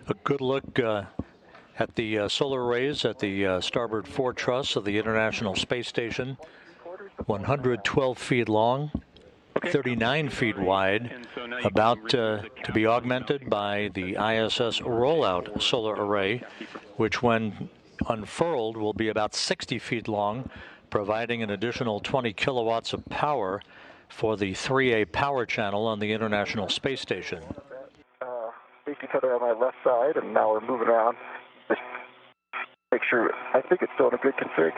A good look at the solar arrays at the starboard fore truss of the International Space Station. 112 feet long, 39 feet wide, about to be augmented by the ISS Rollout Solar Array, which when unfurled will be about 60 feet long, providing an additional 20 kilowatts of power for the 3A power channel on the International Space Station. Safety cutter on my left side, and now we're moving around. Just make sure, I think it's still in a good config.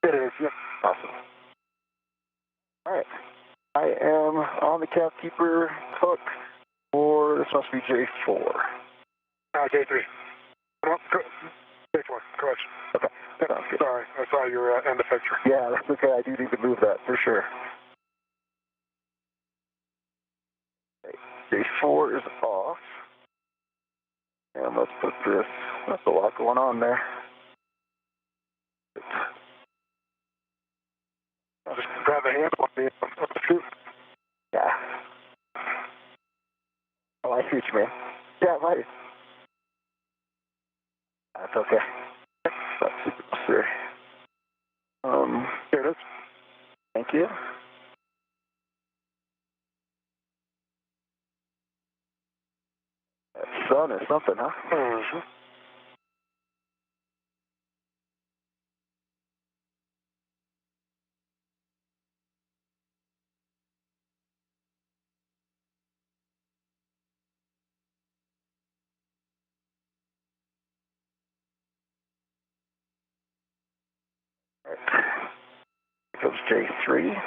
It is, yep. Awesome. All right. I am on the capkeeper hook for, this must be J4. J3. Well, J4, correction. Okay. Sorry, I saw your end effector. Yeah, that's okay. I do need to move that for sure. Okay. J4 is off. And let's put this, that's a lot going on there. I'll just grab the handle of the scoop. Yeah. Oh, I see what you mean. Yeah, right. That's okay. That's super clear. Here it is. Thank you. That sun is something, huh? Mm-hmm. All right. Here comes J3.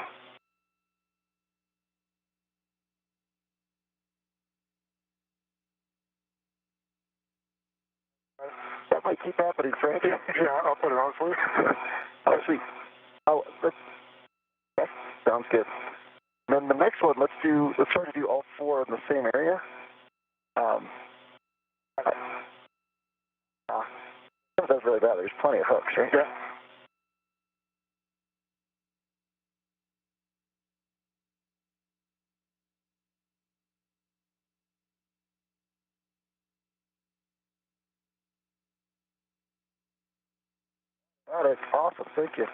That might keep happening, Frank. Yeah, I'll put it on for you. Oh, sweet. Oh, okay. Sounds good. And then the next one, let's try to do all 4 in the same area. That doesn't really matter. There's plenty of hooks, right? Yeah. That is awesome. Thank you.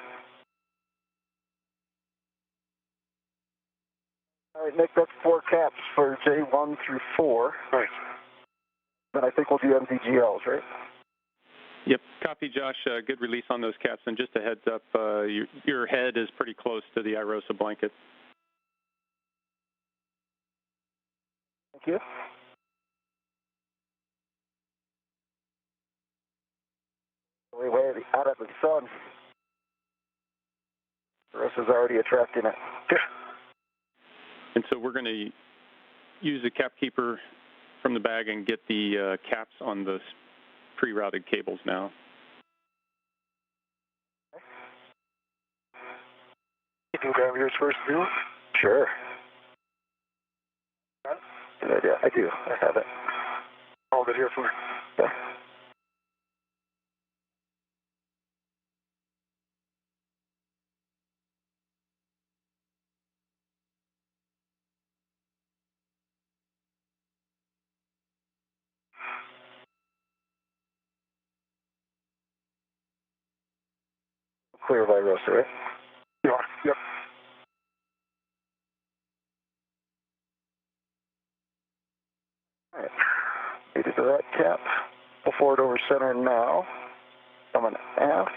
All right, Nick, that's 4 caps for J1 through 4. Nice. Then I think we'll do MZGLs, right? Yep. Copy, Josh. Good release on those caps. And just a heads up, your head is pretty close to the IROSA blanket. Thank you. Way out of the sun. IROSA's already attracting it. And so we're going to use the cap keeper from the bag and get the caps on the pre-routed cables now. You can grab yours first, view. Sure. Good idea. I do. I have it. Hold it here for me. Yeah. Clear by IROSA, right? You are. Yep. that cap. Pull forward over center now. Coming aft.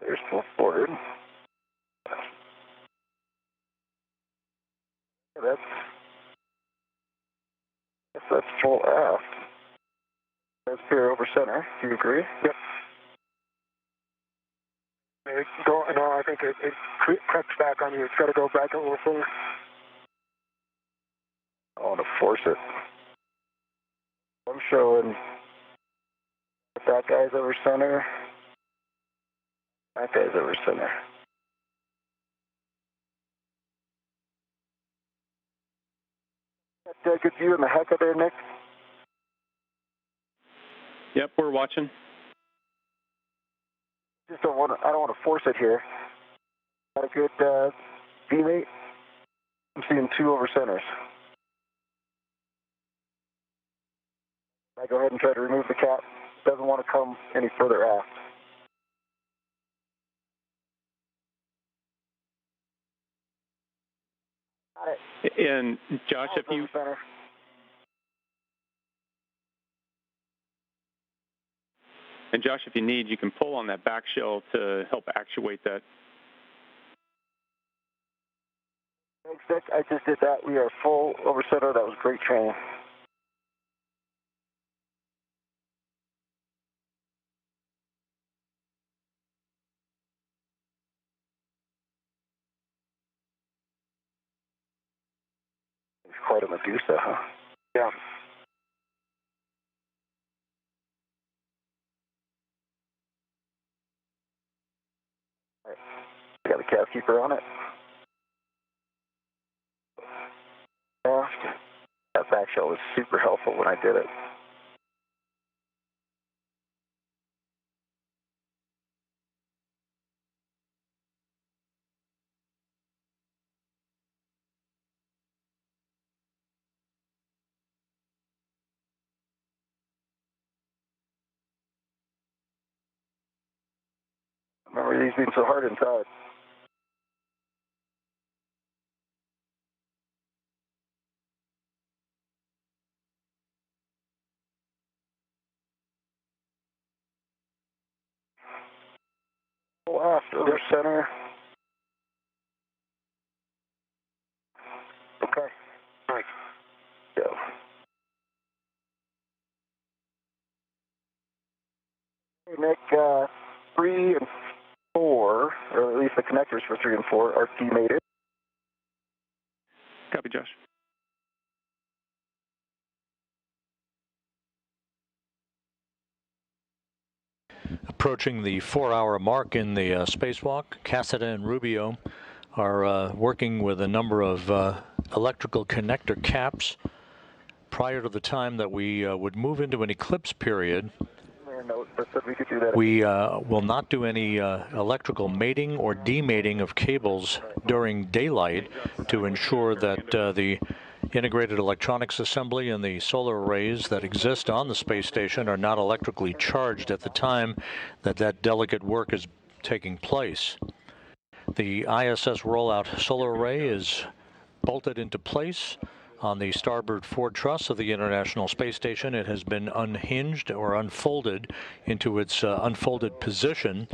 There's full forward. That's full aft. That's here over center. Do you agree? Yep. No, I think it creeps back on you. It's got to go back a little further. I want to force it. I'm showing that guy's over center. That guy's over center. Got a good view in the heck of there, Nick? Yep, we're watching. I don't want to force it here. Got a good V-mate. I'm seeing 2 over centers. I go ahead and try to remove the cap. Doesn't want to come any further aft. Got it. And Josh, if you need, you can pull on that back shell to help actuate that. Thanks, Nick. I just did that. We are full over center. That was great training. It's quite a Medusa, huh? Yeah. I got a cap keeper on it. That back shell was super helpful when I did it. Remember these being so hard inside. Left over center. Okay. Nice. Go. Hey, Nick, 3 and 4, or at least the connectors for 3 and 4 are demated. Copy, Josh. Approaching the 4-hour mark in the spacewalk, Cassida and Rubio are working with a number of electrical connector caps prior to the time that we would move into an eclipse period. We will not do any electrical mating or demating of cables during daylight to ensure that the integrated electronics assembly and the solar arrays that exist on the space station are not electrically charged at the time that that delicate work is taking place. The ISS Rollout Solar Array is bolted into place on the starboard fore truss of the International Space Station. It has been unhinged or unfolded into its unfolded position,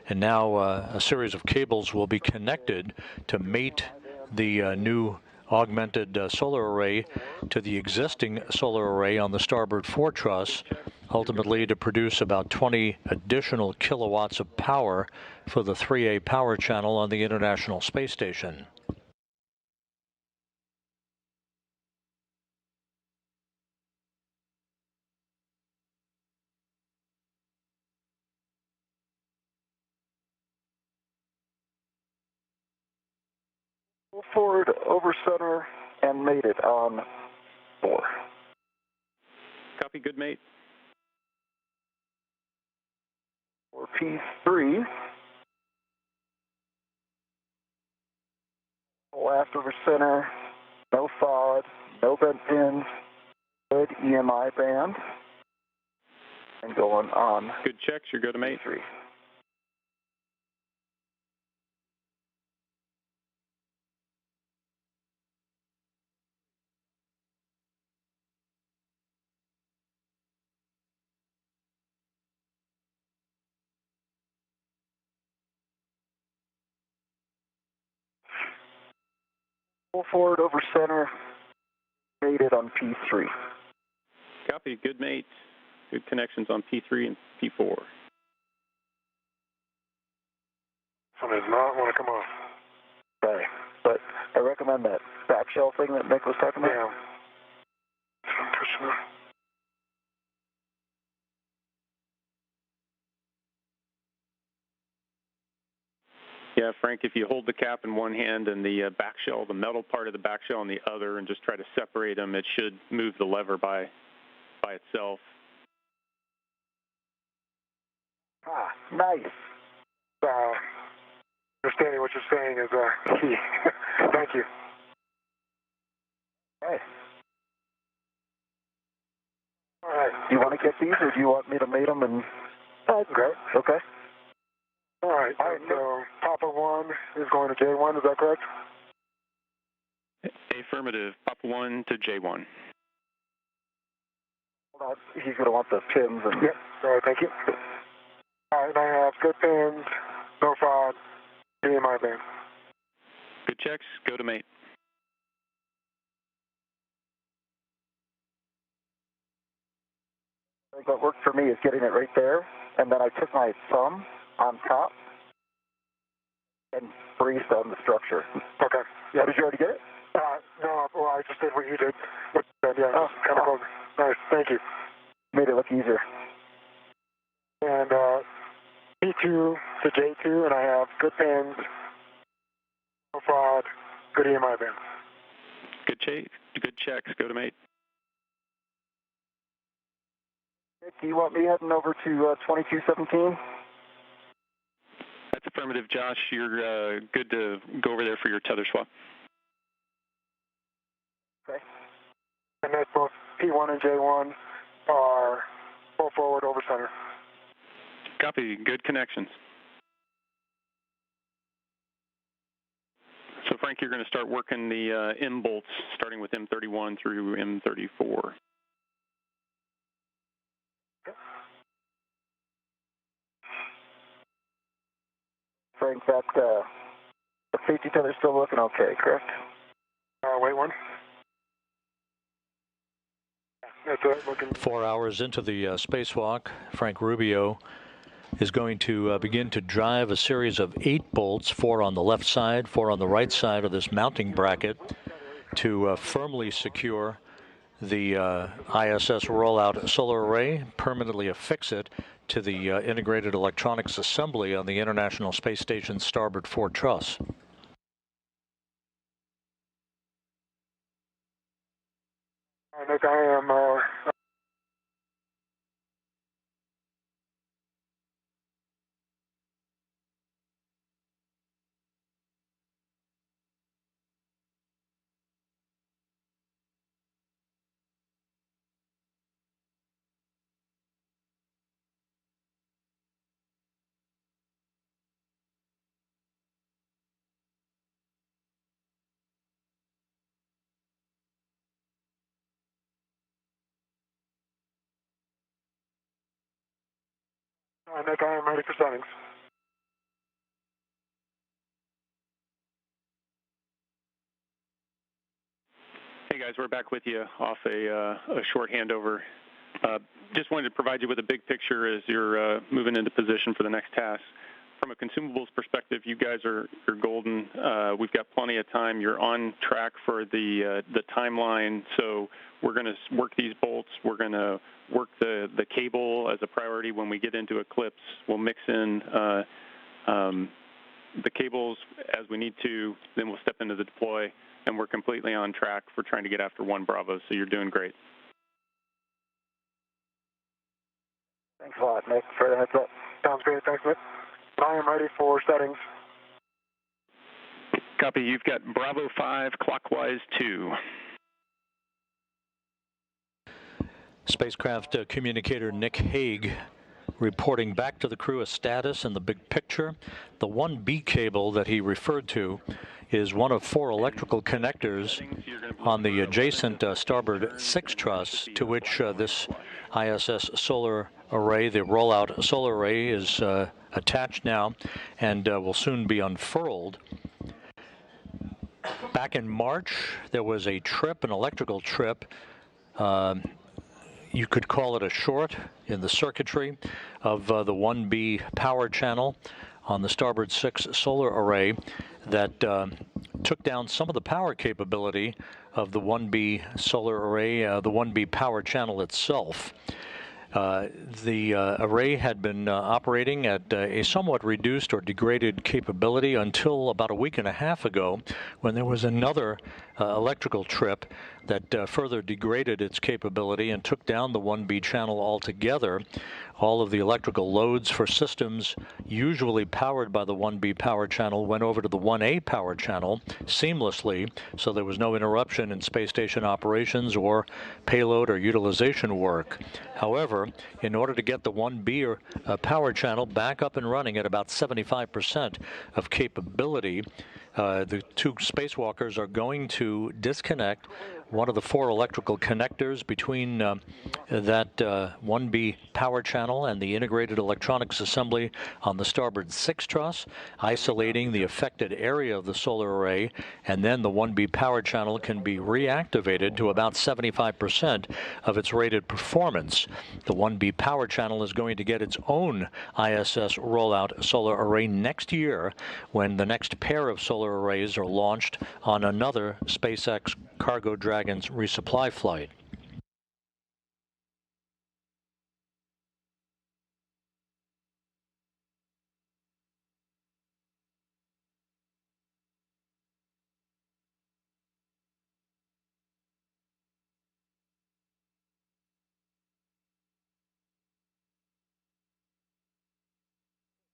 and now a series of cables will be connected to mate the new augmented solar array to the existing solar array on the starboard fore truss, ultimately to produce about 20 additional kilowatts of power for the 3A power channel on the International Space Station. Forward, over center, and made it on 4. Copy, good mate. For P3, left over center, no FOD, no bent pins, good EMI band, and going on. Good checks, you're good, mate. P3. Full forward over center, mated on P3. Copy, good mate. Good connections on P3 and P4. Somebody does not want to come off. Okay, but I recommend that back shell thing that Nick was talking about. Yeah. I'm pushing it. Yeah, Frank, if you hold the cap in one hand and the back shell, the metal part of the back shell in the other, and just try to separate them, it should move the lever by itself. Ah, nice. Understanding what you're saying is key. Thank you. Okay. All right. Do you want to get these, or do you want me to mate them and... Great. Okay. All right. So Papa 1 is going to J1, is that correct? Affirmative. Papa 1 to J1. Hold on. He's going to want the pins. And... Yep. All right, thank you. All right, and I have good pins, no FOD, DMI band. Good checks. Go to mate. What worked for me is getting it right there, and then I took my thumb on top and breathed on the structure. Okay. Yeah. Did you already get it? No, well, I just did what you did. Yeah, kind of close. Nice, thank you. Made it look easier. And P2 to J2, and I have good pins, no FOD, good EMI band. Good checks. Go to mate. Do you want me heading over to 2217? That's affirmative, Josh. You're good to go over there for your tether swap. Okay. And that's both P1 and J1 are full forward over center. Copy. Good connections. So, Frank, you're going to start working the M bolts, starting with M31 through M34. Frank, that the safety tether's still looking okay, correct? Wait one. That's it, looking. 4 hours into the spacewalk, Frank Rubio is going to begin to drive a series of 8 bolts, 4 on the left side, 4 on the right side of this mounting bracket, to firmly secure the ISS Rollout Solar Array, permanently affix it to the integrated electronics assembly on the International Space Station's starboard fore truss. Nick, I am Nick, I am ready for settings. Hey guys, we're back with you off a short handover. Just wanted to provide you with a big picture as you're moving into position for the next task. From a consumables perspective, you guys are golden. We've got plenty of time. You're on track for the timeline. So we're going to work these bolts. We're going to work the cable as a priority. When we get into Eclipse, we'll mix in the cables as we need to. Then we'll step into the deploy, and we're completely on track for trying to get after 1 Bravo. So you're doing great. Thanks a lot, Nick, for the heads up. Sounds great, thanks, Nick. I am ready for settings. Copy. You've got Bravo 5, clockwise 2. Spacecraft communicator Nick Hague reporting back to the crew a status and the big picture. The 1B cable that he referred to is one of 4 electrical connectors on the adjacent starboard 6 truss, to which this ISS Solar Array, the Rollout Solar Array, is attached now and will soon be unfurled. Back in March, there was a trip, an electrical trip. You could call it a short in the circuitry of the 1B power channel on the starboard 6 solar array that took down some of the power capability of the 1B solar array, the 1B power channel itself. The array had been operating at a somewhat reduced or degraded capability until about a week and a half ago, when there was another electrical trip that further degraded its capability and took down the 1B channel altogether. All of the electrical loads for systems usually powered by the 1B power channel went over to the 1A power channel seamlessly, so there was no interruption in space station operations or payload or utilization work. However, in order to get the 1B power channel back up and running at about 75% of capability, the two spacewalkers are going to disconnect one of the 4 electrical connectors between that 1B power channel and the integrated electronics assembly on the starboard 6 truss, isolating the affected area of the solar array, and then the 1B power channel can be reactivated to about 75% of its rated performance. The 1B power channel is going to get its own ISS Rollout Solar Array next year, when the next pair of solar arrays are launched on another SpaceX Cargo Dragon's resupply flight.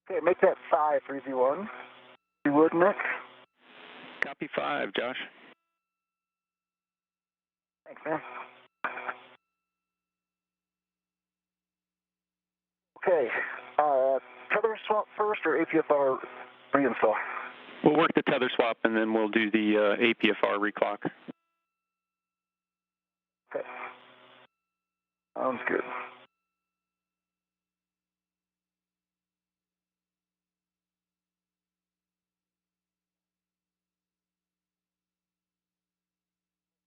Okay, make that 5, 3Z1. You would, Nick? Copy 5, Josh. Thanks, man. Okay, tether swap first or APFR reinstall? We'll work the tether swap, and then we'll do the APFR reclock. Okay. Sounds good.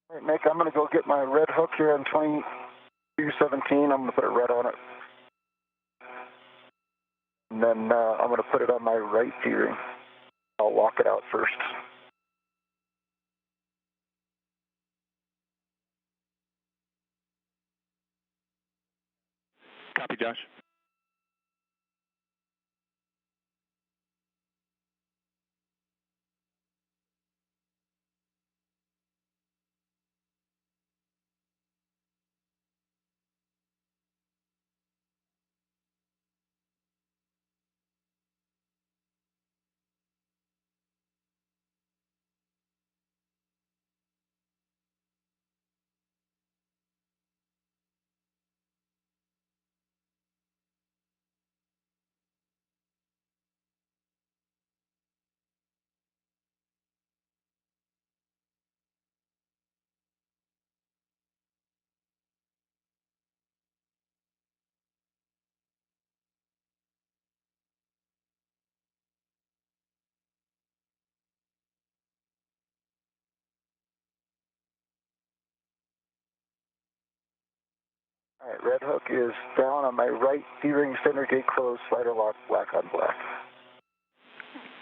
All right, Nick, I'm going to go get my red hook here on 2217. I'm going to put a red on it. And then I'm going to put it on my right D-ring. I'll lock it out first. Copy, Josh. All right, red hook is down on my right D-ring, center gate closed, slider lock, black on black.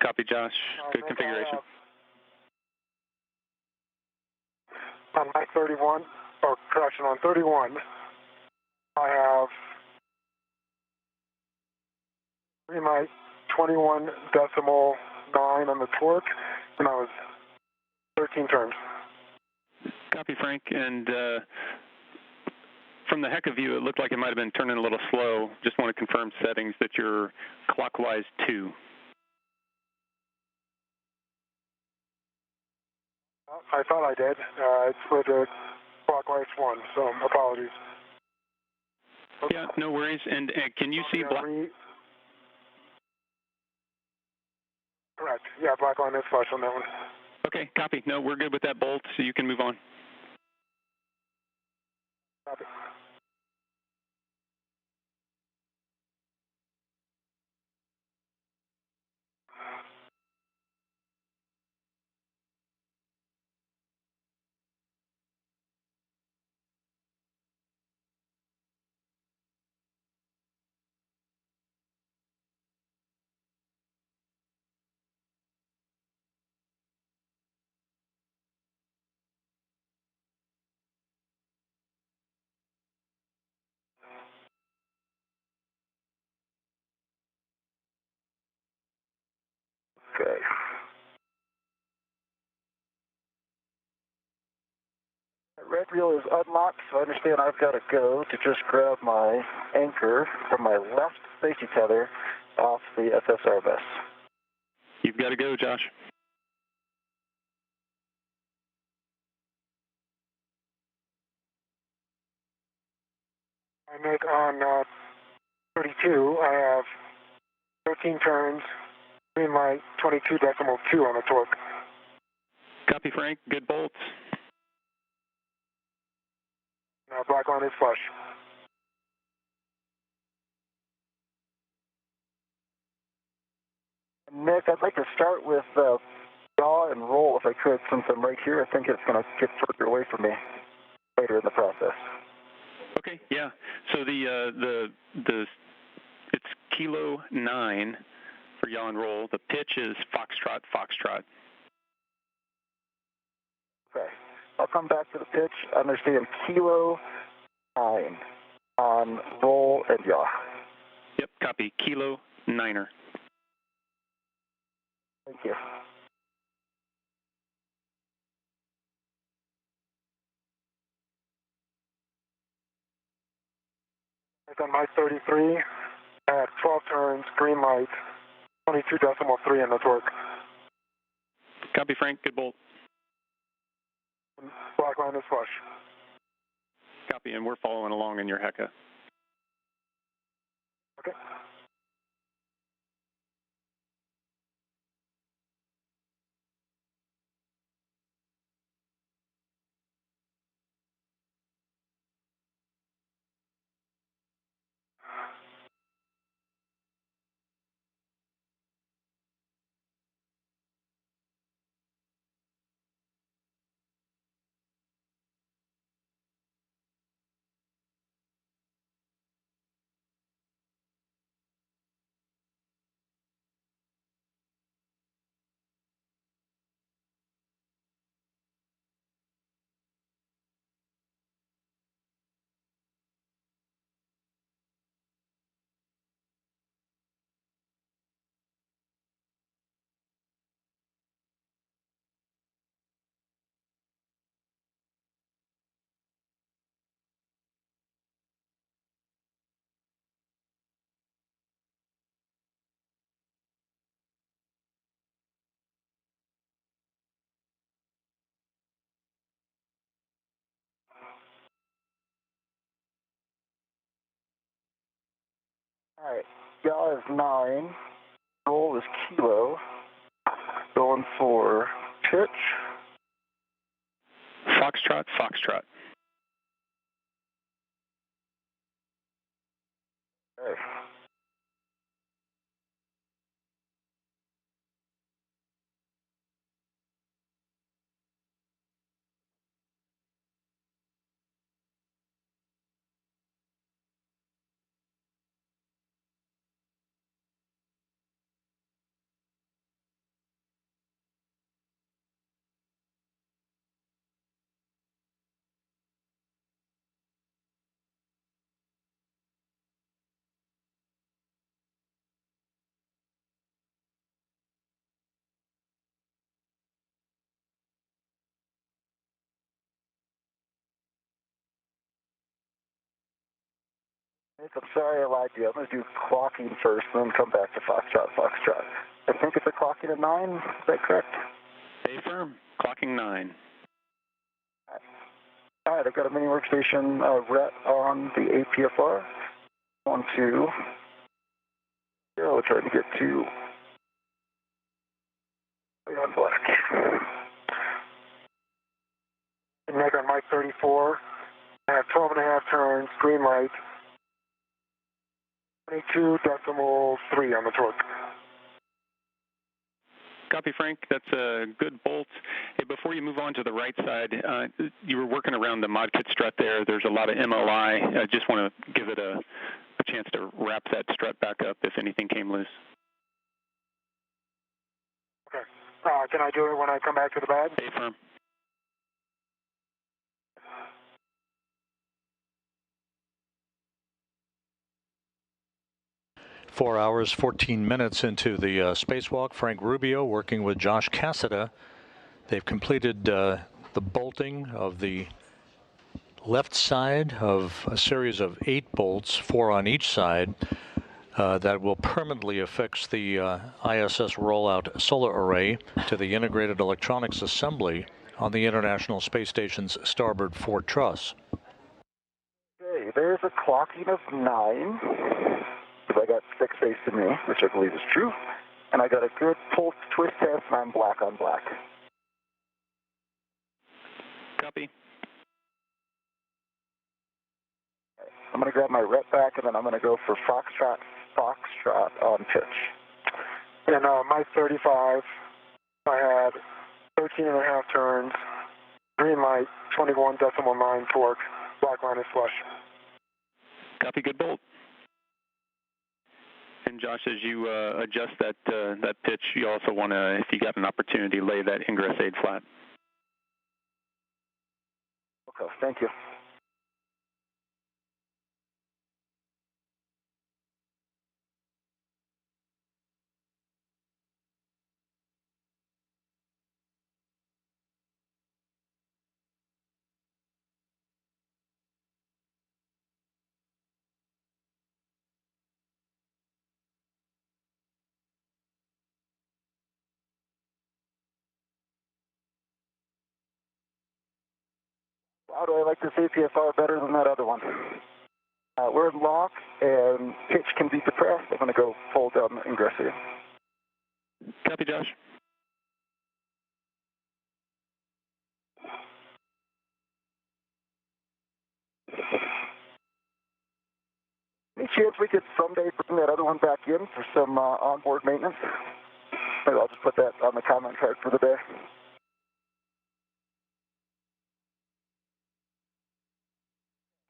Copy, Josh. Good configuration. On my 31, or correction, on 31, I have 21.9 on the torque, and I was 13 turns. Copy, Frank. And from the heck of you, it looked like it might have been turning a little slow. Just want to confirm settings that you're clockwise 2. I thought I did. It's with a clockwise 1, so apologies. Yeah, no worries. And can you see black? Correct. Yeah, black line is flush on that one. Okay, copy. No, we're good with that bolt, so you can move on. Copy. Okay. The red reel is unlocked, so I understand I've got to go to just grab my anchor from my left safety tether off the SSRBS. You've got to go, Josh. I make on 32, I have 13 turns, green light, 22.2 on the torque. Copy, Frank. Good bolts. Black line is flush. Nick, I'd like to start with yaw and roll if I could, since I'm right here. I think it's going to get further away from me later in the process. Okay, yeah. So it's Kilo 9 for yaw and roll. The pitch is Foxtrot, Foxtrot. Okay. I'll come back to the pitch. I understand Kilo 9 on roll and yaw. Yep, copy. Kilo 9er. Thank you. On my 33, I have 12 turns, green light, 22.3 on the torque. Copy, Frank. Good bolt. Black line is flush. Copy, and we're following along in your Hecka. Okay. All right. Yaw is 9. Roll is Kilo. Going for pitch. Foxtrot, Foxtrot. Okay. Nick, I'm sorry I lied to you. I'm going to do clocking first, and then come back to Foxtrot, Foxtrot. I think it's a clocking at 9. Is that correct? Stay firm. Clocking 9. All right, I've got a mini workstation ret on the APFR. 1, 2. We're trying to get to on black. Nick, on my 34, I have 12.5 turns, green light, 22.3 on the torque. Copy, Frank. That's a good bolt. Hey, before you move on to the right side, you were working around the mod kit strut there. There's a lot of MLI. I just want to give it a chance to wrap that strut back up if anything came loose. Okay. Can I do it when I come back to the bag? Stay firm. 4 hours, 14 minutes into the spacewalk. Frank Rubio working with Josh Cassada. They've completed the bolting of the left side of a series of 8 bolts, 4 on each side, that will permanently affix the ISS Rollout Solar Array to the integrated electronics assembly on the International Space Station's starboard fore truss. Okay, there's a clocking of 9, because I got 6 face to me, which I believe is true, and I got a good pulse twist test, and I'm black on black. Copy. I'm going to grab my rep back, and then I'm going to go for Foxtrot on pitch. And Mike 35, I had 13 and a half turns, green light, 21.9 torque, black line is flush. Copy, good bolt. And Josh, as you adjust that pitch, you also want to, if you got an opportunity, lay that ingress aid flat. Okay, thank you. How do I like this APFR better than that other one? We're in lock, and pitch can be depressed. I'm going to go full down ingress here. Copy, Josh. Any chance we could someday bring that other one back in for some onboard maintenance? Maybe I'll just put that on the comment card for the day.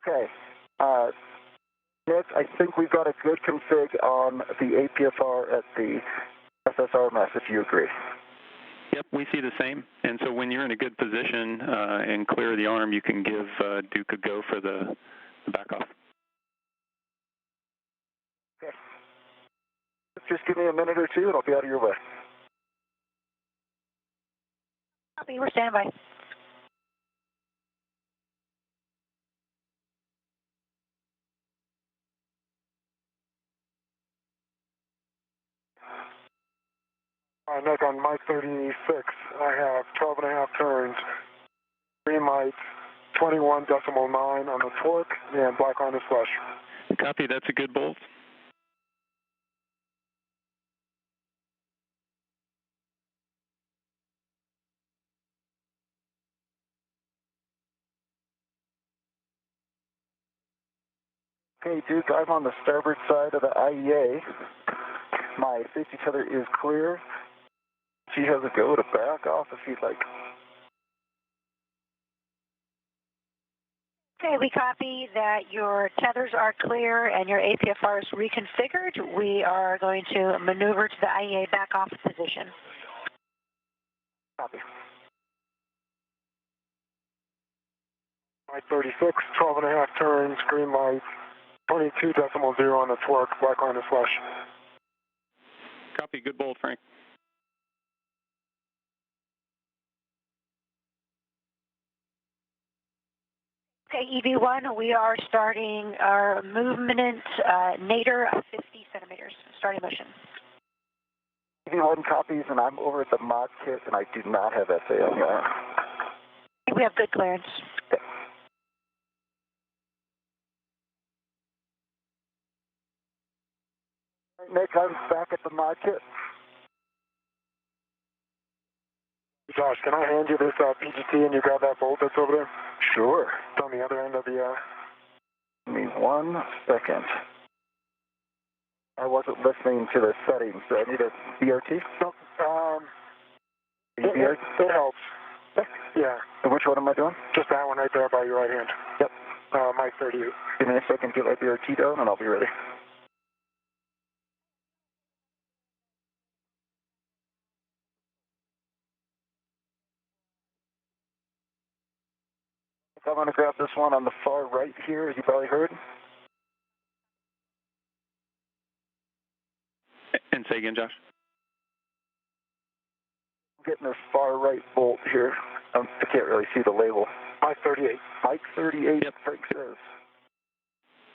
Okay. Nick, I think we've got a good config on the APFR at the SSRMS, if you agree. Yep, we see the same. And so when you're in a good position and clear the arm, you can give Duke a go for the back off. Okay. Just give me a minute or two and I'll be out of your way. Copy, we're standing by. Nick, on Mike 36, I have 12 and a half turns, green light, 21.9 on the torque, and black line is flush. Copy, that's a good bolt. Okay, Duke, I'm on the starboard side of the IEA. My safety tether is clear. She has a go to back off if you'd like. Okay, we copy that your tethers are clear and your APFR is reconfigured. We are going to maneuver to the IEA back off position. Copy. Mike 36, 12 and a half turns, green light, 22.0 on the torque, black line is flush. Copy, good bolt, Frank. Okay, EV1, we are starting our movement nadir of 50 centimeters, starting motion. EV1 copies, and I'm over at the mod kit, and I do not have SA on that. We have good clearance. Okay. Nick, I'm back at the mod kit. Josh, can I hand you this PGT and you grab that bolt that's over there? Sure. It's on the other end of the... Give me 1 second. I wasn't listening to the settings. Do I need a BRT? No, BRT? it helps. Yeah. And which one am I doing? Just that one right there by your right hand. Yep. Mike 38. Give me a second to get my BRT down, and I'll be ready. I'm going to grab this one on the far right here, as you probably heard. And say again, Josh? I'm getting this far right bolt here. I can't really see the label. Mike 38. Mike 38, Yep. Frank says.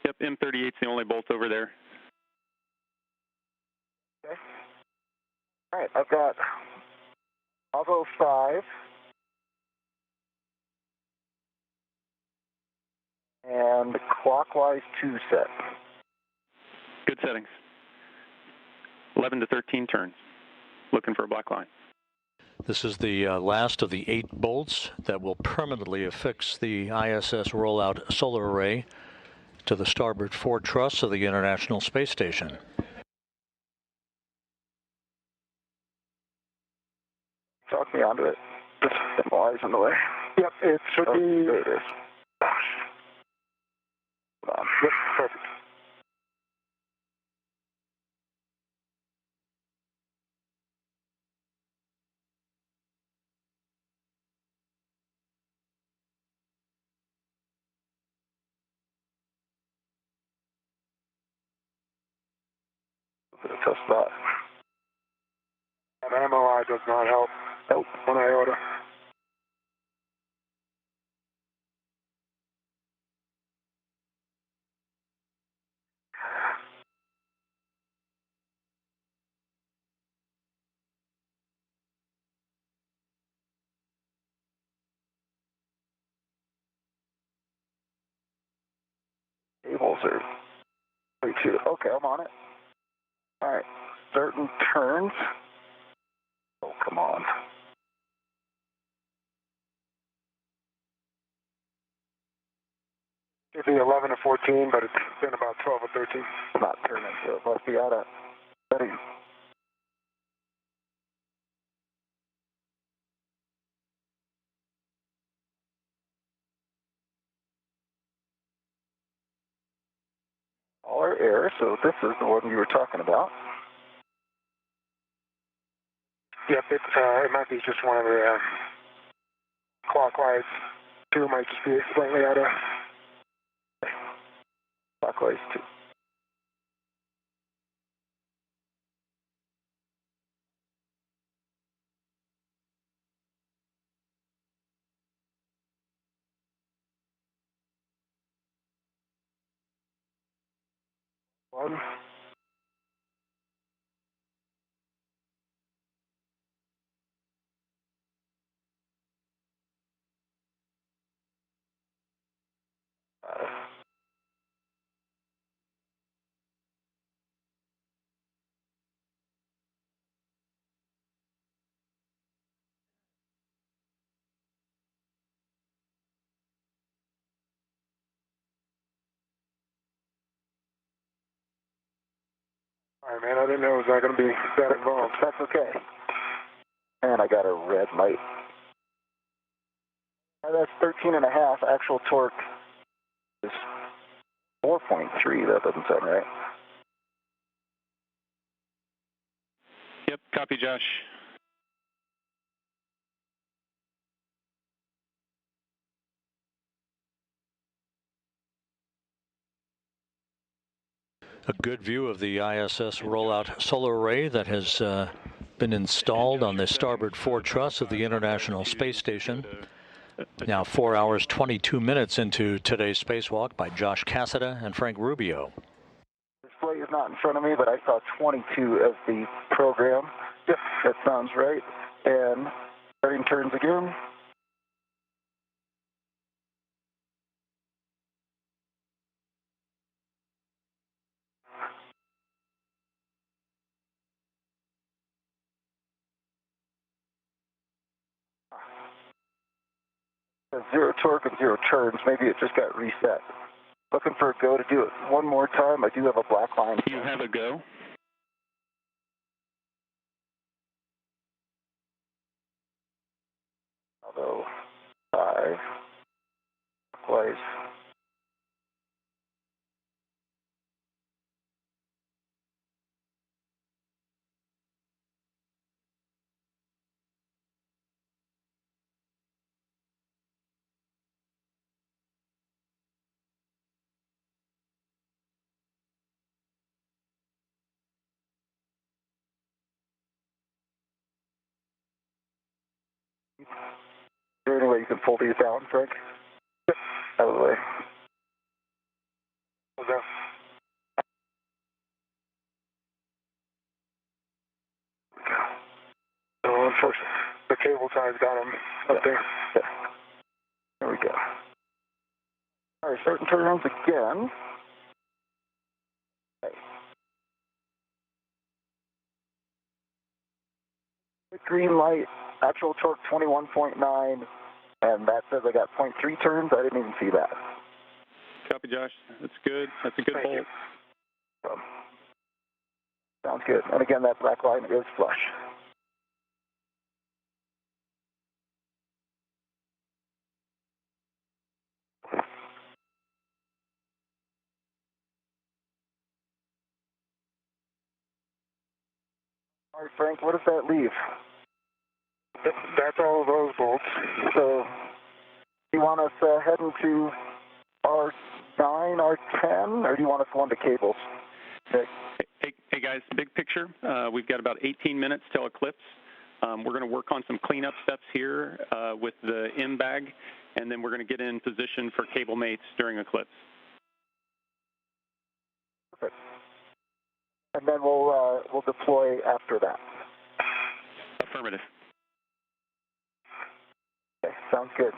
Yep, M38's the only bolt over there. Okay. All right, I've got Bravo 5 and clockwise 2 set. Good settings. 11 to 13 turns. Looking for a black line. This is the last of the 8 bolts that will permanently affix the ISS Rollout Solar Array to the starboard fore truss of the International Space Station. Talk me onto it. Just symbolize in the way. Yep, it should be. There it is. Hold on. Yep, perfect. It's a tough spot. An MOI does not help. Nope. 1 iota. Cables are 32. Okay, I'm on it. All right. Certain turns. Oh, come on. Should be 11 to 14, but it's been about 12 or 13. Not turning, so it must be out of setting. All our air, so this is the one you were talking about. Yep, it might be just one of the clockwise. 2 might just be slightly out of. Clockwise 2. One. All right, man, I didn't know it was not going to be that involved. That's okay. And I got a red light. That's 13.5. Actual torque is 4.3. That doesn't sound right. Yep, copy, Josh. A good view of the ISS Rollout Solar Array that has been installed on the starboard fore truss of the International Space Station. Now 4 hours, 22 minutes into today's spacewalk by Josh Cassada and Frank Rubio. Display is not in front of me, but I saw 22 as the program. Yep, that sounds right. And starting turns again. Zero torque and 0 turns. Maybe it just got reset. Looking for a go to do it one more time. I do have a black line. You have a go? Although 5 place. Is there any way you can pull these down, Frank? Out of the way. Pull down. Oh, unfortunately, the cable ties got him up there. Yeah. There we go. All right, starting turnarounds again. Okay. Green light, actual torque 21.9, and that says I got 0.3 turns. I didn't even see that. Copy, Josh. That's good. That's a good bolt. Sounds good. And again, that black line is flush. All right, Frank, what does that leave? That's all of those bolts. So, do you want us heading to R9, R10, or do you want us going to cables? Okay. Hey guys, big picture. We've got about 18 minutes till eclipse. We're going to work on some cleanup steps here with the M bag, and then we're going to get in position for cable mates during eclipse. Perfect. And then we'll deploy after that. Affirmative. Okay, sounds good.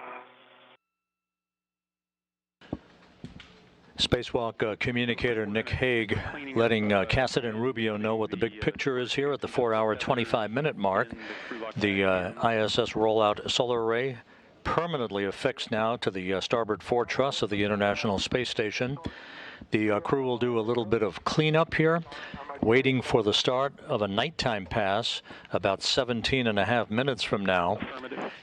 Spacewalk communicator Nick Hague letting Cassidy and Rubio know what the big picture is here at the 4-hour, 25-minute mark. The ISS Rollout Solar Array permanently affixed now to the starboard fore truss of the International Space Station. The crew will do a little bit of cleanup here, waiting for the start of a nighttime pass about 17.5 minutes from now.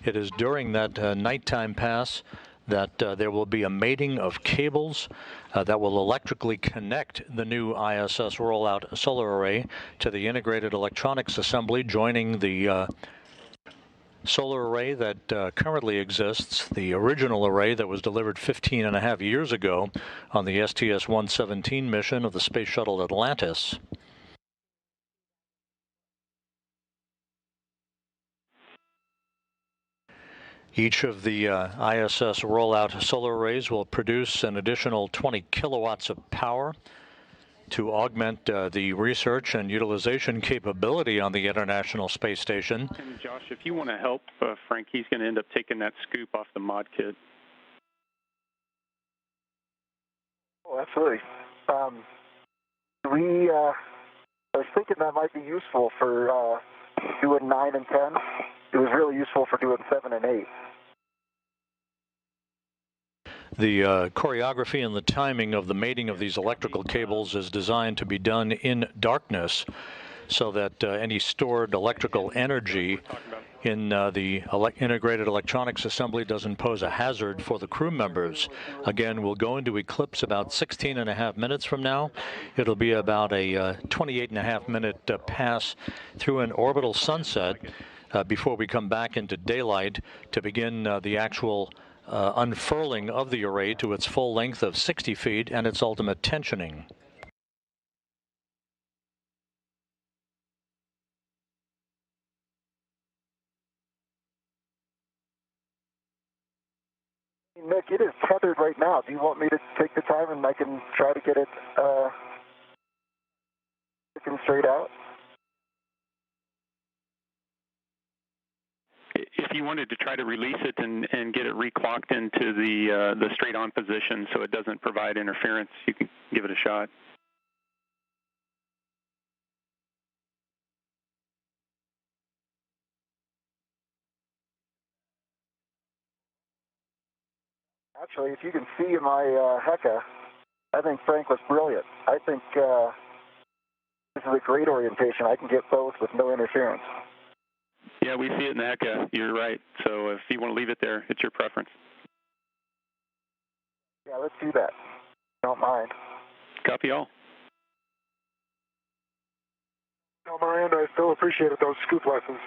It is during that nighttime pass that there will be a mating of cables that will electrically connect the new ISS Rollout Solar Array to the integrated electronics assembly joining the solar array that currently exists, the original array that was delivered 15.5 years ago on the STS-117 mission of the Space Shuttle Atlantis. Each of the ISS Rollout Solar Arrays will produce an additional 20 kilowatts of power to augment the research and utilization capability on the International Space Station. And Josh, if you want to help Frank, he's going to end up taking that scoop off the mod kit. Oh, absolutely. I was thinking that might be useful for doing 9 and 10. It was really useful for doing 7 and 8. The choreography and the timing of the mating of these electrical cables is designed to be done in darkness so that any stored electrical energy in the integrated electronics assembly doesn't pose a hazard for the crew members. Again, we'll go into eclipse about 16.5 minutes from now. It'll be about a 28.5 minute pass through an orbital sunset before we come back into daylight to begin the actual unfurling of the array to its full length of 60 feet and its ultimate tensioning. Nick, it is tethered right now. Do you want me to take the time and I can try to get it looking straight out? If you wanted to try to release it and get it reclocked into the straight-on position so it doesn't provide interference, you can give it a shot. Actually, if you can see my HECA, I think Frank was brilliant. I think this is a great orientation. I can get both with no interference. Yeah, we see it in the HECA. You're right. So if you want to leave it there, it's your preference. Yeah, let's do that. Don't mind. Copy all. No, Miranda, I still appreciated those scoop lessons.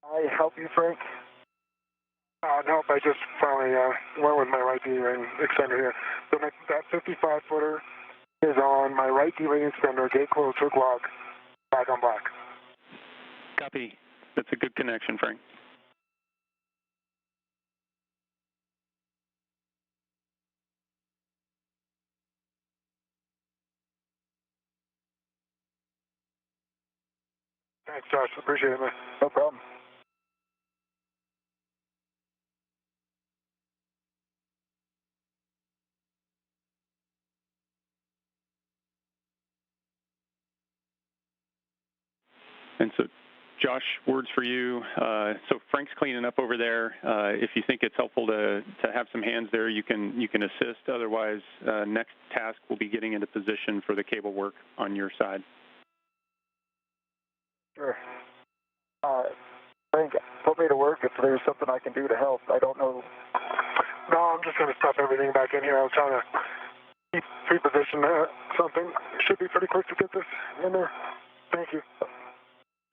I help you, Frank? Nope, I just finally went with my right D-ring extender here. So that 55-footer is on my right D-ring extender, gate closed, hook lock, black on black. Copy. That's a good connection, Frank. Thanks, Josh. Appreciate it, man. No problem. And so, Josh, words for you. So Frank's cleaning up over there. If you think it's helpful to have some hands there, you can assist. Otherwise, next task will be getting into position for the cable work on your side. Sure. Frank, put me to work if there's something I can do to help. I don't know. No, I'm just going to stuff everything back in here. I'm trying to keep pre-position something. Should be pretty quick to get this in there. Thank you.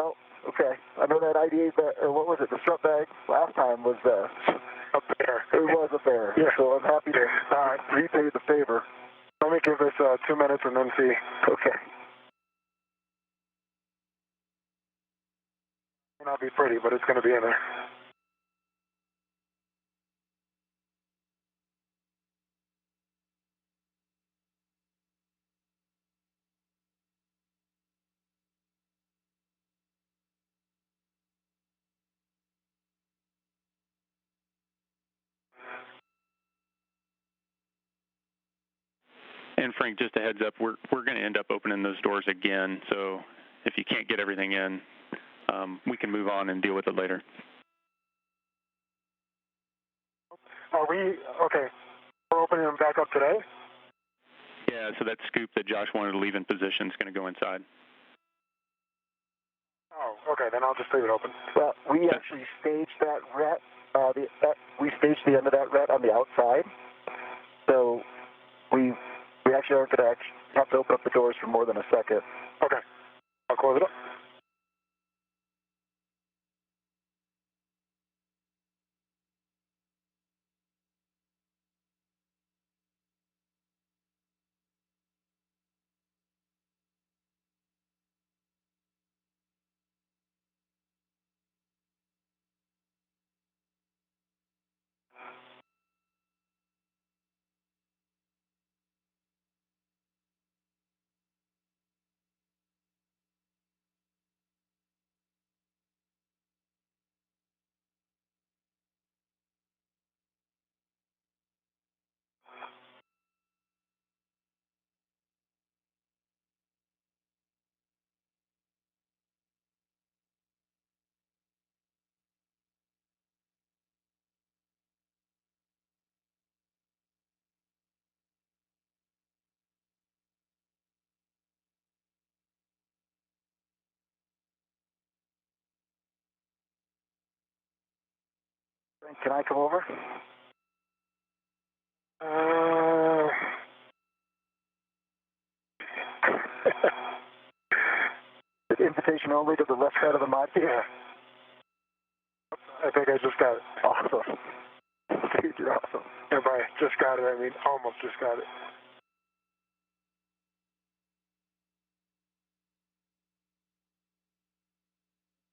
Oh, okay. I know that IDA, or what was it, the strut bag last time was a bear. It was a bear. Yeah. So I'm happy to repay the favor. Let me give this 2 minutes and then see. Okay. May not be pretty, but it's going to be in there. And Frank, just a heads up, we're going to end up opening those doors again. So if you can't get everything in, we can move on and deal with it later. Are we, okay, we're opening them back up today? Yeah, so that scoop that Josh wanted to leave in position is going to go inside. Oh, okay, then I'll just leave it open. Well, we actually staged that ret, we staged the end of that ret on the outside. So we actually aren't going to have to open up the doors for more than a second. Okay, I'll close it up. Can I come over? Invitation only to the left side of the mod? Yeah. I think I just got it. Awesome. Dude, you're awesome. Yeah, by just got it, I mean almost just got it.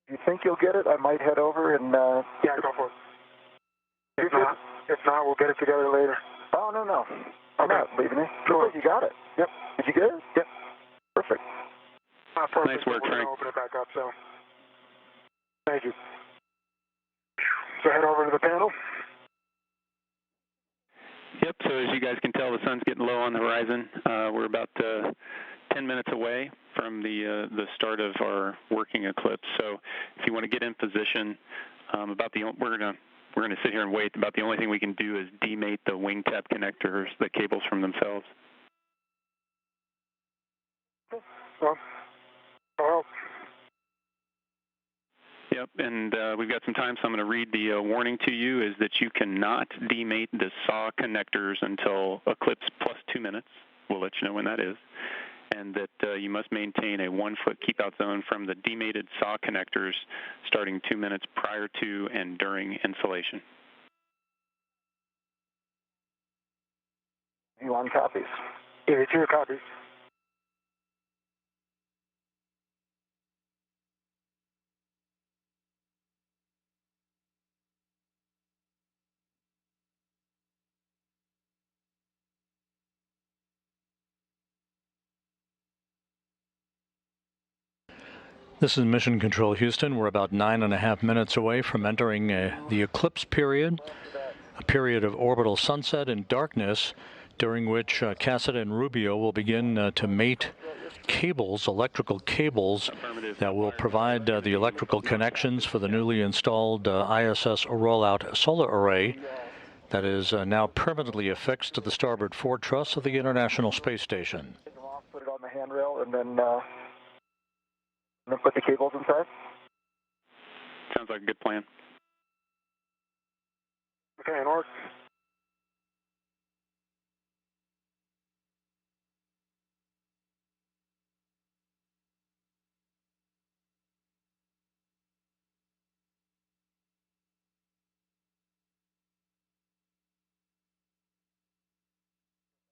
You think you'll get it? I might head over and... Yeah, go for it. If not, we'll get it together later. Oh, no. I'm not leaving it. Sure. You got it. Yep. Did you get it? Yep. Perfect. Perfect. Nice work, We're Frank. going to open it back up, so thank you. So head over to the panel. Yep, so as you guys can tell, the sun's getting low on the horizon. We're about 10 minutes away from the start of our working eclipse. So if you want to get in position, we're going to sit here and wait. About the only thing we can do is demate the wingtip connectors, the cables from themselves. Well, Yep, and we've got some time, so I'm going to read the warning to you, is that you cannot demate the SAW connectors until eclipse plus 2 minutes. We'll let you know when that is. and that you must maintain a 1-foot keep-out zone from the demated saw connectors starting 2 minutes prior to and during installation. V1 copies. EV2 copies. This is Mission Control Houston. We're about 9.5 minutes away from entering the eclipse period, a period of orbital sunset and darkness, during which Cassida and Rubio will begin to mate cables, electrical cables, that will provide the electrical connections for the newly installed ISS Rollout Solar Array that is now permanently affixed to the starboard forward truss of the International Space Station. Take them off, put it on the handrail, and then put the cables inside? Sounds like a good plan. Okay, in order.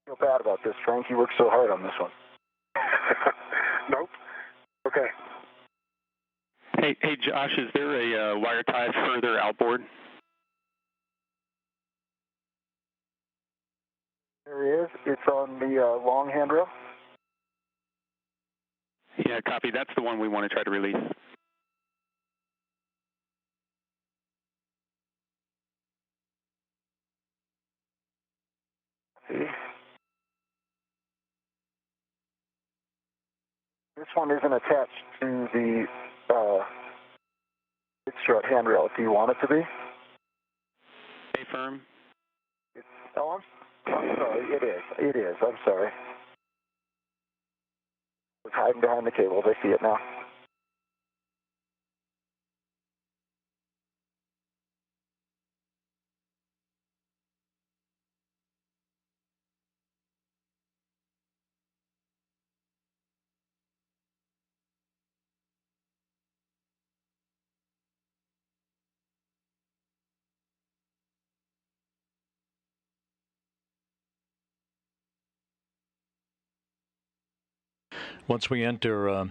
I feel bad about this, Frank. You worked so hard on this one. Nope. Okay. Hey, Josh, is there a wire tie further outboard? There is. It's on the long handrail. Yeah, copy. That's the one we want to try to release. See? This one isn't attached to the strut handrail. Do you want it to be? Stay firm. Oh, I'm sorry. It is. It is. I'm sorry. It's hiding behind the cables. I see it now. Once we enter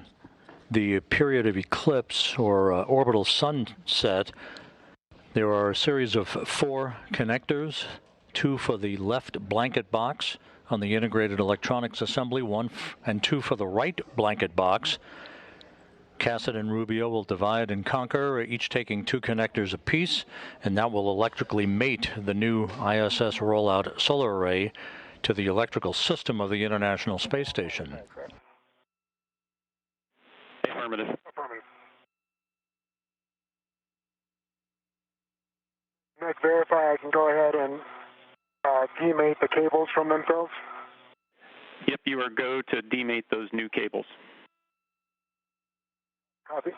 the period of eclipse or orbital sunset, there are a series of 4 connectors, 2 for the left blanket box on the integrated electronics assembly, 1 and 2 for the right blanket box. Cassida and Rubio will divide and conquer, each taking 2 connectors apiece, and that will electrically mate the new ISS Rollout Solar Array to the electrical system of the International Space Station. Affirmative. Affirmative. Nick, verify I can go ahead and demate the cables from themselves? Yep, you are go to demate those new cables. Copy.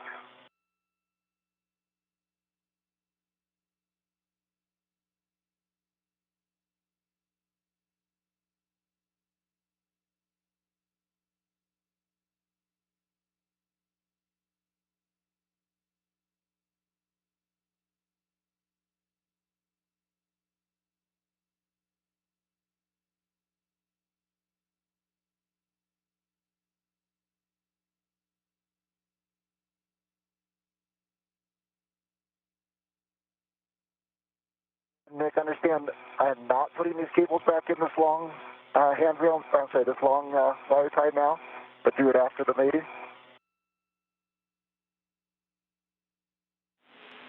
Nick, understand I am not putting these cables back in this long handrail, I'm sorry, this long wire tie now, but do it after the mating.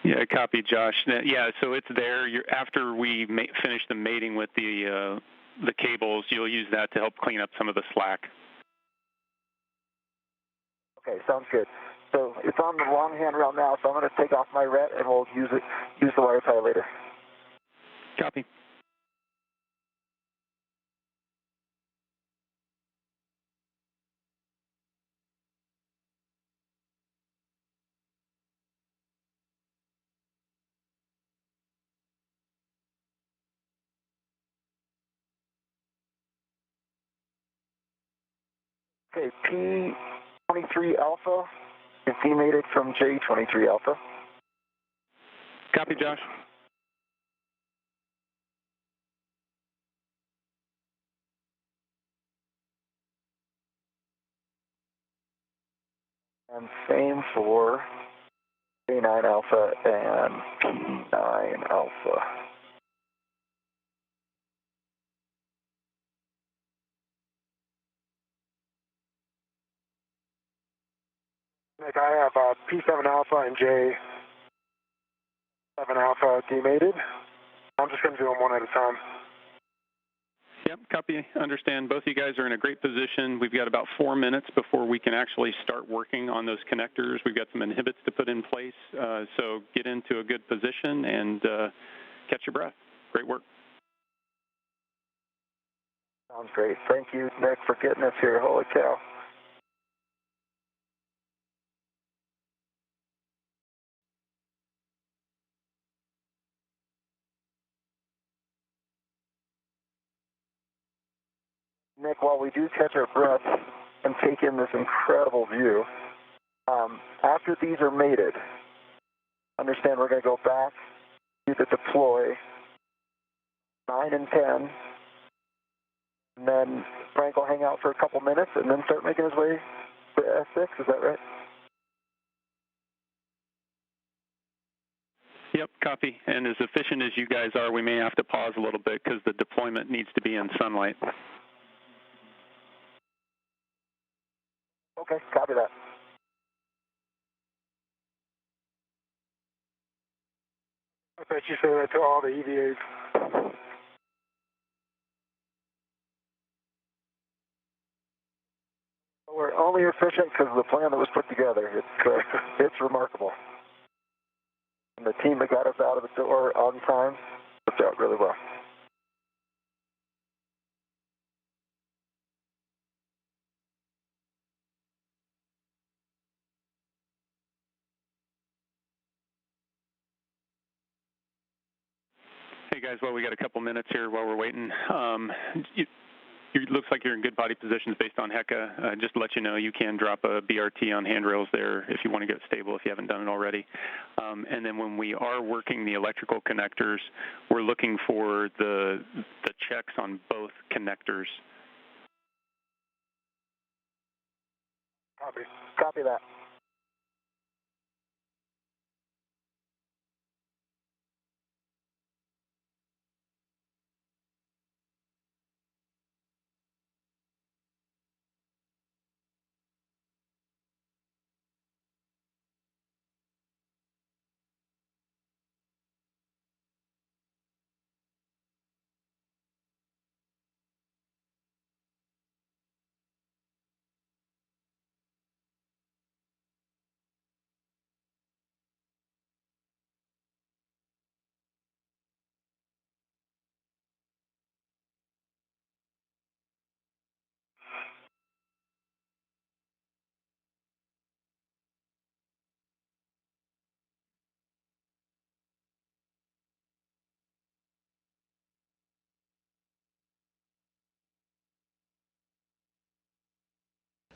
Yeah, copy, Josh. Yeah, so it's there. After we finish the mating with the cables, you'll use that to help clean up some of the slack. Okay, sounds good. So it's on the long handrail now, so I'm going to take off my ret and we'll use the wire tie later. Copy. Okay, P23 Alpha is demated from J23 Alpha. Copy, Josh. And same for J9 Alpha and P9 Alpha. Nick, I have P7 Alpha and J7 Alpha demated. I'm just going to do them one at a time. Yep, copy, understand. Both of you guys are in a great position. We've got about 4 minutes before we can actually start working on those connectors. We've got some inhibits to put in place, so get into a good position and catch your breath. Great work. Sounds great. Thank you, Nick, for getting us here. Holy cow. Nick, while we do catch our breath and take in this incredible view, after these are mated, understand we're going to go back to the deploy 9 and 10, and then Frank will hang out for a couple minutes and then start making his way to S6, is that right? Yep, copy. And as efficient as you guys are, we may have to pause a little bit because the deployment needs to be in sunlight. Okay, copy that. I bet you say that to all the EVAs. We're only efficient because of the plan that was put together. It's remarkable. And the team that got us out of the door on time worked out really well. Hey guys, well, we got a couple minutes here while we're waiting. It looks like you're in good body positions based on HECA. Just to let you know, you can drop a BRT on handrails there if you want to get stable if you haven't done it already. And then when we are working the electrical connectors, we're looking for the checks on both connectors. Copy. Copy that.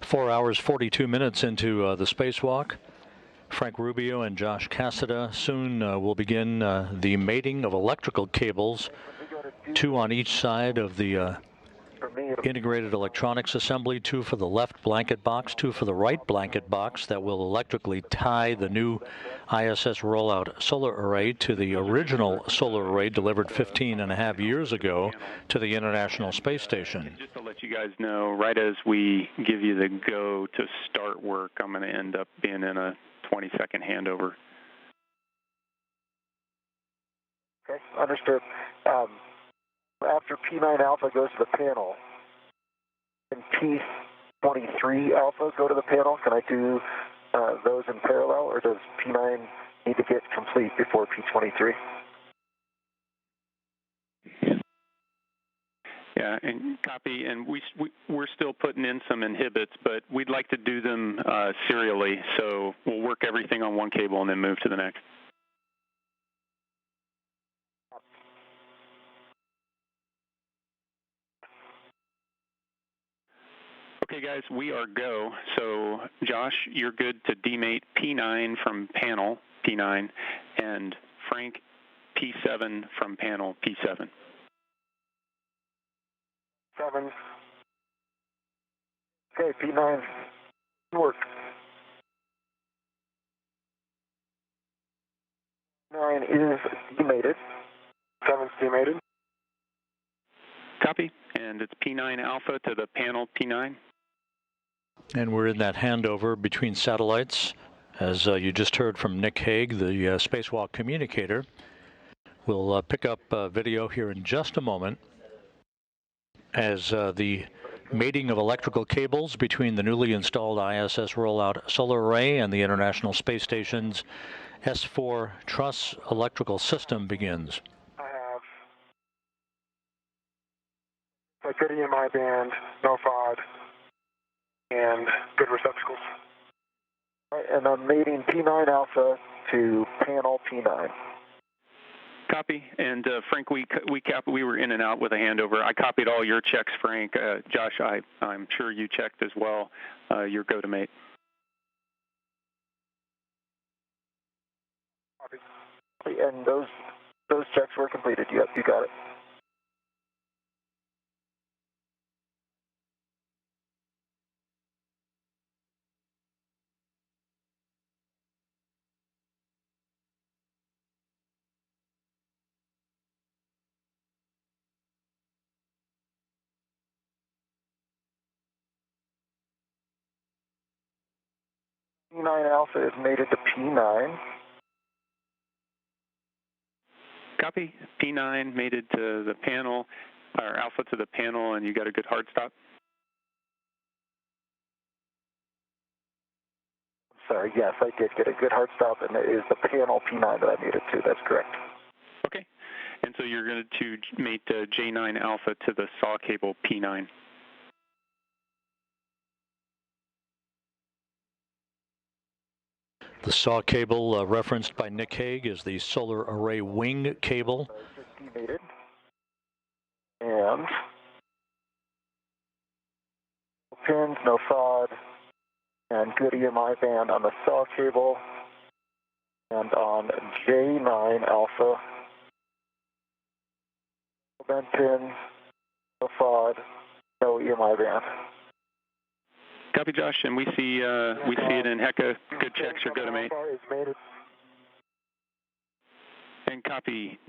Four hours, 42 minutes into the spacewalk. Frank Rubio and Josh Cassada soon will begin the mating of electrical cables, 2 on each side of the integrated electronics assembly, 2 for the left blanket box, 2 for the right blanket box that will electrically tie the new ISS Rollout Solar Array to the original solar array delivered 15.5 years ago to the International Space Station. Just to let you guys know, right as we give you the go to start work, I'm going to end up being in a 20-second handover. Okay, understood. After P9 Alpha goes to the panel, can P23 Alpha go to the panel? Can I do those in parallel, or does P9 need to get complete before P23? Yeah, and copy. And we're still putting in some inhibits, but we'd like to do them serially. So we'll work everything on one cable and then move to the next. Okay, guys, we are go. So, Josh, you're good to demate P9 from panel P9, and Frank, P7 from panel P7. 7. Okay, P9, work. 9 is demated. 7's demated. Copy, and it's P9 Alpha to the panel P9. And we're in that handover between satellites. As you just heard from Nick Hague, the Spacewalk communicator. We'll pick up video here in just a moment as the mating of electrical cables between the newly installed ISS Rollout Solar Array and the International Space Station's S4 truss electrical system begins. I have a good EMI band, no FOD, and good receptacles. All right, and I'm mating P9 Alpha to panel P9. Copy, and Frank, we were in and out with a handover. I copied all your checks, Frank. Josh, I'm sure you checked as well. Your go to mate. Copy. And those checks were completed. Yep, you got it. P9 Alpha is mated to P9. Copy. P9 mated to the panel, or Alpha to the panel, and you got a good hard stop. Sorry, yes, I did get a good hard stop, and it is the panel P9 that I mated to. That's correct. Okay. And so you're going to mate J9 Alpha to the saw cable P9. The saw cable referenced by Nick Hague is the solar array wing cable. Mated. And pins, no FOD, and good EMI band on the saw cable, and on J9 Alpha, bend pins, no FOD, no EMI band. Copy, Josh, and we see it in HECA. Good checks are good to mate. And copy.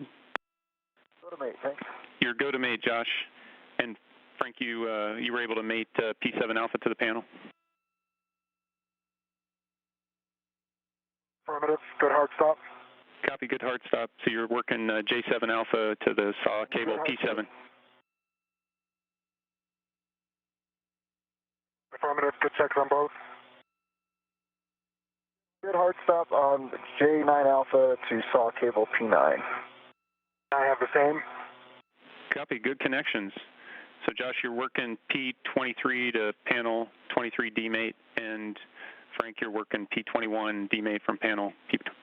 Go to mate, thanks. Your go to mate, Josh. And Frank, you were able to mate P7 Alpha to the panel. Affirmative, good hard stop. Copy, good hard stop. So you're working J7 Alpha to the saw cable P7. Affirmative, good checks on both. Good hard stop on J9 Alpha to saw cable P9. I have the same. Copy, good connections. So Josh, you're working P23 to panel 23 demate, and Frank, you're working P21 demate from panel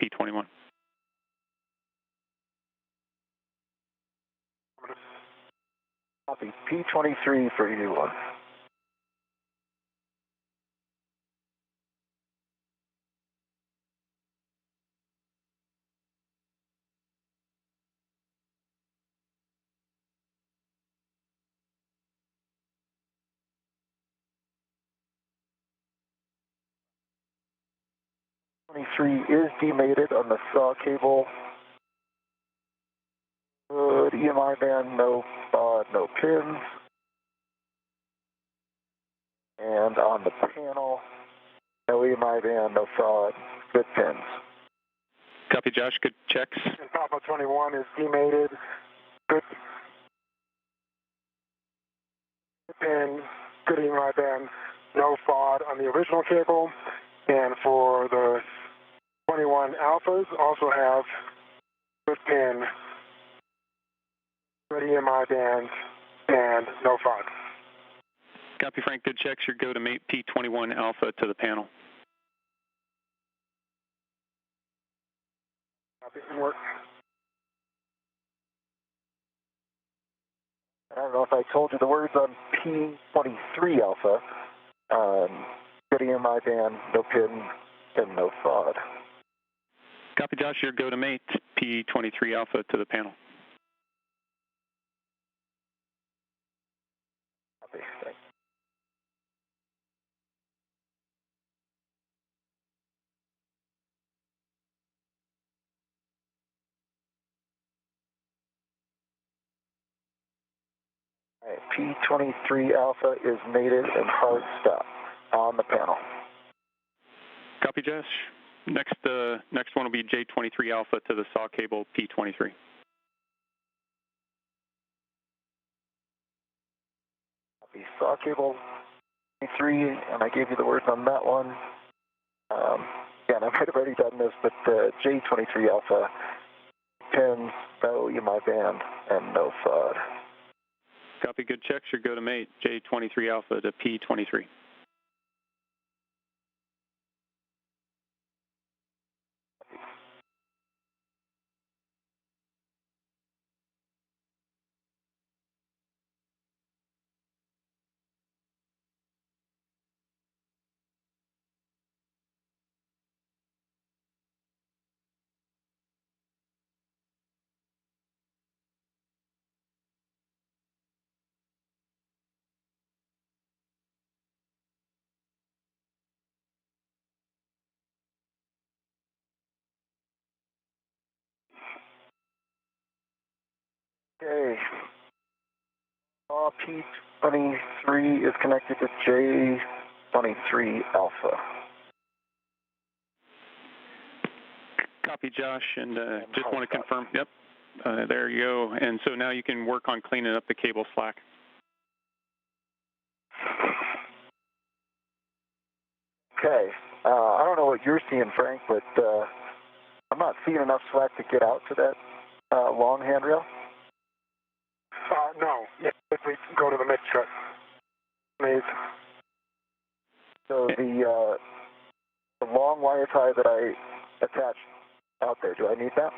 P21. Copy, P23 for you. 23 is demated on the saw cable. Good EMI band, no FOD, no pins. And on the panel, no EMI band, no FOD, good pins. Copy, Josh, good checks. And Papa 21 is demated. Good pin, good EMI band, no FOD on the original cable. And for the 21 Alphas, also have good pin, good EMI band, and no FOD. Copy, Frank, good checks. Your go to mate P21 Alpha to the panel. Copy, and work. I don't know if I told you the words on P23 Alpha. Good EMI band, no pin, and no FOD. Copy, Josh. Your go to mate, P23 Alpha to the panel. Copy, thanks. All right, P23 Alpha is mated and hard stop on the panel. Copy, Josh. Next one will be J23 Alpha to the saw cable, P23. Copy, saw cable, P3, and I gave you the words on that one. Again, I might have already done this, but J23 Alpha, pins, no EMI band, and no FOD. Copy, good checks. Your go to mate, J23 Alpha to P23. Okay. P23 is connected to J23 Alpha. Copy, Josh, and just want to confirm. Yep, there you go. And so now you can work on cleaning up the cable slack. Okay. I don't know what you're seeing, Frank, but I'm not seeing enough slack to get out to that long handrail. No. Yeah, if we go to the mid strut. So the long wire tie that I attached out there, do I need that?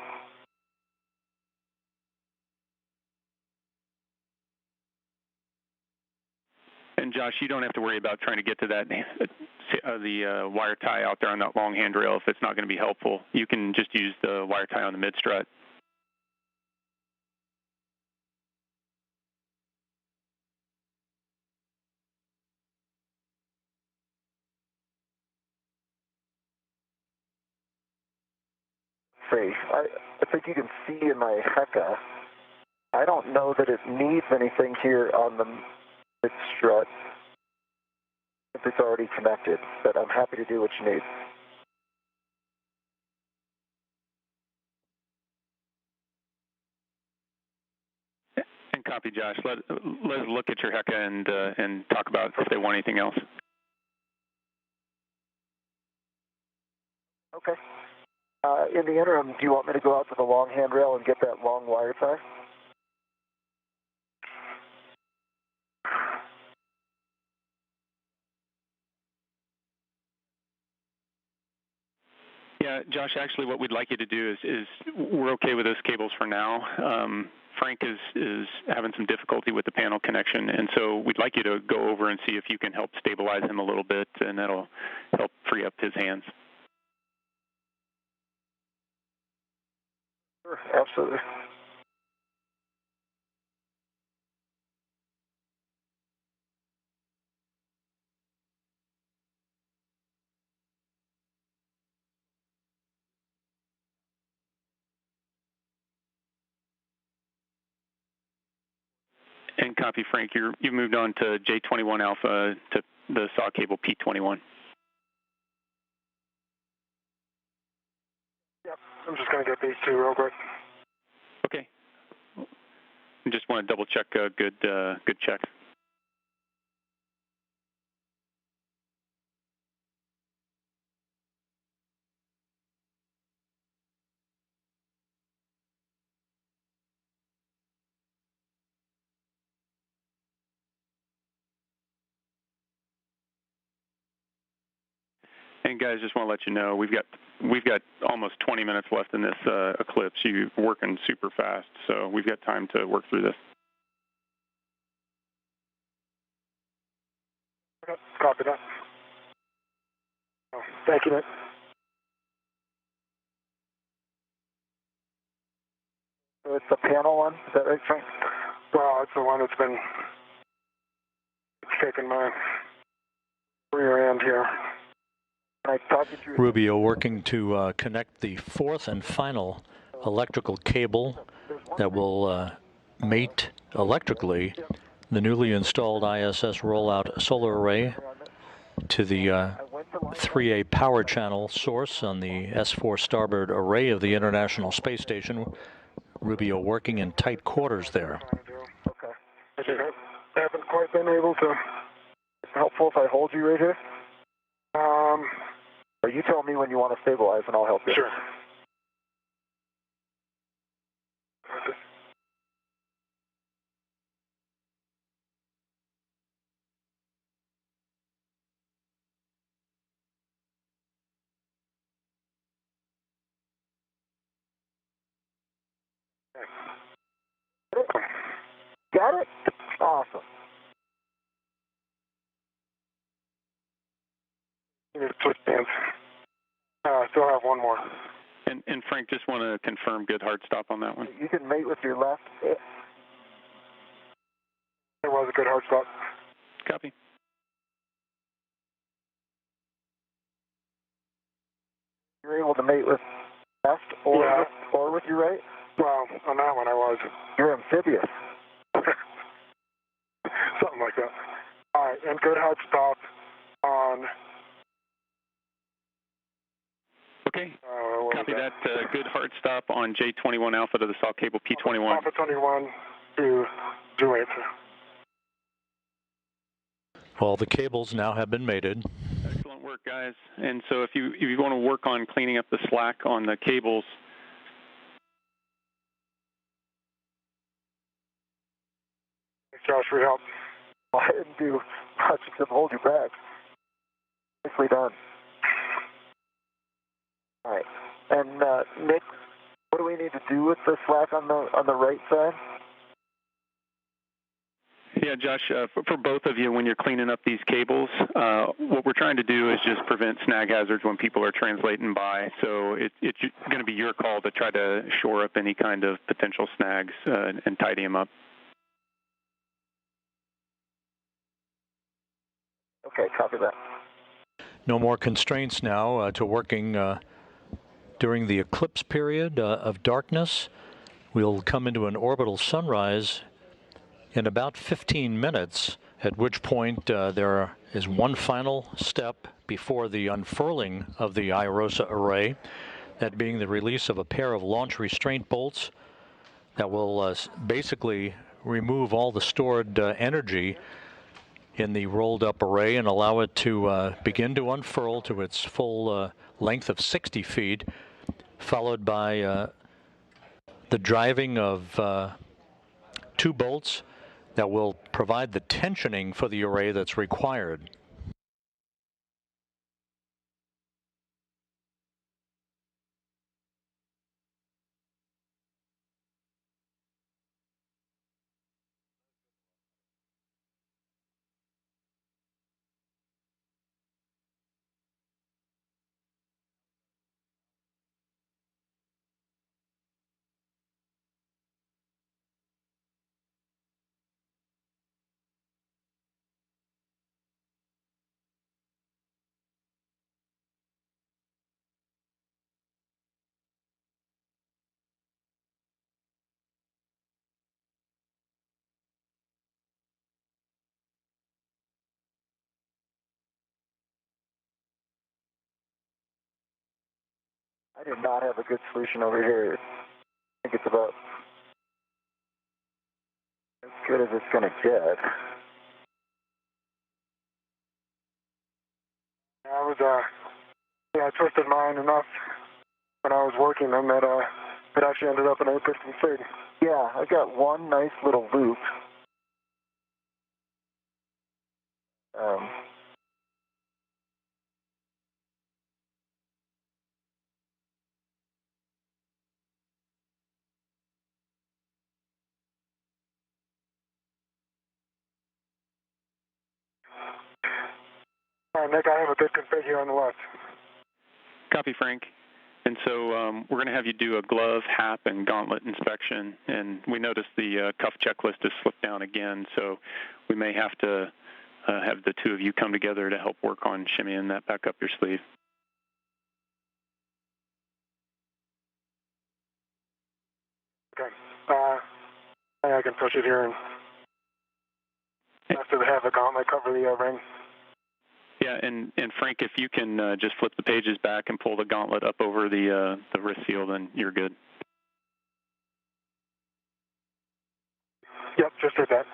And Josh, you don't have to worry about trying to get to that the wire tie out there on that long handrail if it's not going to be helpful. You can just use the wire tie on the mid strut. See, I think you can see in my HECA, I don't know that it needs anything here on the mid strut if it's already connected, but I'm happy to do what you need. And copy, Josh. Let us look at your HECA and talk about if they want anything else. Okay. In the interim, do you want me to go out to the long handrail and get that long wire tie? Yeah, Josh, actually what we'd like you to do is we're okay with those cables for now. Frank is having some difficulty with the panel connection, and so we'd like you to go over and see if you can help stabilize him a little bit, and that'll help free up his hands. Sure, absolutely. And copy, Frank, you've moved on to J21 Alpha to the saw cable P21. Yep, I'm just going to get these two real quick. Okay. I just want to double check good check. And guys, just want to let you know we've got almost 20 minutes left in this eclipse. You're working super fast, so we've got time to work through this. Okay. Copy that. Oh, thank you, Nick. So it's the panel one, is that right, Frank? Well, it's the one that's been shaking my rear end here. Can I talk you through? Rubio working to connect the fourth and final electrical cable that will mate electrically the newly installed ISS Rollout Solar Array to the 3A power channel source on the S4 starboard array of the International Space Station. Rubio working in tight quarters there. Okay. I haven't quite been able to. It's helpful if I hold you right here? Or you tell me when you want to stabilize and I'll help you. Sure. Got it? Awesome. Switch hands. Still have one more. And Frank, just want to confirm good hard stop on that one. You can mate with your left. It was a good hard stop. Copy. You're able to mate with left or with your right? Well, on that one I was. You're amphibious. Something like that. All right, and good hard stop on. Okay. Copy that. Good hard stop on J21 Alpha to the saw cable P21. Alpha 21 to 28. All the cables now have been mated. Excellent work, guys. And so if you want to work on cleaning up the slack on the cables. Thanks, Josh, for your help. Well, I didn't do much except hold you back. Nicely done. All right. And Nick, what do we need to do with the slack on the right side? Yeah, Josh, for both of you, when you're cleaning up these cables, what we're trying to do is just prevent snag hazards when people are translating by. So it's going to be your call to try to shore up any kind of potential snags and tidy them up. Okay, copy that. No more constraints now to working during the eclipse period of darkness. We'll come into an orbital sunrise in about 15 minutes, at which point there is one final step before the unfurling of the IROSA array, that being the release of a pair of launch restraint bolts that will basically remove all the stored energy in the rolled up array and allow it to begin to unfurl to its full length of 60 feet, followed by the driving of 2 bolts that will provide the tensioning for the array that's required. I did not have a good solution over here. I think it's about as good as it's going to get. I twisted mine enough when I was working them that it actually ended up in a piston sig. Yeah, I got one nice little loop. Nick, I have a good config here on the left. Copy, Frank. And so we're going to have you do a glove, HAP, and gauntlet inspection. And we noticed the cuff checklist has slipped down again, so we may have to have the two of you come together to help work on shimmying that back up your sleeve. Okay. I can push it here and after they have the gauntlet cover the ring. Yeah, and Frank, if you can just flip the pages back and pull the gauntlet up over the wrist seal, then you're good. Yep, just did that.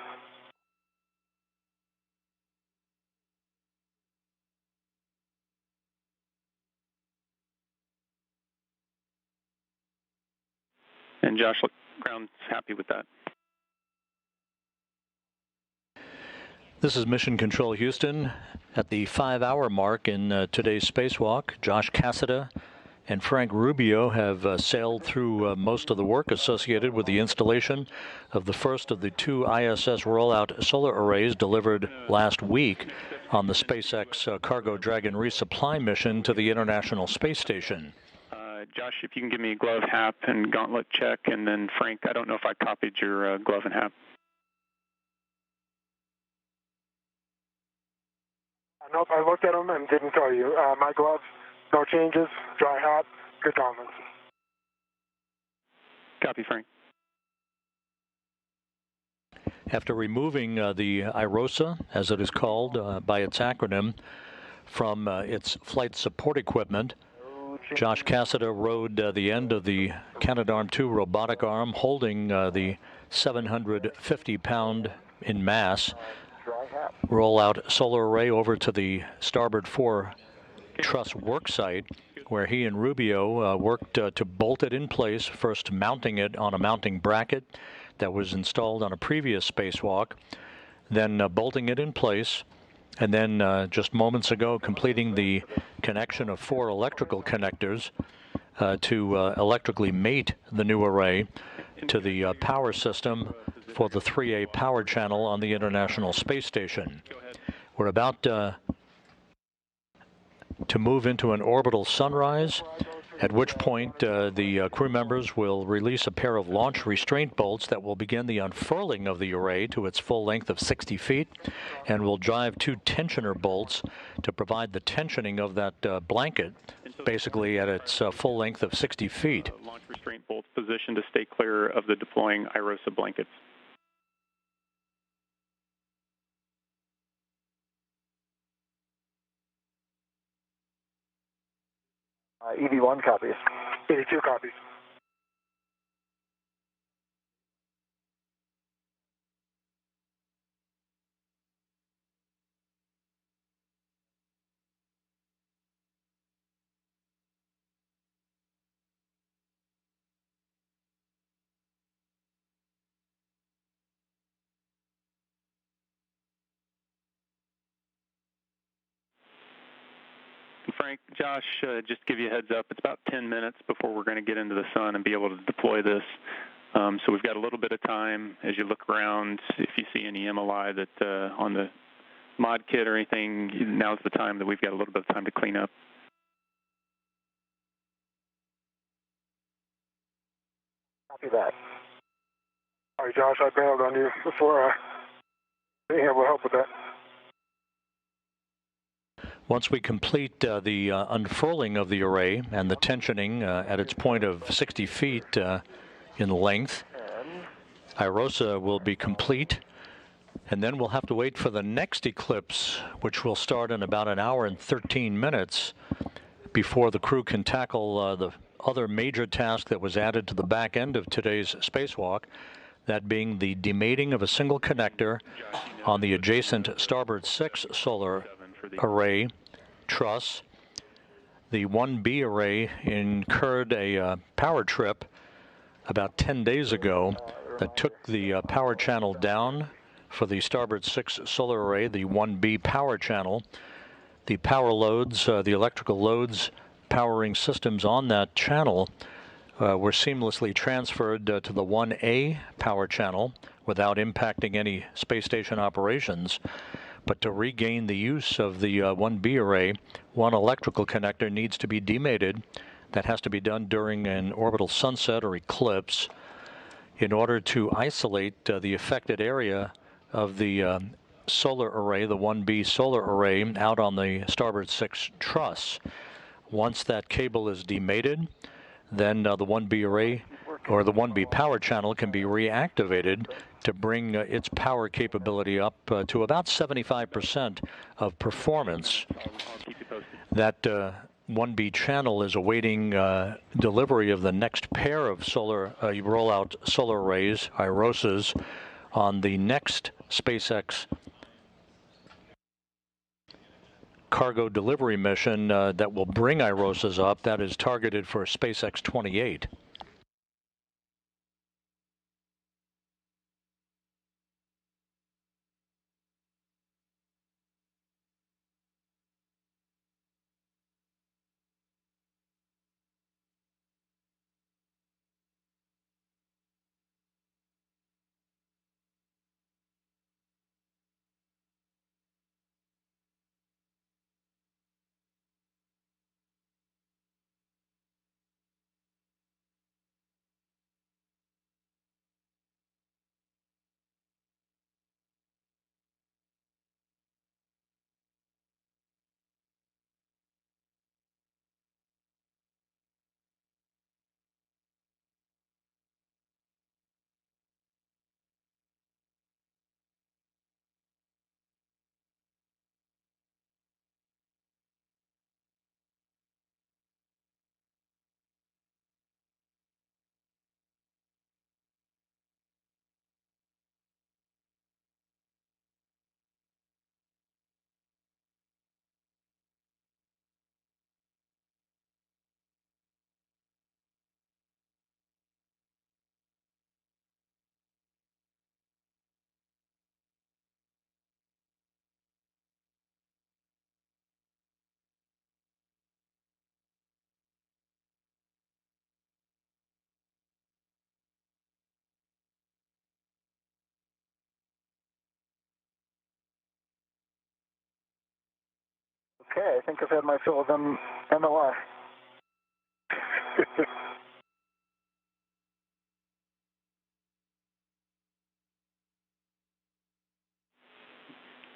And Josh, ground's happy with that. This is Mission Control Houston at the 5-hour mark in today's spacewalk. Josh Cassada and Frank Rubio have sailed through most of the work associated with the installation of the first of the 2 ISS Rollout Solar Arrays delivered last week on the SpaceX Cargo Dragon resupply mission to the International Space Station. Josh, if you can give me a glove, HAP, and gauntlet check, and then Frank, I don't know if I copied your glove and HAP. Nope, I looked at them and didn't tell you. My gloves, no changes, dry hat, good gauntlets. Copy, Frank. After removing the IROSA, as it is called by its acronym, from its flight support equipment, Josh Cassada rode the end of the Canadarm2 robotic arm holding the 750-pound in mass Rollout Solar Array over to the starboard 4 truss work site, where he and Rubio worked to bolt it in place, first mounting it on a mounting bracket that was installed on a previous spacewalk, then bolting it in place, and then just moments ago completing the connection of 4 electrical connectors to electrically mate the new array to the power system for the 3A power channel on the International Space Station. We're about to move into an orbital sunrise, at which point the crew members will release a pair of launch restraint bolts that will begin the unfurling of the array to its full length of 60 feet, and will drive 2 tensioner bolts to provide the tensioning of that blanket, basically at its full length of 60 feet. Launch restraint bolts positioned to stay clear of the deploying IROSA blankets. EV1 copies. 82 copies. Frank, Josh, just give you a heads up, it's about 10 minutes before we're going to get into the sun and be able to deploy this. So we've got a little bit of time as you look around. If you see any MLI that on the mod kit or anything, now's the time that we've got a little bit of time to clean up. Copy that. All right, Josh, I bailed on you before being able to help with that. Once we complete the unfurling of the array and the tensioning at its point of 60 feet in length, IROSA will be complete, and then we'll have to wait for the next eclipse, which will start in about 1 hour and 13 minutes before the crew can tackle the other major task that was added to the back end of today's spacewalk, that being the demating of a single connector on the adjacent starboard 6 solar array truss. The 1B array incurred a power trip about 10 days ago that took the power channel down for the starboard 6 solar array, the 1B power channel. The power loads, the electrical loads powering systems on that channel were seamlessly transferred to the 1A power channel without impacting any space station operations. But to regain the use of the 1B array, one electrical connector needs to be demated. That has to be done during an orbital sunset or eclipse in order to isolate the affected area of the solar array, the 1B solar array, out on the starboard 6 truss. Once that cable is demated, then the 1B array or the 1B power channel can be reactivated to bring its power capability up to about 75% of performance. That 1B channel is awaiting delivery of the next pair of solar rollout solar arrays, IROSAs, on the next SpaceX cargo delivery mission that will bring IROSAs up. That is targeted for SpaceX 28. Okay, I think I've had my fill of MLI.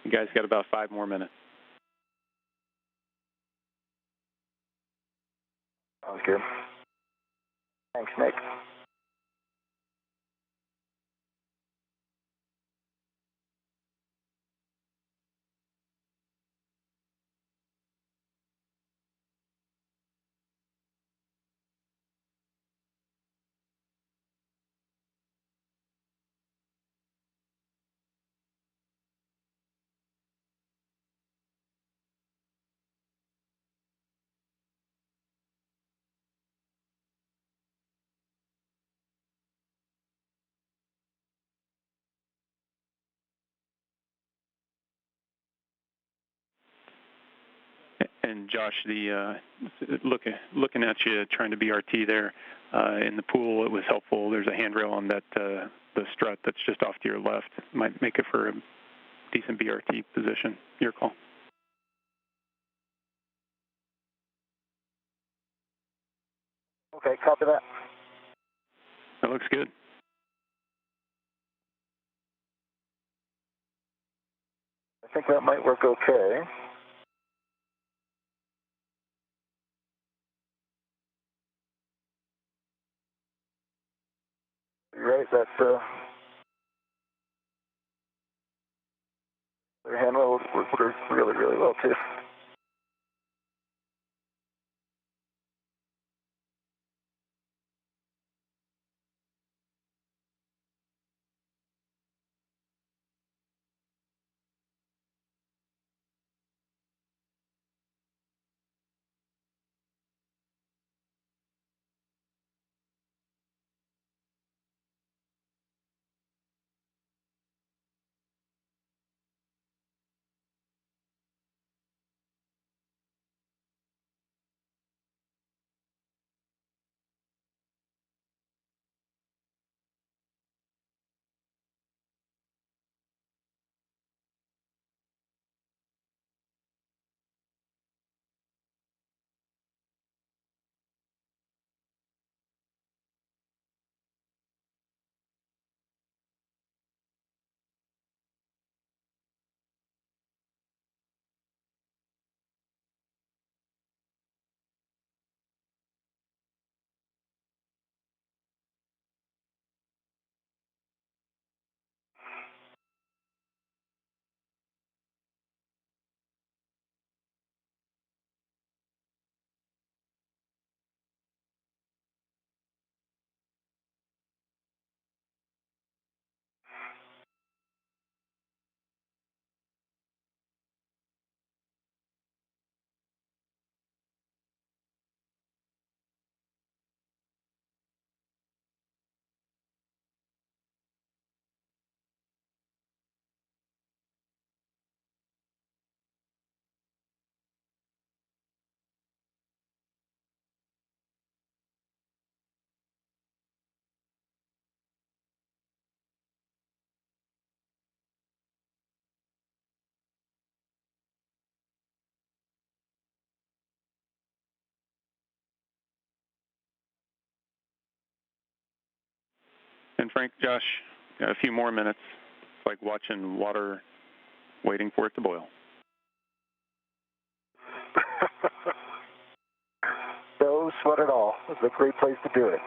You guys got about 5 more minutes. Sounds good. Thanks, Nick. And Josh, the looking at you trying to BRT there in the pool, it was helpful. There's a handrail on that the strut that's just off to your left. Might make it for a decent BRT position. Your call. Okay, copy that. That looks good. I think that might work okay. You're right, that their handle works really, really well too. And Frank, Josh, got a few more minutes. It's like watching water waiting for it to boil. No sweat at all. It's a great place to do it.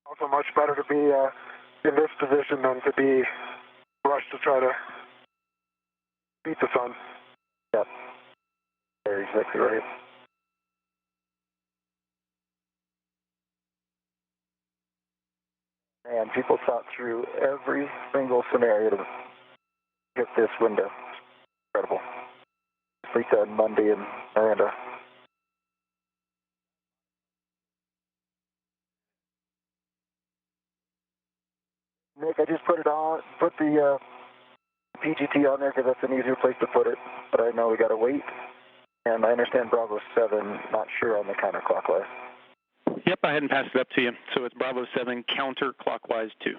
Also much better to be in this position than to be rushed to try to beat the sun. Yep. Very exactly right. And people thought through every single scenario to get this window. Incredible. Lisa and Monday and Miranda. Nick, I just put the PGT on there because that's an easier place to put it, but I know we got to wait. And I understand Bravo 7, not sure on the counterclockwise. Yep, I hadn't passed it up to you. So it's Bravo 7 counterclockwise 2.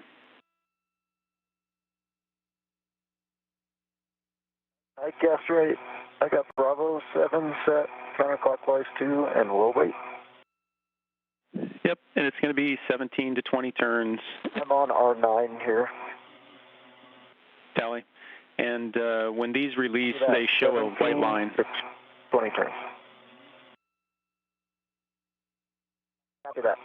I guess right. I got Bravo 7 set counterclockwise 2, and we'll wait. Yep, and it's going to be 17 to 20 turns. I'm on R9 here. Tally. And when these release, they show a white line. 20 turns. Copy that.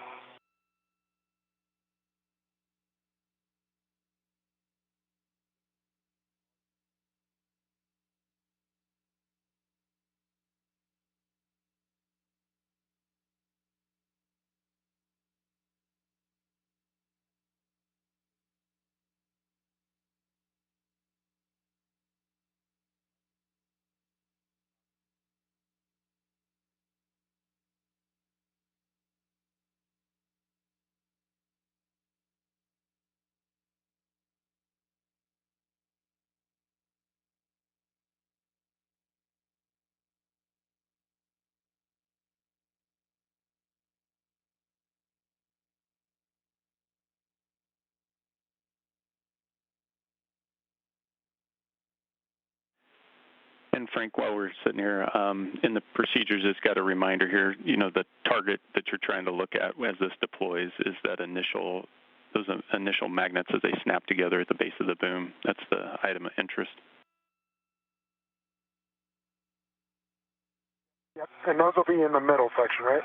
And Frank, while we're sitting here, in the procedures, it's got a reminder here, you know, the target that you're trying to look at as this deploys is that those initial magnets as they snap together at the base of the boom. That's the item of interest. Yep, and those will be in the middle section, right?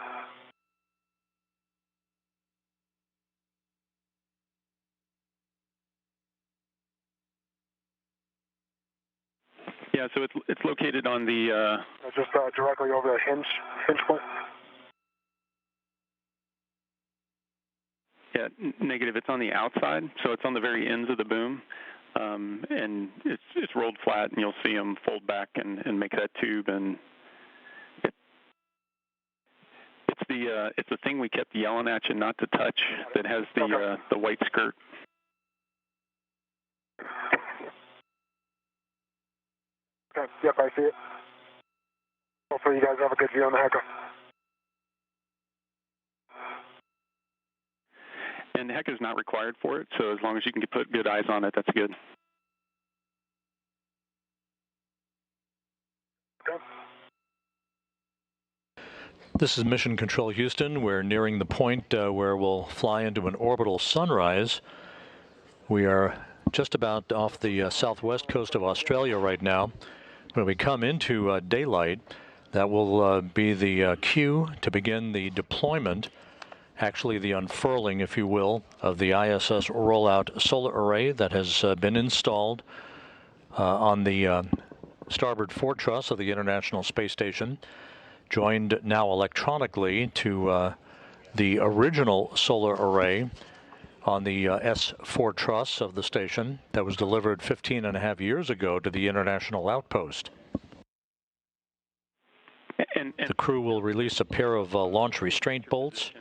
Yeah, so it's located on the... just directly over the hinge point? Yeah, negative. It's on the outside, so it's on the very ends of the boom, and it's rolled flat, and you'll see them fold back and make that tube. And it's the thing we kept yelling at you not to touch that has the white skirt. Okay. Yep, I see it. Hopefully you guys have a good view on the Hecker. And the Heck is not required for it, so as long as you can put good eyes on it, that's good. Okay. This is Mission Control Houston. We're nearing the point where we'll fly into an orbital sunrise. We are just about off the southwest coast of Australia right now. When we come into daylight, that will be the cue to begin the deployment, actually the unfurling, if you will, of the ISS Rollout Solar Array that has been installed on the starboard truss of the International Space Station, joined now electronically to the original solar array on the S4 truss of the station that was delivered 15.5 years ago to the International Outpost. The crew will release a pair of launch restraint bolts,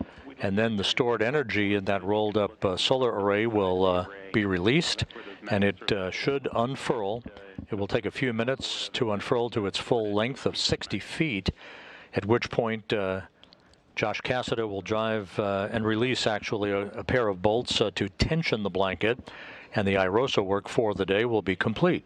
and then the stored energy in that rolled up solar array will be released, and it should unfurl. It will take a few minutes to unfurl to its full length of 60 feet, at which point Josh Cassida will drive and release actually a pair of bolts to tension the blanket, and the IROSA work for the day will be complete.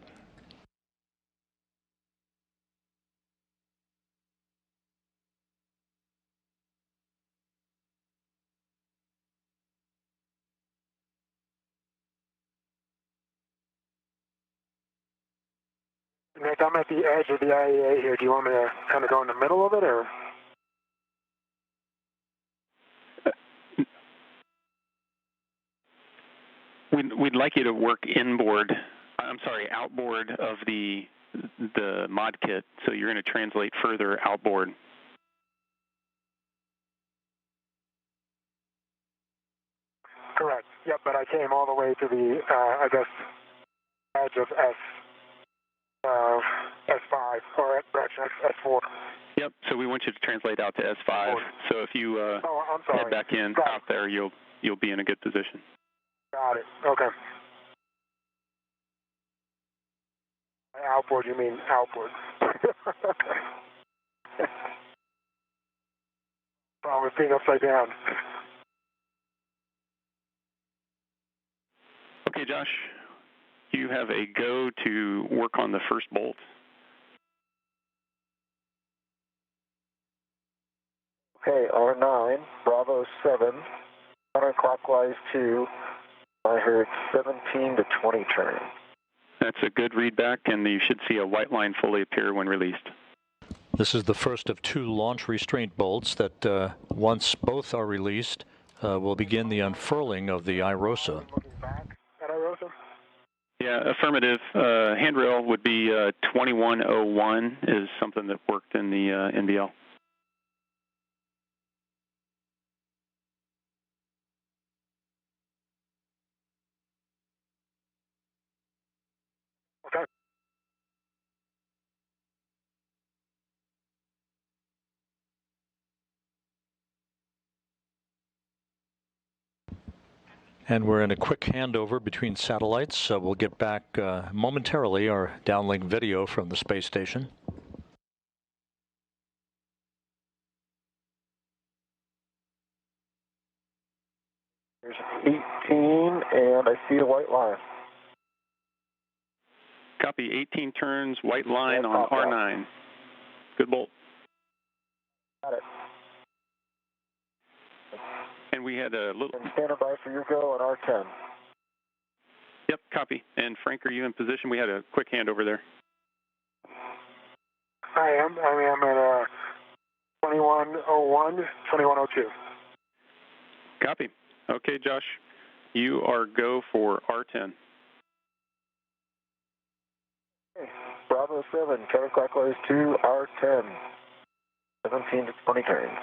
Nick, I'm at the edge of the IEA here. Do you want me to kind of go in the middle of it, or? We'd like you to work outboard of the mod kit, so you're going to translate further outboard. Correct. Yep, but I came all the way to the, I guess, edge of S5, or direction S4. Yep, so we want you to translate out to S5. So if you head back in out there, you'll be in a good position. Got it. Okay. Outboard, you mean outboard. Problem with being upside down. Okay, Josh, you have a go to work on the first bolt. Okay, R9, Bravo 7, counterclockwise 2. I heard 17 to 20 turn. That's a good readback, and you should see a white line fully appear when released. This is the first of 2 launch restraint bolts that once both are released will begin the unfurling of the IROSA. Looking back at IROSA? Yeah, affirmative. Handrail would be 2101 is something that worked in the NBL. Okay. And we're in a quick handover between satellites, so we'll get back momentarily our downlink video from the space station. There's 18, and I see a white line. Copy, 18 turns, white line on R9. Good bolt. Got it. And we had a little... And standing by for your go on R10. Yep, copy. And Frank, are you in position? We had a quick handover there. I am. I'm at 2101, 2102. Copy. Okay, Josh, you are go for R10. Okay. Bravo 7, counterclockwise 2, R10. 17 to 20 turns.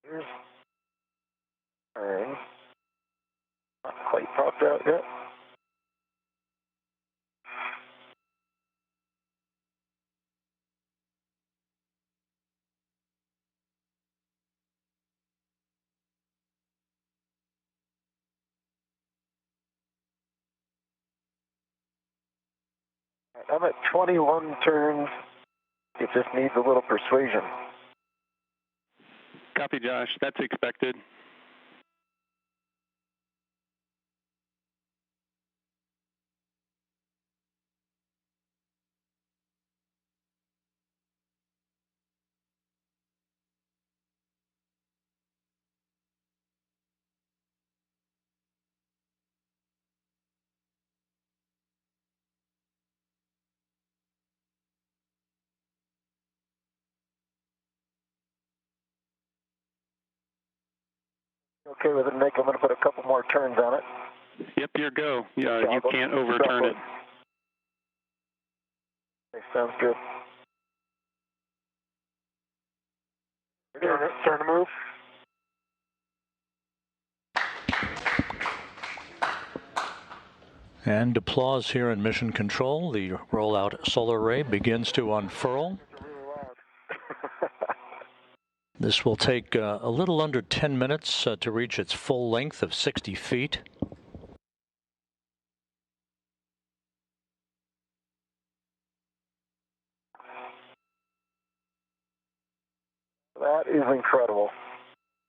Here's turn. Not quite popped out yet. I'm at 21 turns. It just needs a little persuasion. Copy, Josh. That's expected. Okay with it, Nick. I'm going to put a couple more turns on it. Yep, your go. You can't overturn it. Okay, sounds good. Turn to move. And applause here in Mission Control. The Rollout Solar Array begins to unfurl. This will take a little under 10 minutes to reach its full length of 60 feet. That is incredible.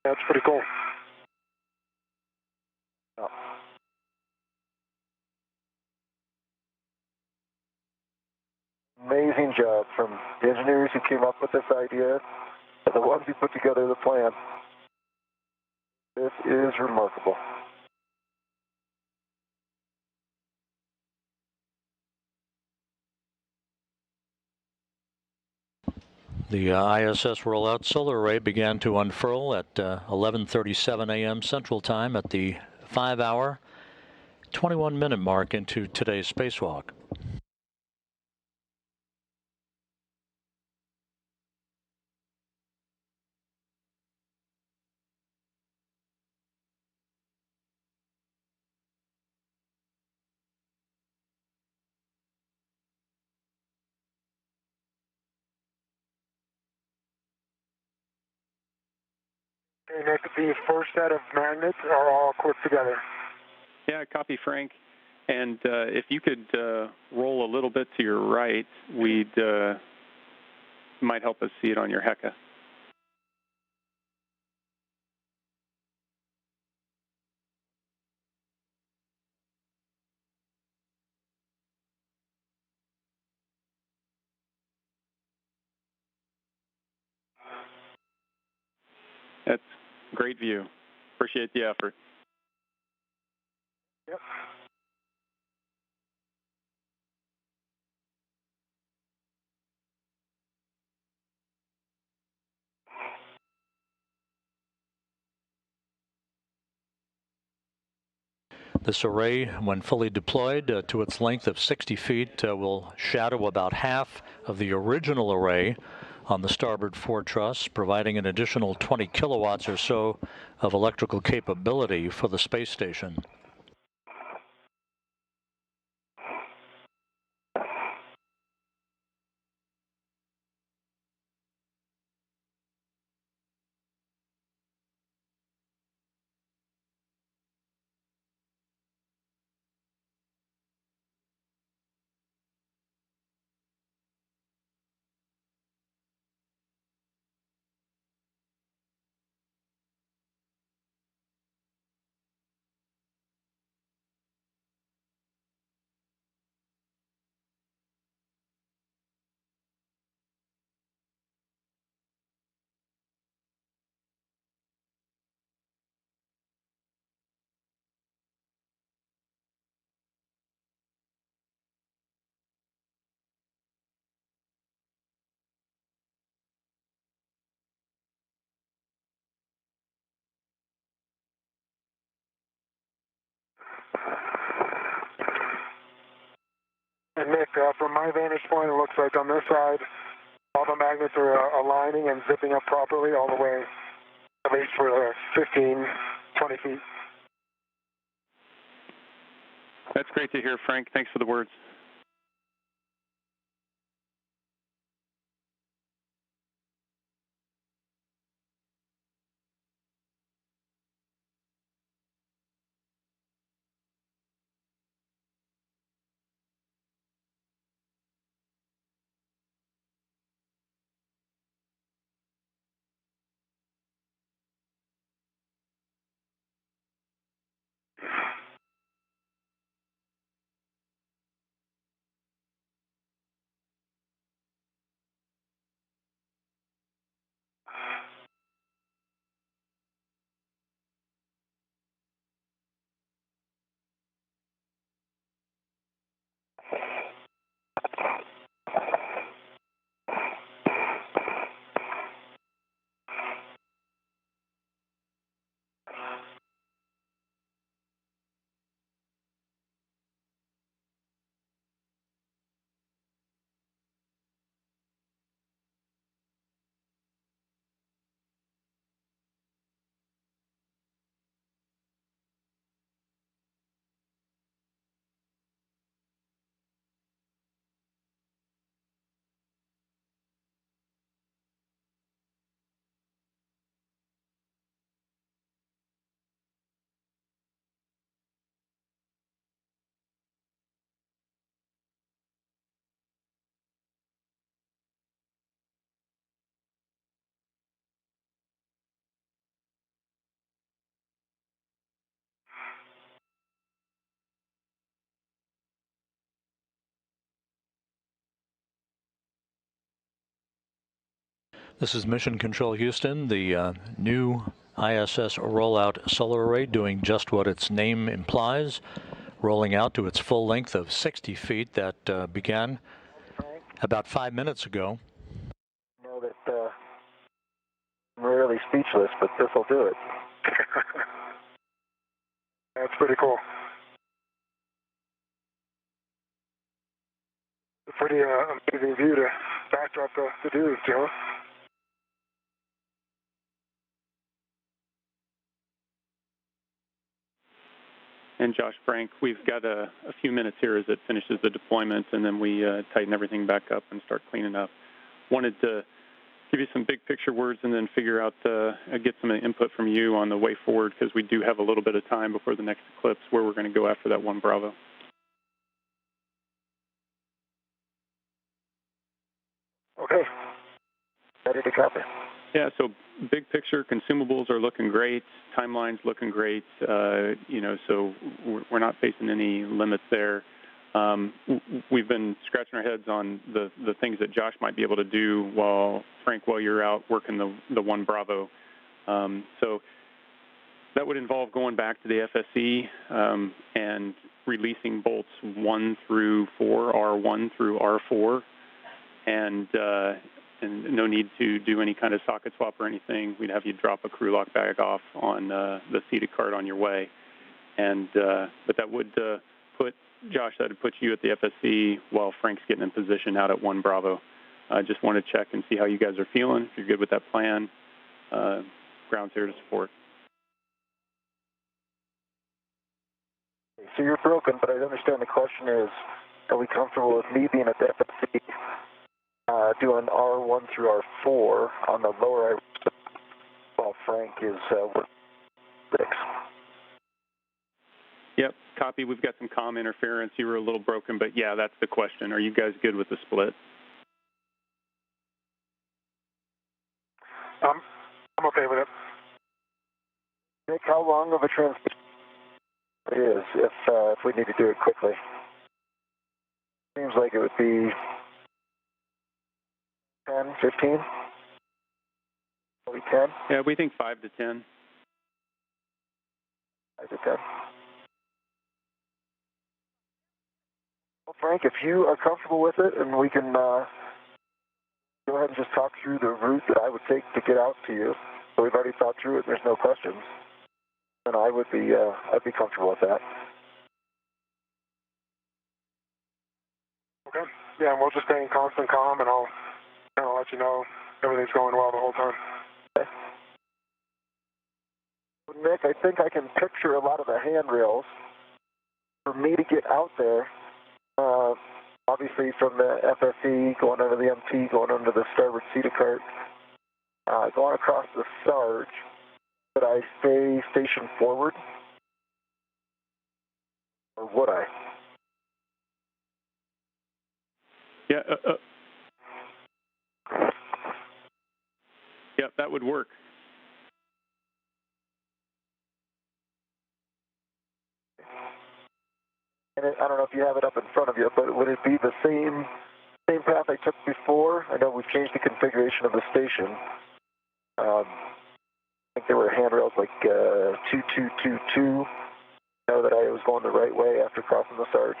That's pretty cool. Oh. Amazing job from the engineers who came up with this idea and the ones who put together the plan. This is remarkable. The ISS Rollout Solar Array began to unfurl at 11:37 a.m. Central Time at the 5-hour, 21-minute mark into today's spacewalk. Okay, Nick, the first set of magnets are all clipped together. Yeah, copy, Frank. And if you could roll a little bit to your right, we'd might help us see it on your HECA. That's a great view. Appreciate the effort. Yep. This array, when fully deployed to its length of 60 feet, will shadow about half of the original array on the starboard fore truss, providing an additional 20 kilowatts or so of electrical capability for the space station. And Nick, from my vantage point, it looks like on this side, all the magnets are aligning and zipping up properly all the way, at least for 15, 20 feet. That's great to hear, Frank. Thanks for the words. This is Mission Control Houston, the new ISS Rollout Solar Array doing just what its name implies, rolling out to its full length of 60 feet that began about 5 minutes ago. I know that I'm really speechless, but this will do it. That's pretty cool. A pretty amazing view to backdrop the dudes, you know? And Josh, Frank, we've got a few minutes here as it finishes the deployment, and then we tighten everything back up and start cleaning up. Wanted to give you some big picture words and then figure out, get some input from you on the way forward, because we do have a little bit of time before the next eclipse where we're going to go after that 1 Bravo. Okay. Ready to copy. Yeah, so big picture, consumables are looking great, timeline's looking great, you know, so we're not facing any limits there. We've been scratching our heads on the things that Josh might be able to do while you're out working the 1 Bravo. So that would involve going back to the FSE and releasing bolts 1 through 4, R1 through R4, and no need to do any kind of socket swap or anything. We'd have you drop a crew lock bag off on the seated cart on your way. And but that would Josh, that would put you at the FSC while Frank's getting in position out at 1 Bravo. I just want to check and see how you guys are feeling. If you're good with that plan, ground's here to support. So you're broken, but I understand the question is, are we comfortable with me being at the FSC doing R1 through R4 on the lower IROSA while Frank is with 6? Yep, copy. We've got some comm interference. You were a little broken, but yeah, that's the question. Are you guys good with the split? I'm okay with it. Nick, how long of a transition it is if we need to do it quickly? Seems like it would be 10, 15? Maybe 10? Yeah, we think 5 to 10. 5 to 10. Well, Frank, if you are comfortable with it, and we can go ahead and just talk through the route that I would take to get out to you. So we've already thought through it, and there's no questions. And I'd be comfortable with that. Okay. Yeah, and we'll just stay in constant comm, and I'll let you know everything's going well the whole time. Okay. Nick, I think I can picture a lot of the handrails. For me to get out there, obviously from the FSE, going under the MT, going under the starboard seated cart, going across the Sarge, would I stay stationed forward? Or would I? Yeah, yep, that would work. And I don't know if you have it up in front of you, but would it be the same path I took before? I know we've changed the configuration of the station. I think there were handrails like 2222. I know that I was going the right way after crossing the Sarge.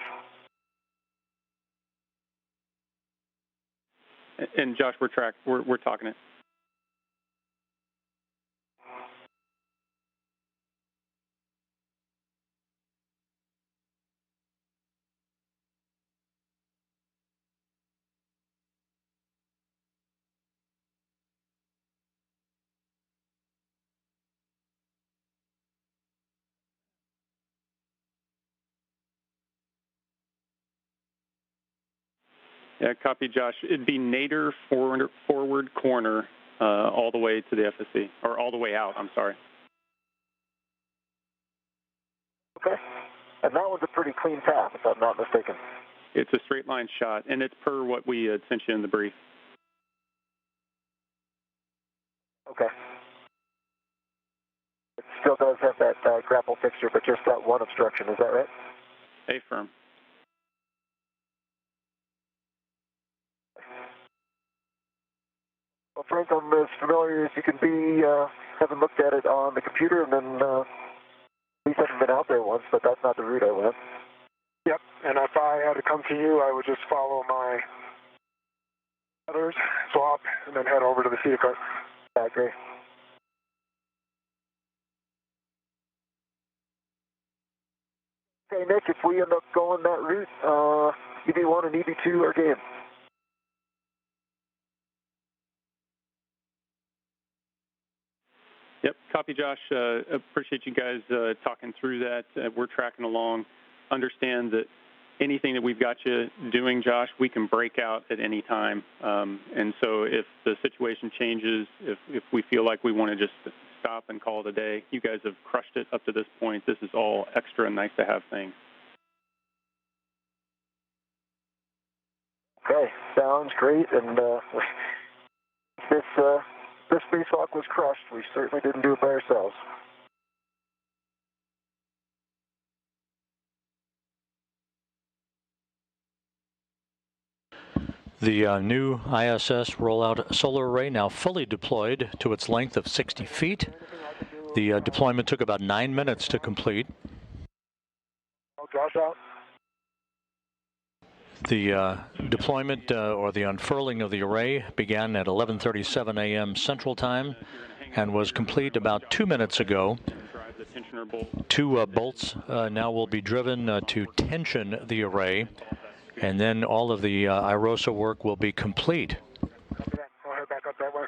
And Josh, we're talking it. Yeah, copy, Josh. It'd be nadir forward corner all the way to the FSC, or all the way out, I'm sorry. Okay. And that was a pretty clean path, if I'm not mistaken. It's a straight line shot, and it's per what we had sent you in the brief. Okay. It still does have that grapple fixture, but just that one obstruction, is that right? Affirm. Well, Frank, I'm as familiar as you can be, having looked at it on the computer, and then at least haven't been out there once, but that's not the route I went. Yep, and if I had to come to you, I would just follow my others, swap, and then head over to the seat cart. Yeah, great. Okay, Nick, if we end up going that route, EV1 and EV2 are game. Yep, copy, Josh. Appreciate you guys talking through that. We're tracking along. Understand that anything that we've got you doing, Josh, we can break out at any time. And so if the situation changes, if we feel like we want to just stop and call it a day, you guys have crushed it up to this point. This is all extra nice to have things. Okay, sounds great. And this spacewalk was crushed. We certainly didn't do it by ourselves. The new ISS Rollout Solar Array now fully deployed to its length of 60 feet. The deployment took about 9 minutes to complete. Oh, Josh out. The deployment or the unfurling of the array began at 11:37 a.m. Central Time and was complete about 2 minutes ago. Two bolts now will be driven to tension the array, and then all of the IROSA work will be complete. I'll head back up that way.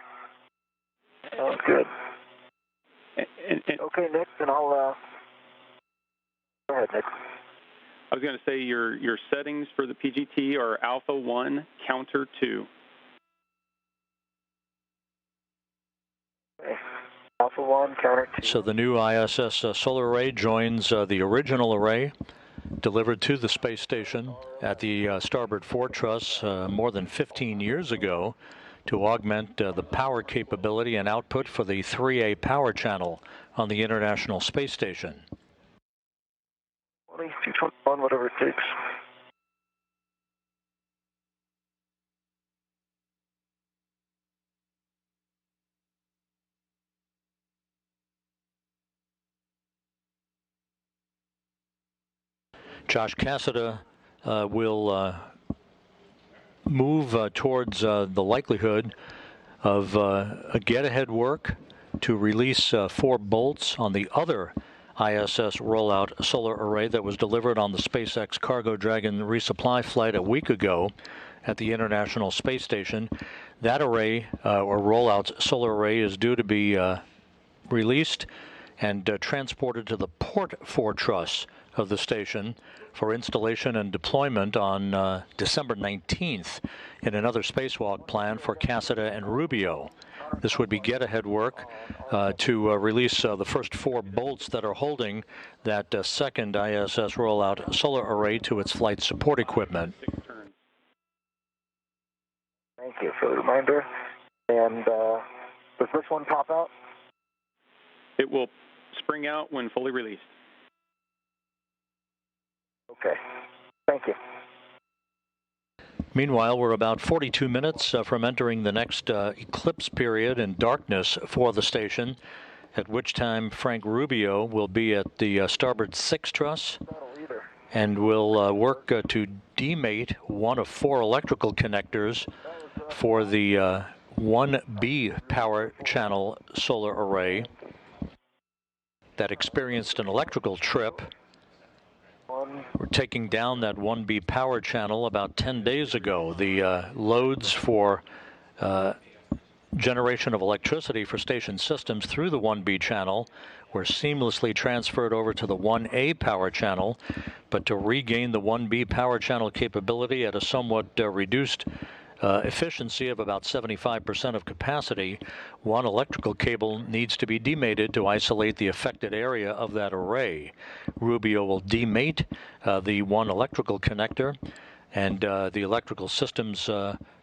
Sounds good. Okay, Nick, then I'll go ahead, Nick. I was going to say your settings for the PGT are Alpha 1, Counter 2. Okay. Alpha 1, Counter 2. So the new ISS solar array joins the original array delivered to the space station at the starboard fore truss more than 15 years ago to augment the power capability and output for the 3A power channel on the International Space Station. 221, whatever it takes. Josh Cassada will move towards the likelihood of a get-ahead work to release 4 bolts on the other ISS Rollout Solar Array that was delivered on the SpaceX Cargo Dragon resupply flight a week ago at the International Space Station. That array, or Rollout Solar Array, is due to be released and transported to the port fore truss of the station for installation and deployment on December 19th in another spacewalk plan for Cassada and Rubio. This would be get-ahead work to release the first 4 bolts that are holding that second ISS Rollout Solar Array to its flight support equipment. Thank you for the reminder. And does this one pop out? It will spring out when fully released. Okay. Thank you. Meanwhile, we're about 42 minutes from entering the next eclipse period in darkness for the station, at which time Frank Rubio will be at the starboard 6 truss and will work to demate one of 4 electrical connectors for the 1B power channel solar array that experienced an electrical trip. We're taking down that 1B power channel about 10 days ago. The loads for generation of electricity for station systems through the 1B channel were seamlessly transferred over to the 1A power channel, but to regain the 1B power channel capability at a somewhat reduced efficiency of about 75% of capacity, one electrical cable needs to be demated to isolate the affected area of that array. Rubio will demate the one electrical connector, and the electrical systems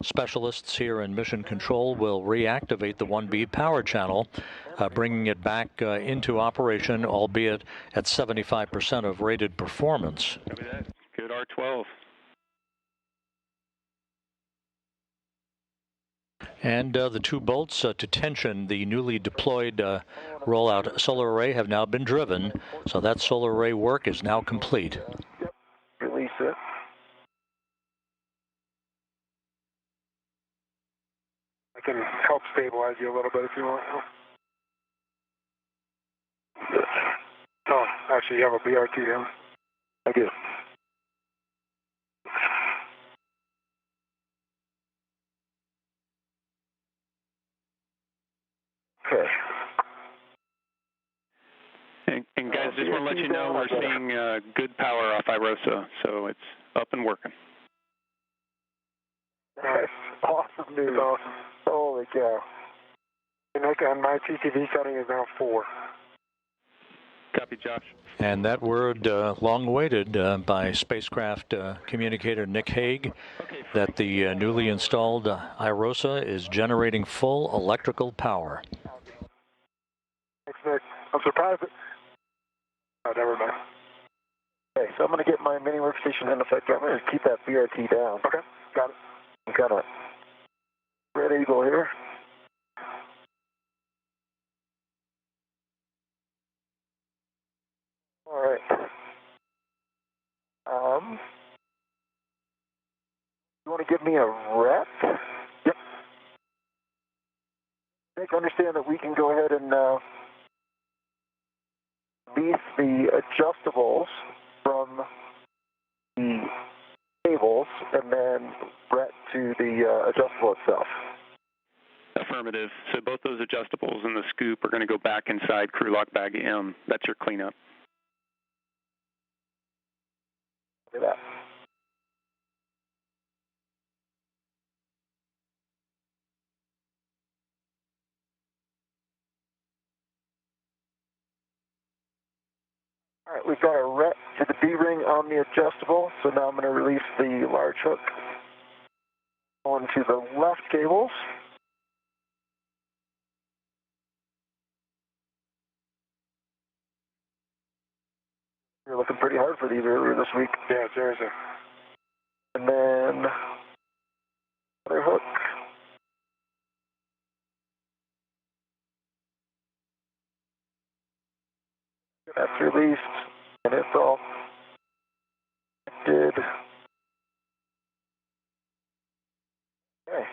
specialists here in Mission Control will reactivate the 1B power channel, bringing it back into operation, albeit at 75% of rated performance. Good R12. And the two bolts to tension the newly deployed rollout solar array have now been driven, so that solar array work is now complete. Yep. Release it. I can help stabilize you a little bit if you want. Oh, actually, you have a BRT down. I do. Okay. And guys, just want to let you know we're seeing good power off IROSA, so it's up and working. Nice. Awesome news. Awesome. Holy cow. And my TTV setting is now 4. Copy, Josh. And that word long awaited by spacecraft communicator Nick Hague, that the newly installed IROSA is generating full electrical power. Thanks, Nick. I'm surprised. Oh, never mind. Okay, so I'm going to get my mini workstation in effect. I'm going to keep that BRT down. Okay, got it. I'm kind of red eagle here. All right. You want to give me a rep? Yep. Nick, understand that we can go ahead and release the adjustables from the cables and then ret to the adjustable itself. Affirmative. So both those adjustables and the scoop are going to go back inside crew lock bag M. That's your cleanup. Look at that. All right, we've got a ret to the D-ring on the adjustable, so now I'm going to release the large hook onto the left cables. You're looking pretty hard for these earlier this week. Yeah, seriously. And then other hook. That's released, and it's all connected. Okay.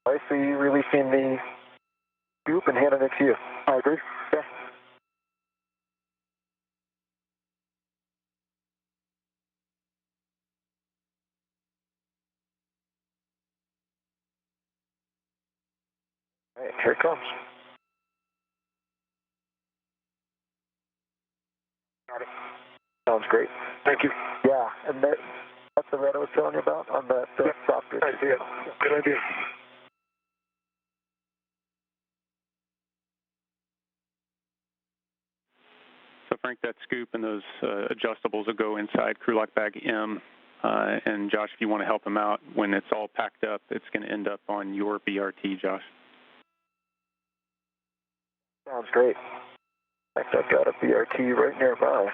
I see you releasing the scoop and handing it to you. I agree. Okay. All right, here it comes. Got it. Sounds great. Thank you. Yeah, and that's the red I was telling you about on that software. I see it. Good idea. So Frank, that scoop and those adjustables will go inside crew lock bag M. And Josh, if you want to help him out, when it's all packed up, it's going to end up on your BRT, Josh. Sounds great. In fact, I've got a BRT right nearby.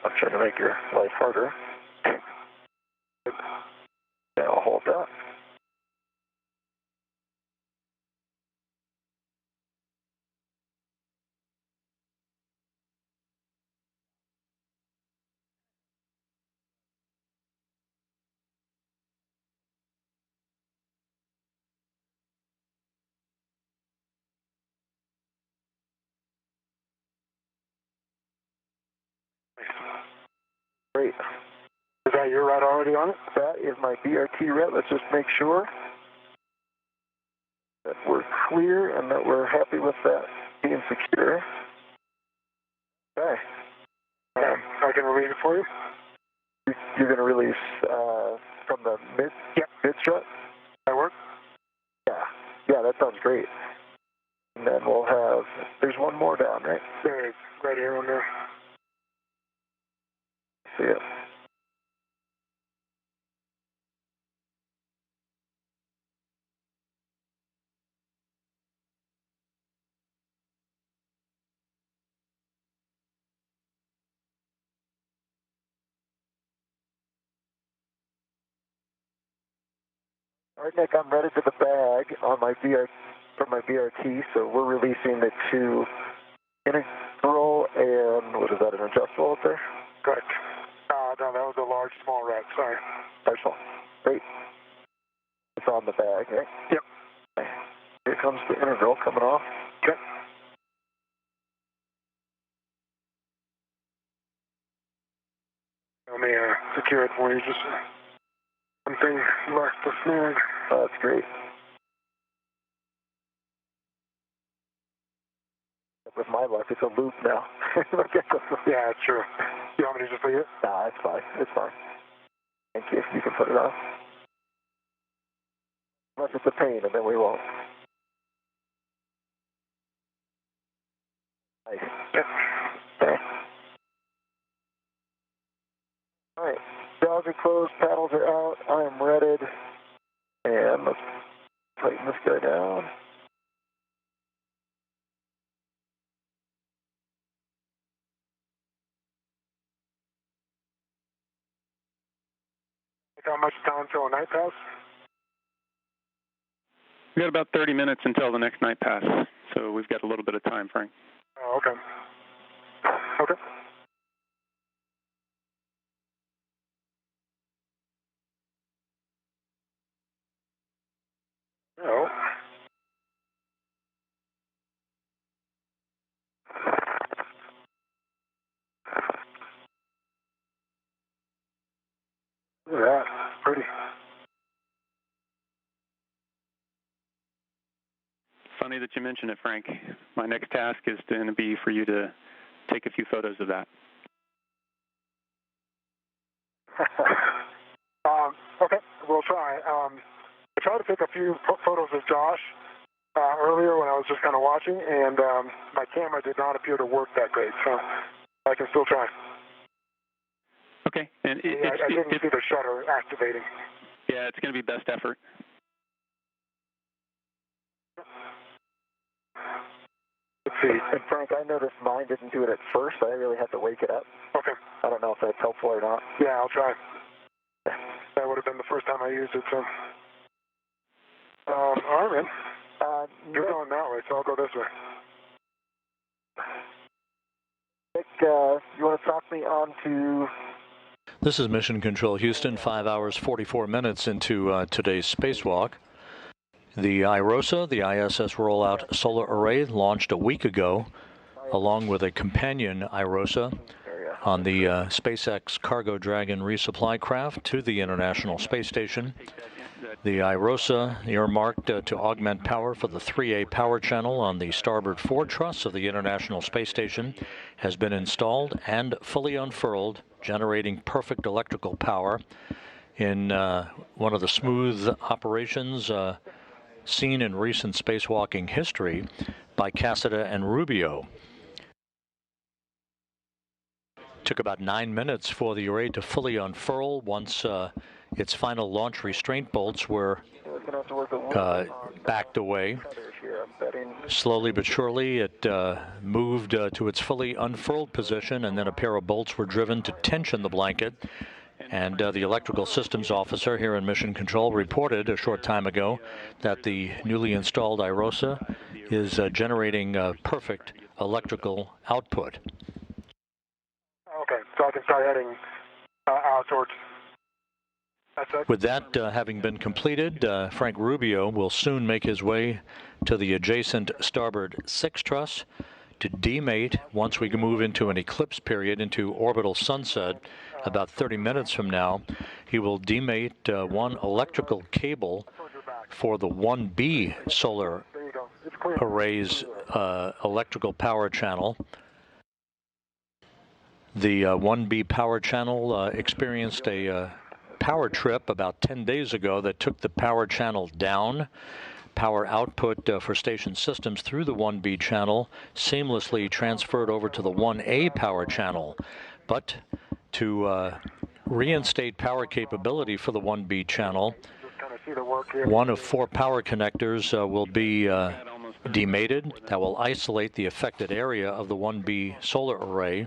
I'm trying to make your life harder. Yeah, I'll hold that. Great. Is that your red already on it? That is my BRT ret. Let's just make sure that works clear and that we're happy with that being secure. Okay. I can release it for you. You're going to release from the mid strut? That work? Yeah, that sounds great. And then we'll have, there's one more down, right? There it is, right here on there. See it. All right, Nick, I'm ready to the bag on my from my BRT, so we're releasing the 2 integral and, what is that, an adjustable up there? Correct. No, that was a large, small red, sorry. Large, small. Great. It's on the bag, right? Yep. Okay. Here comes the integral coming off. Okay. Let me secure it for you, just something left to snag. Oh, that's great. With my luck, it's a loop now. Yeah, it's true. You want me to just leave it? Nah, it's fine. It's fine. Thank you. You can put it on. Unless it's a pain, and then we won't. Nice. Yep. Okay. All right. Jaws are closed. Paddles are out. I am readied. And let's tighten this guy down. How much time till a night pass? We got about 30 minutes until the next night pass, so we've got a little bit of time, Frank. Oh, okay. Okay. Oh. Look at that. Pretty. Funny that you mention it, Frank. My next task is going to be for you to take a few photos of that. Okay, we'll try. I tried to take a few photos of Josh earlier when I was just kind of watching, and my camera did not appear to work that great, so I can still try. Okay. And I didn't see the shutter activating. Yeah, it's going to be best effort. Let's see. And Frank, I noticed mine didn't do it at first. I really had to wake it up. Okay. I don't know if that's helpful or not. Yeah, I'll try. That would have been the first time I used it, so. All right, man. You're going that way, so I'll go this way. Nick, you want to talk me on to... This is Mission Control Houston, 5 hours, 44 minutes into today's spacewalk. The IROSA, the ISS Rollout Solar Array, launched a week ago, along with a companion IROSA on the SpaceX Cargo Dragon resupply craft to the International Space Station. The IROSA, earmarked to augment power for the 3A power channel on the starboard 4 truss of the International Space Station, has been installed and fully unfurled, generating perfect electrical power in one of the smooth operations seen in recent spacewalking history by Cassada and Rubio. Took about 9 minutes for the array to fully unfurl once its final launch restraint bolts were backed away. Slowly but surely it moved to its fully unfurled position, and then a pair of bolts were driven to tension the blanket. And the electrical systems officer here in Mission Control reported a short time ago that the newly installed IROSA is generating perfect electrical output. Okay, so I can start heading out towards... With that having been completed, Frank Rubio will soon make his way to the adjacent starboard 6 truss to demate once we move into an eclipse period, into orbital sunset. About 30 minutes from now, he will demate one electrical cable for the 1B solar array's electrical power channel. The 1B power channel experienced a power trip about 10 days ago that took the power channel down. Power output for station systems through the 1B channel seamlessly transferred over to the 1A power channel. But to reinstate power capability for the 1B channel, one of 4 power connectors will be demated. That will isolate the affected area of the 1B solar array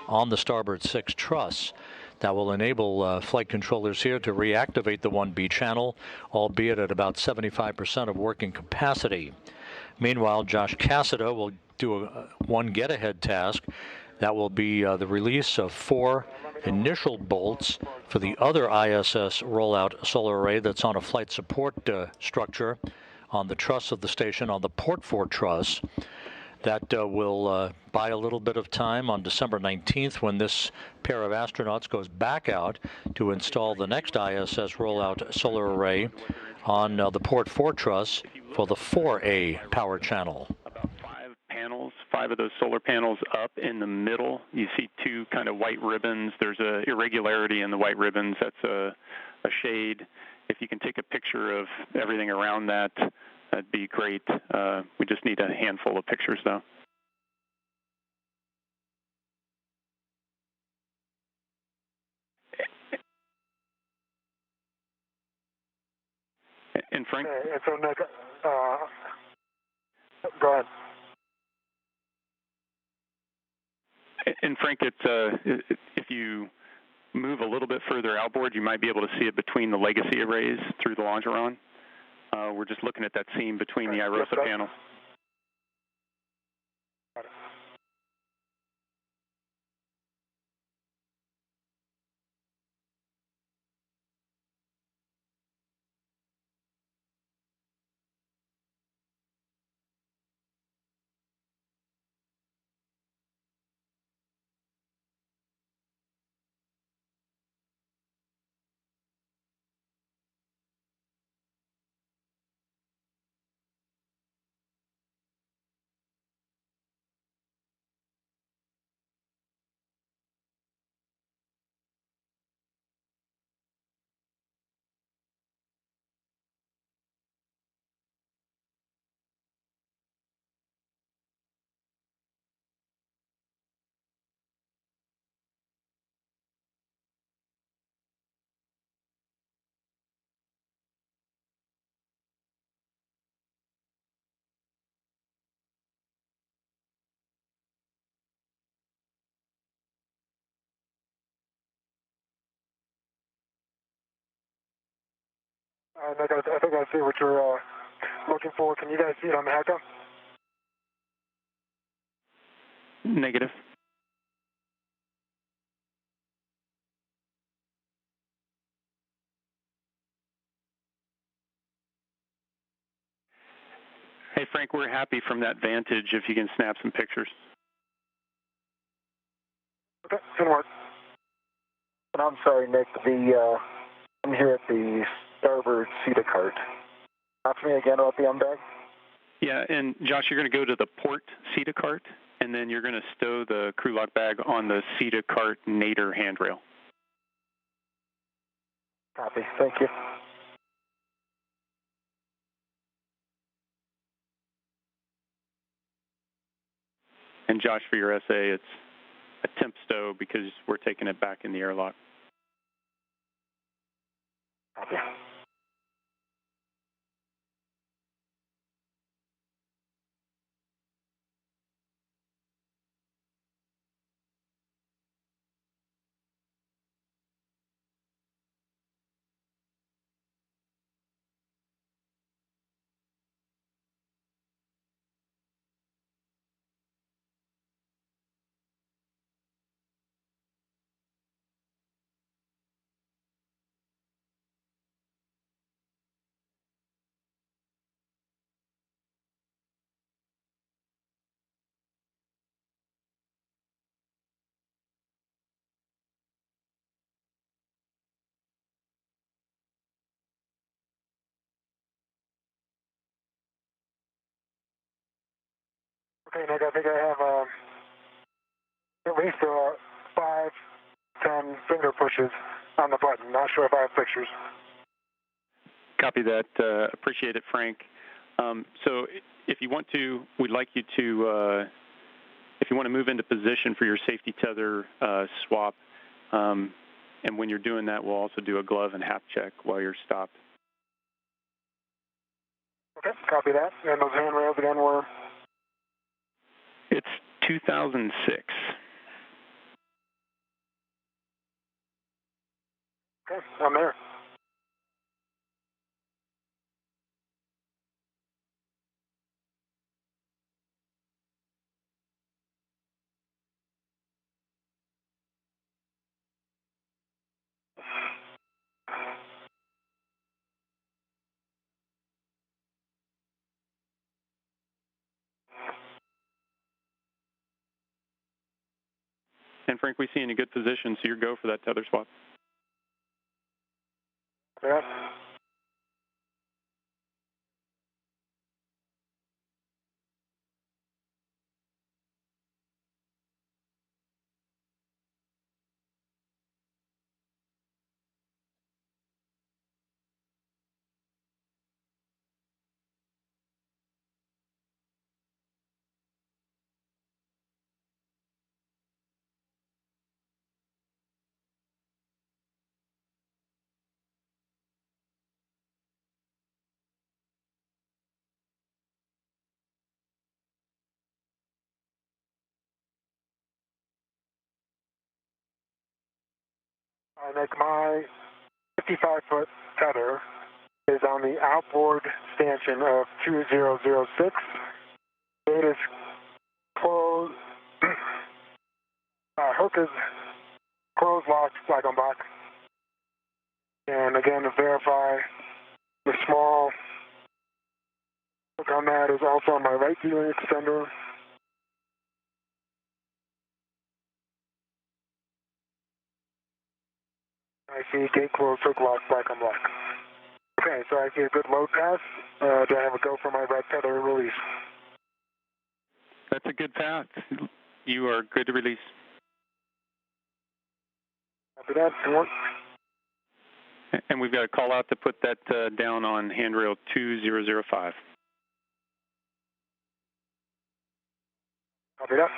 on the starboard 6 truss. That will enable flight controllers here to reactivate the 1B channel, albeit at about 75% of working capacity. Meanwhile, Josh Cassida will do one get-ahead task. That will be the release of 4 initial bolts for the other ISS Rollout Solar Array that's on a flight support structure on the truss of the station, on the port 4 truss. That will buy a little bit of time on December 19th when this pair of astronauts goes back out to install the next ISS Rollout Solar Array on the port 4 truss for the 4A power channel. About 5 panels, 5 of those solar panels up in the middle. You see 2 kind of white ribbons. There's an irregularity in the white ribbons. That's a shade. If you can take a picture of everything around that, that'd be great. We just need a handful of pictures, though. And Frank? And so, Nick, go ahead. And Frank, it's if you move a little bit further outboard, you might be able to see it between the legacy arrays through the longeron. We're just looking at that seam between the IROSA panels. Got it. Nick, I think I see what you're looking for. Can you guys see it on the HECA? Negative. Hey, Frank, we're happy from that vantage if you can snap some pictures. Okay, can work. And I'm sorry, Nick, I'm here at the starboard CETA cart. Talk to me again about the umbag. Yeah, and Josh, you're going to go to the port CETA cart, and then you're going to stow the crew lock bag on the CETA cart nadir handrail. Copy. Thank you. And Josh, for your essay, it's a temp stow because we're taking it back in the airlock. Copy. Okay, Nick, I think I have at least 5, 10 finger pushes on the button. Not sure if I have pictures. Copy that. Appreciate it, Frank. So if you want to, we'd like you to, if you want to move into position for your safety tether swap, and when you're doing that, we'll also do a glove and half check while you're stopped. Okay, copy that. And those handrails again were? It's 2006. Okay, I'm there. And Frank, we see you in a good position, so you're go for that tether swap. Yeah. I make my 55-foot tether is on the outboard stanchion of 2006. It is closed. Hook is closed, locked, black on black. And again, to verify, the small hook on that is also on my right gearing extender. I see gate closed, hook locked, black on black. Okay, so I see a good load pass. Do I have a go for my right tether release? That's a good path. You are good to release. After that, good work. And we've got a call out to put that down on handrail 2005. Copy that.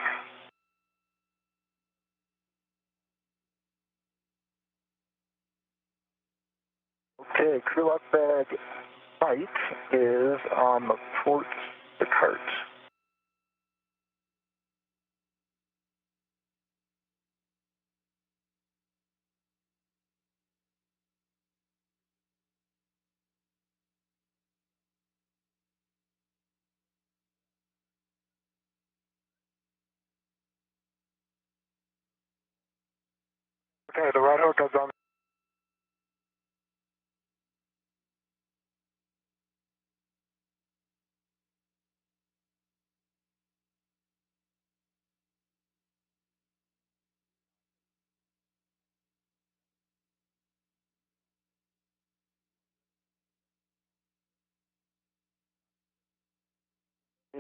Okay, crew lock bag bite is on the port, the cart. Okay, the right hook is on.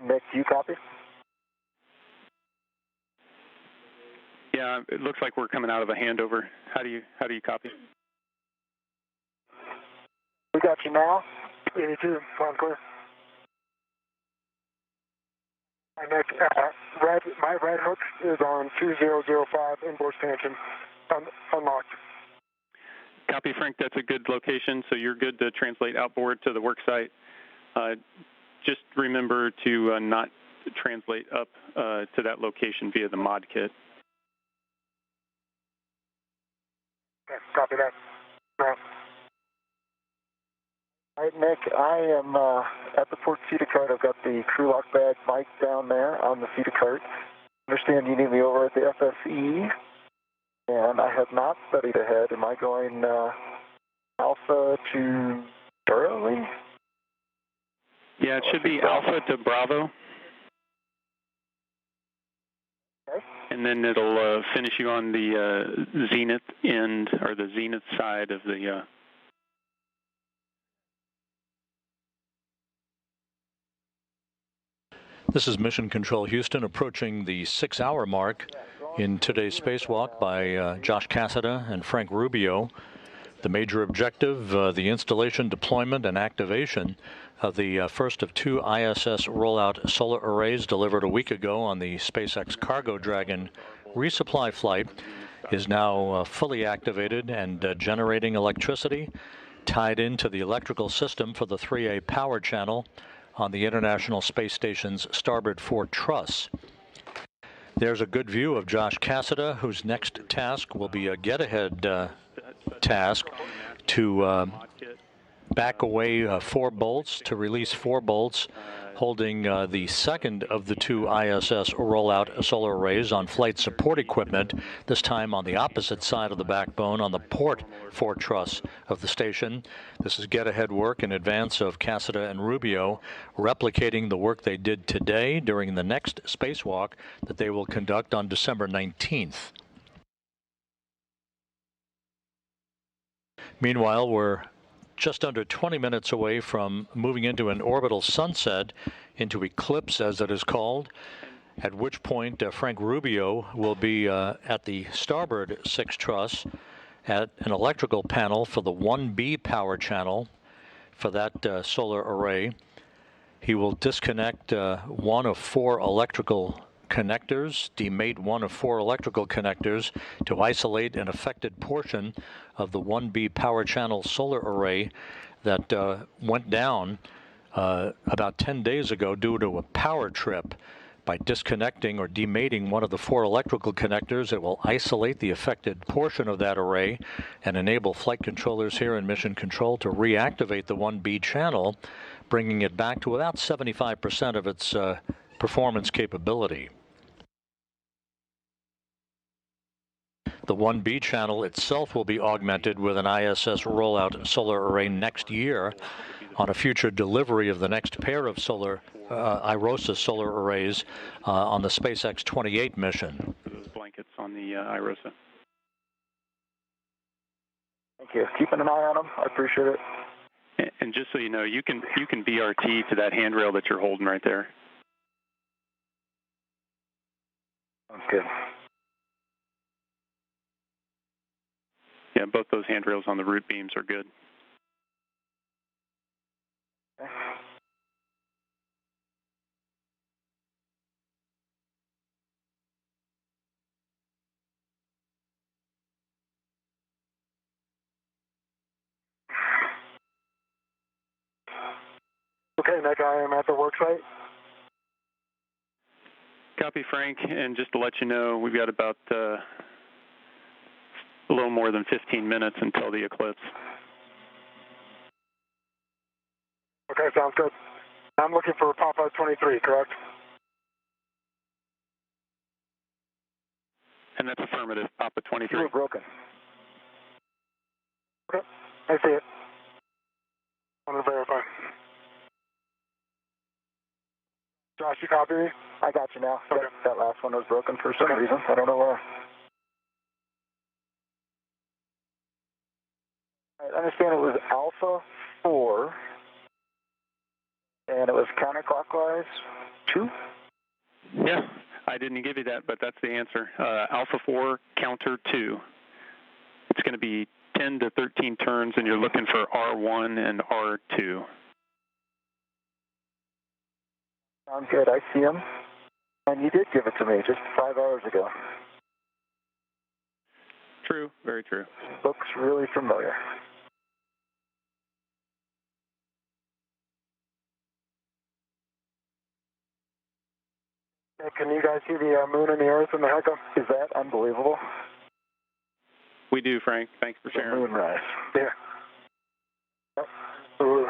Nick, do you copy? Yeah, it looks like we're coming out of a handover. How do you copy? We got you now. 82, sound clear. My right hook is on 2005 inboard stanchion, unlocked. Copy, Frank. That's a good location, so you're good to translate outboard to the work site. Just remember to not translate up to that location via the mod kit. Okay, copy that. No. All right, Nick, I am at the port feeder cart. I've got the crew lock bag mic down there on the feeder cart. Understand you need me over at the FSE, and I have not studied ahead. Am I going Alpha to Charlie? Yeah, it should be Alpha to Bravo. Okay. And then it'll finish you on the zenith end, or the zenith side of the... This is Mission Control Houston, approaching the 6-hour mark in today's spacewalk by Josh Cassada and Frank Rubio. The major objective, the installation, deployment, and activation of the first of 2 ISS Rollout Solar Arrays delivered a week ago on the SpaceX Cargo Dragon resupply flight, is now fully activated and generating electricity, tied into the electrical system for the 3A power channel on the International Space Station's starboard fore truss. There's a good view of Josh Cassada, whose next task will be a get-ahead task to back away 4 bolts, to release 4 bolts, holding the second of the 2 ISS Rollout Solar Arrays on flight support equipment, this time on the opposite side of the backbone on the port fore truss of the station. This is get-ahead work in advance of Cassada and Rubio replicating the work they did today during the next spacewalk that they will conduct on December 19th. Meanwhile, we're just under 20 minutes away from moving into an orbital sunset, into eclipse as it is called, at which point Frank Rubio will be at the starboard 6 truss at an electrical panel for the 1B power channel for that solar array. He will disconnect 1 of 4 electrical connectors, demate 1 of 4 electrical connectors to isolate an affected portion of the 1B power channel solar array that went down about 10 days ago due to a power trip. By disconnecting or demating 1 of the 4 electrical connectors, it will isolate the affected portion of that array and enable flight controllers here in Mission Control to reactivate the 1B channel, bringing it back to about 75% of its performance capability. The 1B channel itself will be augmented with an ISS Rollout Solar Array next year on a future delivery of the next pair of solar IROSA solar arrays on the SpaceX 28 mission. Those blankets on the IROSA. Thank you. Keeping an eye on them. I appreciate it. And just so you know, you can BRT to that handrail that you're holding right there. Sounds good. Yeah, both those handrails on the root beams are good. Okay, Nick, I am at the work site. Copy, Frank. And just to let you know, we've got about a little more than 15 minutes until the eclipse. Okay, sounds good. I'm looking for Papa 23, correct? And that's affirmative, Papa 23. You were broken. Okay, I see it. I want to verify. Josh, you copy me? I got you now. Okay. That last one was broken for some reason. I don't know why. I understand it was Alpha 4, and it was counterclockwise 2? Yeah, I didn't give you that, but that's the answer. Alpha 4, counter 2. It's going to be 10 to 13 turns, and you're looking for R1 and R2. Sounds good. I see him. And you did give it to me just 5 hours ago. True, very true. Looks really familiar. Can you guys see the moon and the earth and the heck up? Is that unbelievable? We do, Frank. Thanks for sharing. The moonrise. Yeah. Yep. Ooh.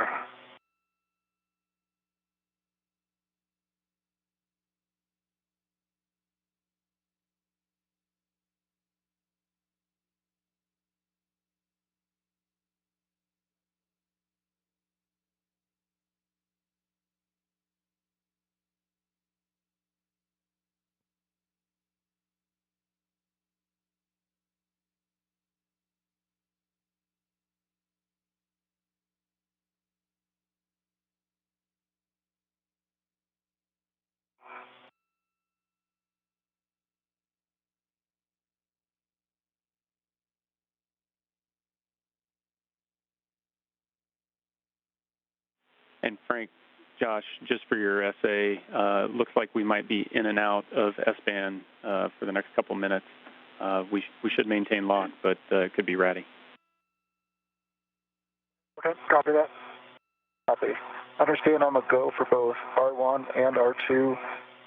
And Frank, Josh, just for your essay, looks like we might be in and out of S-band for the next couple minutes. We should maintain lock, but it could be ratty. Okay, copy that. Copy. Understand I'm a go for both R1 and R2,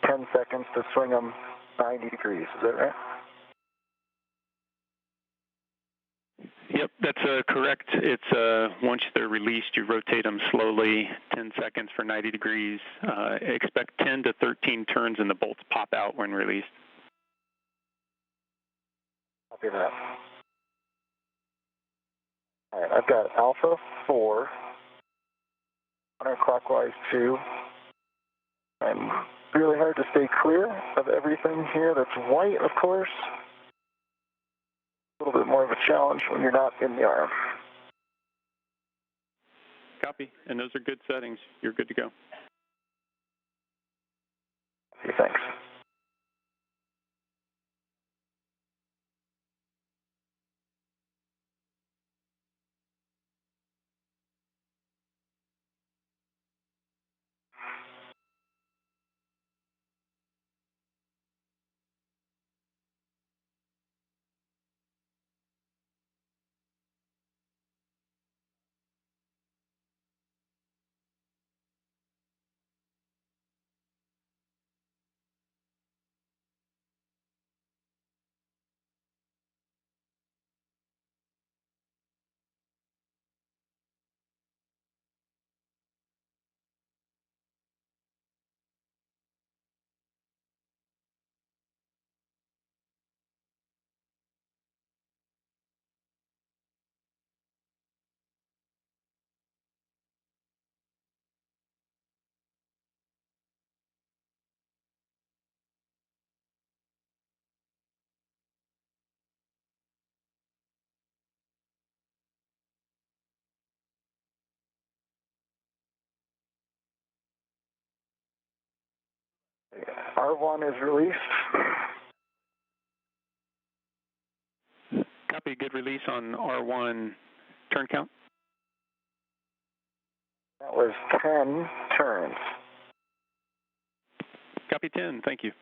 10 seconds to swing them 90 degrees. Is that right? Yep, that's correct. It's once they're released, you rotate them slowly, 10 seconds for 90 degrees. Expect 10 to 13 turns and the bolts pop out when released. Copy that. All right, I've got Alpha 4, counterclockwise 2. I'm really hard to stay clear of everything here that's white, of course. A little bit more of a challenge when you're not in the arm. Copy, and those are good settings. You're good to go. Okay, thanks. R1 is released. Copy, good release on R1. Turn count? That was 10 turns. Copy 10, thank you.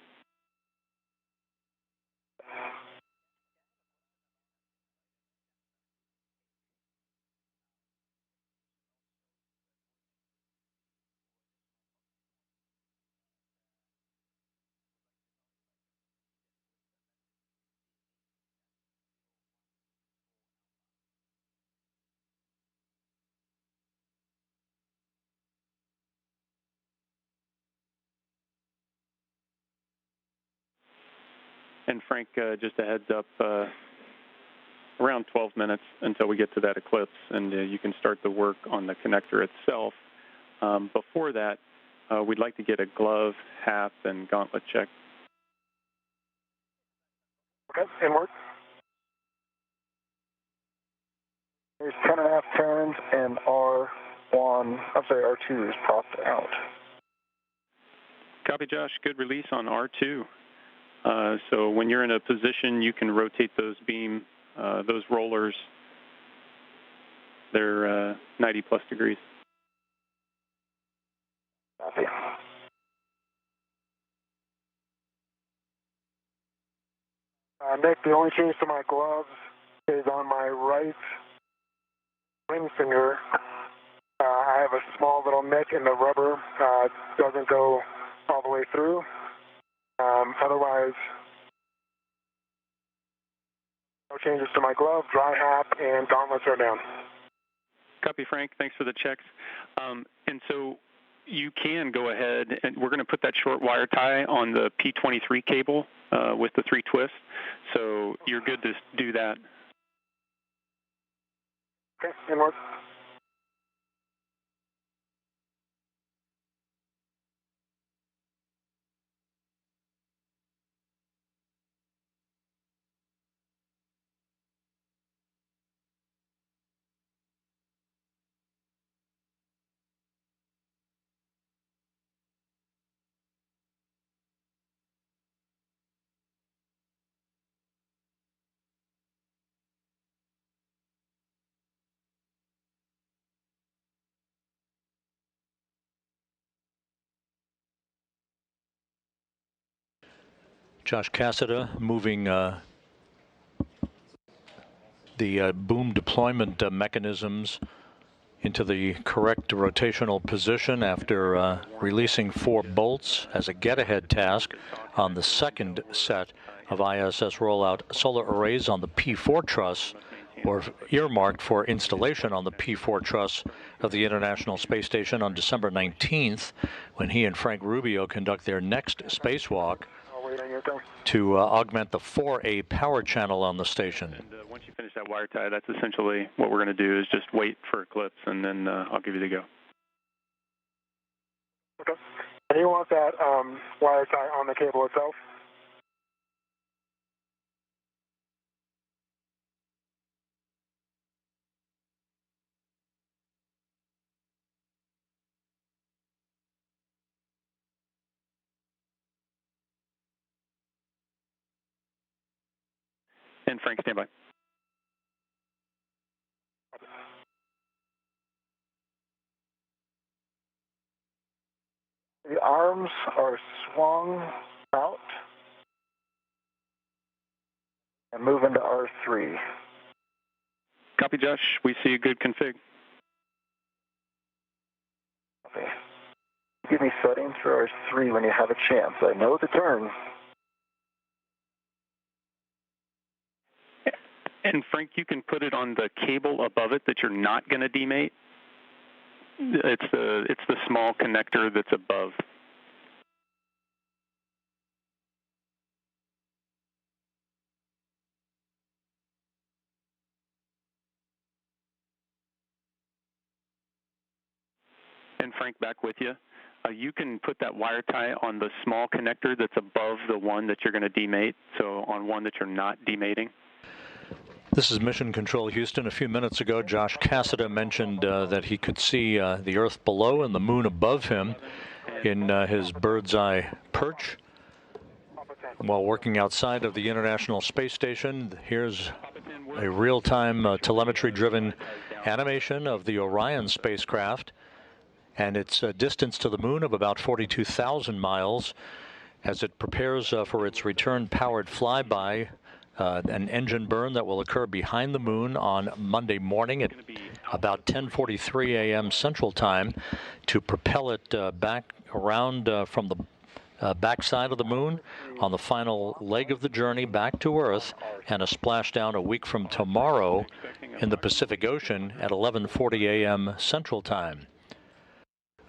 And Frank, just a heads up, around 12 minutes until we get to that eclipse, and you can start the work on the connector itself. Before that, we'd like to get a glove, hat, and gauntlet check. Okay, in work. There's 10 and a half turns, and R2 is popped out. Copy, Josh. Good release on R2. So when you're in a position, you can rotate those those rollers. They're 90 plus degrees. Copy. Nick, the only change to my gloves is on my right ring finger. I have a small little nick in the rubber. Doesn't go all the way through. Otherwise, no changes to my glove, dry hat, and gauntlets are down. Copy, Frank. Thanks for the checks. And so you can go ahead, and we're going to put that short wire tie on the P23 cable with the 3 twists. So you're good to do that. Okay, in work. Josh Cassada moving the boom deployment mechanisms into the correct rotational position after releasing 4 bolts as a get-ahead task on the second set of ISS Rollout Solar Arrays on the P4 truss, or earmarked for installation on the P4 truss of the International Space Station on December 19th, when he and Frank Rubio conduct their next spacewalk to augment the 4A power channel on the station. And once you finish that wire tie, that's essentially what we're going to do, is just wait for eclipse, and then I'll give you the go. Okay. And you want that wire tie on the cable itself? And Frank, stand by. The arms are swung out and move into R3. Copy, Josh. We see a good config. Okay. Give me settings for R3 when you have a chance. I know the turn. And Frank, you can put it on the cable above it that you're not going to demate. It's the small connector that's above. And Frank, back with you. You can put that wire tie on the small connector that's above the one that you're going to demate, so on one that you're not demating. This is Mission Control Houston. A few minutes ago, Josh Cassada mentioned that he could see the Earth below and the Moon above him in his bird's eye perch. While working outside of the International Space Station, here's a real-time telemetry-driven animation of the Orion spacecraft and its distance to the Moon of about 42,000 miles as it prepares for its return-powered flyby. An engine burn that will occur behind the Moon on Monday morning at about 10:43 a.m. Central Time to propel it back around from the backside of the Moon on the final leg of the journey back to Earth, and a splashdown a week from tomorrow in the Pacific Ocean at 11:40 a.m. Central Time.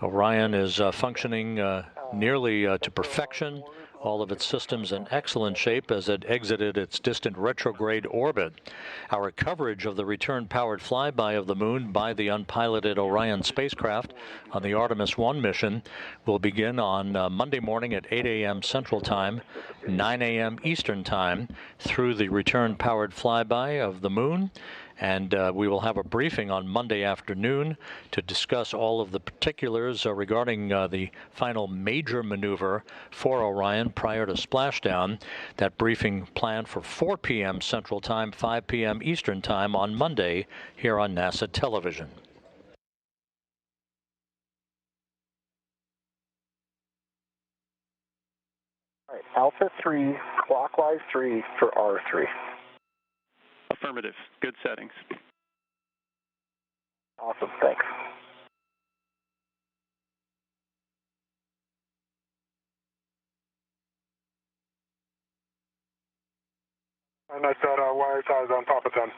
Orion is functioning nearly to perfection. All of its systems in excellent shape as it exited its distant retrograde orbit. Our coverage of the return-powered flyby of the Moon by the unpiloted Orion spacecraft on the Artemis 1 mission will begin on Monday morning at 8 a.m. Central Time, 9 a.m. Eastern Time, through the return-powered flyby of the Moon. And we will have a briefing on Monday afternoon to discuss all of the particulars regarding the final major maneuver for Orion prior to splashdown. That briefing planned for 4 p.m. Central Time, 5 p.m. Eastern Time on Monday here on NASA television. All right, Alpha 3, clockwise 3 for R3. Affirmative. Good settings. Awesome. Thanks. And I said wire ties on Papa 10.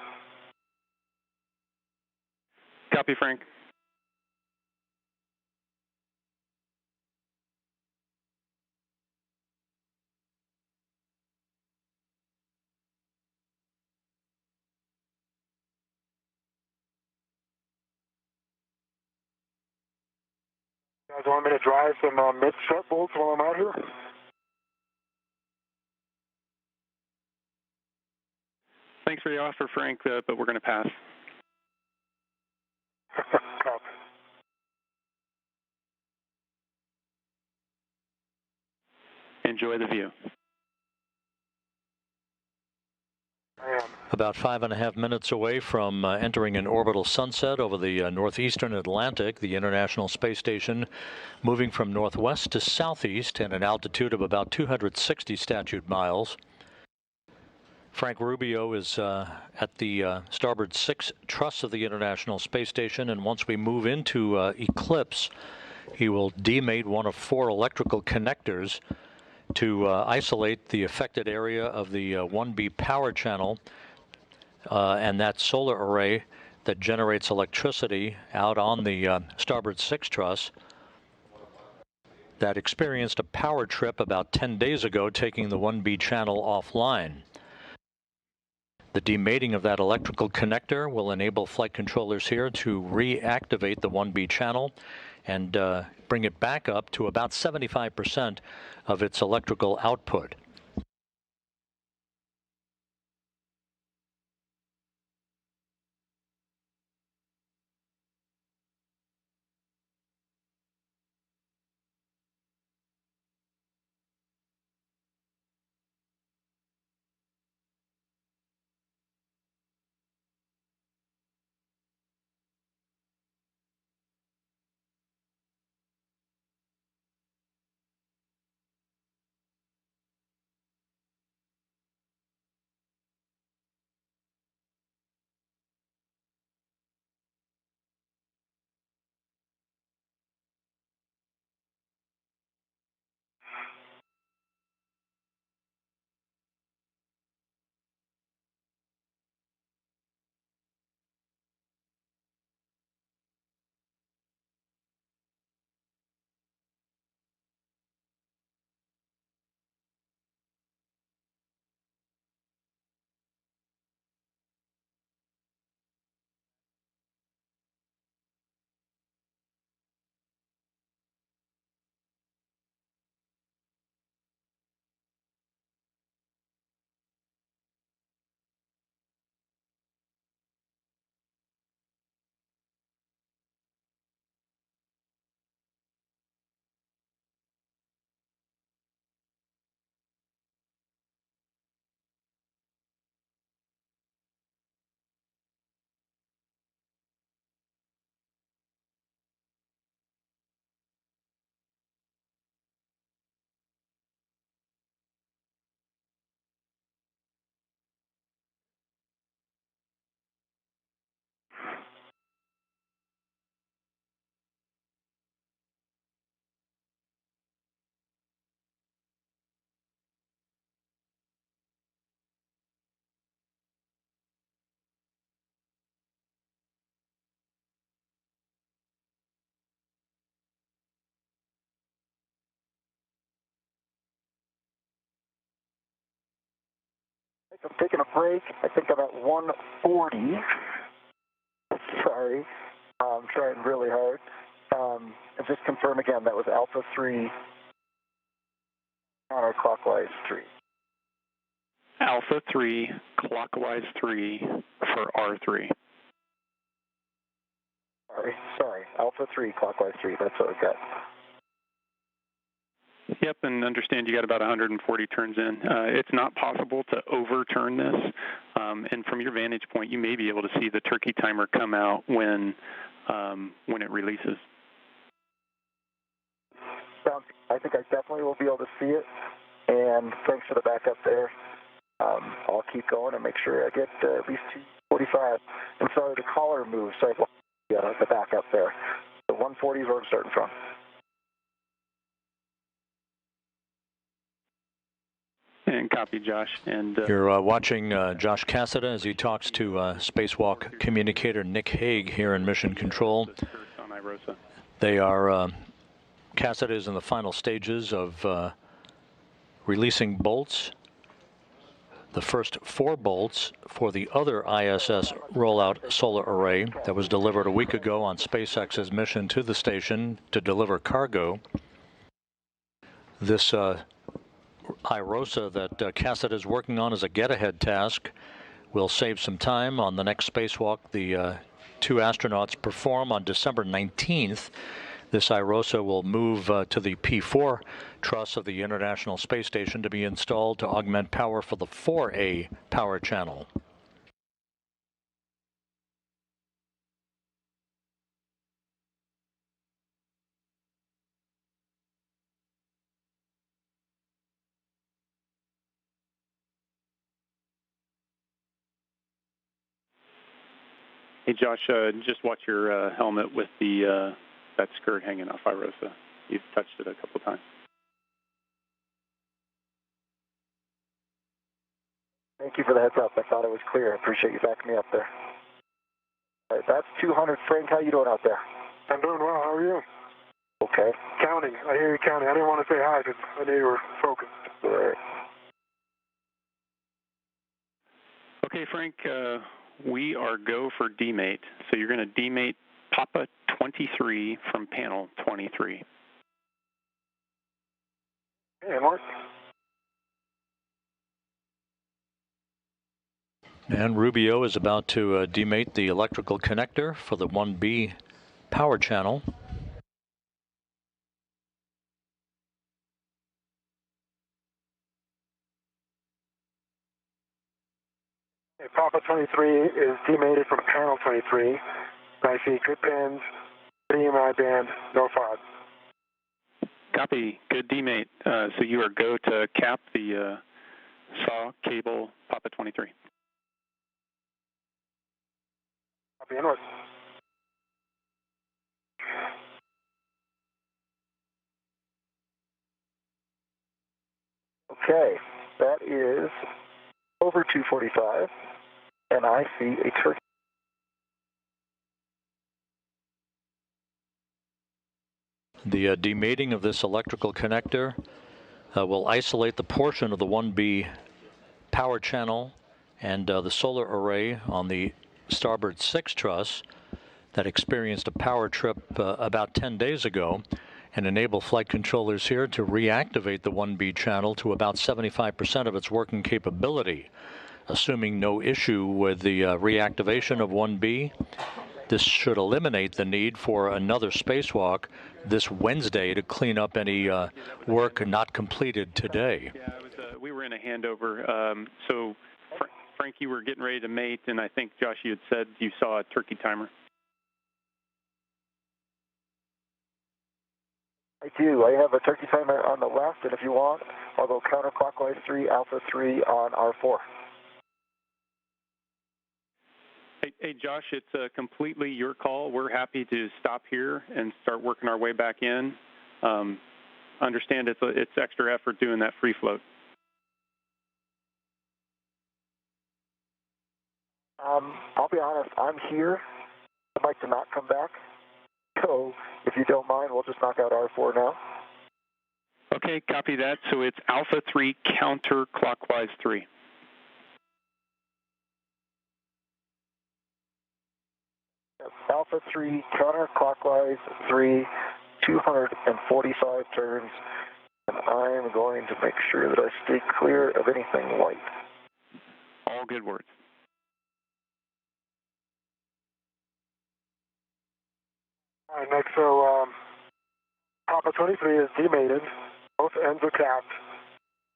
Copy, Frank. You guys want me to drive some mid-strut bolts while I'm out here? Thanks for the offer, Frank, but we're going to pass. Copy. Enjoy the view. I am. About 5.5 minutes away from entering an orbital sunset over the northeastern Atlantic, the International Space Station moving from northwest to southeast at an altitude of about 260 statute miles. Frank Rubio is at the starboard 6 truss of the International Space Station, and once we move into eclipse, he will demate one of 4 electrical connectors to isolate the affected area of the 1B power channel and that solar array that generates electricity out on the starboard 6 truss that experienced a power trip about 10 days ago, taking the 1B channel offline. The demating of that electrical connector will enable flight controllers here to reactivate the 1B channel and bring it back up to about 75% of its electrical output. I'm taking a break. I think I'm at 140. Sorry. I'm trying really hard. And just confirm again, that was Alpha 3 counterclockwise 3. Alpha 3, clockwise 3 for R3. Sorry. Alpha 3, clockwise 3. That's what I've got. Yep, and understand you got about 140 turns in. It's not possible to overturn this, and from your vantage point, you may be able to see the turkey timer come out when it releases. I think I definitely will be able to see it, and thanks for the backup there. I'll keep going and make sure I get at least 245. I'm sorry, the collar moved, so I have the backup there. The 140 is where I'm starting from. And copy, Josh. And you're watching Josh Cassada as he talks to Spacewalk communicator Nick Hague here in Mission Control. On IROSA. They are, Cassada is in the final stages of releasing bolts. The first 4 bolts for the other ISS Rollout Solar Array that was delivered a week ago on SpaceX's mission to the station to deliver cargo. This IROSA that Cassada is working on as a get-ahead task will save some time on the next spacewalk the 2 astronauts perform on December 19th. This IROSA will move to the P4 truss of the International Space Station to be installed to augment power for the 4A power channel. Hey, Josh, just watch your helmet with the that skirt hanging off IROSA. You've touched it a couple times. Thank you for the heads up. I thought it was clear. I appreciate you backing me up there. All right, that's 200. Frank, how you doing out there? I'm doing well. How are you? Okay. Counting. I hear you counting. I didn't want to say hi because I knew you were focused. All right. Okay, Frank, we are go for demate. So you're going to demate Papa 23 from panel 23. Hey, Mark. And Rubio is about to demate the electrical connector for the 1B power channel. Hey, Papa 23 is demated from panel 23. I see good pins, EMI band, no FOD. Copy. Good demate. So you are go to cap the saw cable Papa 23. Copy inward. Okay, that is over 245, and I see a turkey. The demating of this electrical connector will isolate the portion of the 1B power channel and the solar array on the starboard 6 truss that experienced a power trip about 10 days ago, and enable flight controllers here to reactivate the 1B channel to about 75% of its working capability. Assuming no issue with the reactivation of 1B, this should eliminate the need for another spacewalk this Wednesday to clean up any work not completed today. Yeah, we were in a handover. So, Frank, you were getting ready to mate, and I think, Josh, you had said you saw a turkey timer. I do. I have a turkey timer on the left, and if you want, I'll go counterclockwise 3, alpha 3 on R4. Hey, Josh, it's completely your call. We're happy to stop here and start working our way back in. Understand it's extra effort doing that free float. I'll be honest, I'm here. I'd like to not come back. So, if you don't mind, we'll just knock out R4 now. Okay, copy that. So it's alpha 3 counterclockwise 3. Alpha 3 counterclockwise 3, 245 turns, and I am going to make sure that I stay clear of anything white. All good words. All right, next, so Papa 23 is demated, both ends are capped,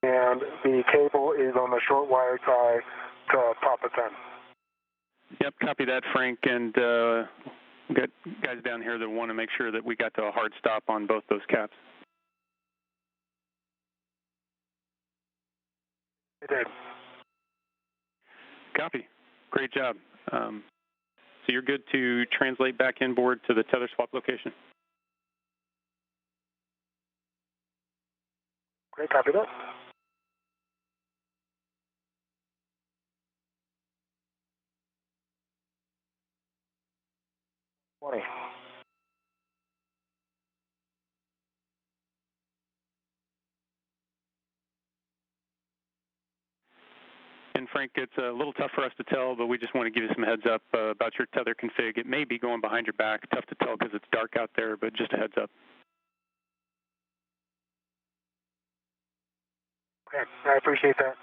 and the cable is on the short wire tie to Papa 10. Yep, copy that, Frank, and we got guys down here that want to make sure that we got to a hard stop on both those caps. It did. Copy. Great job. So you're good to translate back inboard to the tether swap location? Great, copy that. And Frank, it's a little tough for us to tell, but we just want to give you some heads up about your tether config. It may be going behind your back. Tough to tell because it's dark out there, but just a heads up. Okay, I appreciate that.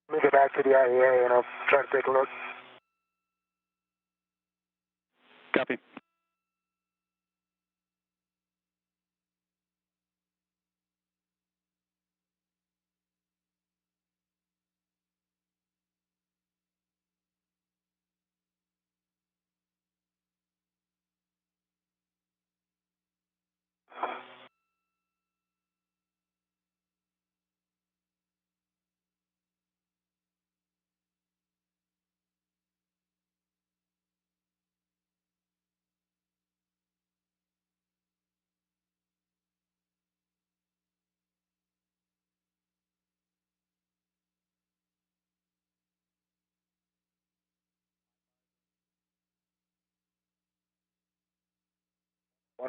Let me get back to the IEA and I'll try to take a look. Copy.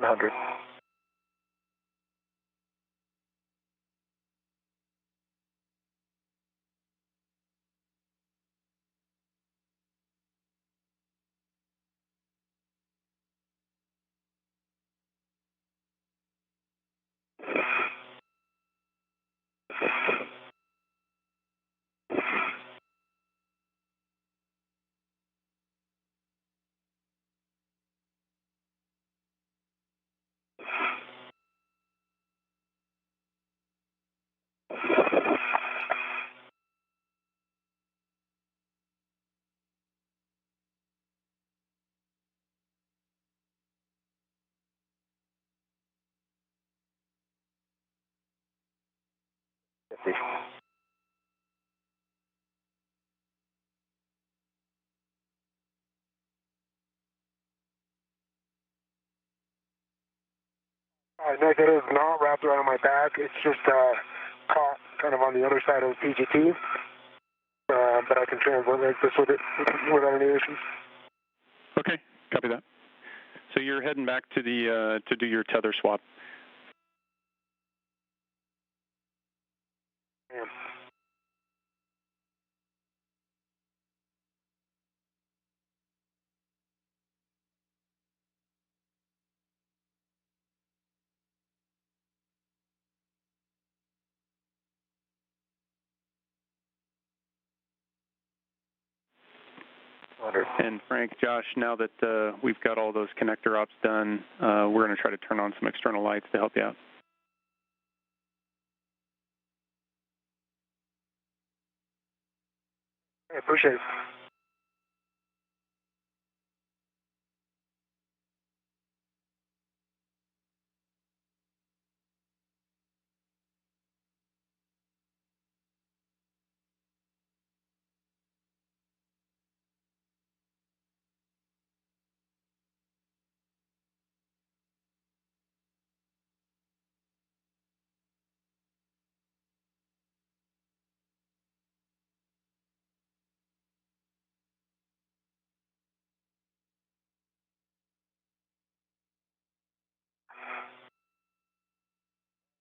100. Nick, it is not wrapped around my back. It's just caught kind of on the other side of the PGT. But I can translate like this with it without any issues. Okay, copy that. So you're heading back to the to do your tether swap. Yeah. And Frank, Josh, now that we've got all those connector ops done, we're going to try to turn on some external lights to help you out. I appreciate it.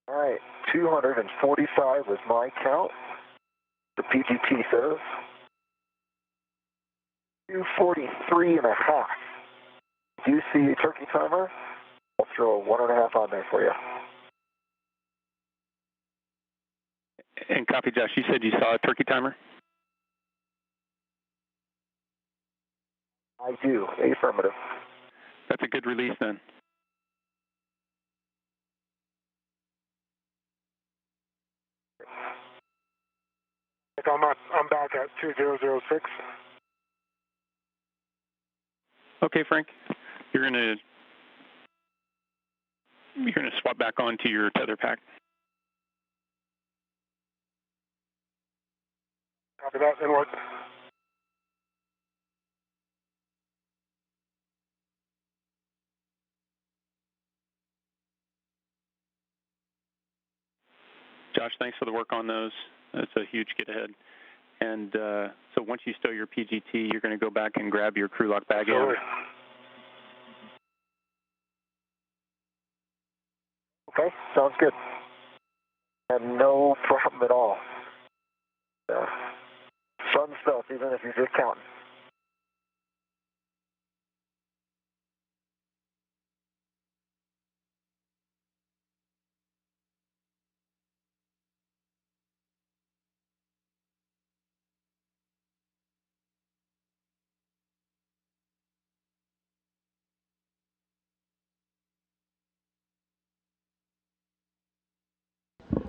All right, 245 was my count. The PGT says 243 and a half. Do you see a turkey timer? I'll throw a 1.5 on there for you. And copy, Josh, you said you saw a turkey timer? I do, affirmative. That's a good release then. I'm back at 2006. Okay, Frank, you're gonna swap back onto your tether pack. Copy that, and what? Josh, thanks for the work on those. That's a huge get ahead. And so once you stow your PGT, you're going to go back and grab your crew lock bag in. Okay, sounds good. And no problem at all. Fun stuff, even if you're just counting.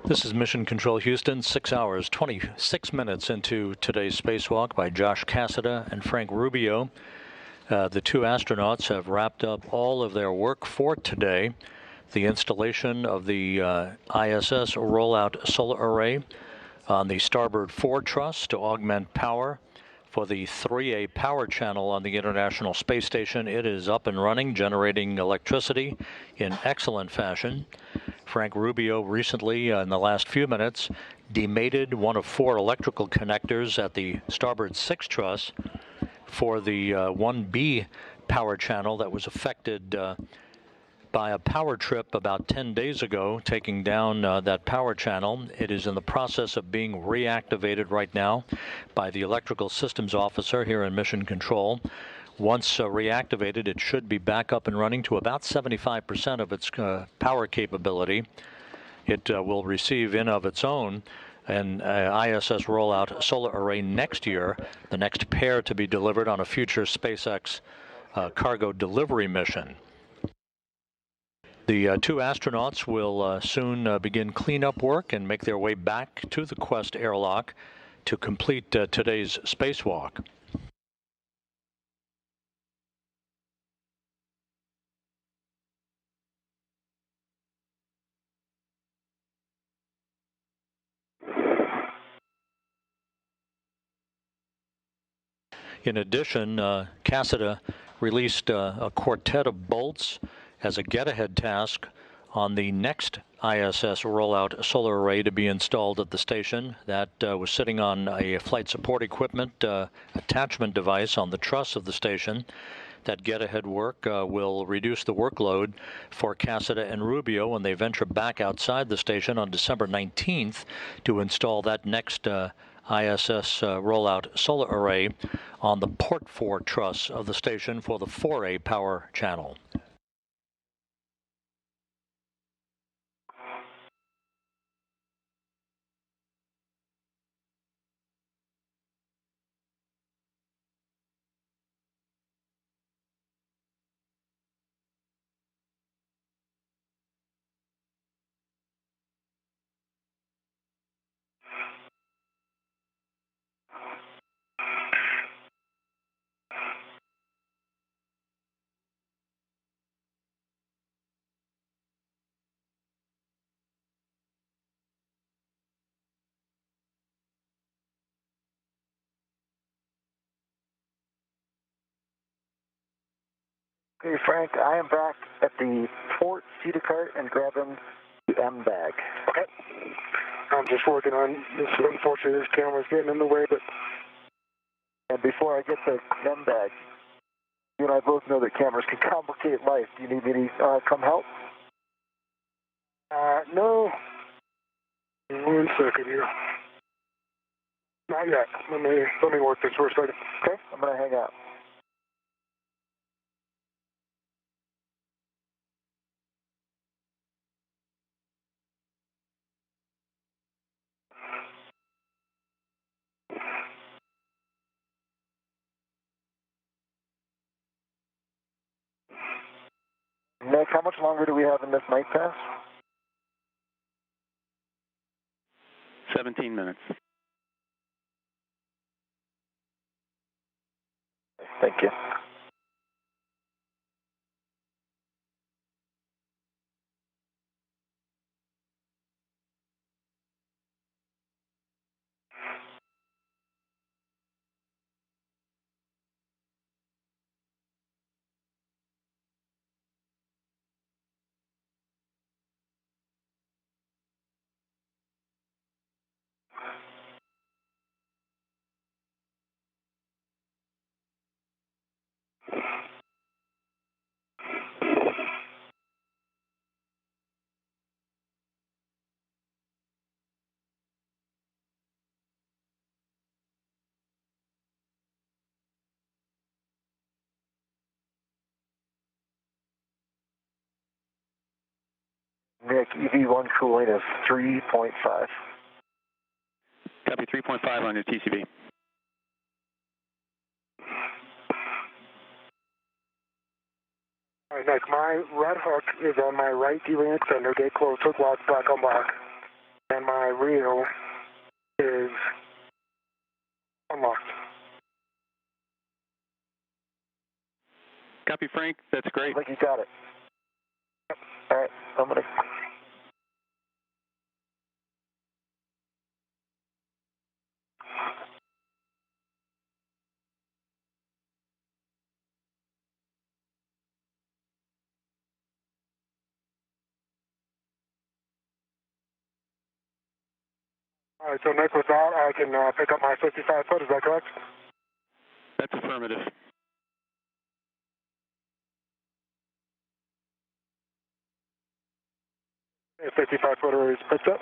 This is Mission Control Houston, 6 hours, 26 minutes into today's spacewalk by Josh Cassada and Frank Rubio. The two astronauts have wrapped up all of their work for today. The installation of the ISS Rollout Solar Array on the starboard 4 truss to augment power for the 3A power channel on the International Space Station. It is up and running, generating electricity in excellent fashion. Frank Rubio recently, in the last few minutes, demated one of 4 electrical connectors at the starboard 6 truss for the 1B power channel that was affected by a power trip about 10 days ago, taking down that power channel. It is in the process of being reactivated right now by the electrical systems officer here in Mission Control. Once reactivated, it should be back up and running to about 75% of its power capability. It will receive in of its own an ISS Rollout Solar Array next year, the next pair to be delivered on a future SpaceX cargo delivery mission. The two astronauts will soon begin cleanup work and make their way back to the Quest airlock to complete today's spacewalk. In addition, CASIDA released a quartet of bolts as a get-ahead task on the next ISS Rollout Solar Array to be installed at the station. That was sitting on a flight support equipment attachment device on the truss of the station. That get-ahead work will reduce the workload for CASIDA and Rubio when they venture back outside the station on December 19th to install that next ISS Rollout Solar Array on the port 4 truss of the station for the 4A power channel. Okay, Frank, I am back at the port Cedar cart and grabbing the M bag. Okay. I'm just working on this. Unfortunately, this camera's getting in the way, but... And before I get the M bag, you and I both know that cameras can complicate life. Do you need me to come help? No. 1 second here. Not yet. Let me work this for a second. Okay, I'm going to hang out. Nick, how much longer do we have in this night pass? 17 minutes. Thank you. Nick, EV1 cooling is 3.5. Copy 3.5 on your TCV. All right, Nick, my red hook is on my right D-ring extender, gate closed, hook locked, black on black. And my reel is unlocked. Copy, Frank. That's great. I think you got it. All right, I'm going to... All right, so Nick, with that, I can pick up my 55 foot, is that correct? That's affirmative. 55-foot array is picked up.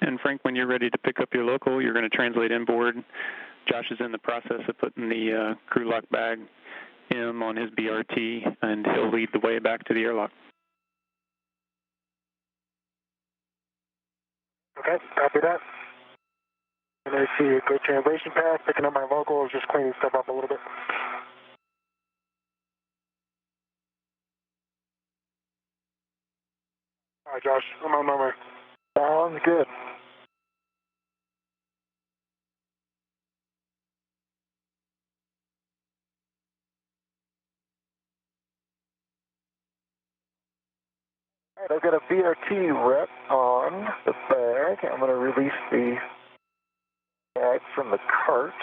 And Frank, when you're ready to pick up your local, you're going to translate inboard. Josh is in the process of putting the crew lock bag M on his BRT, and he'll lead the way back to the airlock. Okay, copy that. And I see a good translation path, picking up my locals, just cleaning stuff up a little bit. All right, Josh, I'm on my way. Sounds good. All right, I've got a BRT rep on the bag. I'm going to release the bag from the cart.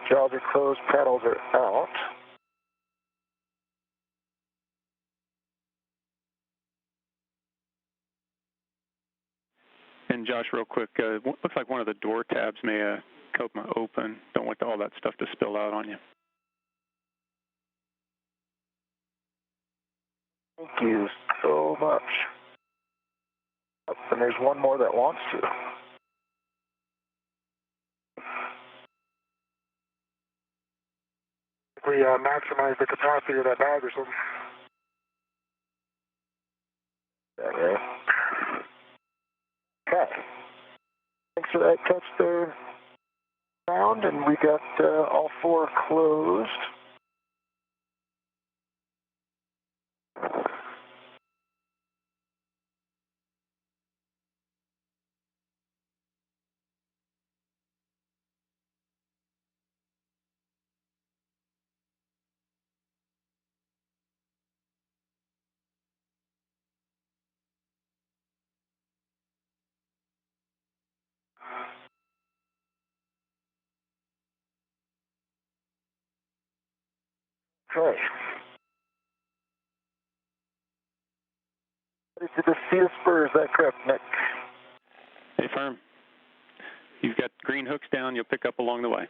Jaws are closed, paddles are out. And Josh, real quick, looks like one of the door tabs may come open. Don't want all that stuff to spill out on you. Thank you so much. Oh, and there's one more that wants to. We maximize the capacity of that bag or something. That right? Okay. Thanks for that catch there, round, and we got all four closed. Okay. Ready to the sea spur, is that correct, Nick? Hey, firm. You've got green hooks down. You'll pick up along the way.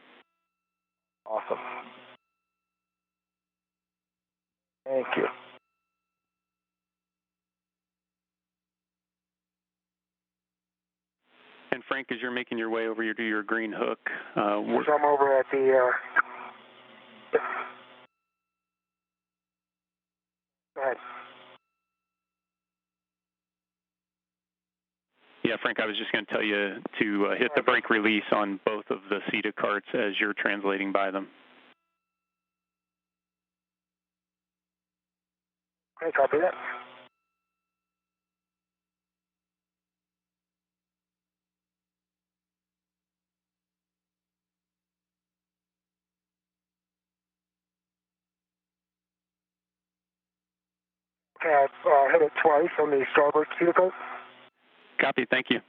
Awesome. Thank you. And Frank, as you're making your way over to your green hook, So I'm over at the... Go ahead. Yeah, Frank, I was just going to tell you to hit the brake release on both of the seated carts as you're translating by them. Okay, copy that. Okay, I've hit it twice on the starboard seat cart. Copy, thank you.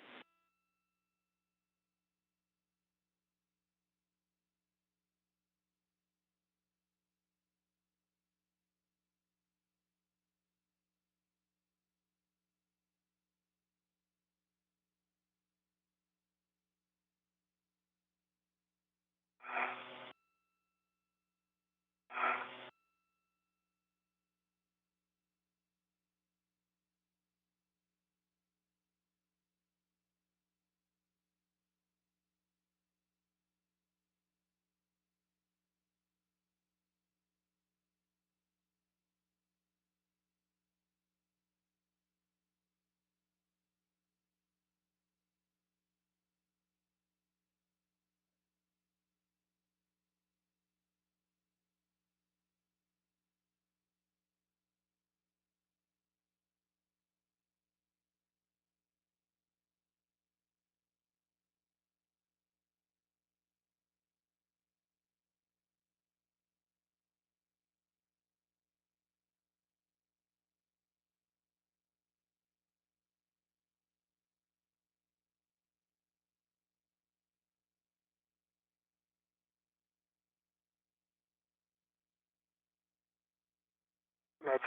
That's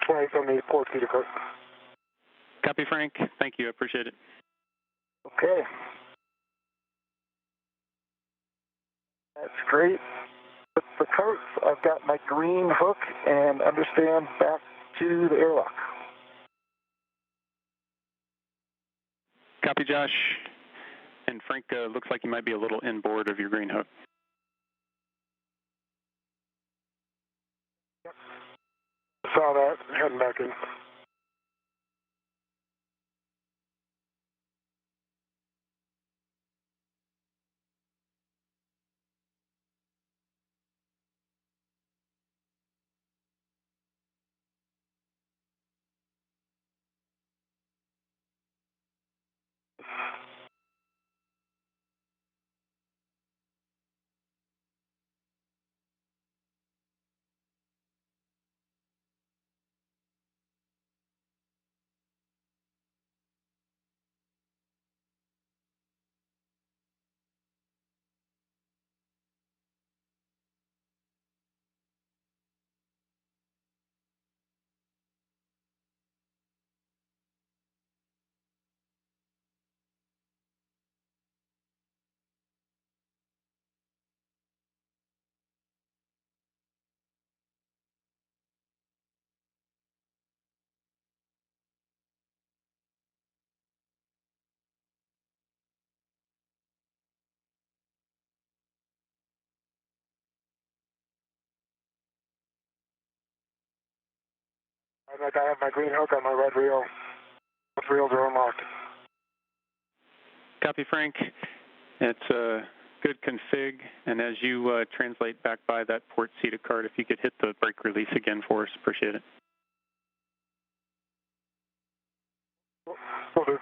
twice on the port feeder coat. Copy, Frank. Thank you. I appreciate it. Okay. That's great. With the carts, I've got my green hook and understand back to the airlock. Copy, Josh. And Frank, looks like you might be a little inboard of your green hook. Yep. Saw that. Heading back in. I have my green hook on my red reel. Both reels are unlocked. Copy, Frank. It's a good config, and as you translate back by that port seated cart, if you could hit the brake release again for us, appreciate it. Will do.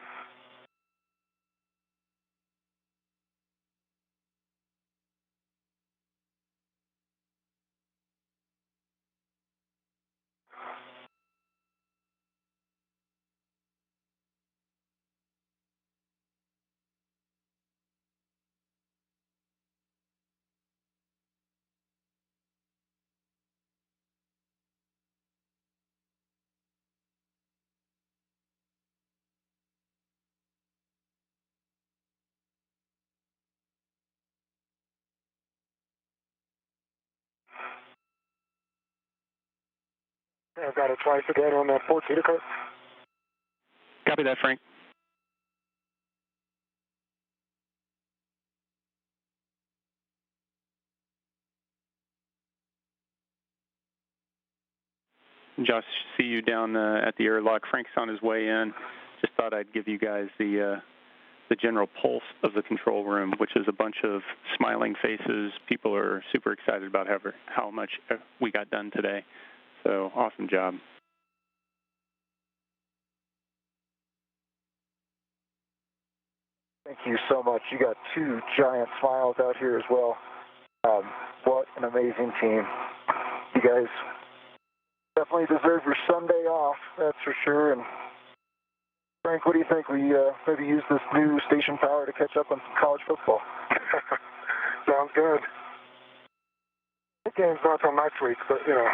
I've got it twice again on that port feeder cart. Copy that, Frank. Josh, see you down at the airlock. Frank's on his way in. Just thought I'd give you guys the general pulse of the control room, which is a bunch of smiling faces. People are super excited about how much we got done today. So awesome job. Thank you so much. You got two giant smiles out here as well. What an amazing team. You guys definitely deserve your Sunday off, that's for sure. And Frank, what do you think? We maybe use this new station power to catch up on some college football. Sounds good. The game's not till next week, but, you know,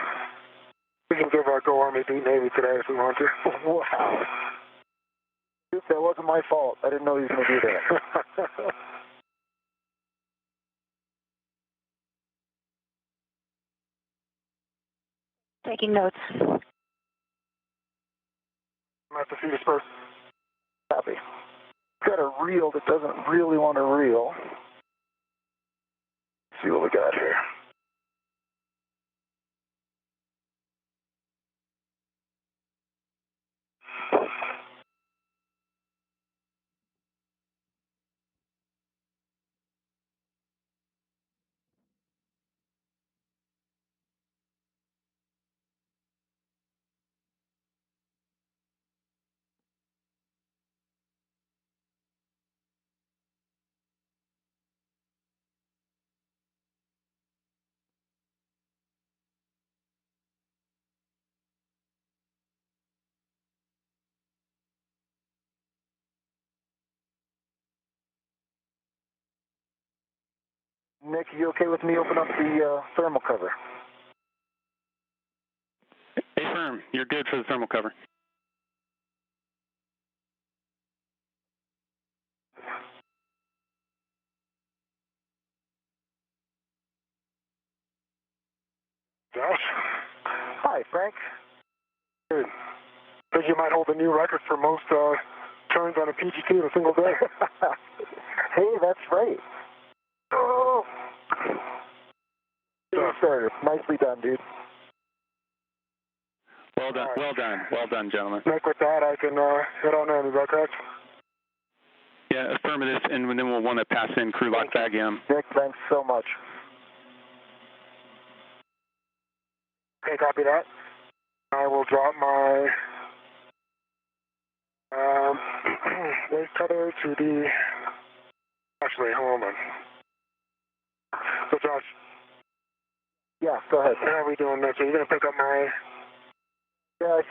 we can give our Go Army beat Navy today if we want to. Wow. That wasn't my fault. I didn't know he was going to do that. Taking notes. I'm at the feeder first. Copy. Got a reel that doesn't really want to reel. Let's see what we got here. Nick, you okay with me opening up the thermal cover? Hey, Affirm. You're good for the thermal cover. Josh? Hi, Frank. Good. I think you might hold a new record for most turns on a PGT in a single day. Hey, that's right. Oh. Started. Nicely done, dude. Well done. Right. Well done. Well done, gentlemen. Nick, with that, I can head on in. Is that correct? Yeah, affirmative, and then we'll want to pass in crew lock bag M. Nick, thanks so much. Okay, copy that. I will drop my waist tether to the... Actually, hold on. So, Josh. Yeah, go ahead. How are we doing this? Are you going to pick up my... Yeah, I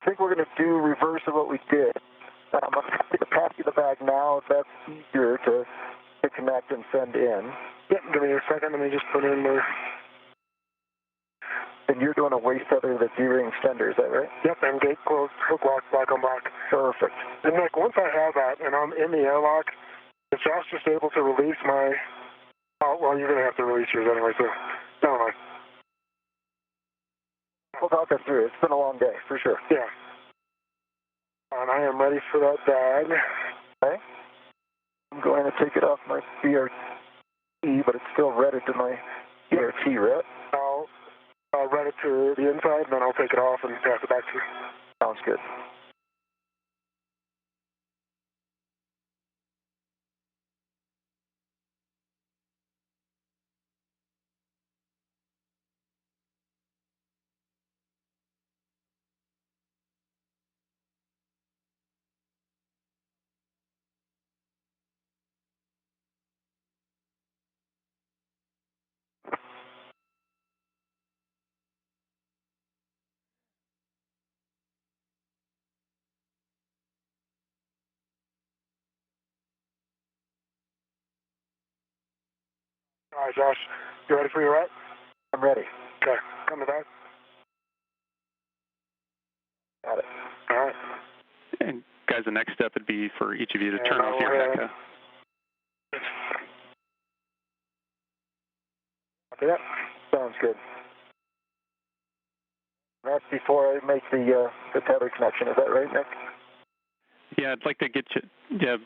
think we're going to do reverse of what we did. I'm happy to pass you the bag now if that's easier to connect and send in. Yep, give me a second. Let me just put in the... And you're doing a waist tether that's D-ring extender, is that right? Yep, and gate closed, hook lock, black on black. Perfect. And Nick, once I have that and I'm in the airlock, is Josh just able to release my... Oh, well, you're going to have to release yours anyway, so never mind. We'll talk us through it. It's been a long day, for sure. Yeah. And I am ready for that bag. Okay. I'm going to take it off my BRT, but it's still redded to my BRT, right? I'll read it to the inside, and then I'll take it off and pass it back to you. Sounds good. All right, Josh, you ready for your right? I'm ready. Okay, come to that. Got it. All right. And guys, the next step would be for each of you to turn off your HECA. Yep, sounds good. That's before I make the tether connection, is that right, Nick? Yeah, I'd like to get you... Yeah,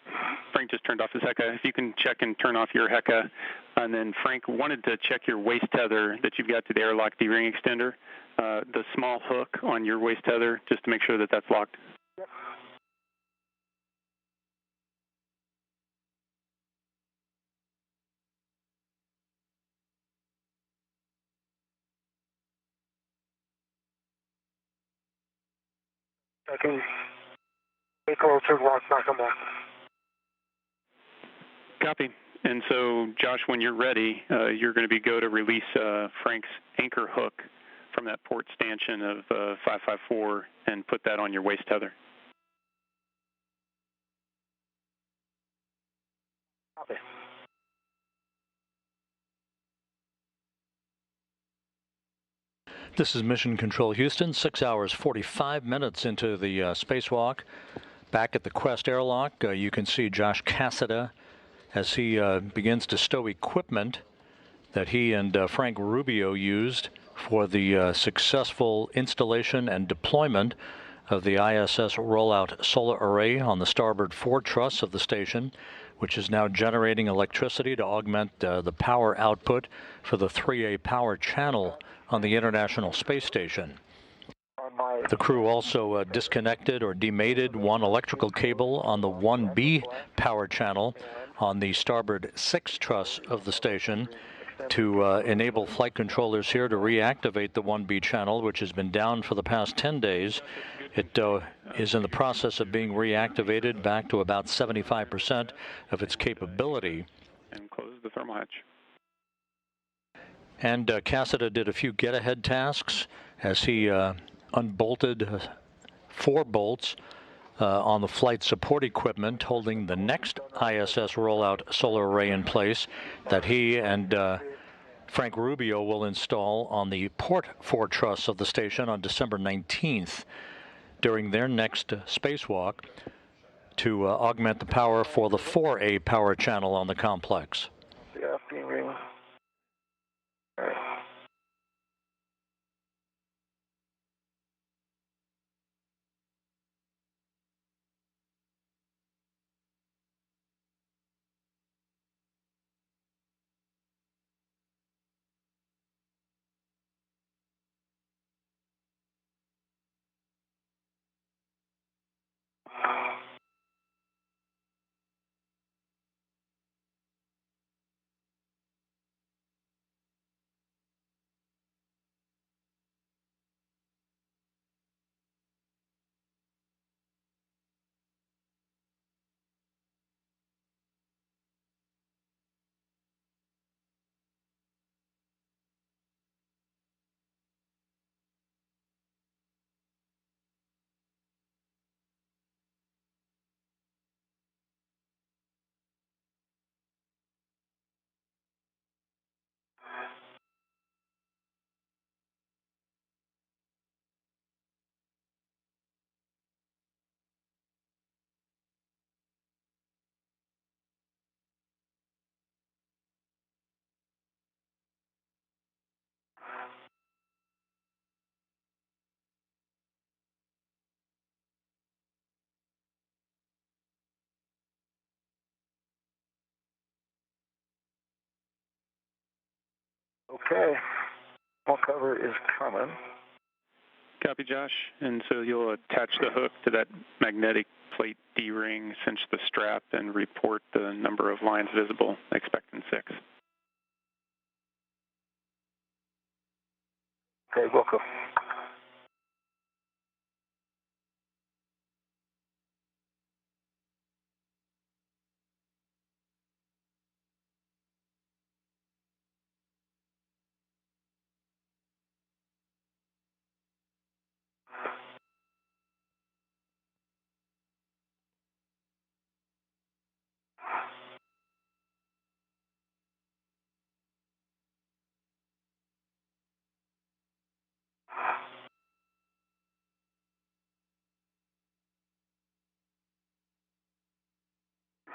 Frank just turned off his HECA. If you can check and turn off your HECA. And then Frank wanted to check your waist tether that you've got to the airlock D-ring extender. The small hook on your waist tether, just to make sure that that's locked. Yep. I can make close to lock back on that. Copy. And so, Josh, when you're ready, you're going to go to release Frank's anchor hook from that port stanchion of 554 and put that on your waist tether. Copy. This is Mission Control Houston, 6 hours 45 minutes into the spacewalk. Back at the Quest airlock, you can see Josh Cassada as he begins to stow equipment that he and Frank Rubio used for the successful installation and deployment of the ISS Rollout Solar Array on the starboard fore truss of the station, which is now generating electricity to augment the power output for the 3A power channel on the International Space Station. The crew also disconnected or demated one electrical cable on the 1B power channel on the starboard 6 truss of the station to enable flight controllers here to reactivate the 1B channel, which has been down for the past 10 days. It is in the process of being reactivated back to about 75% of its capability. And close the thermal hatch. And Cassada did a few get-ahead tasks as he unbolted 4 bolts on the flight support equipment holding the next ISS Rollout Solar Array in place that he and Frank Rubio will install on the port 4 truss of the station on December 19th during their next spacewalk to augment the power for the 4A power channel on the complex. Yeah, being ring. All right. Okay, small cover is coming. Copy, Josh. And so you'll attach the hook to that magnetic plate D-ring, cinch the strap, and report the number of lines visible, expecting 6. Okay, welcome.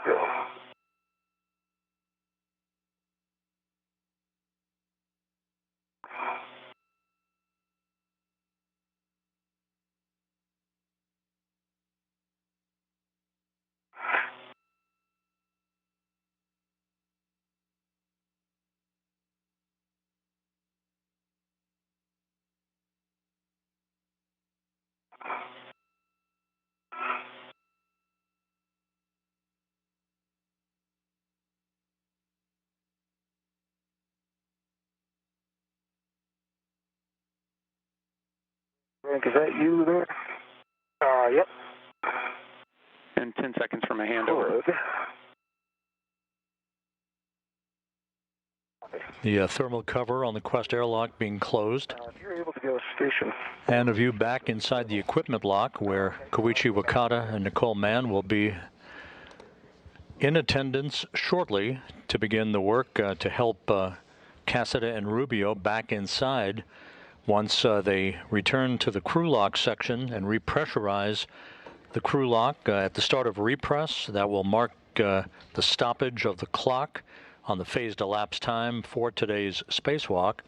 Go. Frank, is that you there? Yep. And 10 seconds from a handover. Good. The thermal cover on the Quest airlock being closed. If you're able to go station. And a view back inside the equipment block where Koichi Wakata and Nicole Mann will be in attendance shortly to begin the work to help Cassida and Rubio back inside once they return to the crew lock section and repressurize the crew lock at the start of repress. That will mark the stoppage of the clock on the phased elapsed time for today's spacewalk.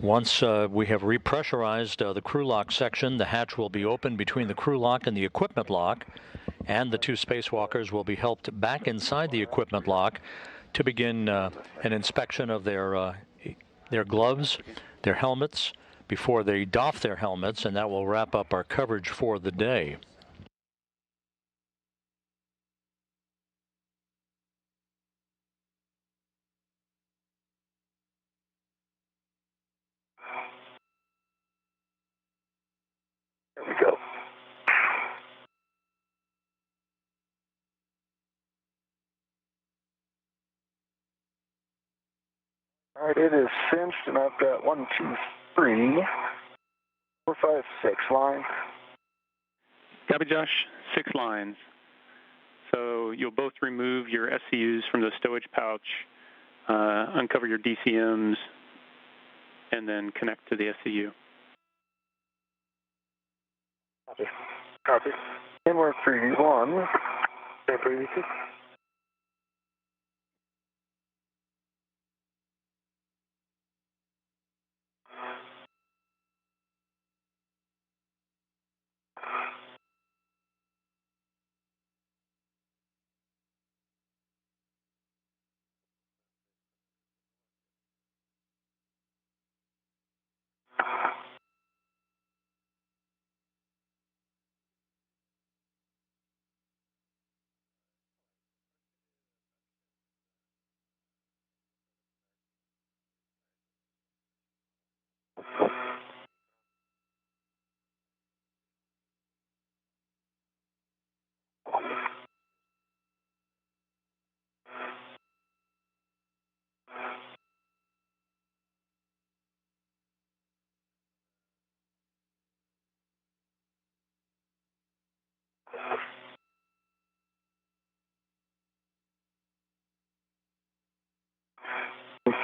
Once we have repressurized the crew lock section, the hatch will be open between the crew lock and the equipment lock, and the 2 spacewalkers will be helped back inside the equipment lock to begin an inspection of their gloves, their helmets, before they doff their helmets, and that will wrap up our coverage for the day. There we go. All right, it is cinched, and I've got 1, 2, 3, 4, 5, 6 lines. Copy, Josh. 6 lines. So you'll both remove your SCUs from the stowage pouch uncover your DCMs, and then connect to the SCU. Copy. Copy. And we're 3V1. And 3V2.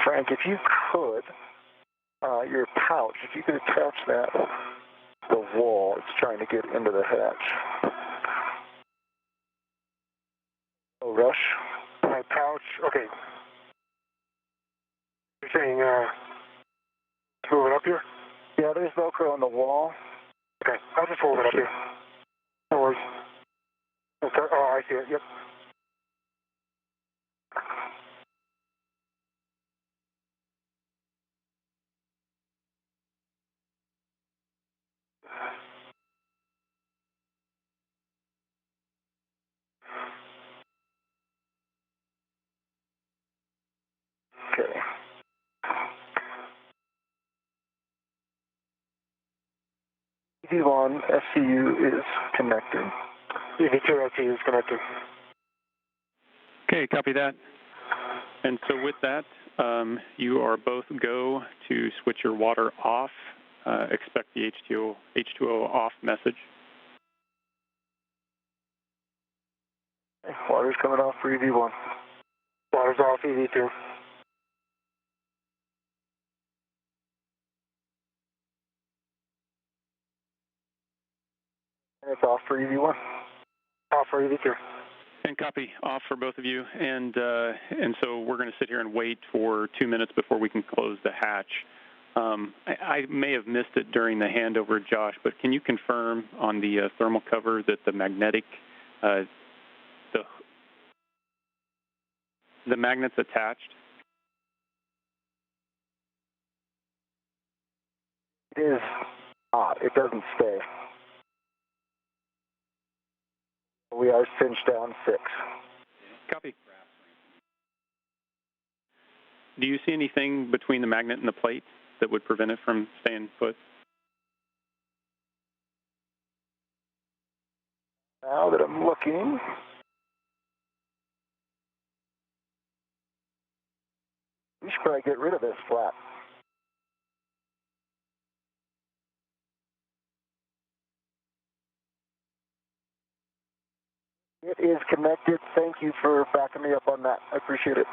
Frank, if you could, your pouch, if you could attach that to the wall, it's trying to get into the hatch. Oh, Rush? My pouch, okay. You're saying, move it up here? Yeah, there's Velcro on the wall. Okay, I'll just hold it up here. No worries. Okay. Oh, I see it, yep. Okay. EV1 SCU is connected. EV2 SCU is connected. Okay, copy that. And so with that, you are both go to switch your water off. Expect the H2O off message. Water's coming off for EV1. Water's off EV2. And it's off for EV1. Off for EV2. And copy, off for both of you. And so we're going to sit here and wait for 2 minutes before we can close the hatch. I may have missed it during the handover, Josh, but can you confirm on the thermal cover that the magnetic, the magnet's attached? It is not. It doesn't stay. We are cinched down 6. Copy. Do you see anything between the magnet and the plate that would prevent it from staying put? Now that I'm looking, we should probably get rid of this flap. It is connected. Thank you for backing me up on that. I appreciate it.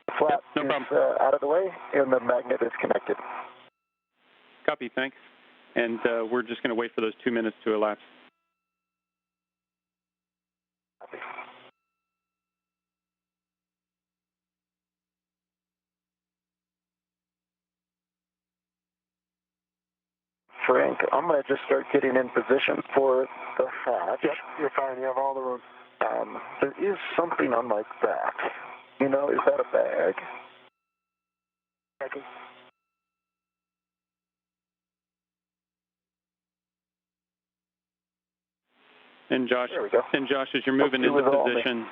The flap no problem. is out of the way, and the magnet is connected. Copy, thanks. And we're just going to wait for those 2 minutes to elapse. Copy. Frank, I'm going to just start getting in position for the hatch. Yep, you're fine. You have all the room. There is something on my back. You know, is that a bag? Okay. And Josh, as you're moving into position,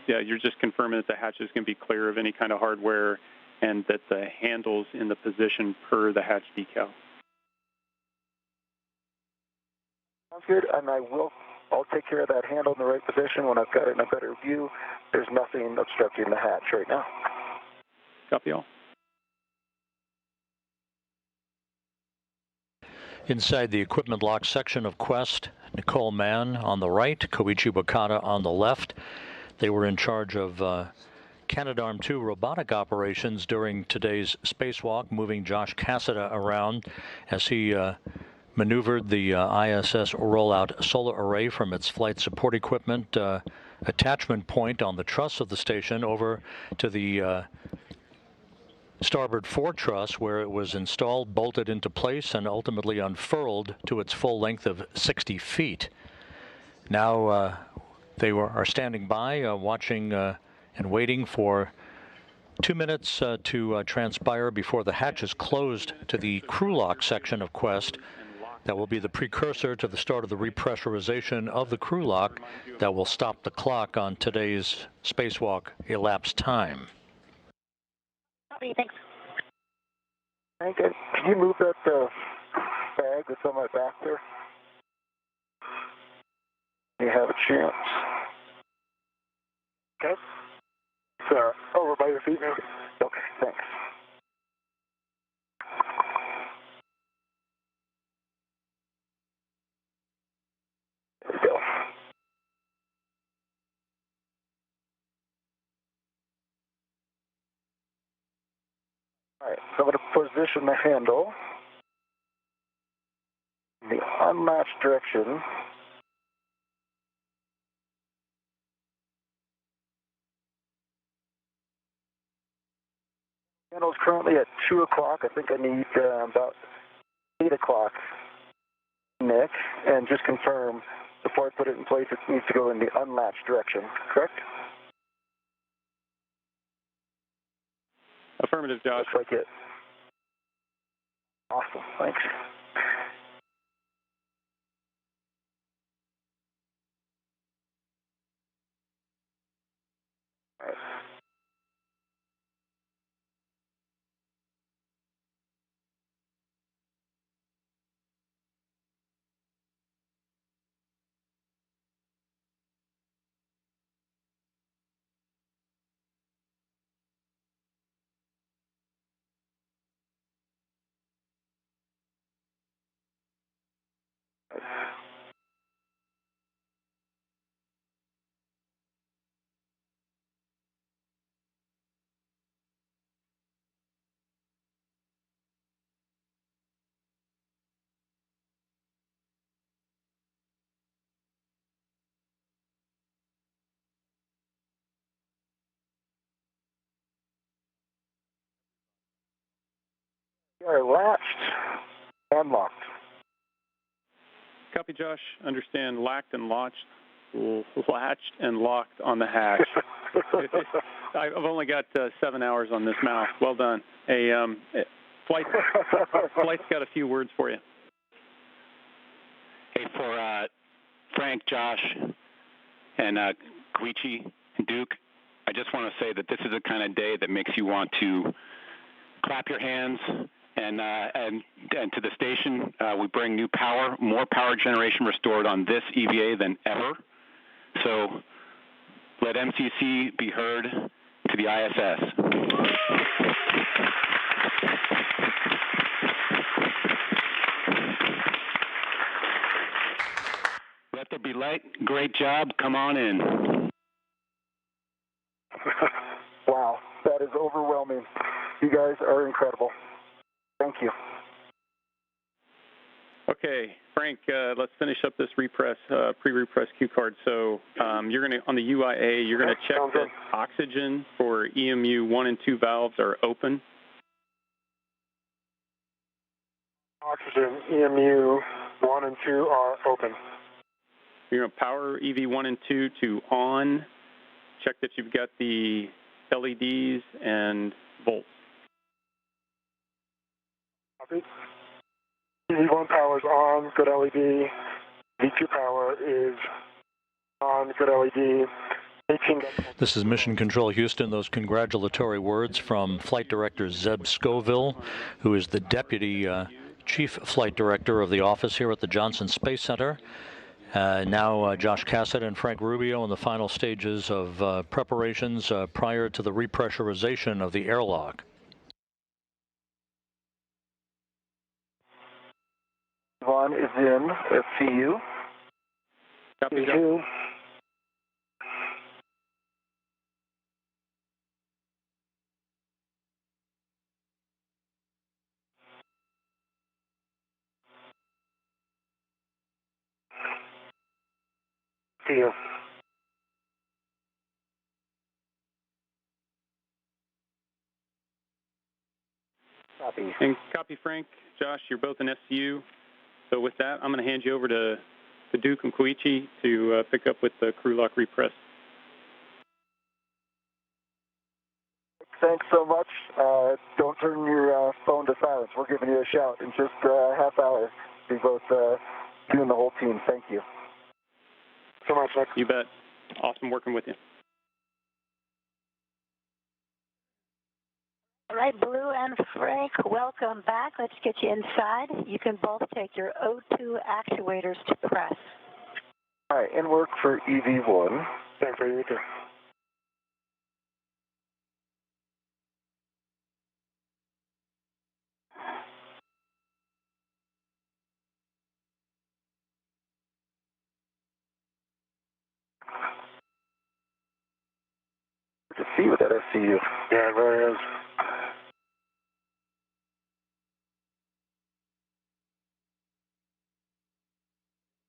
yeah, you're just confirming that the hatch is going to be clear of any kind of hardware and that the handle's in the position per the hatch decal. Sounds good, and I'll take care of that handle in the right position when I've got it in a better view. There's nothing obstructing the hatch right now. Copy all. Inside the equipment lock section of Quest, Nicole Mann on the right, Koichi Wakata on the left. They were in charge of Canadarm2 robotic operations during today's spacewalk, moving Josh Cassada around as he maneuvered the ISS Rollout Solar Array from its flight support equipment attachment point on the truss of the station over to the starboard fore truss, where it was installed, bolted into place, and ultimately unfurled to its full length of 60 feet. Now they are standing by, watching and waiting for 2 minutes to transpire before the hatch is closed to the crew lock section of Quest. That will be the precursor to the start of the repressurization of the crew lock that will stop the clock on today's spacewalk elapsed time. Copy, thanks. Hank, can you move that bag that's on my back there? You have a chance. Okay. It's over by your feet now. Okay, thanks. There we go. All right, so I'm going to position the handle in the unmatched direction. Handle is currently at 2 o'clock. I think I need about 8 o'clock, Nick, and just confirm before I put it in place, it needs to go in the unlatched direction, correct? Affirmative, Josh. Looks like it. Awesome, thanks. All right. We are latched and locked. Copy, Josh. Understand lacked and latched and locked on the hatch. I've only got 7 hours on this mouth. Well done. Flight's got a few words for you. Hey, for Frank, Josh, and Guichi and Duke, I just want to say that this is the kind of day that makes you want to clap your hands. And to the station, we bring new power, more power generation restored on this EVA than ever. So let MCC be heard to the ISS. Let there be light. Great job. Come on in. Wow, that is overwhelming. You guys are incredible. Thank you. Okay, Frank, let's finish up this pre-repress cue card. So you're going to, on the UIA, you're going to check that oxygen for EMU 1 and 2 valves are open. Oxygen, EMU 1 and 2 are open. You're going to power EV 1 and 2 to on. Check that you've got the LEDs and volts. Copy. EV1 power is on, good LED. V2 power is on, good LED. 18. This is Mission Control Houston. Those congratulatory words from Flight Director Zeb Scoville, who is the Deputy Chief Flight Director of the office here at the Johnson Space Center. Now Josh Cassada and Frank Rubio in the final stages of preparations prior to the repressurization of the airlock. One is in FCU. Copy. Two. To you. Copy. And copy, Frank. Josh, you're both in SCU. So with that, I'm going to hand you over to Duke and Koichi to pick up with the crew lock repress. Thanks so much. Don't turn your phone to silence. We're giving you a shout in just a half hour. Be both you and the whole team. Thank you. So much, Nick. You bet. Awesome working with you. All right, Blue and Frank, welcome back. Let's get you inside. You can both take your O2 actuators to press. All right, and work for EV1. Same for you, too. To see with that SCU. Yeah, it really is.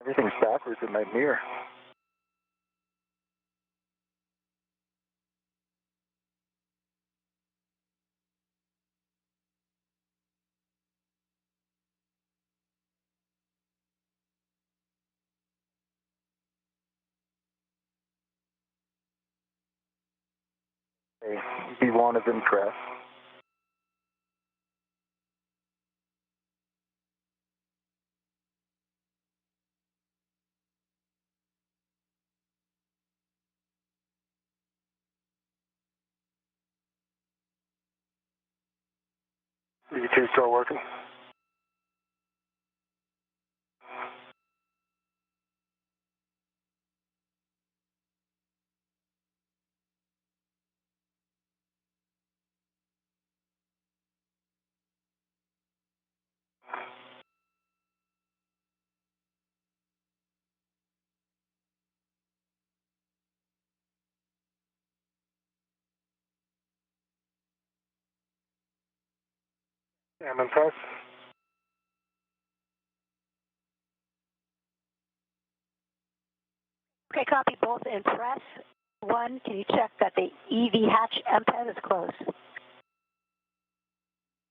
Everything's backwards in my mirror. Okay, EV1 is in press. EV2 still working. Yeah, I'm in press. Okay, copy, both in press. One, can you check that the EV hatch MPEV is closed?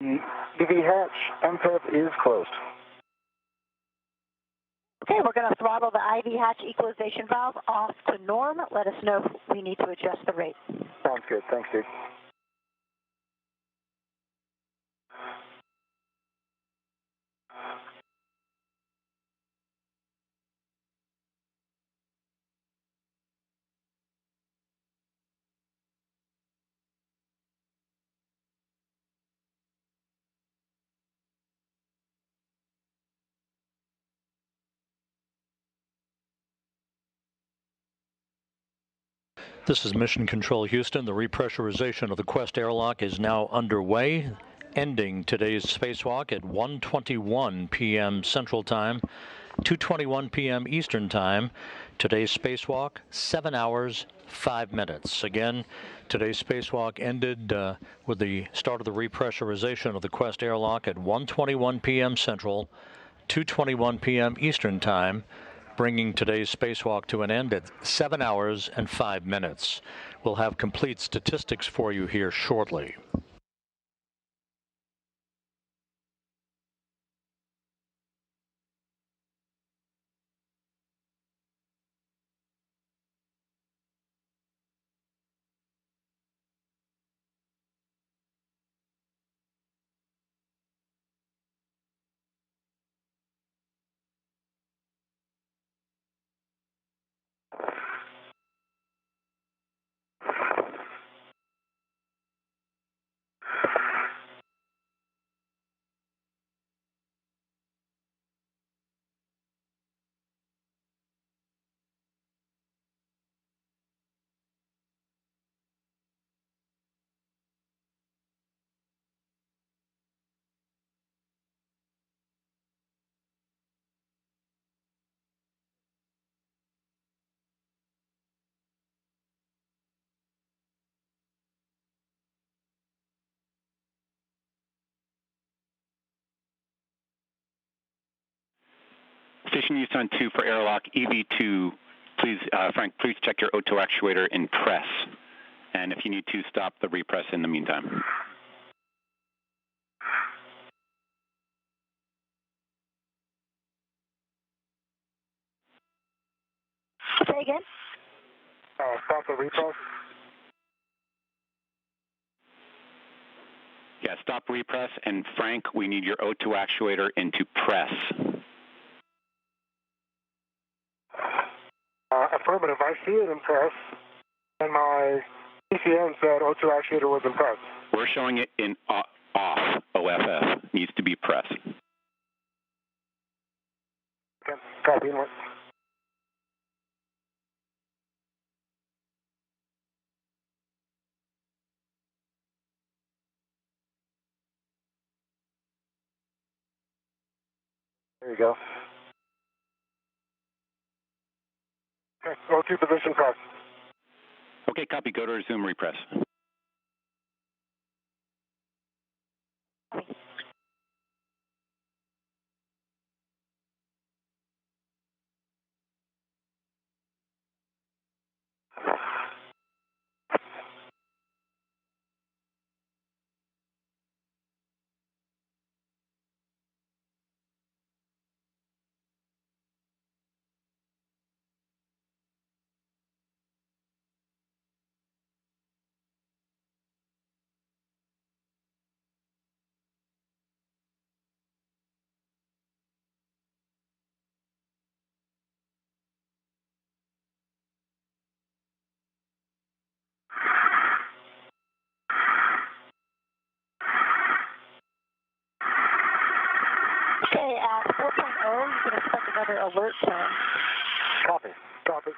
The EV hatch MPEV is closed. Okay, we're going to throttle the IV hatch equalization valve off to norm. Let us know if we need to adjust the rate. Sounds good. Thanks, Duke. This is Mission Control Houston. The repressurization of the Quest airlock is now underway, ending today's spacewalk at 1:21 p.m. Central Time, 2:21 p.m. Eastern Time. Today's spacewalk, 7 hours, 5 minutes. Again, today's spacewalk ended with the start of the repressurization of the Quest airlock at 1:21 p.m. Central, 2:21 p.m. Eastern Time, bringing today's spacewalk to an end at 7 hours and 5 minutes. We'll have complete statistics for you here shortly. Station Houston 2 for airlock, EV2 Please, Frank, please check your O2 actuator in press. And if you need to, stop the repress in the meantime. Say again? Stop the repress. Yeah, stop repress. And Frank, we need your O2 actuator into press. Affirmative. I see it in press, and my PCN said O2 actuator was in press. We're showing it in off, OFF. Needs to be press. Okay, copy. Inlet. There you go. Okay, O2 position press. Okay, copy. Go to resume repress. Okay, at 4.0, you can expect another alert tone. Copy. Copy.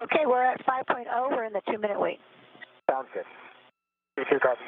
Okay, we're at 5.0. We're in the 2-minute wait. Sounds good. You copy.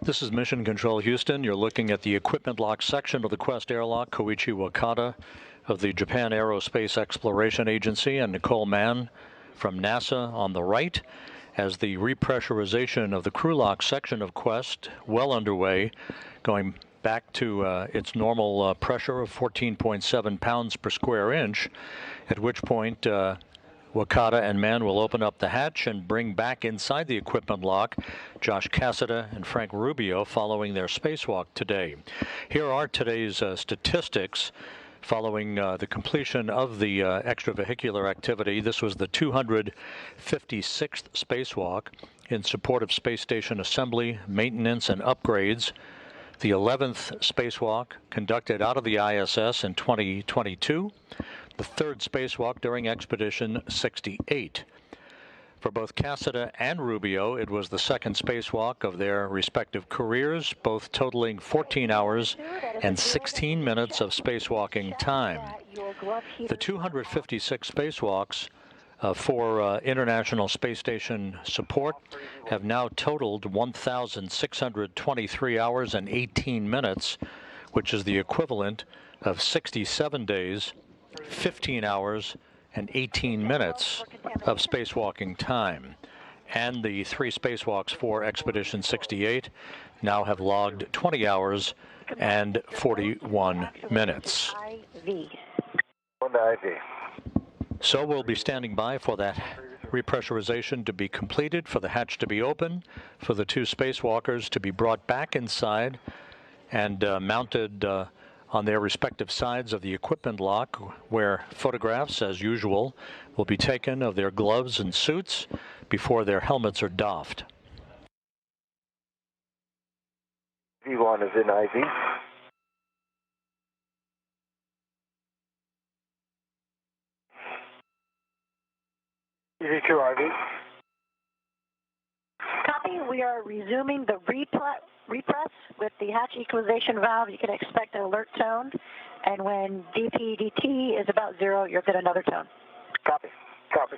This is Mission Control Houston. You're looking at the equipment lock section of the Quest airlock. Koichi Wakata of the Japan Aerospace Exploration Agency and Nicole Mann from NASA on the right, as the repressurization of the crew lock section of Quest well underway, going back to its normal pressure of 14.7 pounds per square inch, at which point Wakata and Mann will open up the hatch and bring back inside the equipment lock Josh Cassada and Frank Rubio following their spacewalk today. Here are today's statistics following the completion of the extravehicular activity. This was the 256th spacewalk in support of space station assembly, maintenance, and upgrades. The 11th spacewalk conducted out of the ISS in 2022. The third spacewalk during Expedition 68. For both Cassada and Rubio, it was the second spacewalk of their respective careers, both totaling 14 hours and 16 minutes of spacewalking time. The 256 spacewalks for International Space Station support have now totaled 1,623 hours and 18 minutes, which is the equivalent of 67 days, 15 hours, and 18 minutes of spacewalking time. And the 3 spacewalks for Expedition 68 now have logged 20 hours and 41 minutes. So we'll be standing by for that repressurization to be completed, for the hatch to be open, for the 2 spacewalkers to be brought back inside and mounted on their respective sides of the equipment lock, where photographs, as usual, will be taken of their gloves and suits before their helmets are doffed. V1 is in IV. EV2 IV. Copy. We are resuming the repress with the hatch equalization valve. You can expect an alert tone, and when DP/DT is about 0, you'll get another tone. Copy. Copy.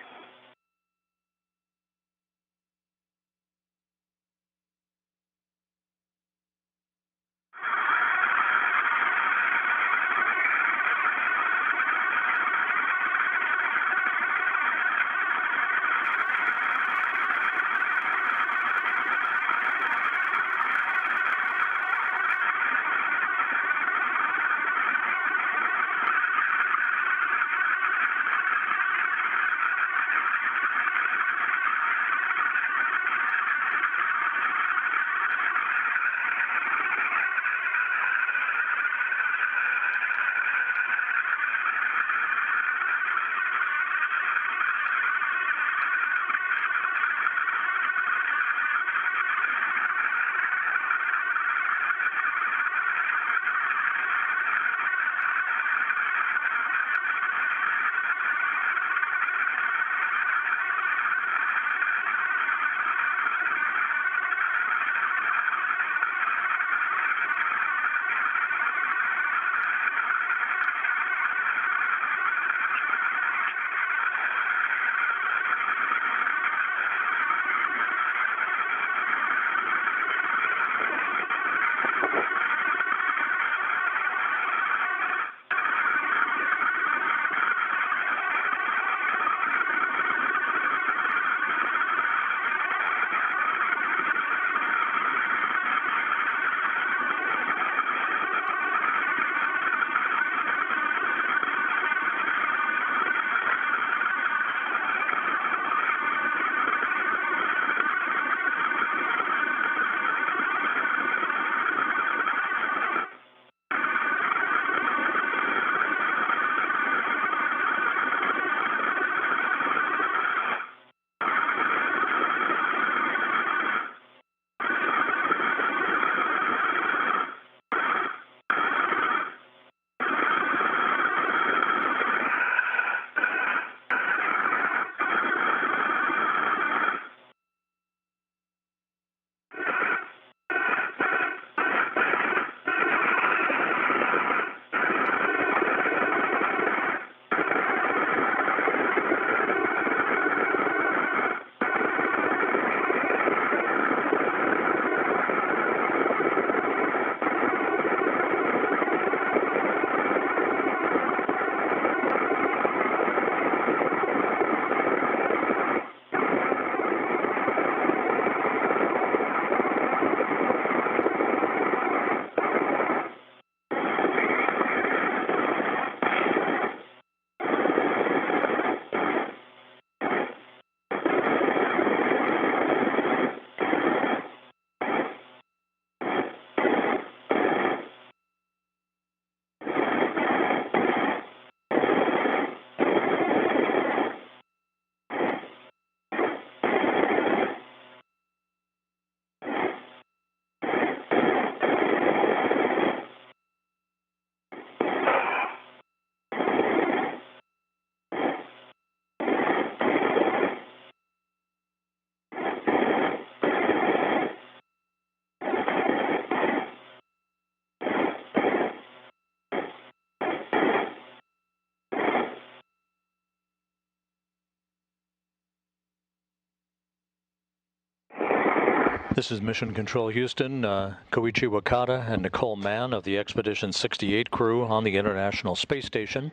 This is Mission Control Houston. Koichi Wakata and Nicole Mann of the Expedition 68 crew on the International Space Station,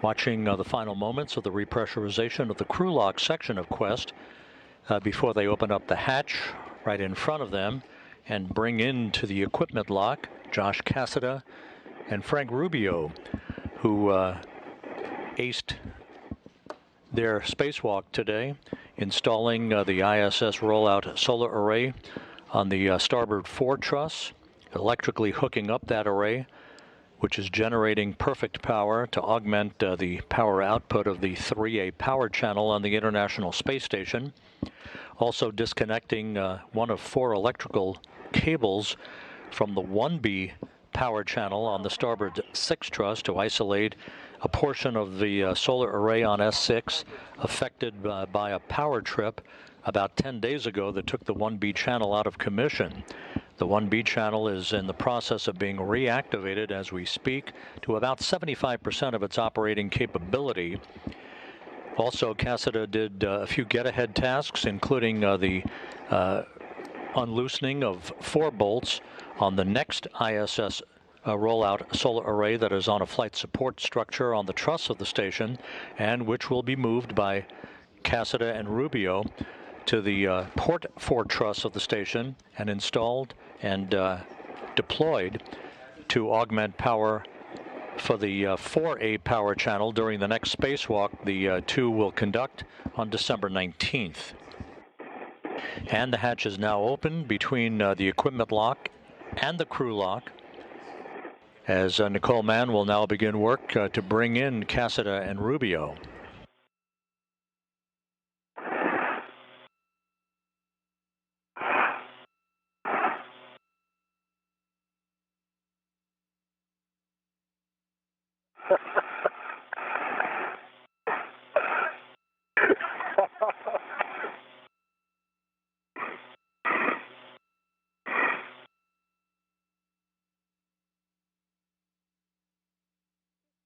watching the final moments of the repressurization of the crew lock section of Quest before they open up the hatch right in front of them and bring into the equipment lock Josh Cassada and Frank Rubio, who aced their spacewalk today, installing the ISS Rollout Solar Array on the starboard fore truss, electrically hooking up that array, which is generating perfect power to augment the power output of the 3A power channel on the International Space Station. Also disconnecting one of 4 electrical cables from the 1B power channel on the starboard 6 truss to isolate a portion of the solar array on S6 affected by a power trip about 10 days ago that took the 1B channel out of commission. The 1B channel is in the process of being reactivated as we speak to about 75% of its operating capability. Also, Cassada did a few get-ahead tasks, including the unloosening of 4 bolts on the next ISS Rollout Solar Array that is on a flight support structure on the truss of the station, and which will be moved by Cassada and Rubio to the port fore truss of the station and installed and deployed to augment power for the 4A power channel during the next spacewalk the 2 will conduct on December 19th. And the hatch is now open between the equipment lock and the crew lock, as Nicole Mann will now begin work to bring in Cassada and Rubio.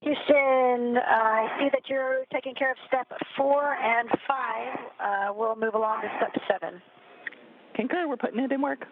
Houston, I see that you're taking care of step 4 and 5. We'll move along to step 7. Concur, we're putting it in work.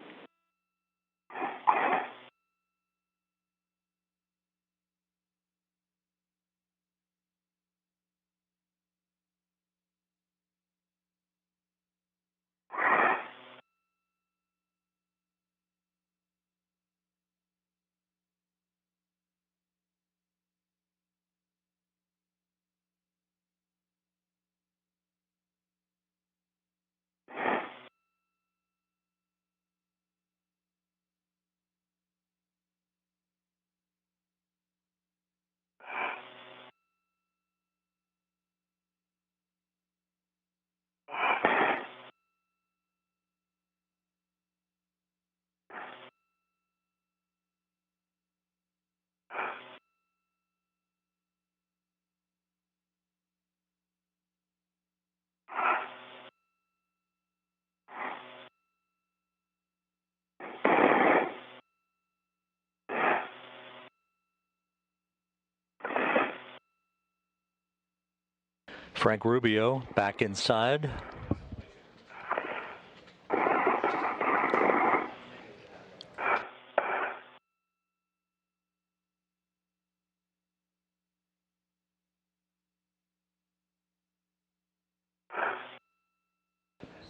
Frank Rubio back inside.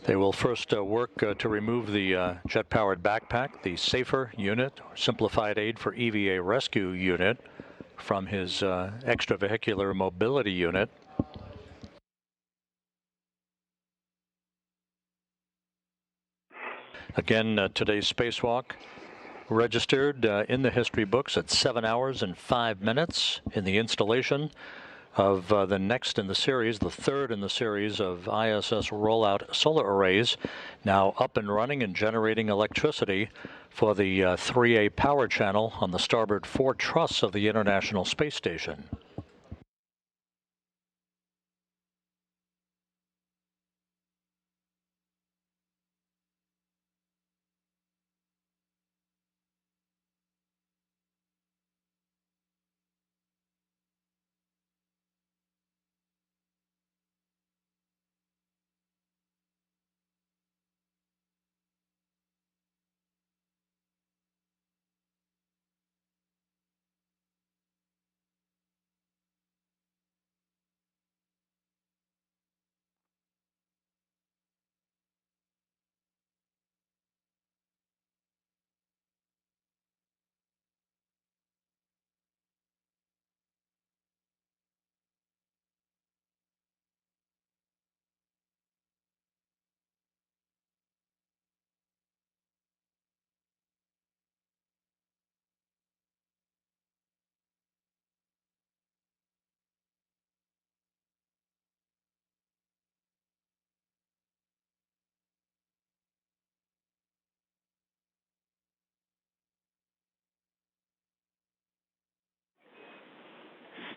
They will first work to remove the jet-powered backpack, the SAFER unit, Simplified Aid for EVA Rescue unit, from his extravehicular mobility unit. Again, today's spacewalk registered in the history books at 7 hours and 5 minutes in the installation of the next in the series, the third in the series of ISS Rollout Solar Arrays, now up and running and generating electricity for the 3A power channel on the starboard fore truss of the International Space Station.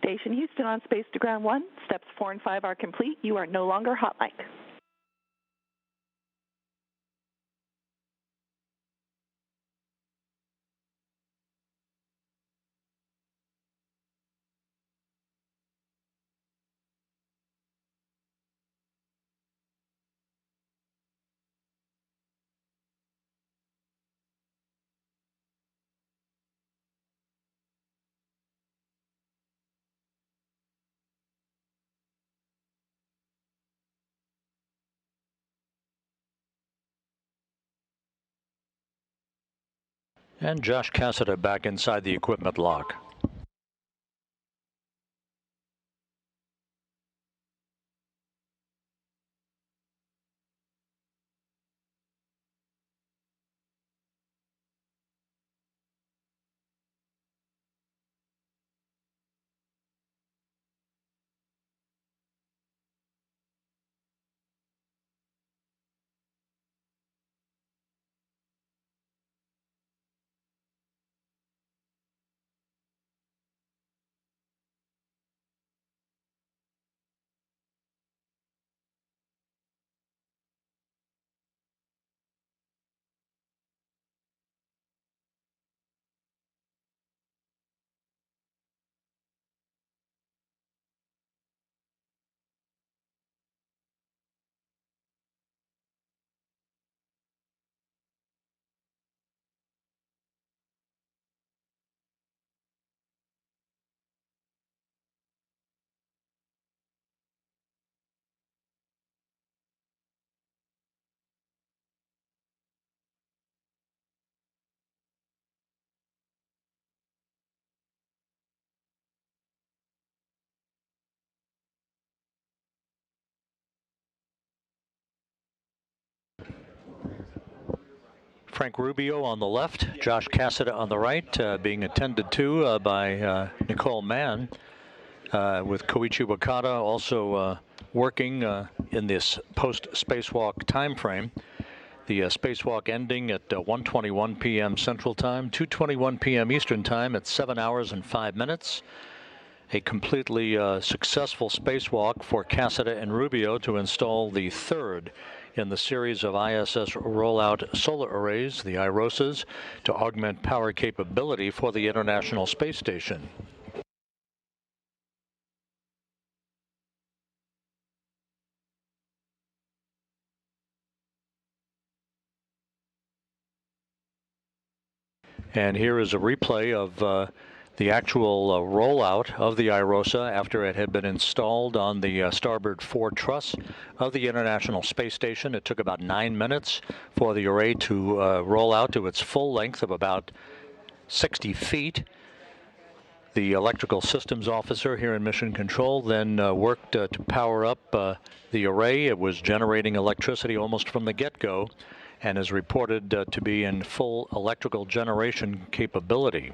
Station Houston on Space to Ground 1. Steps 4 and 5 are complete. You are no longer hot mic. And Josh Cassada back inside the equipment lock. Frank Rubio on the left, Josh Cassada on the right, being attended to by Nicole Mann, with Koichi Wakata also working in this post-spacewalk time frame. The spacewalk ending at 1:21 p.m. Central Time, 2:21 p.m. Eastern Time at 7 hours and 5 minutes. A completely successful spacewalk for Cassada and Rubio to install the third in the series of ISS Rollout Solar Arrays, the IROSAs, to augment power capability for the International Space Station. And here is a replay of the actual rollout of the IROSA after it had been installed on the starboard 4 truss of the International Space Station. It took about 9 minutes for the array to roll out to its full length of about 60 feet. The electrical systems officer here in Mission Control then worked to power up the array. It was generating electricity almost from the get-go and is reported to be in full electrical generation capability.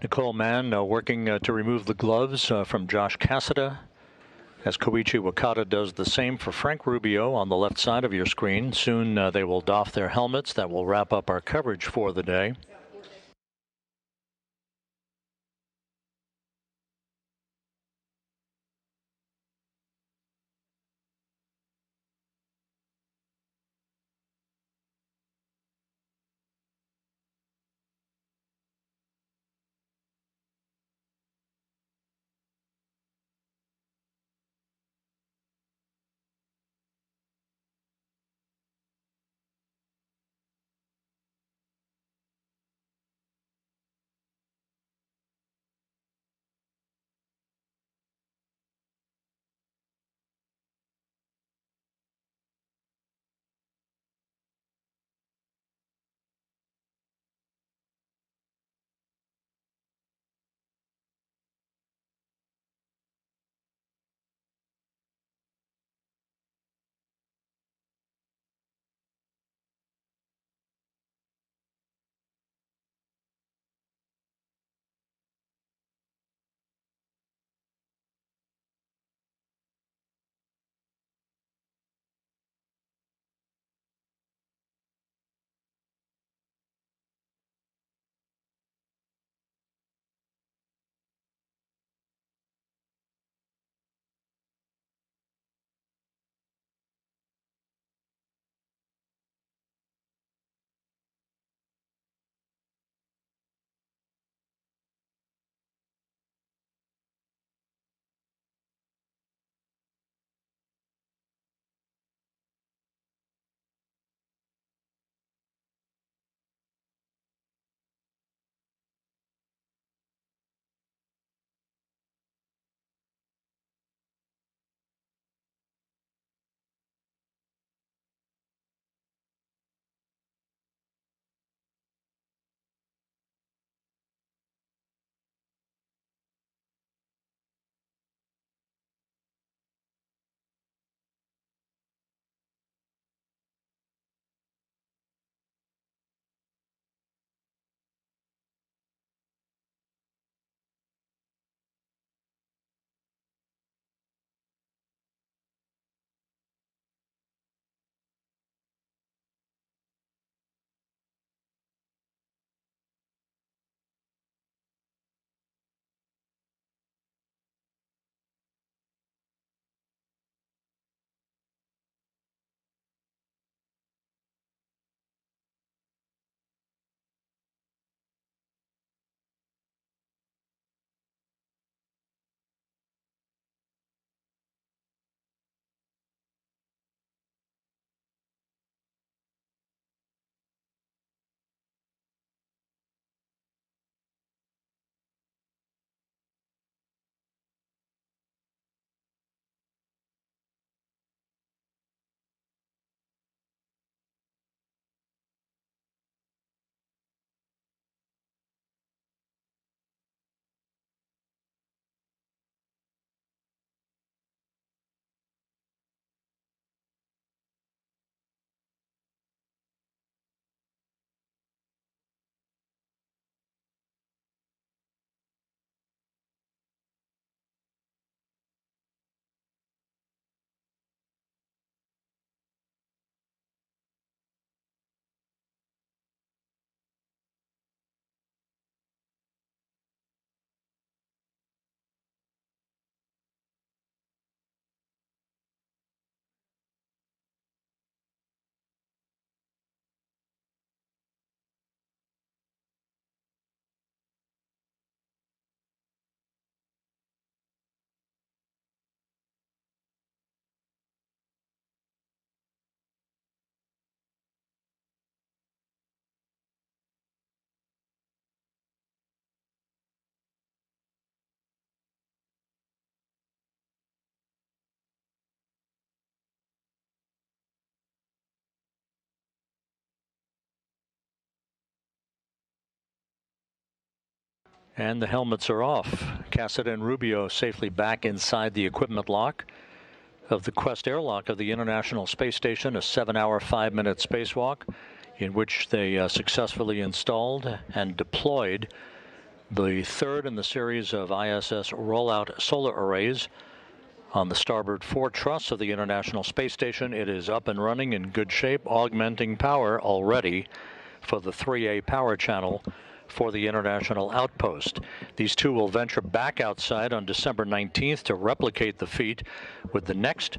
Nicole Mann working to remove the gloves from Josh Cassada, as Koichi Wakata does the same for Frank Rubio on the left side of your screen. Soon they will doff their helmets. That will wrap up our coverage for the day. And the helmets are off. Cassada and Rubio safely back inside the equipment lock of the Quest airlock of the International Space Station, a 7-hour, 5-minute spacewalk in which they successfully installed and deployed the third in the series of ISS Rollout Solar Arrays on the starboard fore truss of the International Space Station. It is up and running in good shape, augmenting power already for the 3A power channel for the International Outpost. These two will venture back outside on December 19th to replicate the feat with the next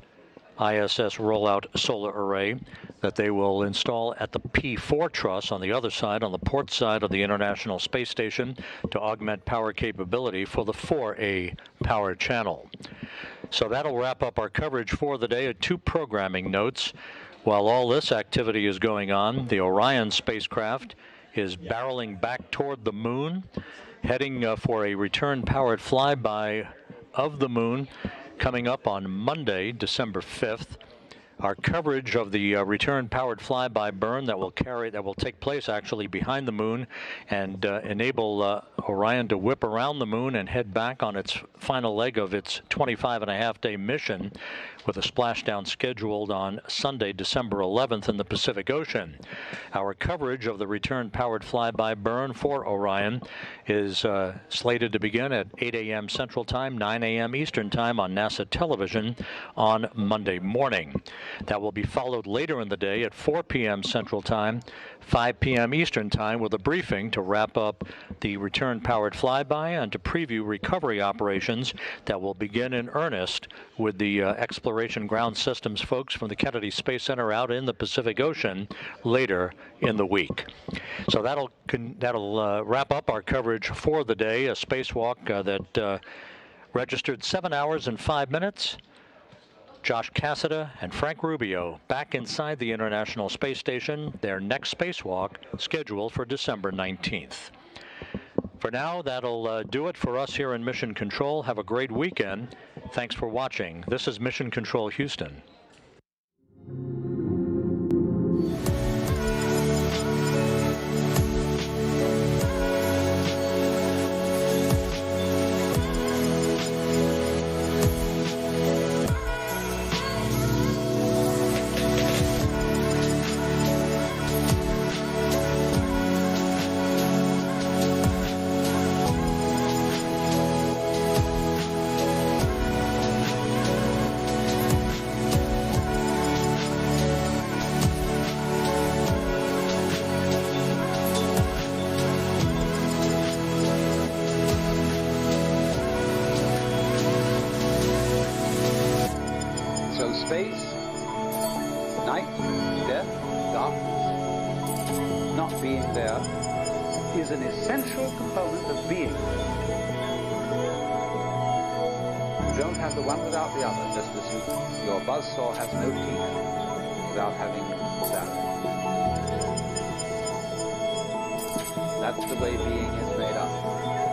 ISS Rollout Solar Array that they will install at the P4 truss on the other side, on the port side of the International Space Station, to augment power capability for the 4A power channel. So that'll wrap up our coverage for the day. 2 programming notes. While all this activity is going on, the Orion spacecraft is barreling back toward the moon, heading for a return-powered flyby of the moon coming up on Monday, December 5th. Our coverage of the return-powered flyby burn that will take place actually behind the moon and enable Orion to whip around the moon and head back on its final leg of its 25.5-day mission, with a splashdown scheduled on Sunday, December 11th in the Pacific Ocean. Our coverage of the return-powered flyby burn for Orion is slated to begin at 8 a.m. Central Time, 9 a.m. Eastern Time on NASA television on Monday morning. That will be followed later in the day at 4 p.m. Central Time, 5 p.m. Eastern Time, with a briefing to wrap up the return-powered flyby and to preview recovery operations that will begin in earnest with the Exploration Ground Systems folks from the Kennedy Space Center out in the Pacific Ocean later in the week. So that'll wrap up our coverage for the day, a spacewalk that registered 7 hours and 5 minutes. Josh Cassada and Frank Rubio back inside the International Space Station, their next spacewalk scheduled for December 19th. For now, that'll do it for us here in Mission Control. Have a great weekend. Thanks for watching. This is Mission Control Houston. Space, night, death, darkness, not being there is an essential component of being. You don't have the one without the other, just as your buzzsaw has no teeth without having that. That's the way being is made up.